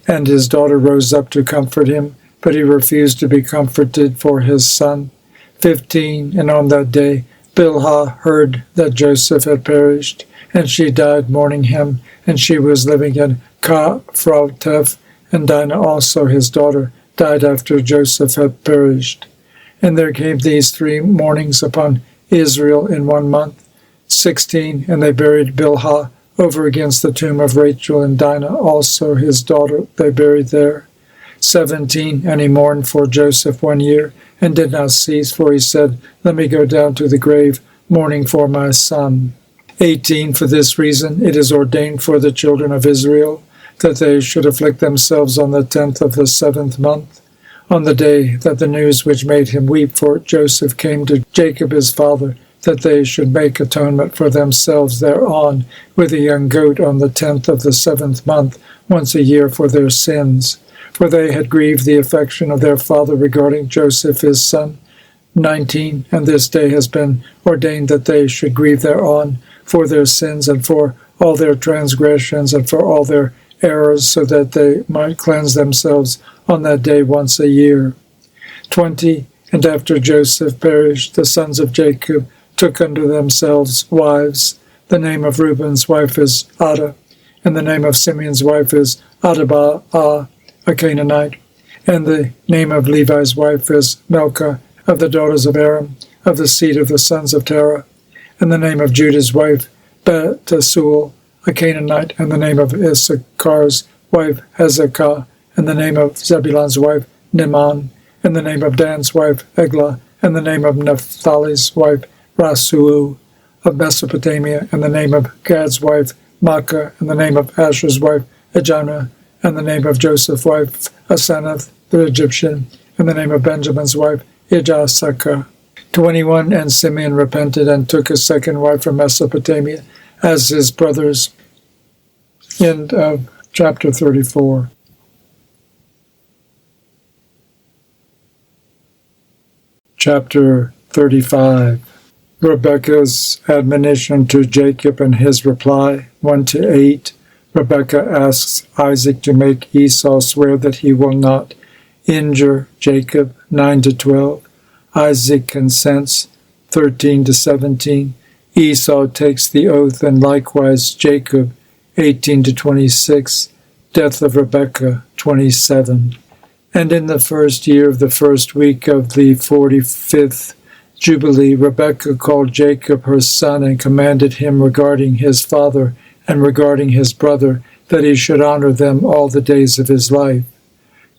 and his daughter rose up to comfort him, but he refused to be comforted for his son. 15. And on that day Bilhah heard that Joseph had perished, and she died mourning him, and she was living in Kafratef, and Dinah also his daughter died after Joseph had perished. And there came these 3 mournings upon Israel in 1 month. 16. And they buried Bilhah over against the tomb of Rachel, and Dinah also his daughter they buried there. 17. And he mourned for Joseph 1 year, and did not cease, for he said, Let me go down to the grave, mourning for my son. 18. For this reason it is ordained for the children of Israel, that they should afflict themselves on the 10th of the 7th month, on the day that the news which made him weep for Joseph came to Jacob his father, that they should make atonement for themselves thereon with a young goat on the 10th of the 7th month, once a year for their sins. For they had grieved the affection of their father regarding Joseph his son. 19. And this day has been ordained that they should grieve thereon for their sins, and for all their transgressions, and for all their errors, so that they might cleanse themselves on that day once a year. 20. And after Joseph perished, the sons of Jacob took unto themselves wives. The name of Reuben's wife is Adah, and the name of Simeon's wife is Adabah, a Canaanite. And the name of Levi's wife is Milcah, of the daughters of Aram, of the seed of the sons of Terah. And the name of Judah's wife, Bethuel, a Canaanite. And the name of Issachar's wife, Hezekiah. And the name of Zebulun's wife, Niman. And the name of Dan's wife, Eglah. And the name of Naphtali's wife, Rasuel, of Mesopotamia. And the name of Gad's wife, Makkah. And the name of Asher's wife, Ejana. And the name of Joseph's wife, Asenath, the Egyptian. And the name of Benjamin's wife, Ijasaka. 21. And Simeon repented and took a second wife from Mesopotamia, as his brothers. End of chapter 34. Chapter 35. Rebekah's admonition to Jacob and his reply, 1-8. Rebekah asks Isaac to make Esau swear that he will not injure Jacob, 9-12. Isaac consents, 13-17. Esau takes the oath, and likewise Jacob, 18-26. Death of Rebekah, 27. And in the first year of the first week of the 45th Jubilee, Rebekah called Jacob her son and commanded him regarding his father and regarding his brother, that he should honor them all the days of his life.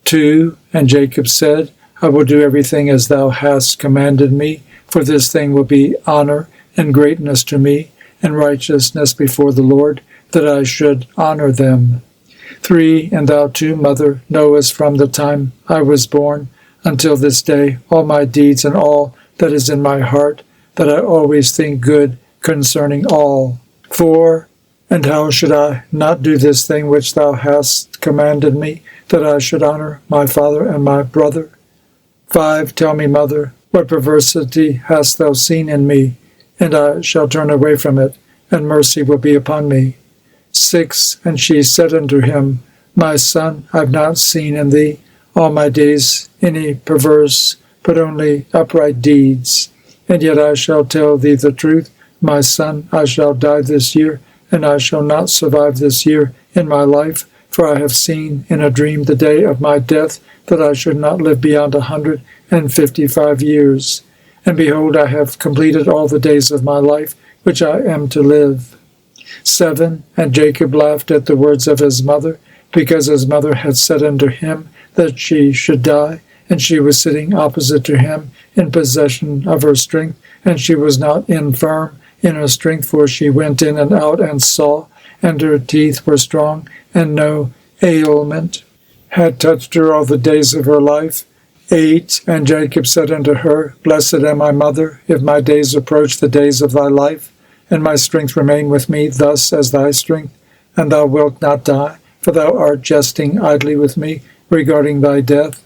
2. And Jacob said, I will do everything as thou hast commanded me, for this thing will be honor and greatness to me, and righteousness before the Lord, that I should honor them. 3. And thou too, mother, knowest from the time I was born until this day all my deeds and all that is in my heart, that I always think good concerning all. 4. And how should I not do this thing which thou hast commanded me, that I should honor my father and my brother? 5. Tell me, mother, what perversity hast thou seen in me? And I shall turn away from it, and mercy will be upon me. 6. And she said unto him, My son, I have not seen in thee all my days any perverse, but only upright deeds. And yet I shall tell thee the truth, my son, I shall die this year, and I shall not survive this year in my life, for I have seen in a dream the day of my death, that I should not live beyond 155 years. And behold, I have completed all the days of my life, which I am to live. 7. And Jacob laughed at the words of his mother, because his mother had said unto him that she should die, and she was sitting opposite to him in possession of her strength, and she was not infirm in her strength, for she went in and out and saw, and her teeth were strong, and no ailment had touched her all the days of her life. 8. And Jacob said unto her, Blessed am I, mother, if my days approach the days of thy life, and my strength remain with me thus as thy strength, and thou wilt not die, for thou art jesting idly with me regarding thy death.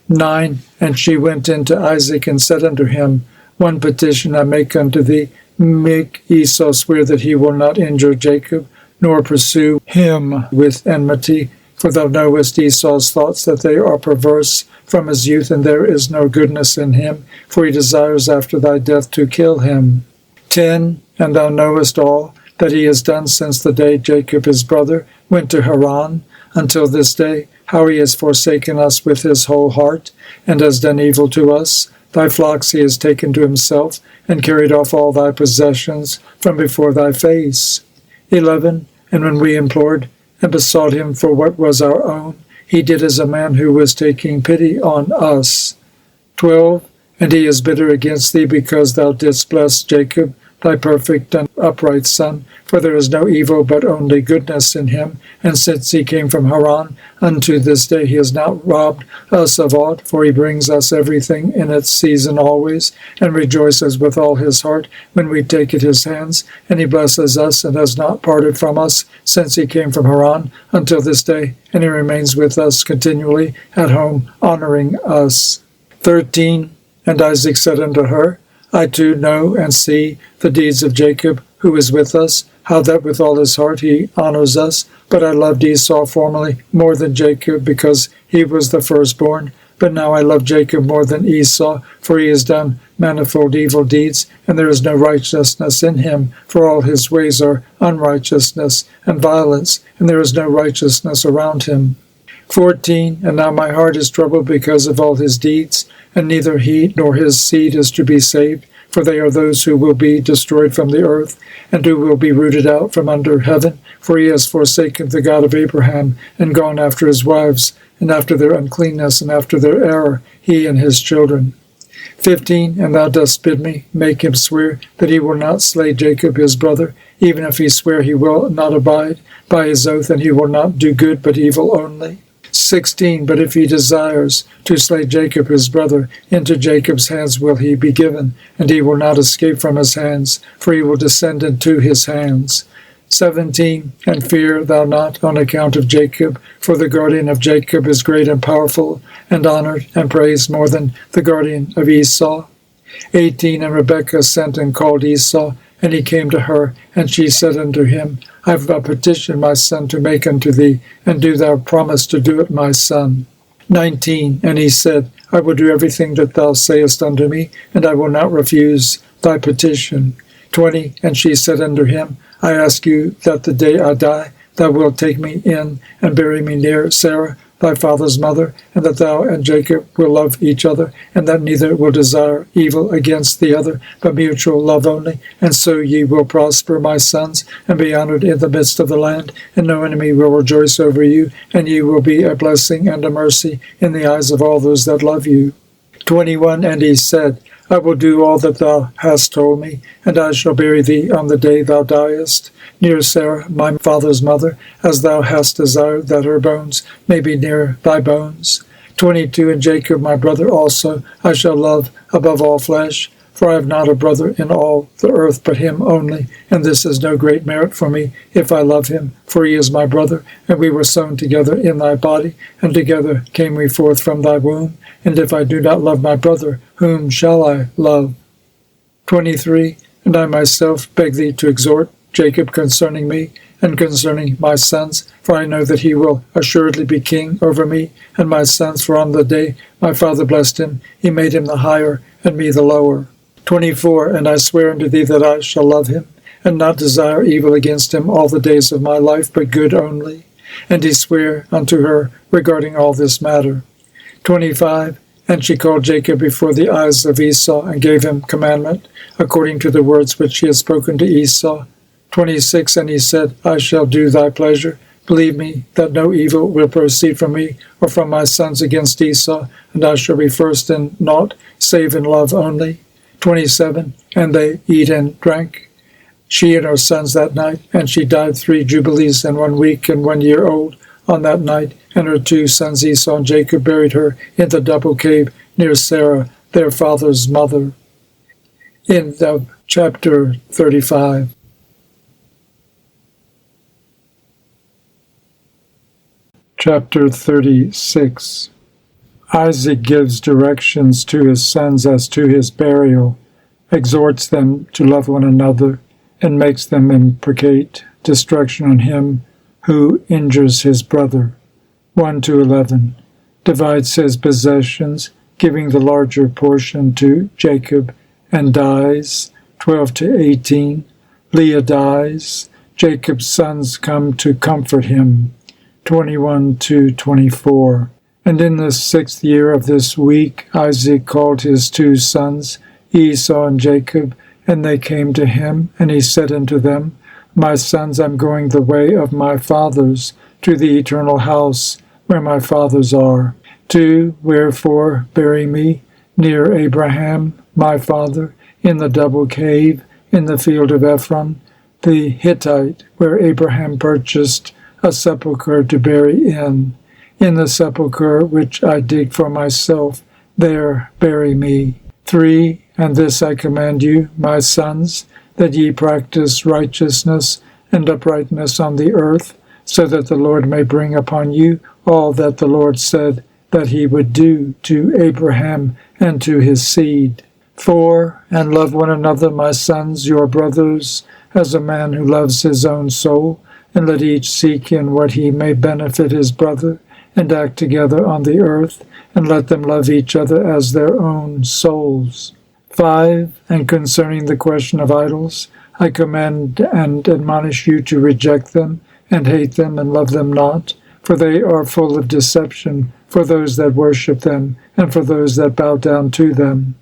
9. And she went in to Isaac and said unto him, One petition I make unto thee, make Esau swear that he will not injure Jacob, nor pursue him with enmity. For thou knowest Esau's thoughts, that they are perverse from his youth, and there is no goodness in him, for he desires after thy death to kill him. 10. And thou knowest all that he has done since the day Jacob his brother went to Haran, until this day, how he has forsaken us with his whole heart, and has done evil to us. Thy flocks he has taken to himself, and carried off all thy possessions from before thy face. 11. And when we implored and besought him for what was our own, he did as a man who was taking pity on us. 12. And he is bitter against thee, because thou didst bless Jacob, thy perfect and upright son, for there is no evil but only goodness in him. And since he came from Haran, unto this day he has not robbed us of aught, for he brings us everything in its season always, and rejoices with all his heart when we take at his hands. And he blesses us, and has not parted from us since he came from Haran until this day, and he remains with us continually at home, honoring us. 13. And Isaac said unto her, I too know and see the deeds of Jacob, who is with us, how that with all his heart he honors us. But I loved Esau formerly more than Jacob, because he was the firstborn. But now I love Jacob more than Esau, for he has done manifold evil deeds, and there is no righteousness in him, for all his ways are unrighteousness and violence, and there is no righteousness around him. 14. And now my heart is troubled because of all his deeds, and neither he nor his seed is to be saved, for they are those who will be destroyed from the earth, and who will be rooted out from under heaven. For he has forsaken the God of Abraham, and gone after his wives, and after their uncleanness, and after their error, he and his children. 15. And thou dost bid me make him swear that he will not slay Jacob his brother, even if he swear he will not abide by his oath, and he will not do good but evil only. 16. But if he desires to slay Jacob his brother, into Jacob's hands will he be given, and he will not escape from his hands, for he will descend into his hands. 17. And fear thou not on account of Jacob, for the guardian of Jacob is great and powerful, and honored and praised more than the guardian of Esau. 18. And Rebekah sent and called Esau, and he came to her, and she said unto him, I have a petition, my son, to make unto thee, and do thou promise to do it, my son. 19. And he said, I will do everything that thou sayest unto me, and I will not refuse thy petition. 20. And she said unto him, I ask you that the day I die, thou wilt take me in and bury me near Sarah, thy father's mother, and that thou and Jacob will love each other, and that neither will desire evil against the other, but mutual love only. And so ye will prosper, my sons, and be honored in the midst of the land, and no enemy will rejoice over you, and ye will be a blessing and a mercy in the eyes of all those that love you. 21. And he said, I will do all that thou hast told me, and I shall bury thee on the day thou diest, near Sarah, my father's mother, as thou hast desired that her bones may be near thy bones. 22. And Jacob my brother also I shall love above all flesh, for I have not a brother in all the earth but him only, and this is no great merit for me, if I love him, for he is my brother, and we were sown together in thy body, and together came we forth from thy womb. And if I do not love my brother, whom shall I love? 23. And I myself beg thee to exhort Jacob concerning me, and concerning my sons, for I know that he will assuredly be king over me and my sons, for on the day my father blessed him, he made him the higher, and me the lower. 24. And I swear unto thee that I shall love him, and not desire evil against him all the days of my life, but good only. And he sware unto her regarding all this matter. 25. And she called Jacob before the eyes of Esau, and gave him commandment, according to the words which she had spoken to Esau. 26. And he said, I shall do thy pleasure. Believe me, that no evil will proceed from me or from my sons against Esau, and I shall be first in naught, save in love only. 27. And they eat and drank, she and her sons that night, and she died 3 jubilees and 1 week and 1 year old on that night, and her 2 sons Esau and Jacob buried her in the double cave near Sarah, their father's mother. End of chapter 35. Chapter 36. Isaac gives directions to his sons as to his burial, exhorts them to love one another, and makes them imprecate destruction on him who injures his brother. 1 to 11. Divides his possessions, giving the larger portion to Jacob, and dies. 12 to 18. Leah dies. Jacob's sons come to comfort him. 21 to 24. And in the 6th year of this week Isaac called his 2 sons, Esau and Jacob, and they came to him, and he said unto them, My sons, I am going the way of my fathers, to the eternal house where my fathers are. 2. Wherefore bury me near Abraham my father, in the double cave, in the field of Ephron, the Hittite, where Abraham purchased a sepulchre to bury in the sepulchre which I dig for myself, there bury me. 3. And this I command you, my sons, that ye practice righteousness and uprightness on the earth, so that the Lord may bring upon you all that the Lord said that he would do to Abraham and to his seed. 4. And love one another, my sons, your brothers, as a man who loves his own soul, and let each seek in what he may benefit his brother, and act together on the earth, and let them love each other as their own souls. 5. And concerning the question of idols, I command and admonish you to reject them, and hate them, and love them not, for they are full of deception for those that worship them, and for those that bow down to them.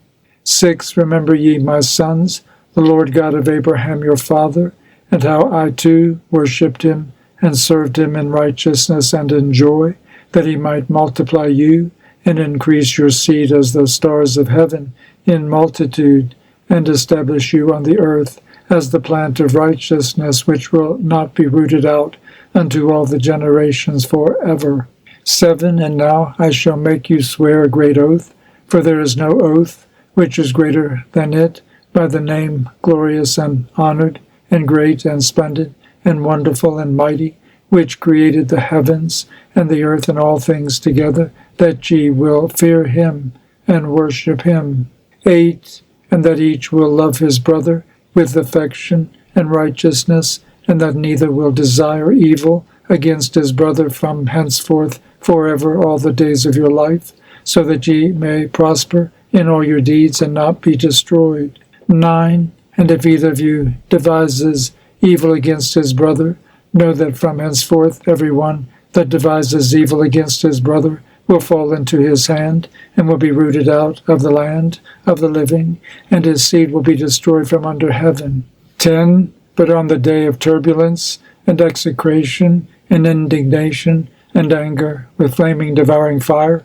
6. Remember ye, my sons, the Lord God of Abraham your father, and how I too worshipped him, and served him in righteousness and in joy, that he might multiply you, and increase your seed as the stars of heaven in multitude, and establish you on the earth as the plant of righteousness, which will not be rooted out unto all the generations forever. 7. And now I shall make you swear a great oath, for there is no oath which is greater than it, by the name glorious and honored, and great and splendid, and wonderful and mighty, which created the heavens and the earth and all things together, that ye will fear him and worship him. 8. And that each will love his brother with affection and righteousness, and that neither will desire evil against his brother from henceforth forever all the days of your life, so that ye may prosper in all your deeds and not be destroyed. 9. And if either of you devises evil against his brother, know that from henceforth every one that devises evil against his brother will fall into his hand, and will be rooted out of the land of the living, and his seed will be destroyed from under heaven. 10. But on the day of turbulence, and execration, and indignation, and anger, with flaming devouring fire,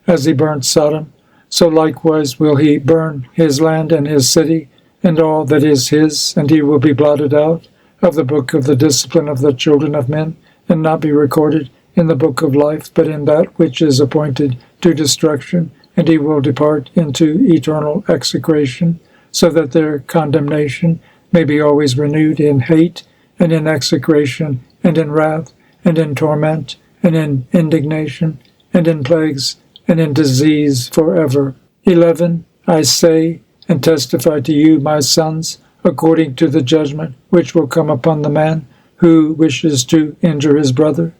as he burnt Sodom, so likewise will he burn his land and his city, and all that is his, and he will be blotted out of the book of the discipline of the children of men, and not be recorded in the book of life, but in that which is appointed to destruction, and he will depart into eternal execration, so that their condemnation may be always renewed in hate, and in execration, and in wrath, and in torment, and in indignation, and in plagues, and in disease forever. 11. I say and testify to you, my sons, according to the judgment which will come upon the man who wishes to injure his brother.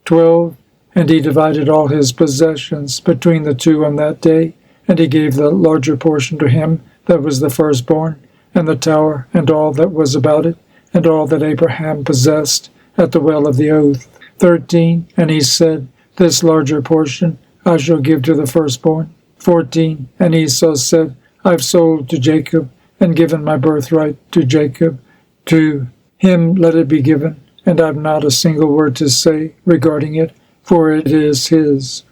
12. And he divided all his possessions between the two on that day, and he gave the larger portion to him that was the firstborn, and the tower, and all that was about it, and all that Abraham possessed at the well of the oath. 13. And he said, this larger portion I shall give to the firstborn. 14. And Esau said, I've sold to Jacob, and given my birthright to Jacob. To him let it be given, and I've not a single word to say regarding it, for it is his.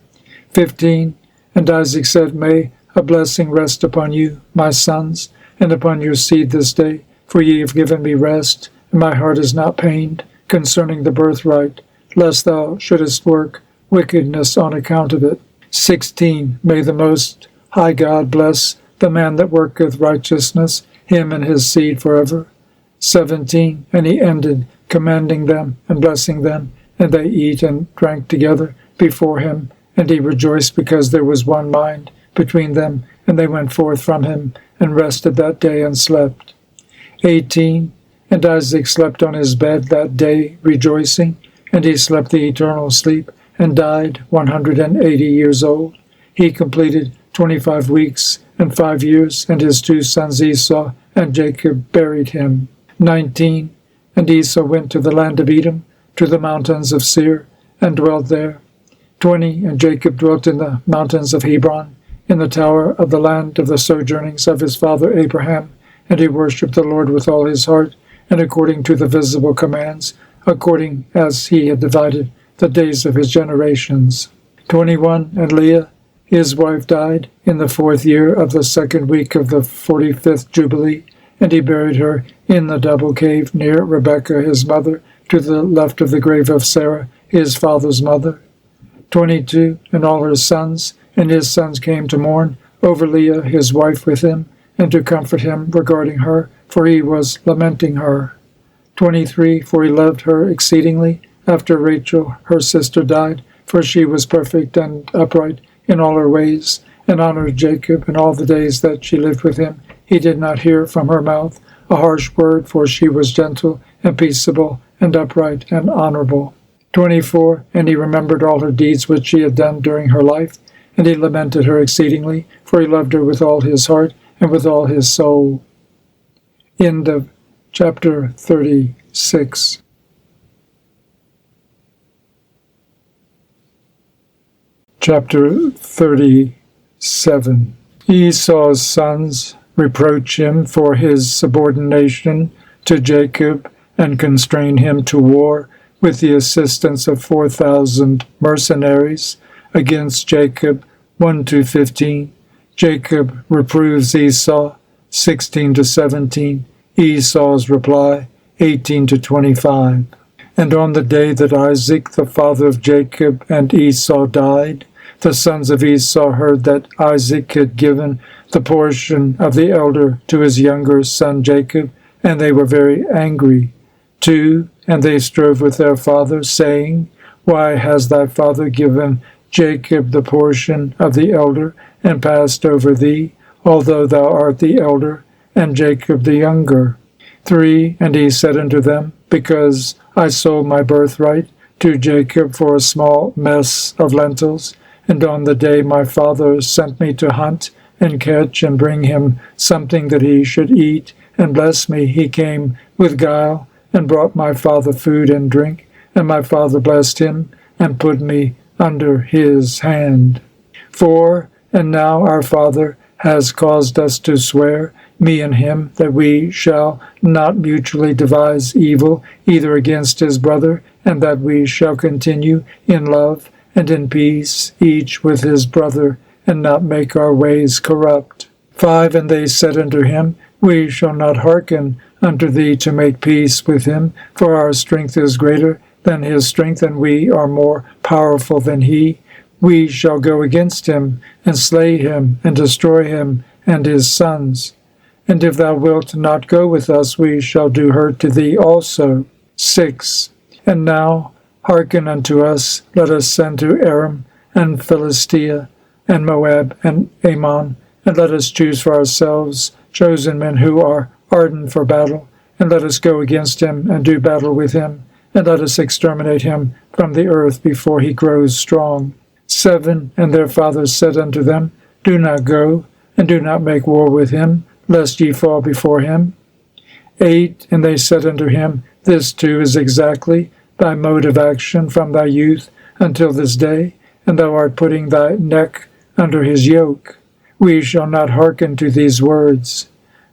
15. And Isaac said, may a blessing rest upon you, my sons, and upon your seed this day, for ye have given me rest, and my heart is not pained concerning the birthright, lest thou shouldest work wickedness on account of it. 16. May the Most High God bless the man that worketh righteousness, him and his seed forever. 17. And he ended, commanding them and blessing them, and they eat and drank together before him, and he rejoiced because there was one mind between them, and they went forth from him, and rested that day and slept. 18. And Isaac slept on his bed that day, rejoicing, and he slept the eternal sleep, and died 180 years old. He completed 25 weeks and 5 years, and his 2 sons Esau and Jacob buried him. 19. And Esau went to the land of Edom, to the mountains of Seir, and dwelt there. 20. And Jacob dwelt in the mountains of Hebron, in the tower of the land of the sojournings of his father Abraham, and he worshipped the Lord with all his heart, and according to the visible commands, according as he had divided the days of his generations. 21. And Leah, his wife, died in the 4th year of the 2nd week of the 45th Jubilee, and he buried her in the double cave near Rebekah his mother, to the left of the grave of Sarah his father's mother. 22. And all her sons and his sons came to mourn over Leah his wife with him, and to comfort him regarding her, for he was lamenting her. 23. For he loved her exceedingly, after Rachel her sister died, for she was perfect and upright in all her ways, and honored Jacob in all the days that she lived with him. He did not hear from her mouth a harsh word, for she was gentle and peaceable and upright and honorable. 24. And he remembered all her deeds which she had done during her life, and he lamented her exceedingly, for he loved her with all his heart and with all his soul. End of chapter 36. Chapter 37. Esau's sons reproach him for his subordination to Jacob and constrain him to war with the assistance of 4,000 mercenaries against Jacob. 1-15. Jacob reproves Esau. 16-17. Esau's reply. 18-25. And on the day that Isaac, the father of Jacob, and Esau died, the sons of Esau heard that Isaac had given the portion of the elder to his younger son Jacob, and they were very angry. 2. And they strove with their father, saying, Why has thy father given Jacob the portion of the elder, and passed over thee, although thou art the elder, and Jacob the younger? 3. And he said unto them, Because I sold my birthright to Jacob for a small mess of lentils, and on the day my father sent me to hunt and catch and bring him something that he should eat and bless me, he came with guile and brought my father food and drink, and my father blessed him and put me under his hand. 4. And now our father has caused us to swear, me and him, that we shall not mutually devise evil either against his brother, and that we shall continue in love and in peace, each with his brother, and not make our ways corrupt. 5. And they said unto him, We shall not hearken unto thee to make peace with him, for our strength is greater than his strength, and we are more powerful than he. We shall go against him, and slay him, and destroy him, and his sons. And if thou wilt not go with us, we shall do hurt to thee also. 6. And now hearken unto us, let us send to Aram, and Philistia, and Moab, and Ammon, and let us choose for ourselves chosen men who are ardent for battle, and let us go against him, and do battle with him, and let us exterminate him from the earth before he grows strong. 7. And their fathers said unto them, Do not go, and do not make war with him, lest ye fall before him. 8. And they said unto him, This too is exactly thy mode of action from thy youth until this day, and thou art putting thy neck under his yoke. We shall not hearken to these words.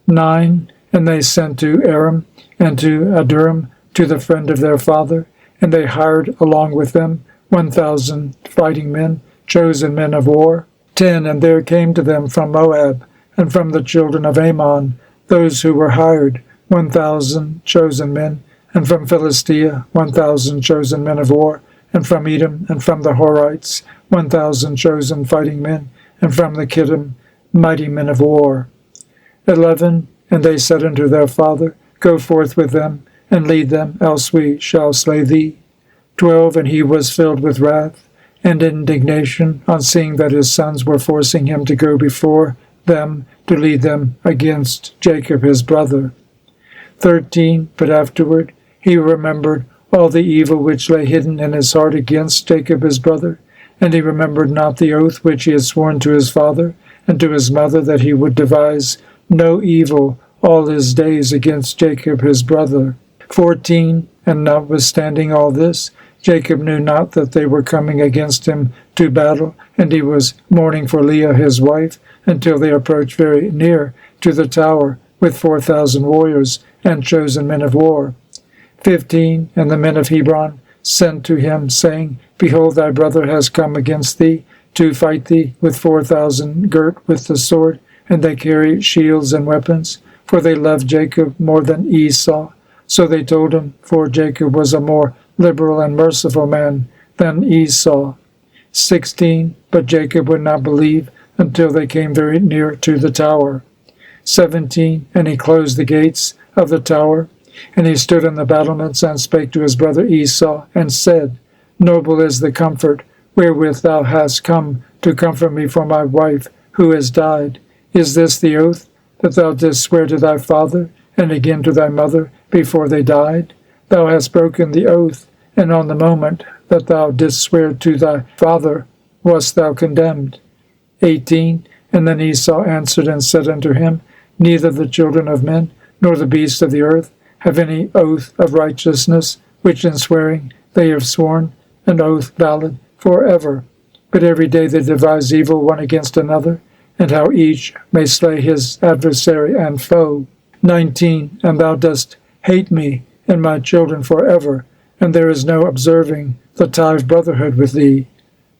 9. And they sent to Aram and to Aduram, to the friend of their father, and they hired along with them 1,000 fighting men, chosen men of war. 10. And there came to them from Moab, and from the children of Ammon, those who were hired, 1,000 chosen men, and from Philistia 1,000 chosen men of war, and from Edom, and from the Horites 1,000 chosen fighting men, and from the Kittim mighty men of war. 11. And they said unto their father, Go forth with them, and lead them, else we shall slay thee. 12. And he was filled with wrath and indignation on seeing that his sons were forcing him to go before them to lead them against Jacob his brother. 13. But afterward he remembered all the evil which lay hidden in his heart against Jacob his brother, and he remembered not the oath which he had sworn to his father and to his mother, that he would devise no evil all his days against Jacob his brother. 14. And notwithstanding all this, Jacob knew not that they were coming against him to battle, and he was mourning for Leah his wife, until they approached very near to the tower with 4,000 warriors and chosen men of war. 15. And the men of Hebron sent to him, saying, Behold, thy brother has come against thee to fight thee with 4,000 girt with the sword, and they carry shields and weapons, for they loved Jacob more than Esau. So they told him, for Jacob was a more liberal and merciful man than Esau. 16. But Jacob would not believe until they came very near to the tower. 17. And he closed the gates of the tower, and he stood on the battlements, and spake to his brother Esau, and said, Noble is the comfort wherewith thou hast come to comfort me for my wife, who has died. Is this the oath that thou didst swear to thy father, and again to thy mother, before they died? Thou hast broken the oath, and on the moment that thou didst swear to thy father wast thou condemned. 18. And then Esau answered and said unto him, Neither the children of men, nor the beasts of the earth, have any oath of righteousness, which in swearing they have sworn, an oath valid for ever. But every day they devise evil one against another, and how each may slay his adversary and foe. 19. And thou dost hate me and my children for ever, and there is no observing the tie of brotherhood with thee.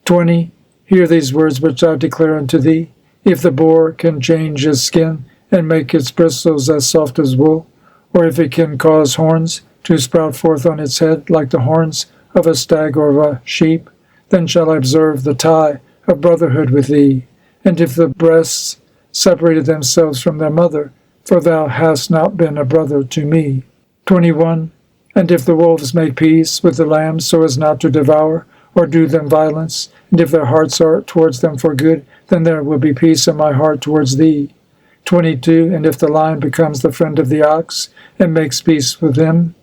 20. Hear these words which I declare unto thee. If the boar can change his skin, and make its bristles as soft as wool, or if it can cause horns to sprout forth on its head like the horns of a stag or of a sheep, then shall I observe the tie of brotherhood with thee. And if the breasts separated themselves from their mother, for thou hast not been a brother to me. 21. And if the wolves make peace with the lambs so as not to devour, or do them violence, and if their hearts are towards them for good, then there will be peace in my heart towards thee. 22. And if the lion becomes the friend of the ox, and makes peace with him,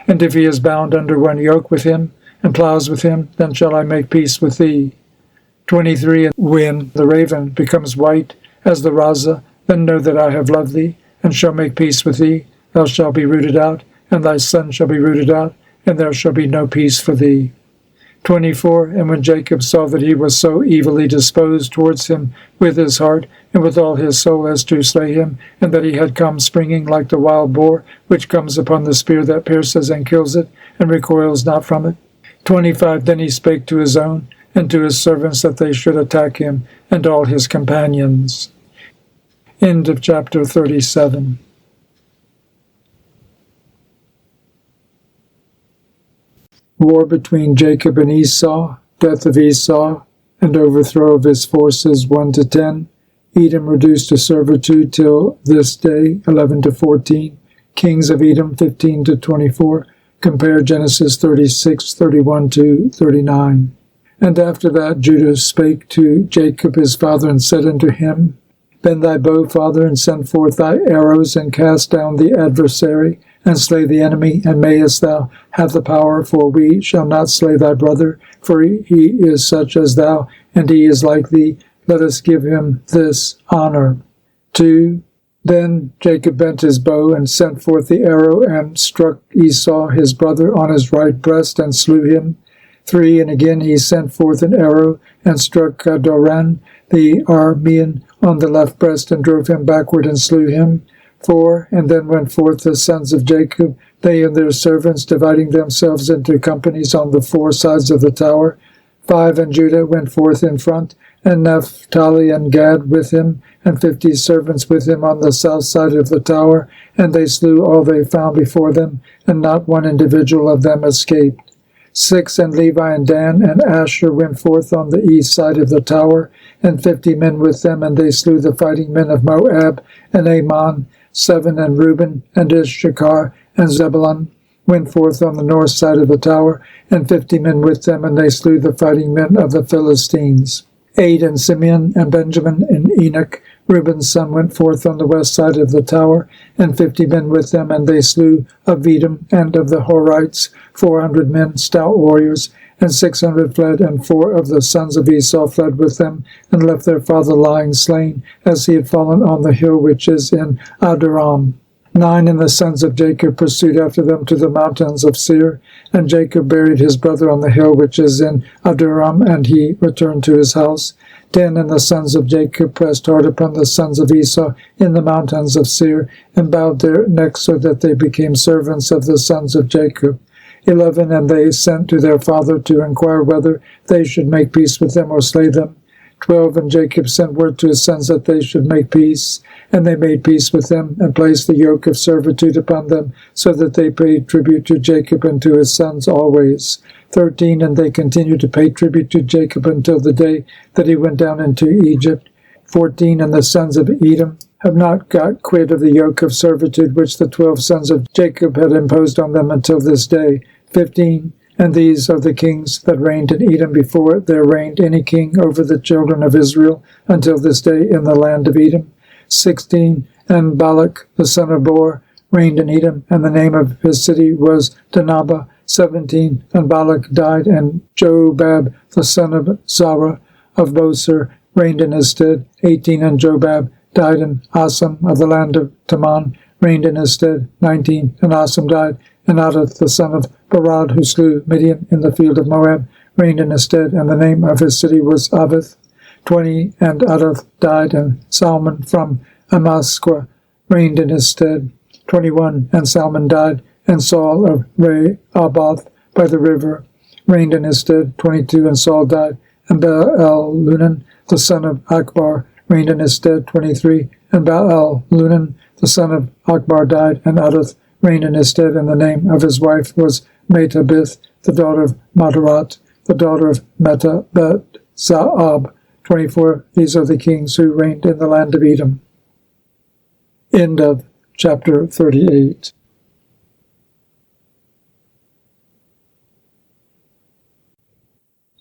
and if he is bound under one yoke with him, and plows with him, then shall I make peace with thee. 23. And when the raven becomes white as the raza, then know that I have loved thee, and shall make peace with thee. Thou shalt be rooted out, and thy son shall be rooted out, and there shall be no peace for thee. 24. And when Jacob saw that he was so evilly disposed towards him with his heart, and with all his soul as to slay him, and that he had come springing like the wild boar, which comes upon the spear that pierces and kills it, and recoils not from it. 25. Then he spake to his own, and to his servants, that they should attack him, and all his companions. End of chapter 37. War between Jacob and Esau, death of Esau, and overthrow of his forces 1-10. Edom reduced to servitude till this day 11-14. Kings of Edom 15-24. Compare Genesis 36:31-39. And after that Judah spake to Jacob his father, and said unto him, Bend thy bow, father, and send forth thy arrows, and cast down the adversary, and slay the enemy, and mayest thou have the power, for we shall not slay thy brother, for he is such as thou, and he is like thee. Let us give him this honor. 2. Then Jacob bent his bow, and sent forth the arrow, and struck Esau his brother on his right breast, and slew him. 3. And again he sent forth an arrow, and struck Doran the Aramean on the left breast, and drove him backward, and slew him. 4. And then went forth the sons of Jacob, they and their servants, dividing themselves into companies on the 4 sides of the tower. 5. And Judah went forth in front, and Naphtali and Gad with him, and 50 servants with him on the south side of the tower, and they slew all they found before them, and not one individual of them escaped. 6. And Levi and Dan and Asher went forth on the east side of the tower, and 50 men with them, and they slew the fighting men of Moab and Ammon. 7. And Reuben and Issachar and Zebulun went forth on the north side of the tower, and 50 men with them, and they slew the fighting men of the Philistines. 8. And Simeon and Benjamin and Enoch, Reuben's son, went forth on the west side of the tower, and 50 men with them, and they slew of Edom and of the Horites 400 men, stout warriors, and 600 fled, and 4 of the sons of Esau fled with them, and left their father lying slain, as he had fallen on the hill which is in Aduram. 9. And the sons of Jacob pursued after them to the mountains of Seir, and Jacob buried his brother on the hill which is in Aduram, and he returned to his house. 10. And the sons of Jacob pressed hard upon the sons of Esau in the mountains of Seir, and bowed their necks so that they became servants of the sons of Jacob. 11. And they sent to their father to inquire whether they should make peace with them or slay them. 12. And Jacob sent word to his sons that they should make peace, and they made peace with them, and placed the yoke of servitude upon them, so that they paid tribute to Jacob and to his sons always. 13. And they continued to pay tribute to Jacob until the day that he went down into Egypt. 14. And the sons of Edom have not got quit of the yoke of servitude which the 12 sons of Jacob had imposed on them until this day. 15. And these are the kings that reigned in Edom before there reigned any king over the children of Israel until this day in the land of Edom. 16. And Balak the son of Bor reigned in Edom, and the name of his city was Dinhabah. 17. And Balak died, and Jobab the son of Zerah of Boser reigned in his stead. 18. And Jobab died, and Asam of the land of Teman reigned in his stead. 19. And Asam died, and Adath the son of Barad, who slew Midian in the field of Moab, reigned in his stead, and the name of his city was Avith. 20. And Adath died, and Salmon from Amasqua reigned in his stead. 21. And Salmon died, and Saul of Rehoboth by the river reigned in his stead. 22. And Saul died, and Baal-Lunan the son of Akbar reigned in his stead. 23. And Baal-Lunan the son of Akbar died, and Adath reigned in his stead, and the name of his wife was Metabith, the daughter of Madarat, the daughter of Metabeth-Zaab. 24. These are the kings who reigned in the land of Edom. End of chapter 38.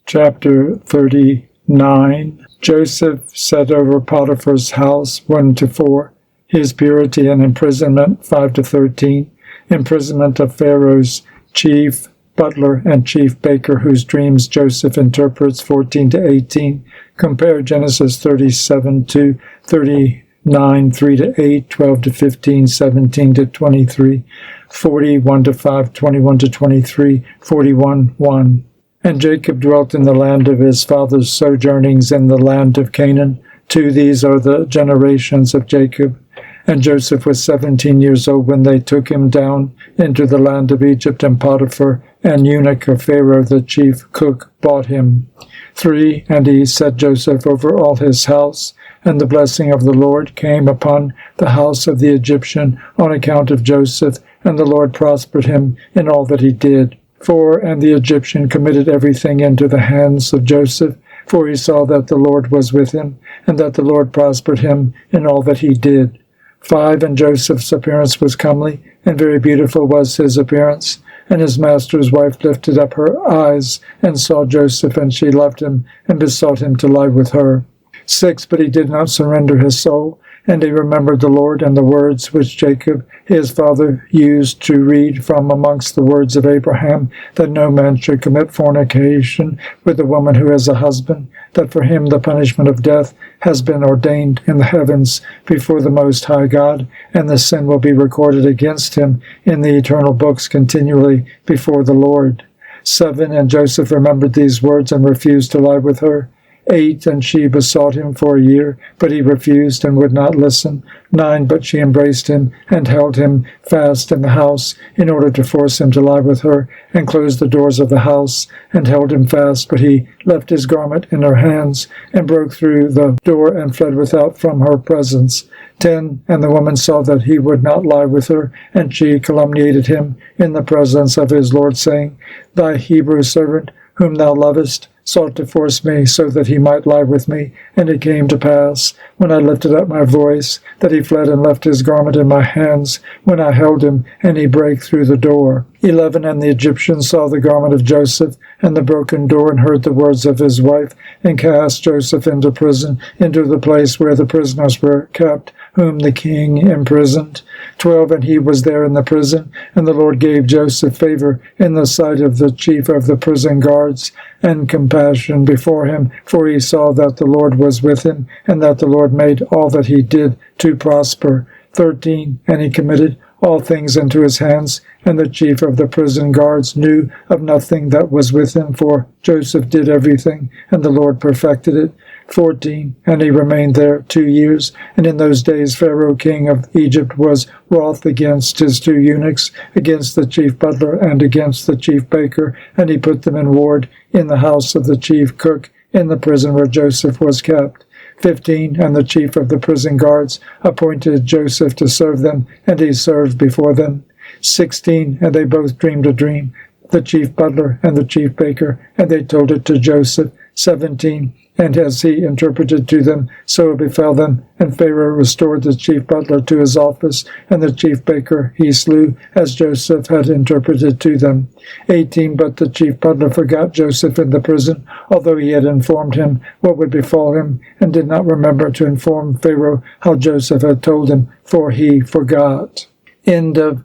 Chapter 39. Joseph set over Potiphar's house 1-4. His purity and imprisonment 5-13. Imprisonment of Pharaoh's chief butler and chief baker, whose dreams Joseph interprets 14-18. Compare Genesis 37-39, 3-8, 12-15, 17-23, 41-5, 21-23, 41-1. And Jacob dwelt in the land of his father's sojournings in the land of Canaan. 2. These are the generations of Jacob. And Joseph was 17 years old when they took him down into the land of Egypt, and Potiphar, an eunuch of Pharaoh, the chief cook, bought him. 3. And he set Joseph over all his house, and the blessing of the Lord came upon the house of the Egyptian on account of Joseph, and the Lord prospered him in all that he did. 4. And the Egyptian committed everything into the hands of Joseph, for he saw that the Lord was with him, and that the Lord prospered him in all that he did. 5. And Joseph's appearance was comely, and very beautiful was his appearance. And his master's wife lifted up her eyes, and saw Joseph, and she loved him, and besought him to lie with her. 6. But he did not surrender his soul, and he remembered the Lord, and the words which Jacob his father used to read from amongst the words of Abraham, that no man should commit fornication with a woman who has a husband, that for him the punishment of death has been ordained in the heavens before the Most High God, and the sin will be recorded against him in the eternal books continually before the Lord. 7. And Joseph remembered these words, and refused to lie with her. 8. And she besought him for a year, but he refused and would not listen. 9. But she embraced him, and held him fast in the house, in order to force him to lie with her, and closed the doors of the house, and held him fast. But he left his garment in her hands, and broke through the door, and fled without from her presence. 10. And the woman saw that he would not lie with her, and she calumniated him in the presence of his Lord, saying, Thy Hebrew servant, whom thou lovest, sought to force me, so that he might lie with me. And it came to pass, when I lifted up my voice, that he fled and left his garment in my hands, when I held him, and he brake through the door. 11. And the Egyptians saw the garment of Joseph, and the broken door, and heard the words of his wife, and cast Joseph into prison, into the place where the prisoners were kept, whom the king imprisoned. 12. And he was there in the prison, and the Lord gave Joseph favor in the sight of the chief of the prison guards, and compassion before him, for he saw that the Lord was with him, and that the Lord made all that he did to prosper. 13. And he committed all things into his hands, and the chief of the prison guards knew of nothing that was with him, for Joseph did everything, and the Lord perfected it. 14. And he remained there 2 years. And in those days Pharaoh king of Egypt was wroth against his 2 eunuchs, against the chief butler and against the chief baker, and he put them in ward in the house of the chief cook, in the prison where Joseph was kept. 15. And the chief of the prison guards appointed Joseph to serve them, and he served before them. 16. And they both dreamed a dream, the chief butler and the chief baker, and they told it to Joseph. 17. And as he interpreted to them, so it befell them. And Pharaoh restored the chief butler to his office, and the chief baker he slew, as Joseph had interpreted to them. 18. But the chief butler forgot Joseph in the prison, although he had informed him what would befall him, and did not remember to inform Pharaoh how Joseph had told him, for he forgot. End of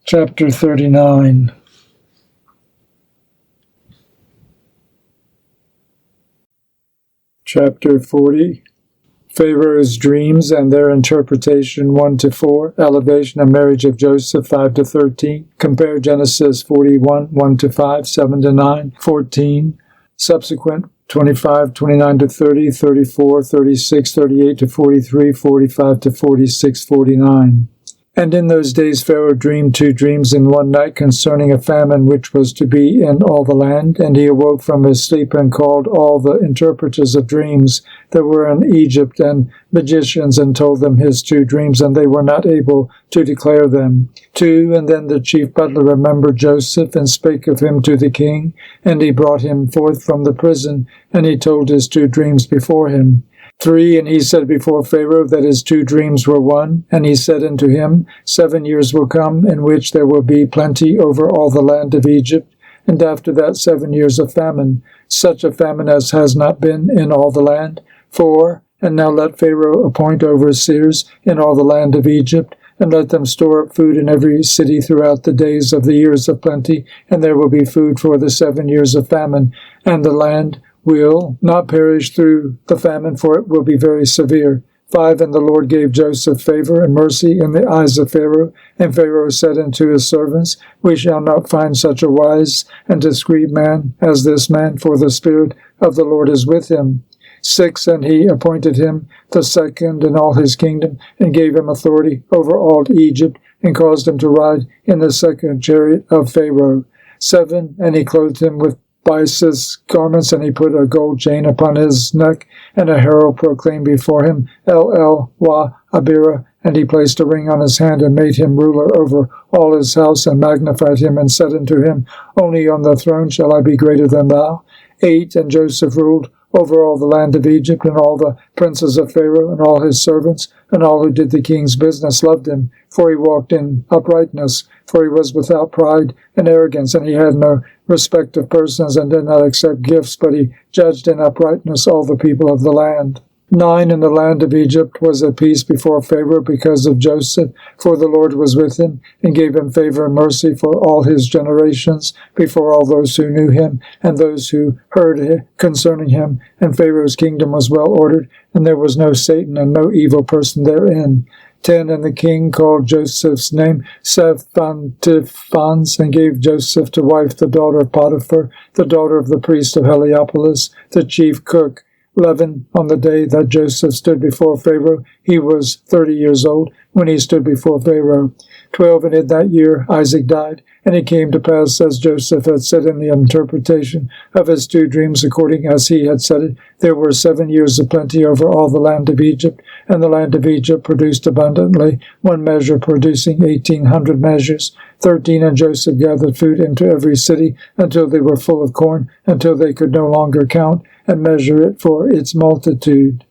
chapter 39. Chapter 40. Pharaoh's dreams and their interpretation 1-4, elevation and marriage of Joseph 5-13, compare Genesis 41, 1-5, 7-9, 14, subsequent 25, 29-30, 34, 36, 38-43, 45-46, 49. And in those days Pharaoh dreamed 2 dreams in one night concerning a famine which was to be in all the land. And he awoke from his sleep and called all the interpreters of dreams that were in Egypt and magicians, and told them his 2 dreams, and they were not able to declare them. 2. And then the chief butler remembered Joseph, and spake of him to the king. And he brought him forth from the prison, and he told his 2 dreams before him. 3. And he said before Pharaoh that his 2 dreams were one. And he said unto him, 7 years will come, in which there will be plenty over all the land of Egypt, and after that 7 years of famine, such a famine as has not been in all the land. 4. And now let Pharaoh appoint overseers in all the land of Egypt, and let them store up food in every city throughout the days of the years of plenty, and there will be food for the 7 years of famine, and the land will not perish through the famine, for it will be very severe. 5. And the Lord gave Joseph favor and mercy in the eyes of Pharaoh. And Pharaoh said unto his servants, We shall not find such a wise and discreet man as this man, for the Spirit of the Lord is with him. 6. And he appointed him the second in all his kingdom, and gave him authority over all Egypt, and caused him to ride in the second chariot of Pharaoh. 7. And he clothed him with Bisus garments, and he put a gold chain upon his neck, and a herald proclaimed before him, El wa Abira, and he placed a ring on his hand, and made him ruler over all his house, and magnified him, and said unto him, Only on the throne shall I be greater than thou. 8. And Joseph ruled over all the land of Egypt, and all the princes of Pharaoh, and all his servants, and all who did the king's business loved him, for he walked in uprightness, for he was without pride and arrogance, and he had no respect of persons, and did not accept gifts, but he judged in uprightness all the people of the land. 9. And the land of Egypt was at peace before Pharaoh because of Joseph, for the Lord was with him, and gave him favor and mercy for all his generations, before all those who knew him, and those who heard concerning him. And Pharaoh's kingdom was well ordered, and there was no Satan and no evil person therein. 10. And the king called Joseph's name Sephantiphans, and gave Joseph to wife the daughter of Potiphar, the daughter of the priest of Heliopolis, the chief cook. 11. On the day that Joseph stood before Pharaoh, he was 30 years old when he stood before Pharaoh. 12. And in that year Isaac died. And it came to pass, as Joseph had said in the interpretation of his 2 dreams, according as he had said it, there were 7 years of plenty over all the land of Egypt. And the land of Egypt produced abundantly, one measure producing 1,800 measures. 13. And Joseph gathered food into every city until they were full of corn, until they could no longer count and measure it for its multitude.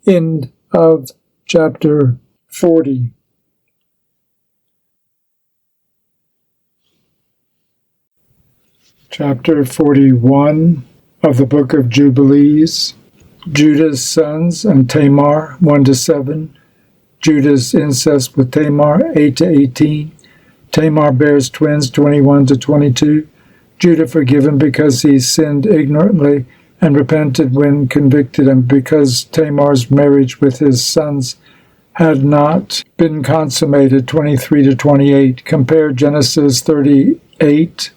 End of chapter 40. Chapter 41 of the Book of Jubilees. Judah's sons and Tamar 1-7. Judah's incest with Tamar 8-18. Tamar bears twins 21-22. Judah forgiven because he sinned ignorantly and repented when convicted, and because Tamar's marriage with his sons had not been consummated 23-28. Compare Genesis 38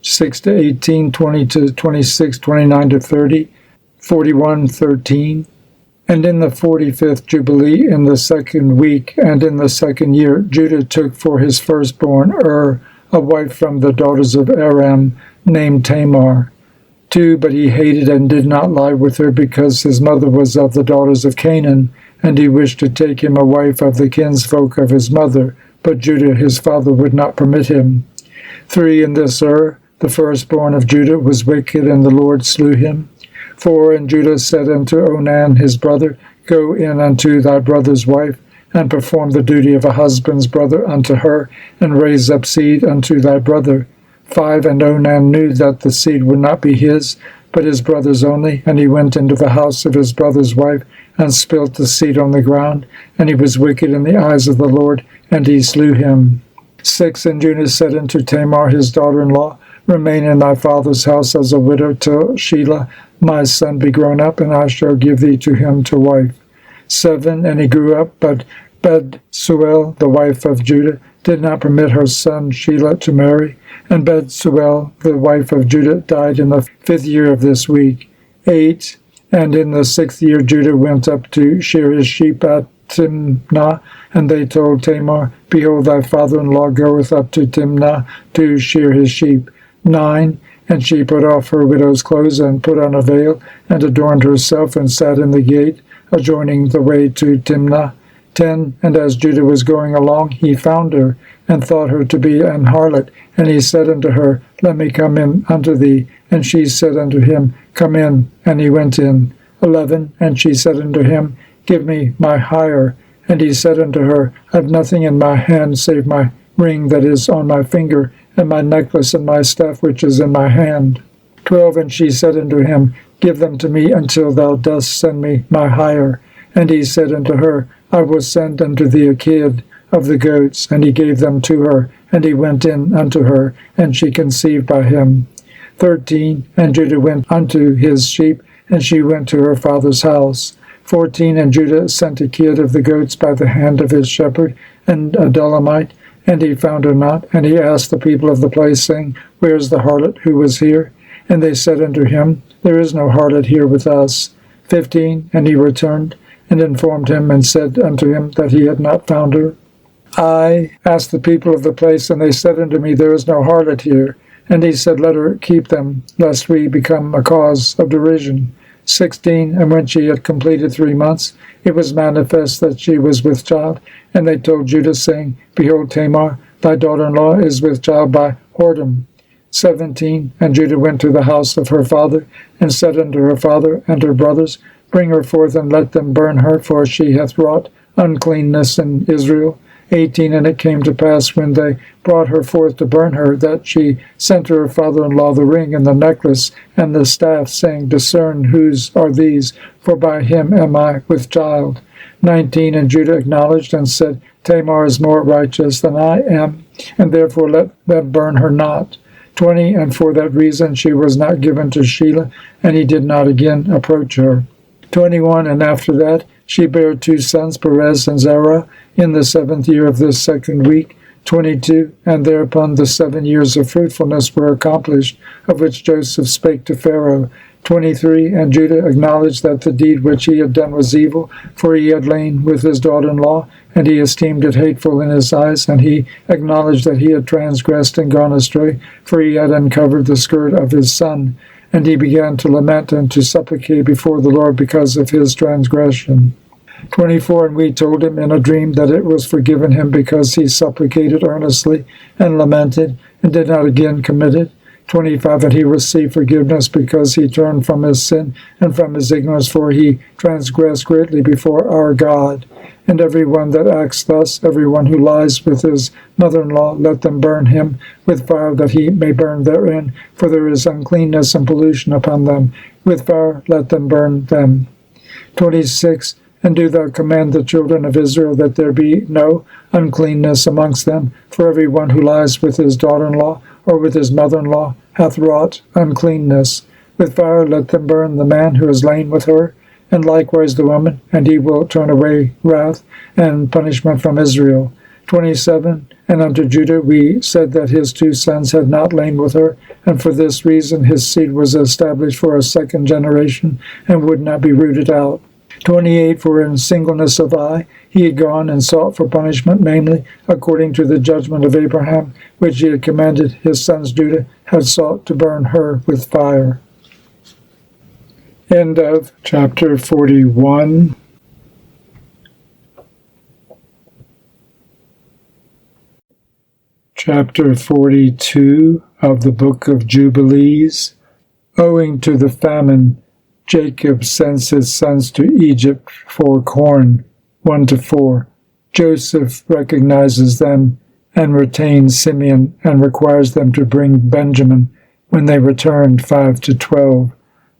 6-18, 20-26, 29-30, 41-13. And in the 45th Jubilee, in the 2nd week, and in the 2nd year, Judah took for his firstborn a wife from the daughters of Aram, named Tamar. 2. But he hated and did not lie with her, because his mother was of the daughters of Canaan, and he wished to take him a wife of the kinsfolk of his mother, but Judah his father would not permit him. 3. And this the firstborn of Judah, was wicked, and the Lord slew him. 4. And Judah said unto Onan his brother, Go in unto thy brother's wife, and perform the duty of a husband's brother unto her, and raise up seed unto thy brother. 5. And Onan knew that the seed would not be his, but his brother's only, and he went into the house of his brother's wife, and spilt the seed on the ground, and he was wicked in the eyes of the Lord, and he slew him. 6. And Judah said unto Tamar his daughter-in-law, remain in thy father's house as a widow till Shelah my son be grown up, and I shall give thee to him to wife. 7. And he grew up, but Betsuel, the wife of Judah, did not permit her son Shelah to marry, and Betsuel, the wife of Judah, died in the 5th year of this week. 8. And in the 6th year Judah went up to shear his sheep at Timnah, and they told Tamar, Behold, thy father-in-law goeth up to Timnah to shear his sheep. 9. And she put off her widow's clothes, and put on a veil, and adorned herself, and sat in the gate, adjoining the way to Timnah. 10. And as Judah was going along, he found her, and thought her to be an harlot. And he said unto her, Let me come in unto thee. And she said unto him, Come in. And he went in. 11. And she said unto him, Give me my hire. And he said unto her, I have nothing in my hand, save my ring that is on my finger, and my necklace, and my staff which is in my hand. 12. And she said unto him, Give them to me until thou dost send me my hire. And he said unto her, I will send unto thee a kid of the goats. And he gave them to her, and he went in unto her, and she conceived by him. 13. And Judah went unto his sheep, and she went to her father's house. 14. And Judah sent a kid of the goats by the hand of his shepherd, and a Dulamite, and he found her not. And he asked the people of the place, saying, Where is the harlot who was here? And they said unto him, There is no harlot here with us. 15. And he returned, and informed him, and said unto him that he had not found her. I asked the people of the place, and they said unto me, There is no harlot here. And he said, Let her keep them, lest we become a cause of derision. 16. And when she had completed 3 months, it was manifest that she was with child. And they told Judah, saying, Behold, Tamar, thy daughter-in-law, is with child by whoredom. 17. And Judah went to the house of her father, and said unto her father and her brothers, Bring her forth, and let them burn her, for she hath wrought uncleanness in Israel. 18. And it came to pass, when they brought her forth to burn her, that she sent to her father-in-law the ring, and the necklace, and the staff, saying, Discern whose are these, for by him am I with child. 19. And Judah acknowledged, and said, Tamar is more righteous than I am, and therefore let them burn her not. 20. And for that reason she was not given to Shelah, and he did not again approach her. 21. And after that she bare 2 sons, Perez and Zerah, in the 7th year of this 2nd week. 22. And thereupon the 7 years of fruitfulness were accomplished, of which Joseph spake to Pharaoh. 23. And Judah acknowledged that the deed which he had done was evil, for he had lain with his daughter-in-law, and he esteemed it hateful in his eyes. And he acknowledged that he had transgressed and gone astray, for he had uncovered the skirt of his son. And he began to lament and to supplicate before the Lord because of his transgression. 24. And we told him in a dream that it was forgiven him because he supplicated earnestly and lamented, and did not again commit it. 25. And he received forgiveness because he turned from his sin and from his ignorance, for he transgressed greatly before our God. And every one that acts thus, every one who lies with his mother-in-law, let them burn him with fire, that he may burn therein, for there is uncleanness and pollution upon them. With fire let them burn them. 26. And do thou command the children of Israel that there be no uncleanness amongst them, for every one who lies with his daughter-in-law or with his mother-in-law hath wrought uncleanness. With fire let them burn the man who has lain with her, and likewise the woman, and he will turn away wrath and punishment from Israel. 27. And unto Judah we said that his 2 sons had not lain with her, and for this reason his seed was established for a 2nd generation, and would not be rooted out. 28. For in singleness of eye he had gone and sought for punishment, namely, according to the judgment of Abraham, which he had commanded his sons Judah, had sought to burn her with fire. End of chapter 41. Chapter 42 of the Book of Jubilees. Owing to the famine, Jacob sends his sons to Egypt for corn, 1-4. Joseph recognizes them and retains Simeon, and requires them to bring Benjamin when they returned, 5-12.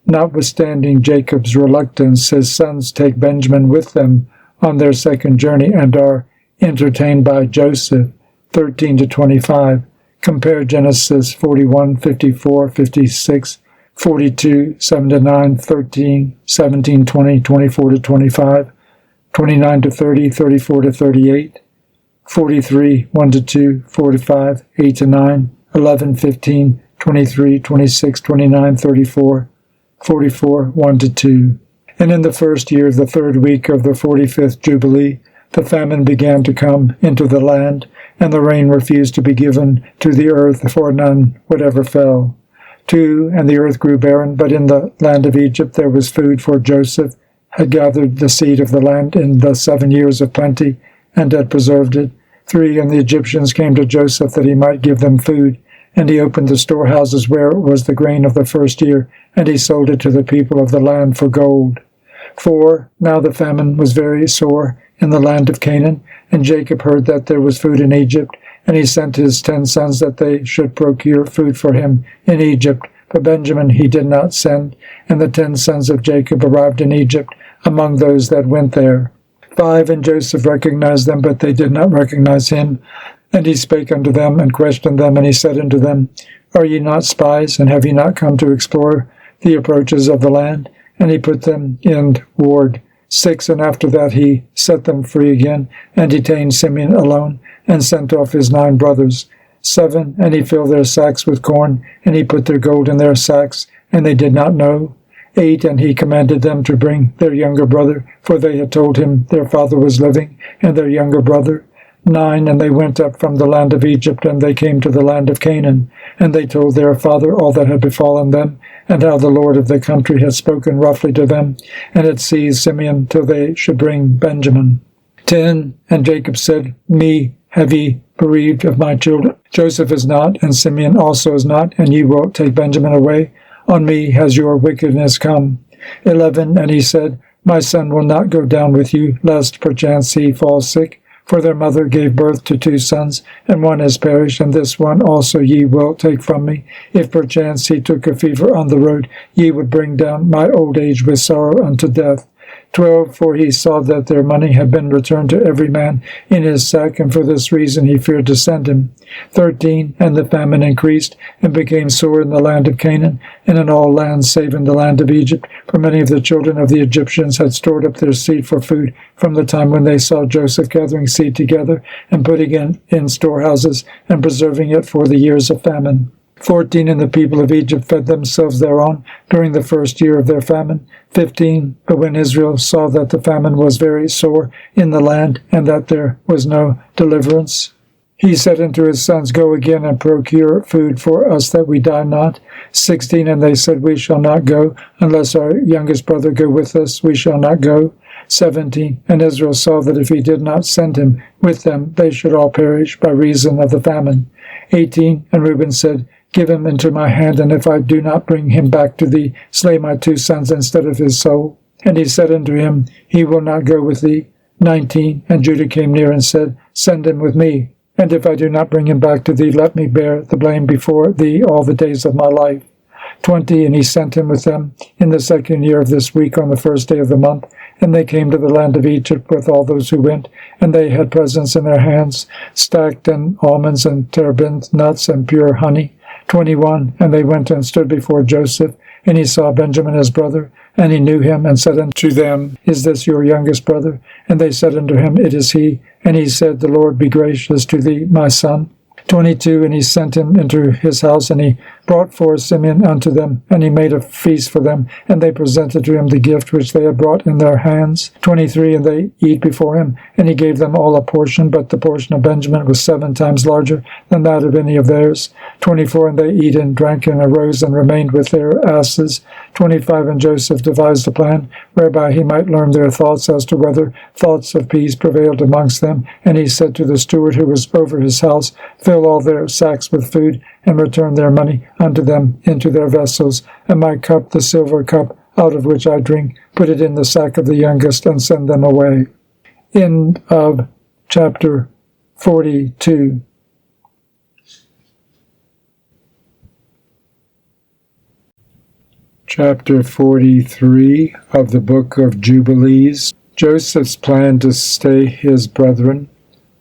Notwithstanding Jacob's reluctance, his sons take Benjamin with them on their 2nd journey, and are entertained by Joseph, 13-25. Compare Genesis 41, 54, 56, 42, 7 to 9, 13, 17, 20, 24 to 25, 29 to 30, 34 to 38, 43, 1 to 2, 4 to 5, 8 to 9, 11, 15, 23, 26, 29, 34, 44, 1 to 2. And in the first year of the 3rd week of the 45th Jubilee, the famine began to come into the land, and the rain refused to be given to the earth, for none whatever fell. 2, and the earth grew barren, but in the land of Egypt there was food, for Joseph had gathered the seed of the land in the 7 years of plenty, and had preserved it. 3, and the Egyptians came to Joseph that he might give them food, and he opened the storehouses where was the grain of the first year, and he sold it to the people of the land for gold. 4, now the famine was very sore in the land of Canaan, and Jacob heard that there was food in Egypt, and he sent his 10 sons that they should procure food for him in Egypt. But Benjamin he did not send, and the 10 sons of Jacob arrived in Egypt among those that went there. 5, and Joseph recognized them, but they did not recognize him. And he spake unto them, and questioned them, and he said unto them, Are ye not spies, and have ye not come to explore the approaches of the land? And he put them in ward. 6, and after that he set them free again, and detained Simeon alone, and sent off his 9 brothers. 7, and he filled their sacks with corn, and he put their gold in their sacks, and they did not know. 8, and he commanded them to bring their younger brother, for they had told him their father was living, and their younger brother. 9, and they went up from the land of Egypt, and they came to the land of Canaan, and they told their father all that had befallen them, and how the Lord of the country had spoken roughly to them, and had seized Simeon till they should bring Benjamin. 10, and Jacob said, Me have ye bereaved of my children. Joseph is not, and Simeon also is not, and ye will take Benjamin away. On me has your wickedness come. 11, and he said, My son will not go down with you, lest perchance he fall sick. For their mother gave birth to 2 sons, and one is perished, and this one also ye will take from me. If perchance he took a fever on the road, ye would bring down my old age with sorrow unto death. 12, for he saw that their money had been returned to every man in his sack, and for this reason he feared to send him. 13, and the famine increased, and became sore in the land of Canaan, and in all lands save in the land of Egypt, for many of the children of the Egyptians had stored up their seed for food, from the time when they saw Joseph gathering seed together, and putting it in storehouses, and preserving it for the years of famine. 14, and the people of Egypt fed themselves thereon during the first year of their famine. 15, but when Israel saw that the famine was very sore in the land, and that there was no deliverance, he said unto his sons, Go again and procure food for us, that we die not. 16, and they said, We shall not go, unless our youngest brother go with us, we shall not go. 17, and Israel saw that if he did not send him with them, they should all perish by reason of the famine. 18, and Reuben said, Give him into my hand, and if I do not bring him back to thee, slay my 2 sons instead of his soul. And he said unto him, He will not go with thee. 19, and Judah came near and said, Send him with me, and if I do not bring him back to thee, let me bear the blame before thee all the days of my life. 20, and he sent him with them in the 2nd year of this week on the 1st day of the month. And they came to the land of Egypt with all those who went, and they had presents in their hands, stacked and almonds and terebinth nuts and pure honey. 21, and they went and stood before Joseph, and he saw Benjamin his brother, and he knew him, and said unto them, Is this your youngest brother? And they said unto him, It is he. And he said, The Lord be gracious to thee, my son. 22, and he sent him into his house, and he brought forth Simeon unto them, and he made a feast for them, and they presented to him the gift which they had brought in their hands. 23, and they eat before him, and he gave them all a portion, but the portion of Benjamin was 7 times larger than that of any of theirs. 24, and they eat and drank and arose and remained with their asses. 25, and Joseph devised a plan whereby he might learn their thoughts as to whether thoughts of peace prevailed amongst them. And he said to the steward who was over his house, Fill all their sacks with food, and return their money unto them into their vessels. And my cup, the silver cup, out of which I drink, put it in the sack of the youngest, and send them away. End of chapter 42. Chapter 43 of the Book of Jubilees. Joseph's plan to stay his brethren.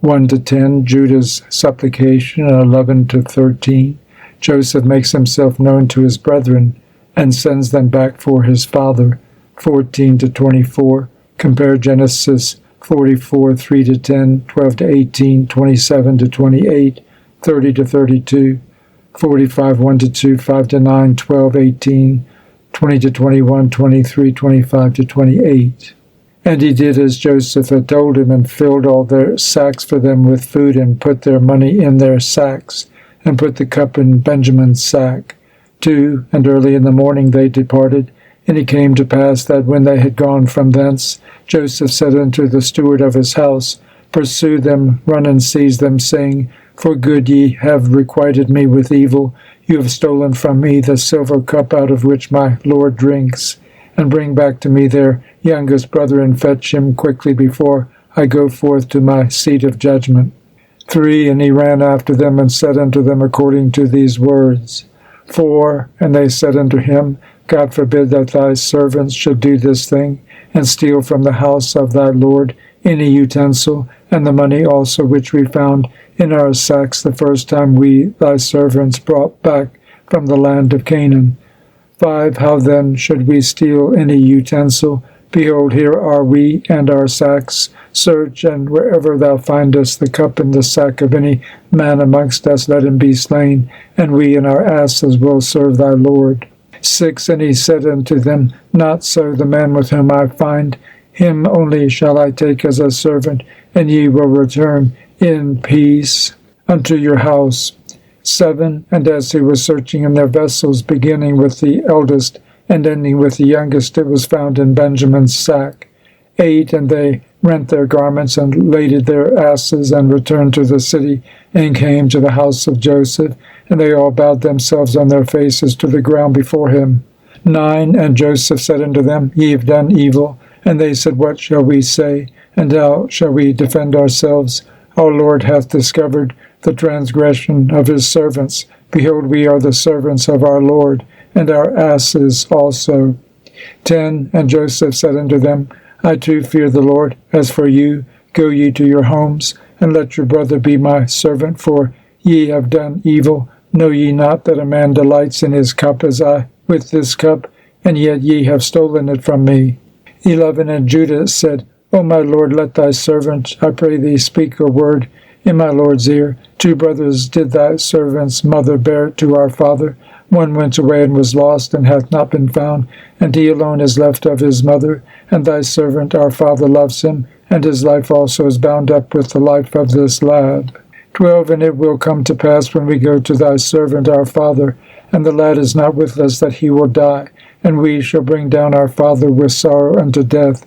1 to 10, Judah's supplication, and 11 to 13, Joseph makes himself known to his brethren and sends them back for his father. 14 to 24, compare Genesis 44, 3 to 10, 12 to 18, 27 to 28, 30 to 32, 45, 1 to 2, 5 to 9, 12, 18, 20 to 21, 23, 25 to 28. And he did as Joseph had told him, and filled all their sacks for them with food, and put their money in their sacks, and put the cup in Benjamin's sack. 2, and early in the morning they departed. And it came to pass that when they had gone from thence, Joseph said unto the steward of his house, Pursue them, run and seize them, saying, For good ye have requited me with evil. You have stolen from me the silver cup out of which my Lord drinks. And bring back to me their youngest brother, and fetch him quickly before I go forth to my seat of judgment. 3, and he ran after them, and said unto them according to these words. 4, and they said unto him, God forbid that thy servants should do this thing, and steal from the house of thy Lord any utensil, and the money also which we found in our sacks the first time we thy servants brought back from the land of Canaan. 5, how then should we steal any utensil? Behold, here are we and our sacks. Search, and wherever thou findest the cup in the sack of any man amongst us, let him be slain, and we and our asses will serve thy Lord. 6, and he said unto them, Not so, the man with whom I find, him only shall I take as a servant, and ye will return in peace unto your house. 7, and as he was searching in their vessels, beginning with the eldest and ending with the youngest, it was found in Benjamin's sack. 8, and they rent their garments and laded their asses, and returned to the city, and came to the house of Joseph, and they all bowed themselves on their faces to the ground before him. 9, and Joseph said unto them, Ye have done evil. And they said, What shall we say? And how shall we defend ourselves? Our Lord hath discovered the transgression of his servants. Behold, we are the servants of our Lord, and our asses also. 10, and Joseph said unto them, I too fear the Lord. As for you, go ye to your homes, and let your brother be my servant, for ye have done evil. Know ye not that a man delights in his cup as I with this cup? And yet ye have stolen it from me. 11, and Judah said, O my Lord, let thy servant, I pray thee, speak a word in my Lord's ear. 2 brothers did thy servant's mother bear to our father. One went away and was lost, and hath not been found, and he alone is left of his mother. And thy servant our father loves him, and his life also is bound up with the life of this lad. 12, and it will come to pass when we go to thy servant our father, and the lad is not with us, that he will die, and we shall bring down our father with sorrow unto death.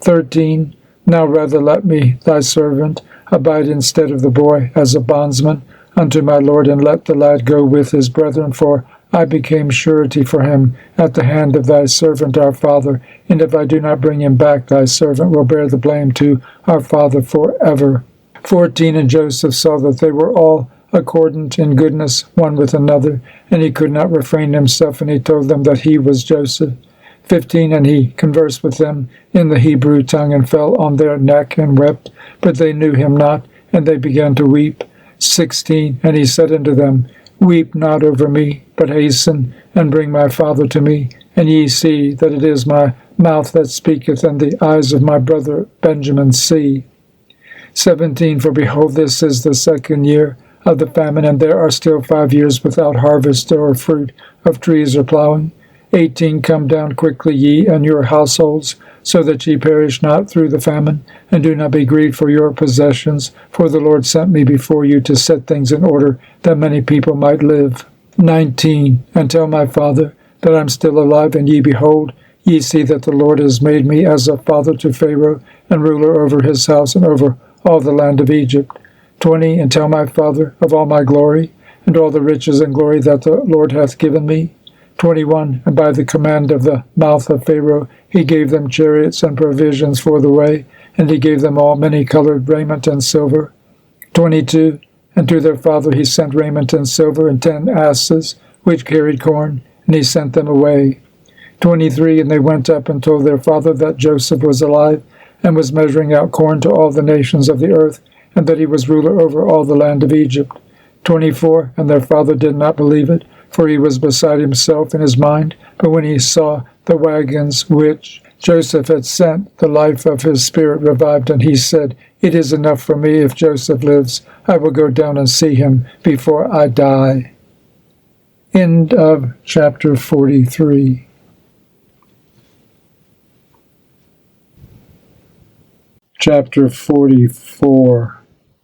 13, now rather let me, thy servant, abide instead of the boy as a bondsman unto my Lord, and let the lad go with his brethren, for I became surety for him at the hand of thy servant our father, and if I do not bring him back, thy servant will bear the blame to our father forever. 14, and Joseph saw that they were all accordant in goodness one with another, and he could not refrain himself, and he told them that he was Joseph. 15, and he conversed with them in the Hebrew tongue, and fell on their neck and wept, but they knew him not, and they began to weep. 16, and he said unto them, Weep not over me, but hasten, and bring my father to me, and ye see that it is my mouth that speaketh, and the eyes of my brother Benjamin see. 17, for behold, this is the 2nd year of the famine, and there are still 5 years without harvest or fruit of trees or plowing. 18, come down quickly, ye and your households, so that ye perish not through the famine, and do not be grieved for your possessions, for the Lord sent me before you to set things in order, that many people might live. 19, and tell my father that I am still alive, and ye behold, ye see that the Lord has made me as a father to Pharaoh, and ruler over his house, and over all the land of Egypt. 20, and tell my father of all my glory, and all the riches and glory that the Lord hath given me. 21, and by the command of the mouth of Pharaoh he gave them chariots and provisions for the way, and he gave them all many-colored raiment and silver. 22, and to their father he sent raiment and silver, and 10 asses, which carried corn, and he sent them away. 23, and they went up and told their father that Joseph was alive, and was measuring out corn to all the nations of the earth, and that he was ruler over all the land of Egypt. 24. And their father did not believe it, for he was beside himself in his mind. But when he saw the wagons which Joseph had sent, the life of his spirit revived, and he said, It is enough for me if Joseph lives. I will go down and see him before I die. End of chapter 43. Chapter 44.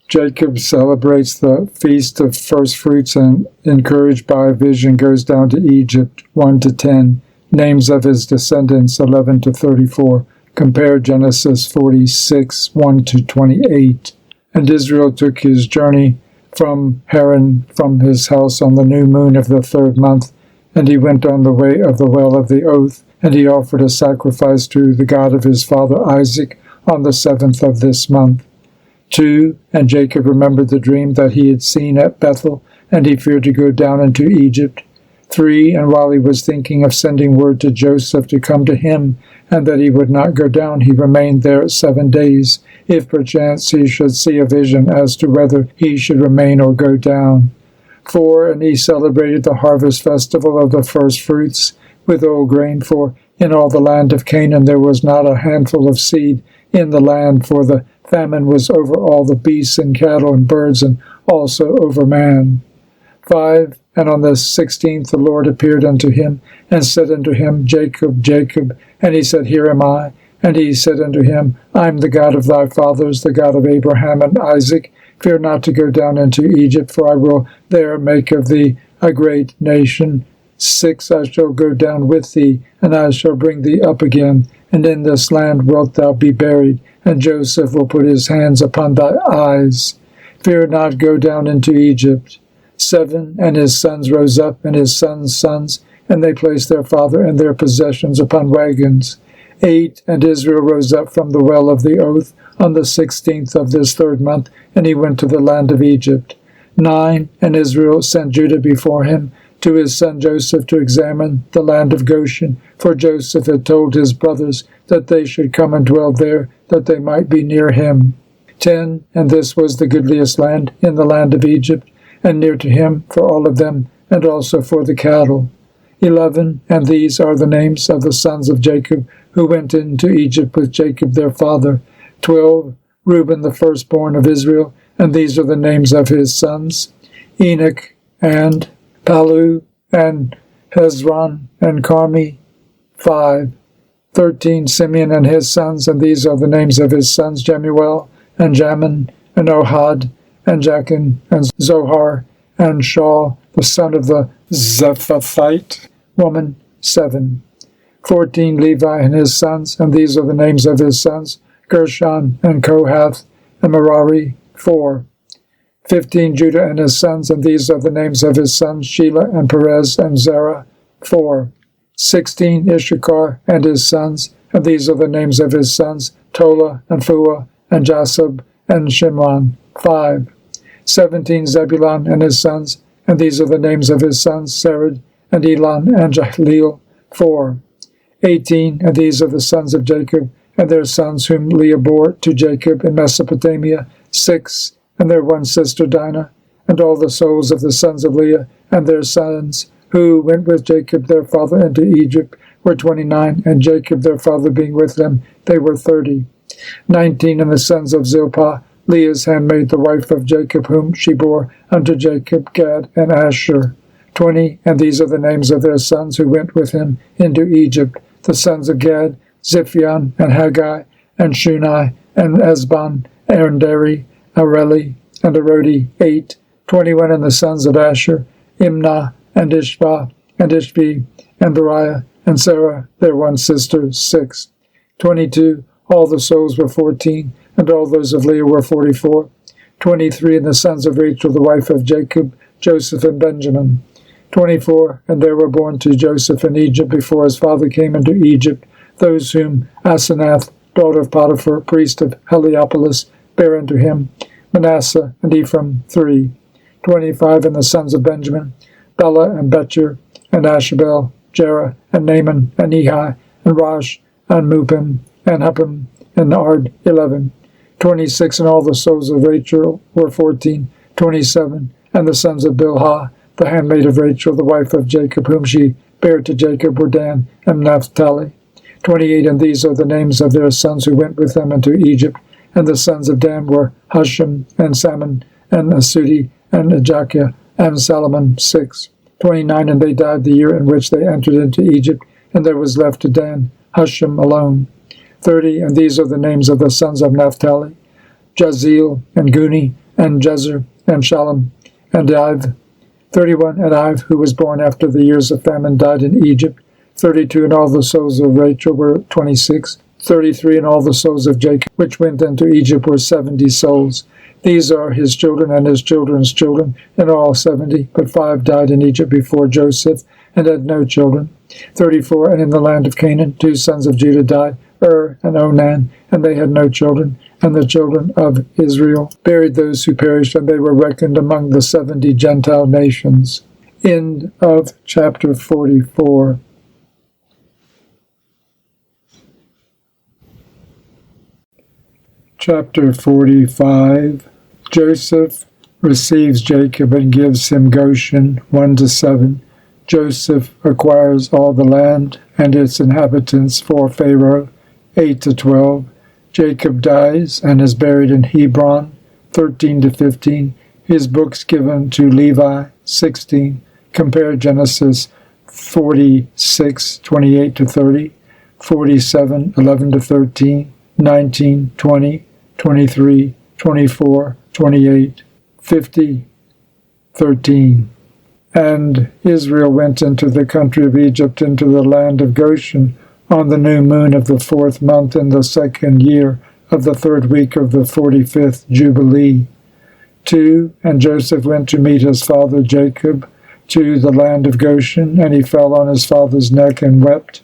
Jacob celebrates the Feast of First Fruits and, encouraged by a vision, goes down to Egypt. 1-10. Names of his descendants 11-34. Compare Genesis 46, 1-28. And Israel took his journey from Haran, from his house on the new moon of the 3rd month, and he went on the way of the well of the oath, and he offered a sacrifice to the God of his father Isaac on the 7th of this month. 2. And Jacob remembered the dream that he had seen at Bethel, and he feared to go down into Egypt. 3. And while he was thinking of sending word to Joseph to come to him, and that he would not go down, he remained there 7 days, if perchance he should see a vision as to whether he should remain or go down. 4. And he celebrated the harvest festival of the first fruits with old grain, for in all the land of Canaan there was not a handful of seed in the land, for the famine was over all the beasts and cattle and birds, and also over man. 5. And on the 16th the Lord appeared unto him, and said unto him, Jacob, Jacob. And he said, Here am I. And he said unto him, I am the God of thy fathers, the God of Abraham and Isaac. Fear not to go down into Egypt, for I will there make of thee a great nation. 6. I shall go down with thee, and I shall bring thee up again, and in this land wilt thou be buried, and Joseph will put his hands upon thy eyes. Fear not, go down into Egypt. 7. And his sons rose up, and his sons' sons, and they placed their father and their possessions upon wagons. 8. And Israel rose up from the well of the oath on the 16th of this 3rd month, and he went to the land of Egypt. 9. And Israel sent Judah before him to his son Joseph to examine the land of Goshen, for Joseph had told his brothers that they should come and dwell there, that they might be near him. 10. And this was the goodliest land in the land of Egypt, and near to him for all of them, and also for the cattle. 11. And these are the names of the sons of Jacob, who went into Egypt with Jacob their father. 12. Reuben the firstborn of Israel, and these are the names of his sons, Enoch, and Palu, and Hezron, and Carmi. 5. 13. Simeon and his sons, and these are the names of his sons, Jemuel, and Jamin, and Ohad, and Jachin, and Zohar, and Shaul, the son of the Zephathite woman. 7. 14. Levi and his sons, and these are the names of his sons, Gershon, and Kohath, and Merari. 4. 15. Judah and his sons, and these are the names of his sons, Shelah, and Perez, and Zerah. 4. 16. Issachar and his sons, and these are the names of his sons, Tola, and Phua, and Jasub, and Shimron. 5. 17. Zebulun and his sons, and these are the names of his sons, Sered, and Elon, and Jahleel. 4. 18. And these are the sons of Jacob, and their sons whom Leah bore to Jacob in Mesopotamia. 6. And their one sister Dinah, and all the souls of the sons of Leah, and their sons, who went with Jacob their father into Egypt, were 29, and Jacob their father being with them, they were 30. 19. And the sons of Zilpah, Leah's handmaid, the wife of Jacob, whom she bore unto Jacob, Gad, and Asher. 20. And these are the names of their sons who went with him into Egypt, the sons of Gad, Ziphion, and Haggai, and Shunai, and Esbon, Arendari, Areli, and Arodi. 8. 21. And the sons of Asher, Imnah, and Ishbah, and Ishbi, and Beriah, and Sarah, their one sister. 6. 22. All the souls were 14, and all those of Leah were 44. 23. And the sons of Rachel, the wife of Jacob, Joseph, and Benjamin. 24. And there were born to Joseph in Egypt before his father came into Egypt, those whom Asenath, daughter of Potiphar, priest of Heliopolis, bare unto him, Manasseh and Ephraim. 3. 25. And the sons of Benjamin, Bela, and Betcher, and Ashabel, Jerah, and Naaman, and Ehi, and Rosh, and Mupim, and Huppim, and Ard. 11. 26, and all the souls of Rachel were 14. 27, and the sons of Bilhah, the handmaid of Rachel, the wife of Jacob, whom she bare to Jacob, were Dan and Naphtali. 28, and these are the names of their sons who went with them into Egypt. And the sons of Dan were Husham, and Salmon, and Asudi, and Ajakiah, and Salomon. 6. 29, and they died the year in which they entered into Egypt, and there was left to Dan Husham alone. 30, and these are the names of the sons of Naphtali, Jazeel, and Guni, and Jezer, and Shalom, and Iv. 31, and Iv, who was born after the years of famine, died in Egypt. 32, and all the souls of Rachel were 26. 33, and all the souls of Jacob, which went into Egypt, were 70 souls. These are his children and his children's children, in all 70, but 5 died in Egypt before Joseph, and had no children. 34, and in the land of Canaan 2 sons of Judah died, and Onan, and they had no children. And the children of Israel buried those who perished, and they were reckoned among the 70 Gentile nations. End of chapter 44. Chapter 45. Joseph receives Jacob and gives him Goshen, 1-7. Joseph acquires all the land and its inhabitants for Pharaoh, 8-12. Jacob dies and is buried in Hebron, 13-15. His books given to Levi, 16. Compare Genesis 46, 28-30, 47, 11-13, 19, 20, 23, 24, 28, 50, 13. And Israel went into the country of Egypt, into the land of Goshen, on the new moon of the 4th month in the 2nd year of the 3rd week of the 45th Jubilee. 2. And Joseph went to meet his father Jacob to the land of Goshen, and he fell on his father's neck and wept.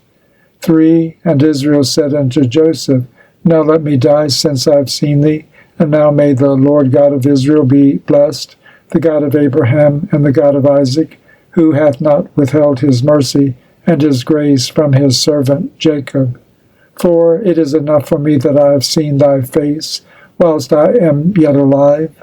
3. And Israel said unto Joseph, Now let me die, since I have seen thee, and now may the Lord God of Israel be blessed, the God of Abraham and the God of Isaac, who hath not withheld his mercy and his grace from his servant Jacob. For it is enough for me that I have seen thy face, whilst I am yet alive.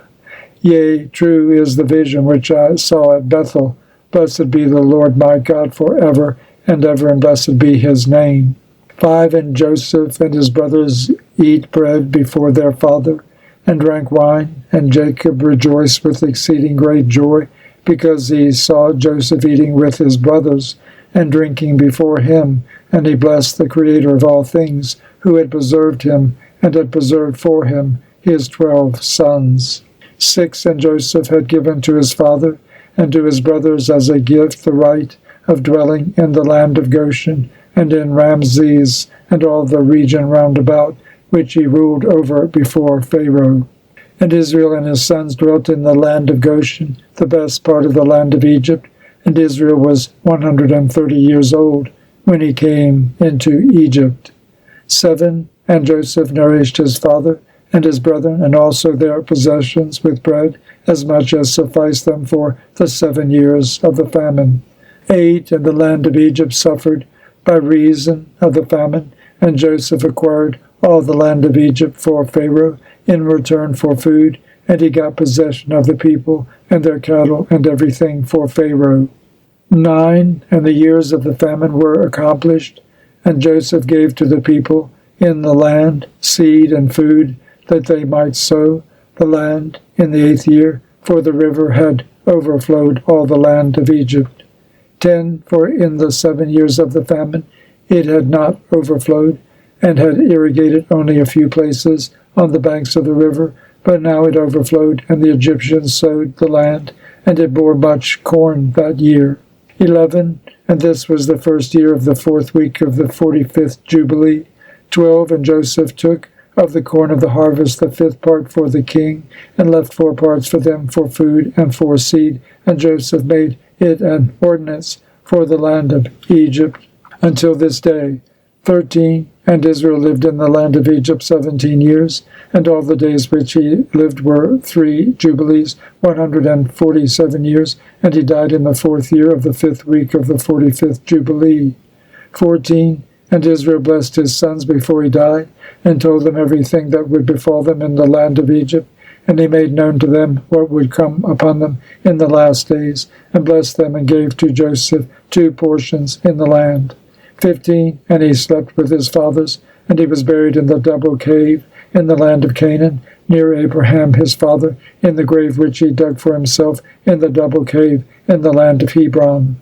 Yea, true is the vision which I saw at Bethel. Blessed be the Lord my God for ever and ever, and blessed be his name. 5. And Joseph and his brothers eat bread before their father, and drank wine, and Jacob rejoiced with exceeding great joy, because he saw Joseph eating with his brothers, and drinking before him, and he blessed the Creator of all things, who had preserved him, and had preserved for him his 12 sons. 6. And Joseph had given to his father and to his brothers as a gift the right of dwelling in the land of Goshen, and in Ramses, and all the region round about, which he ruled over before Pharaoh. And Israel and his sons dwelt in the land of Goshen, the best part of the land of Egypt. And Israel was 130 years old when he came into Egypt. 7. And Joseph nourished his father and his brethren, and also their possessions, with bread, as much as sufficed them for the 7 years of the famine. 8. And the land of Egypt suffered by reason of the famine, and Joseph acquired all the land of Egypt for Pharaoh in return for food, and he got possession of the people and their cattle and everything for Pharaoh. 9. And the years of the famine were accomplished, and Joseph gave to the people in the land seed and food, that they might sow the land in the 8th year, for the river had overflowed all the land of Egypt. 10. For in the 7 years of the famine it had not overflowed, and had irrigated only a few places on the banks of the river, but now it overflowed, and the Egyptians sowed the land, and it bore much corn that year. 11. And this was the 1st year of the 4th week of the 45th Jubilee. 12. And Joseph took of the corn of the harvest the 5th part for the king, and left 4 parts for them for food and for seed. And Joseph made it an ordinance for the land of Egypt until this day. 13. And Israel lived in the land of Egypt 17 years, and all the days which he lived were 3 jubilees, 147 years, and he died in the 4th year of the 5th week of the 45th Jubilee. 14. And Israel blessed his sons before he died, and told them everything that would befall them in the land of Egypt. And he made known to them what would come upon them in the last days, and blessed them, and gave to Joseph 2 portions in the land. 15. And he slept with his fathers, and he was buried in the double cave in the land of Canaan, near Abraham his father, in the grave which he dug for himself in the double cave in the land of Hebron.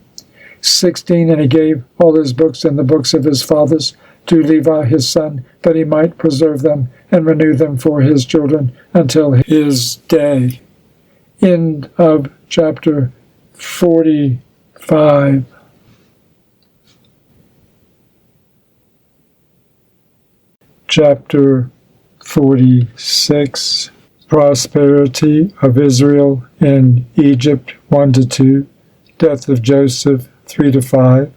16. And he gave all his books and the books of his fathers to Levi his son, that he might preserve them and renew them for his children until his day. End of chapter 45. Chapter 46. Prosperity of Israel in Egypt 1-2. Death of Joseph 3-5.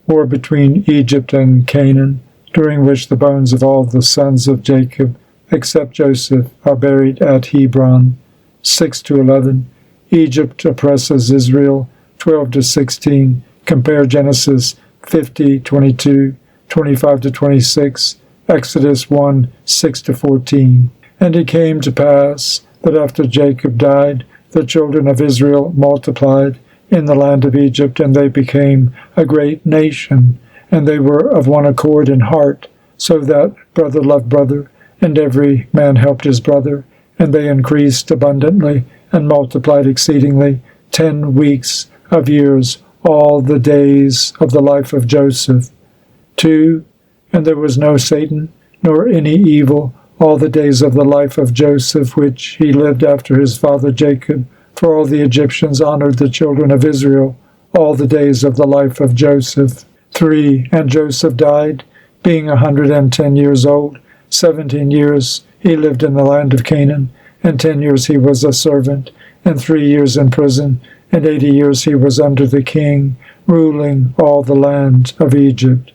War between Egypt and Canaan, during which the bones of all the sons of Jacob, except Joseph, are buried at Hebron. 6-11. Egypt oppresses Israel 12-16. Compare Genesis 50:22, 25-26, Exodus 1:6-14. And it came to pass that after Jacob died, the children of Israel multiplied in the land of Egypt, and they became a great nation, and they were of one accord in heart, so that brother loved brother, and every man helped his brother, and they increased abundantly and multiplied exceedingly 10 weeks of years, all the days of the life of Joseph. 2. And there was no Satan, nor any evil, all the days of the life of Joseph, which he lived after his father Jacob. For all the Egyptians honored the children of Israel, all the days of the life of Joseph. 3. And Joseph died, being 110 years old. 17 years he lived in the land of Canaan, and 10 years he was a servant, and 3 years in prison, and 80 years he was under the king, ruling all the land of Egypt.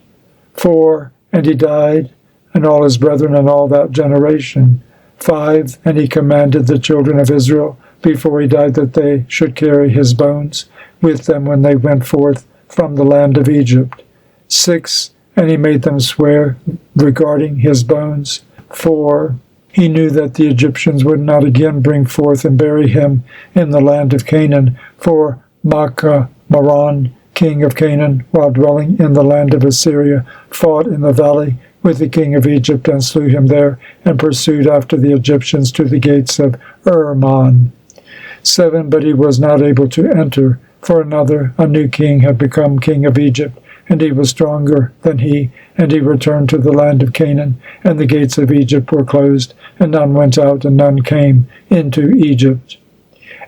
4. And he died, and all his brethren and all that generation. 5. And he commanded the children of Israel before he died that they should carry his bones with them when they went forth from the land of Egypt. 6. And he made them swear regarding his bones. 4. He knew that the Egyptians would not again bring forth and bury him in the land of Canaan, for Maron, king of Canaan, while dwelling in the land of Assyria, fought in the valley with the king of Egypt, and slew him there, and pursued after the Egyptians to the gates of Erman. 7. But he was not able to enter, for another, a new king, had become king of Egypt, and he was stronger than he, and he returned to the land of Canaan, and the gates of Egypt were closed, and none went out, and none came into Egypt.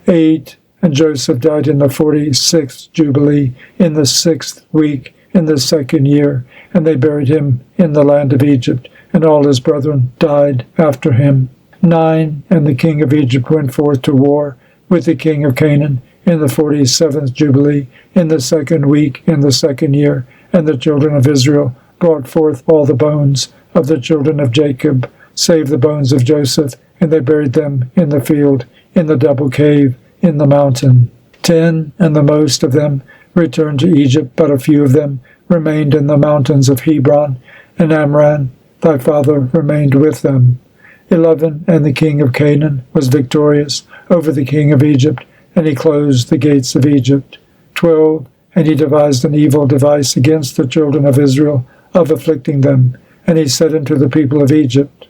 8. And Joseph died in the 46th Jubilee, in the 6th week, in the 2nd year, and they buried him in the land of Egypt, and all his brethren died after him. 9. And the king of Egypt went forth to war with the king of Canaan in the 47th Jubilee, in the 2nd week, in the 2nd year, and the children of Israel brought forth all the bones of the children of Jacob, save the bones of Joseph, and they buried them in the field, in the double cave, in the mountain. 10. And the most of them returned to Egypt, but a few of them remained in the mountains of Hebron, and Amram, thy father, remained with them. 11. And the king of Canaan was victorious over the king of Egypt, and he closed the gates of Egypt. 12. And he devised an evil device against the children of Israel, of afflicting them, and he said unto the people of Egypt.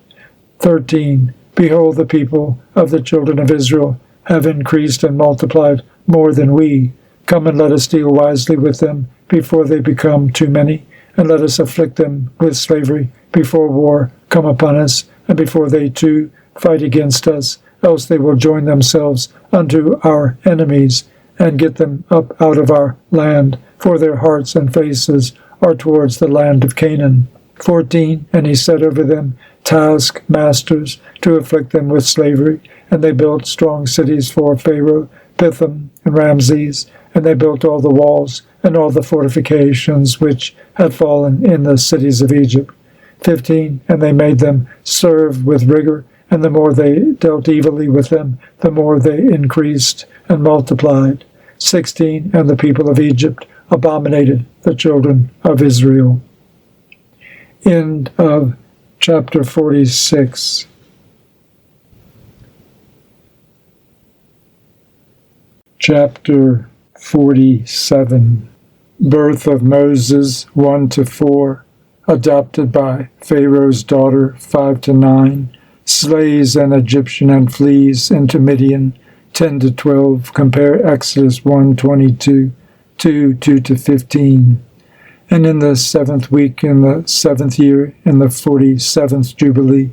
13. Behold, the people of the children of Israel have increased and multiplied more than we. Come and let us deal wisely with them before they become too many, and let us afflict them with slavery before war come upon us, and before they too fight against us, else they will join themselves unto our enemies, and get them up out of our land, for their hearts and faces are towards the land of Canaan. 14. And he set over them taskmasters to afflict them with slavery, and they built strong cities for Pharaoh, Pithom, and Ramses, and they built all the walls and all the fortifications which had fallen in the cities of Egypt. 15. And they made them serve with rigor, and the more they dealt evilly with them, the more they increased and multiplied. 16. And the people of Egypt abominated the children of Israel. End of chapter 46. Chapter 47. Birth of Moses 1-4. Adopted by Pharaoh's daughter 5-9. Slays an Egyptian and flees into Midian 10-12. Compare Exodus 1:22, 2:2-15. And in the 7th week, in the 7th year, in the 47th Jubilee,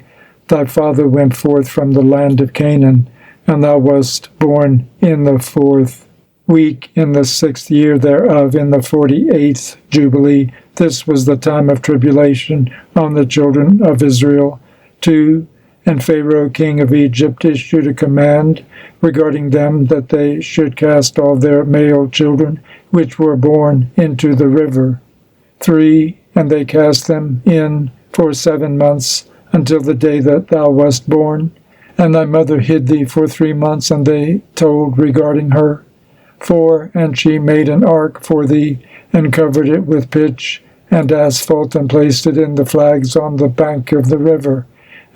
thy father went forth from the land of Canaan, and thou wast born in the 4th week, in the 6th year thereof, in the 48th Jubilee. This was the time of tribulation on the children of Israel. 2. And Pharaoh king of Egypt issued a command regarding them, that they should cast all their male children which were born into the river. 3. And they cast them in for 7 months, until the day that thou wast born. And thy mother hid thee for 3 months, and they told regarding her. 4. And she made an ark for thee, and covered it with pitch and asphalt, and placed it in the flags on the bank of the river.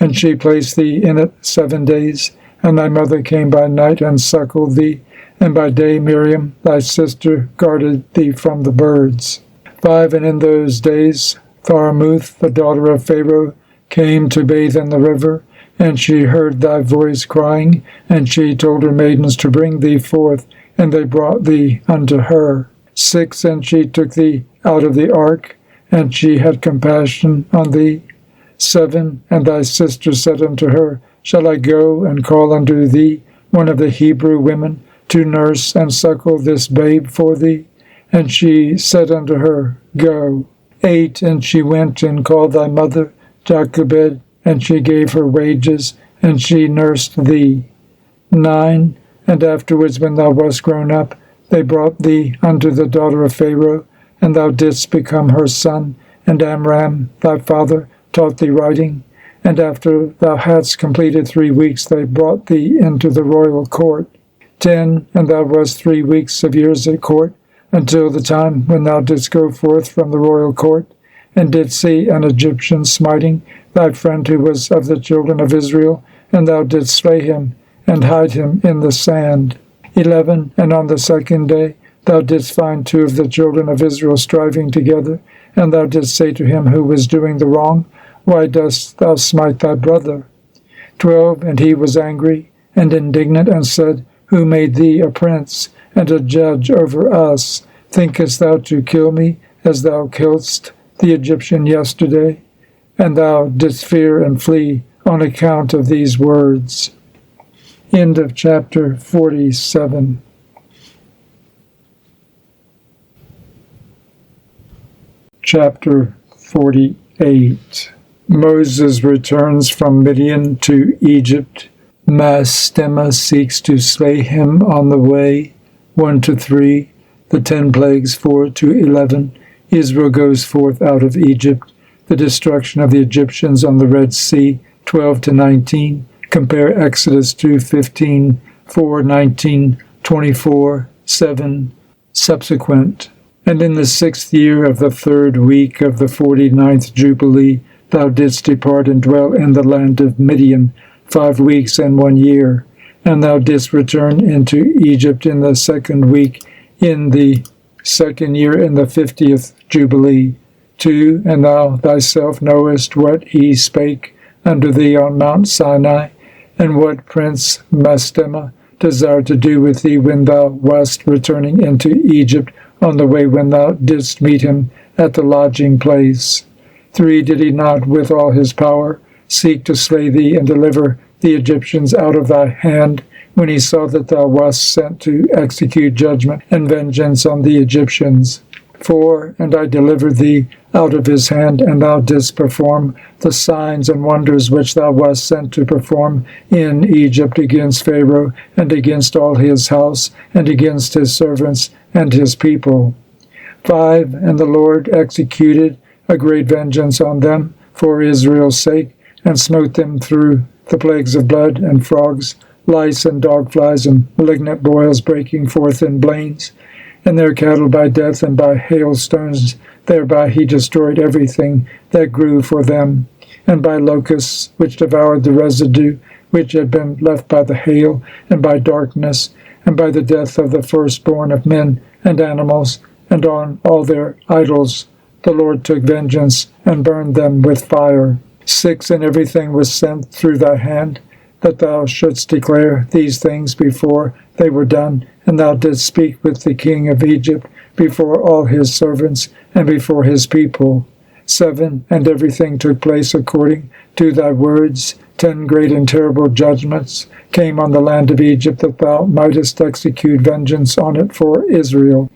And she placed thee in it 7 days. And thy mother came by night and suckled thee, and by day Miriam thy sister guarded thee from the birds. 5. And in those days Tharmuth, the daughter of Pharaoh, came to bathe in the river, and she heard thy voice crying, and she told her maidens to bring thee forth, and they brought thee unto her. 6. And she took thee out of the ark, and she had compassion on thee. 7. And thy sister said unto her, Shall I go and call unto thee one of the Hebrew women to nurse and suckle this babe for thee? And she said unto her, Go. 8. And she went and called thy mother Jochebed, and she gave her wages, and she nursed thee. 9. And afterwards, when thou wast grown up, they brought thee unto the daughter of Pharaoh, and thou didst become her son, and Amram thy father taught thee writing. And after thou hadst completed 3 weeks, they brought thee into the royal court. 10. And thou wast 3 weeks of years at court, until the time when thou didst go forth from the royal court, and didst see an Egyptian smiting thy friend who was of the children of Israel, and thou didst slay him, and hide him in the sand. 11. And on the 2nd day thou didst find 2 of the children of Israel striving together, and thou didst say to him who was doing the wrong, Why dost thou smite thy brother? 12. And he was angry and indignant, and said, Who made thee a prince and a judge over us? Thinkest thou to kill me, as thou killedst the Egyptian yesterday? And thou didst fear and flee on account of these words. End of chapter 47. Chapter 48. Moses returns from Midian to Egypt. Mastema seeks to slay him on the way. 1-3. The 10 plagues 4-11. Israel goes forth out of Egypt. The destruction of the Egyptians on the Red Sea 12-19. Compare Exodus 2:15, 4:19, 24, 7. Subsequent. And in the 6th year of the 3rd week of the 49th Jubilee, thou didst depart and dwell in the land of Midian 5 weeks and 1 year. And thou didst return into Egypt in the 2nd week, in the 2nd year, in the 50th Jubilee. 2. And thou thyself knowest what he spake unto thee on Mount Sinai, and what Prince Mastema desired to do with thee when thou wast returning into Egypt, on the way when thou didst meet him at the lodging place. 3. Did he not with all his power seek to slay thee and deliver the Egyptians out of thy hand, when he saw that thou wast sent to execute judgment and vengeance on the Egyptians? 4. And I delivered thee out of his hand, and thou didst perform the signs and wonders which thou wast sent to perform in Egypt against Pharaoh, and against all his house, and against his servants and his people. 5. And the Lord executed a great vengeance on them for Israel's sake, and smote them through the plagues of blood and frogs, lice and dog flies, and malignant boils breaking forth in blains, and their cattle by death and by hailstones Thereby he destroyed everything that grew for them, and by locusts which devoured the residue which had been left by the hail, and by darkness, and by the death of the firstborn of men and animals, and on all their idols the Lord took vengeance, and burned them with fire. 6. And everything was sent through thy hand, that thou shouldst declare these things before they were done, and thou didst speak with the king of Egypt before all his servants, and before his people. 7. And everything took place according to thy words. 10 great and terrible judgments came on the land of Egypt, that thou mightest execute vengeance on it for Israel.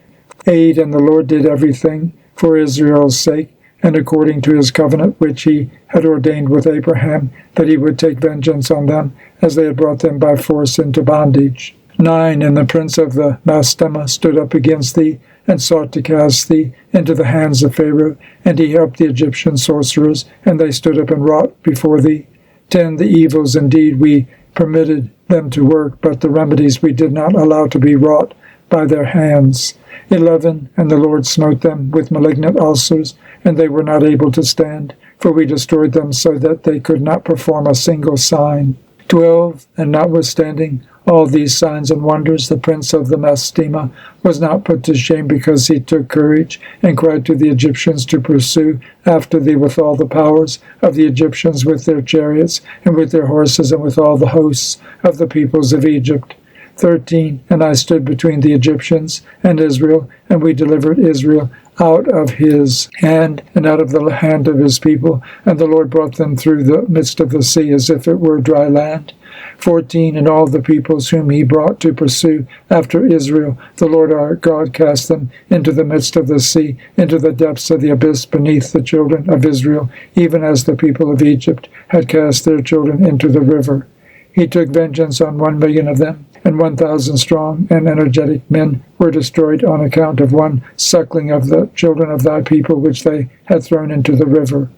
8. And the Lord did everything for Israel's sake, and according to his covenant which he had ordained with Abraham, that he would take vengeance on them, as they had brought them by force into bondage. 9. And the prince of the Mastema stood up against thee, and sought to cast thee into the hands of Pharaoh, and he helped the Egyptian sorcerers, and they stood up and wrought before thee. 10. The evils indeed we permitted them to work, but the remedies we did not allow to be wrought by their hands. 11. And the Lord smote them with malignant ulcers, and they were not able to stand, for we destroyed them so that they could not perform a single sign. 12. And notwithstanding all these signs and wonders, the prince of the Mastema was not put to shame, because he took courage and cried to the Egyptians to pursue after thee with all the powers of the Egyptians, with their chariots and with their horses, and with all the hosts of the peoples of Egypt. 13. And I stood between the Egyptians and Israel, and we delivered Israel out of his hand, and out of the hand of his people, and the Lord brought them through the midst of the sea, as if it were dry land. 14. And all the peoples whom he brought to pursue after Israel, the Lord our God cast them into the midst of the sea, into the depths of the abyss beneath the children of Israel, even as the people of Egypt had cast their children into the river. He took vengeance on 1,000,000 of them, and 1,000 strong and energetic men were destroyed on account of one suckling of the children of thy people, which they had thrown into the river.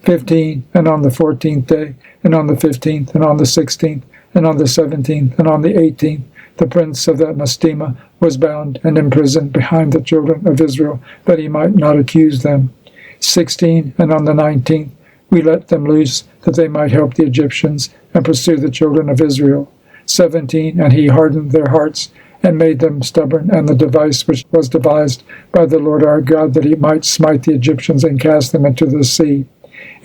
15. And on the 14th day, and on the 15th, and on the 16th, and on the 17th, and on the 18th, the prince of the Mastema was bound and imprisoned behind the children of Israel, that he might not accuse them. 16. And on the 19th, we let them loose, that they might help the Egyptians and pursue the children of Israel. 17. And he hardened their hearts, and made them stubborn, and the device which was devised by the Lord our God, that he might smite the Egyptians and cast them into the sea.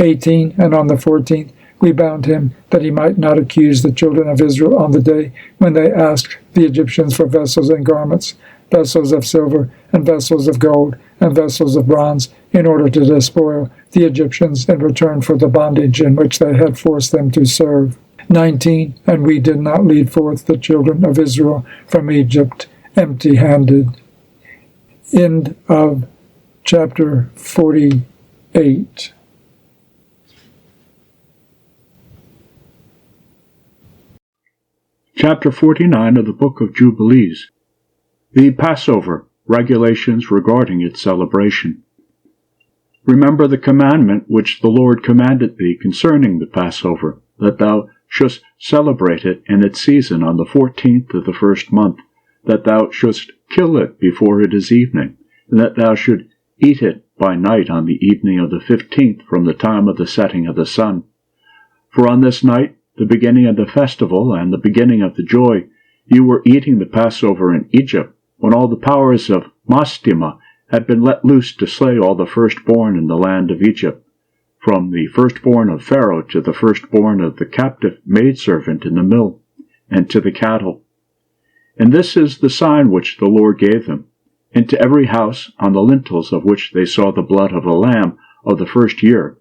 18. And on the 14th, we bound him, that he might not accuse the children of Israel on the day when they asked the Egyptians for vessels and garments, vessels of silver, and vessels of gold, and vessels of bronze, in order to despoil the Egyptians in return for the bondage in which they had forced them to serve. 19. And we did not lead forth the children of Israel from Egypt empty-handed. End of chapter 48.
Chapter 49 of the Book of Jubilees. The Passover, regulations regarding its celebration. Remember the commandment which the Lord commanded thee concerning the Passover, that thou shouldst celebrate it in its season on the 14th of the first month, that thou shouldst kill it before it is evening, and that thou should eat it by night on the evening of the 15th from the time of the setting of the sun. For on this night, the beginning of the festival and the beginning of the joy, you were eating the Passover in Egypt, when all the powers of Mastema had been let loose to slay all the firstborn in the land of Egypt, from the firstborn of Pharaoh to the firstborn of the captive maidservant in the mill, and to the cattle. And this is the sign which the Lord gave them. Into every house, on the lintels of which they saw the blood of a lamb of the first year,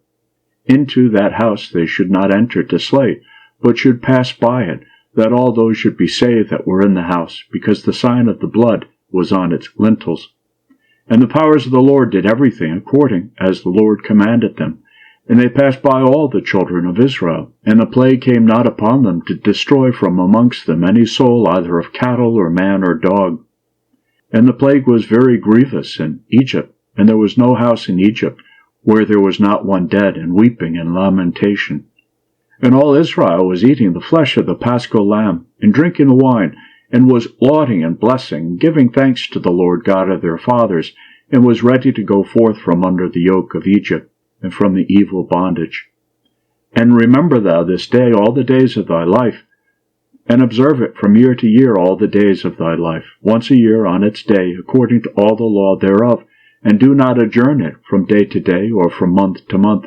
into that house they should not enter to slay, but should pass by it, that all those should be saved that were in the house, because the sign of the blood was on its lintels. And the powers of the Lord did everything according as the Lord commanded them. And they passed by all the children of Israel, and the plague came not upon them to destroy from amongst them any soul, either of cattle or man or dog. And the plague was very grievous in Egypt, and there was no house in Egypt where there was not one dead, and weeping and lamentation. And all Israel was eating the flesh of the paschal lamb, and drinking the wine, and was lauding and blessing, giving thanks to the Lord God of their fathers, and was ready to go forth from under the yoke of Egypt, and from the evil bondage. And remember thou this day all the days of thy life, and observe it from year to year all the days of thy life, once a year on its day, according to all the law thereof, and do not adjourn it from day to day, or from month to month.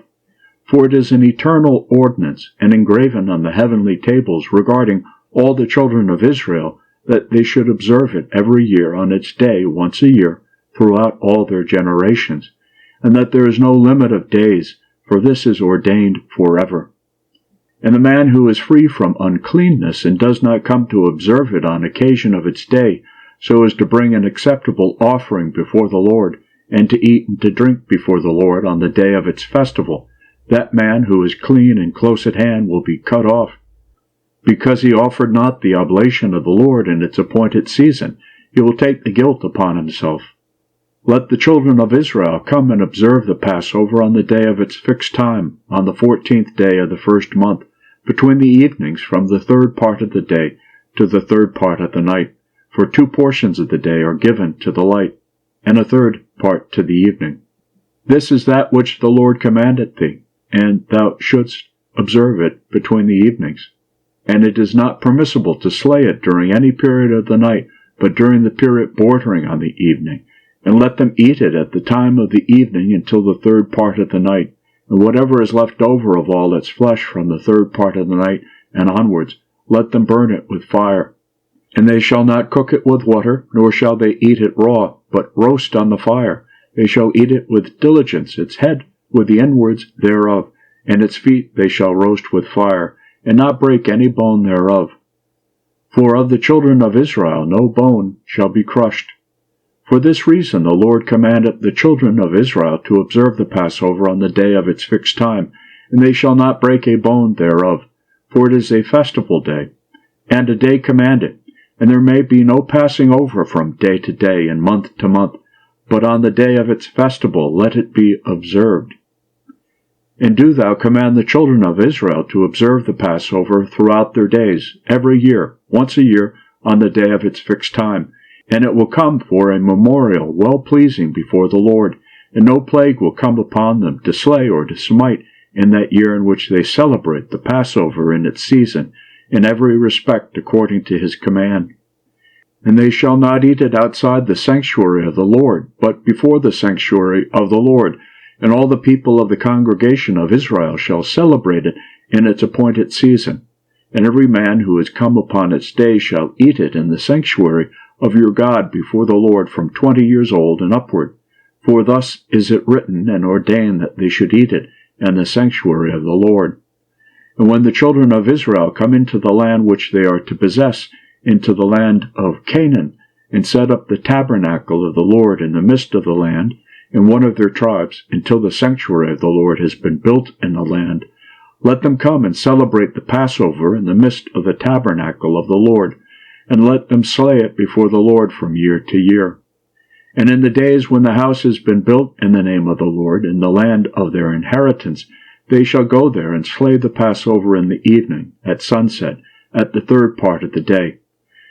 For it is an eternal ordinance, and engraven on the heavenly tables regarding all the children of Israel, that they should observe it every year on its day once a year, throughout all their generations, and that there is no limit of days, for this is ordained forever. And the man who is free from uncleanness, and does not come to observe it on occasion of its day, so as to bring an acceptable offering before the Lord, and to eat and to drink before the Lord on the day of its festival, that man who is clean and close at hand will be cut off, because he offered not the oblation of the Lord in its appointed season. He will take the guilt upon himself. Let the children of Israel come and observe the Passover on the day of its fixed time, on the 14th day of the first month, between the evenings from the third part of the day to the third part of the night. For 2 portions of the day are given to the light, and a third part to the evening. This is that which the Lord commanded thee, and thou shouldst observe it between the evenings. And it is not permissible to slay it during any period of the night, but during the period bordering on the evening. And let them eat it at the time of the evening until the third part of the night. And whatever is left over of all its flesh from the third part of the night and onwards, let them burn it with fire. And they shall not cook it with water, nor shall they eat it raw, but roast on the fire. They shall eat it with diligence, its head with the inwards thereof, and its feet they shall roast with fire, and not break any bone thereof. For of the children of Israel no bone shall be crushed. For this reason the Lord commanded the children of Israel to observe the Passover on the day of its fixed time, and they shall not break a bone thereof, for it is a festival day, and a day commanded, and there may be no passing over from day to day and month to month, but on the day of its festival let it be observed. And do thou command the children of Israel to observe the Passover throughout their days, every year, once a year, on the day of its fixed time. And it will come for a memorial well-pleasing before the Lord, and no plague will come upon them to slay or to smite in that year in which they celebrate the Passover in its season, in every respect according to his command. And they shall not eat it outside the sanctuary of the Lord, but before the sanctuary of the Lord, and all the people of the congregation of Israel shall celebrate it in its appointed season. And every man who is come upon its day shall eat it in the sanctuary of your God before the Lord from 20 years old and upward. For thus is it written and ordained that they should eat it in the sanctuary of the Lord. And when the children of Israel come into the land which they are to possess, into the land of Canaan, and set up the tabernacle of the Lord in the midst of the land, in one of their tribes, until the sanctuary of the Lord has been built in the land, let them come and celebrate the Passover in the midst of the tabernacle of the Lord, and let them slay it before the Lord from year to year. And in the days when the house has been built in the name of the Lord, in the land of their inheritance, they shall go there and slay the Passover in the evening, at sunset, at the third part of the day.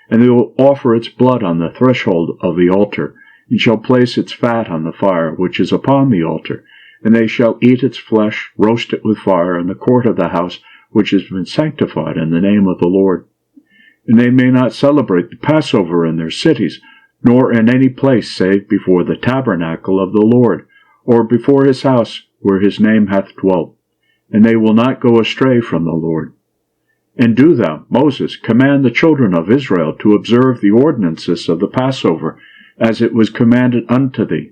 And they will offer its blood on the threshold of the altar, and shall place its fat on the fire which is upon the altar, and they shall eat its flesh, roast it with fire in the court of the house which has been sanctified in the name of the Lord. And they may not celebrate the Passover in their cities, nor in any place save before the tabernacle of the Lord, or before his house where his name hath dwelt. And they will not go astray from the Lord. And do thou, Moses, command the children of Israel to observe the ordinances of the Passover, as it was commanded unto thee.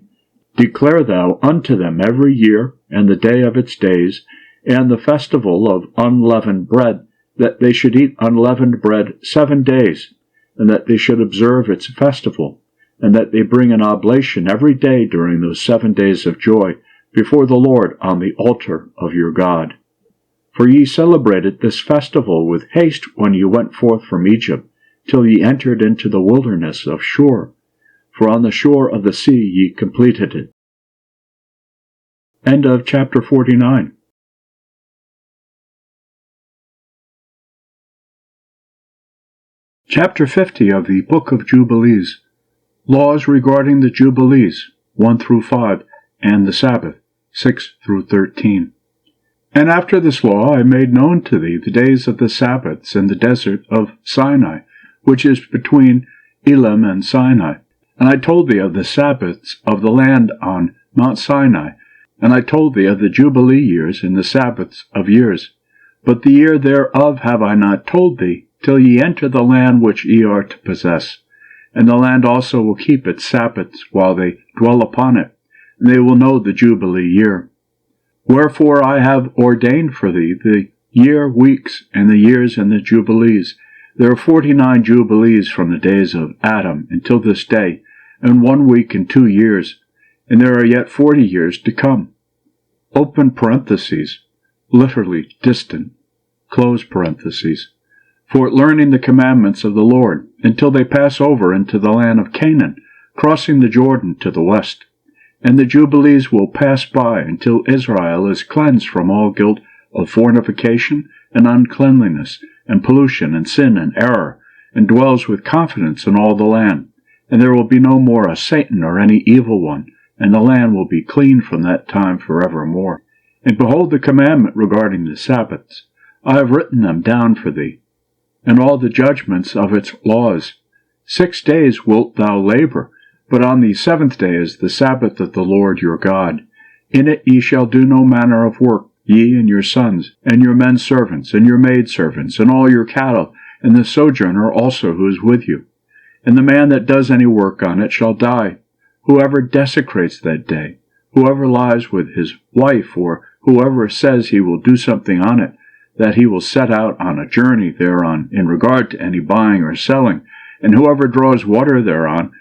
Declare thou unto them every year, and the day of its days, and the festival of unleavened bread, that they should eat unleavened bread 7 days, and that they should observe its festival, and that they bring an oblation every day during those 7 days of joy before the Lord on the altar of your God. For ye celebrated this festival with haste when ye went forth from Egypt, till ye entered into the wilderness of Shur. For on the shore of the sea ye completed it. End of chapter 49. Chapter 50 of the Book of Jubilees. Laws regarding the Jubilees. 1 through 5, and the Sabbath, 6 through 13. And after this law I made known to thee the days of the Sabbaths in the desert of Sinai, which is between Elim and Sinai. And I told thee of the Sabbaths of the land on Mount Sinai, and I told thee of the Jubilee years and the Sabbaths of years. But the year thereof have I not told thee, till ye enter the land which ye are to possess. And the land also will keep its Sabbaths while they dwell upon it, and they will know the Jubilee year. Wherefore I have ordained for thee the year, weeks, and the years and the Jubilees. There are 49 Jubilees from the days of Adam until this day, and 1 week and 2 years, and there are yet 40 years to come. Open parentheses, literally distant, close parentheses, for learning the commandments of the Lord, until they pass over into the land of Canaan, crossing the Jordan to the west. And the Jubilees will pass by until Israel is cleansed from all guilt of fornication and uncleanliness, and pollution and sin and error, and dwells with confidence in all the land. And there will be no more a Satan or any evil one, and the land will be clean from that time forevermore. And behold the commandment regarding the Sabbaths. I have written them down for thee, and all the judgments of its laws. 6 days wilt thou labor, but on the 7th day is the Sabbath of the Lord your God. In it ye shall do no manner of work, ye and your sons, and your men servants, and your maidservants, and all your cattle, and the sojourner also who is with you. And the man that does any work on it shall die. Whoever desecrates that day, whoever lies with his wife, or whoever says he will do something on it, that he will set out on a journey thereon in regard to any buying or selling, and whoever draws water thereon,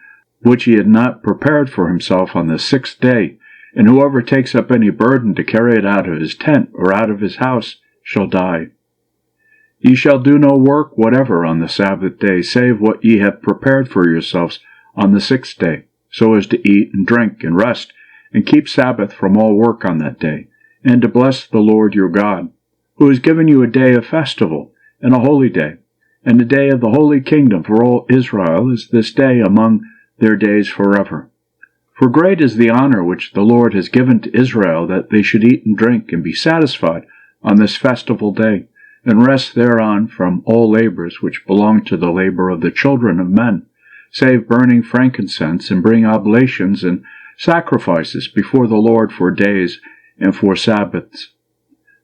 which he had not prepared for himself on the 6th day, and whoever takes up any burden to carry it out of his tent or out of his house, shall die. Ye shall do no work whatever on the Sabbath day, save what ye have prepared for yourselves on the 6th day, so as to eat and drink and rest, and keep Sabbath from all work on that day, and to bless the Lord your God, who has given you a day of festival, and a holy day, and a day of the holy kingdom for all Israel is this day among their days forever. For great is the honor which the Lord has given to Israel, that they should eat and drink and be satisfied on this festival day, and rest thereon from all labors which belong to the labor of the children of men, save burning frankincense, and bring oblations and sacrifices before the Lord for days and for Sabbaths.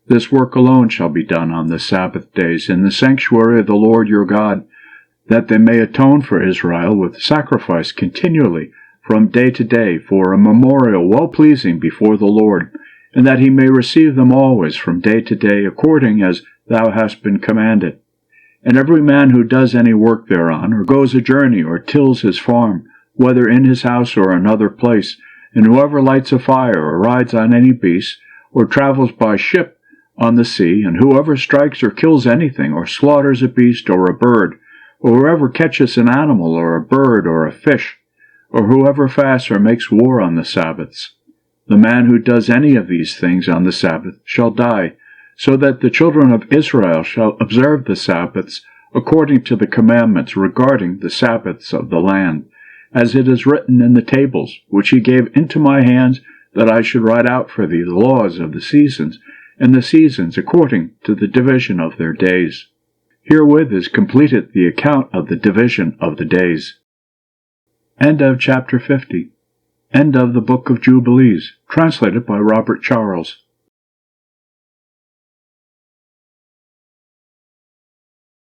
This work alone shall be done on the Sabbath days in the sanctuary of the Lord your God, that they may atone for Israel with sacrifice continually from day to day for a memorial well-pleasing before the Lord, and that he may receive them always from day to day according as thou hast been commanded. And every man who does any work thereon, or goes a journey, or tills his farm, whether in his house or another place, and whoever lights a fire, or rides on any beast, or travels by ship on the sea, and whoever strikes or kills anything, or slaughters a beast or a bird, or whoever catches an animal or a bird or a fish, or whoever fasts or makes war on the Sabbaths, the man who does any of these things on the Sabbath shall die, so that the children of Israel shall observe the Sabbaths according to the commandments regarding the Sabbaths of the land, as it is written in the tables, which he gave into my hands, that I should write out for thee the laws of the seasons, and the seasons according to the division of their days. Herewith is completed the account of the division of the days. End of chapter 50. End of the Book of Jubilees, translated by Robert Charles.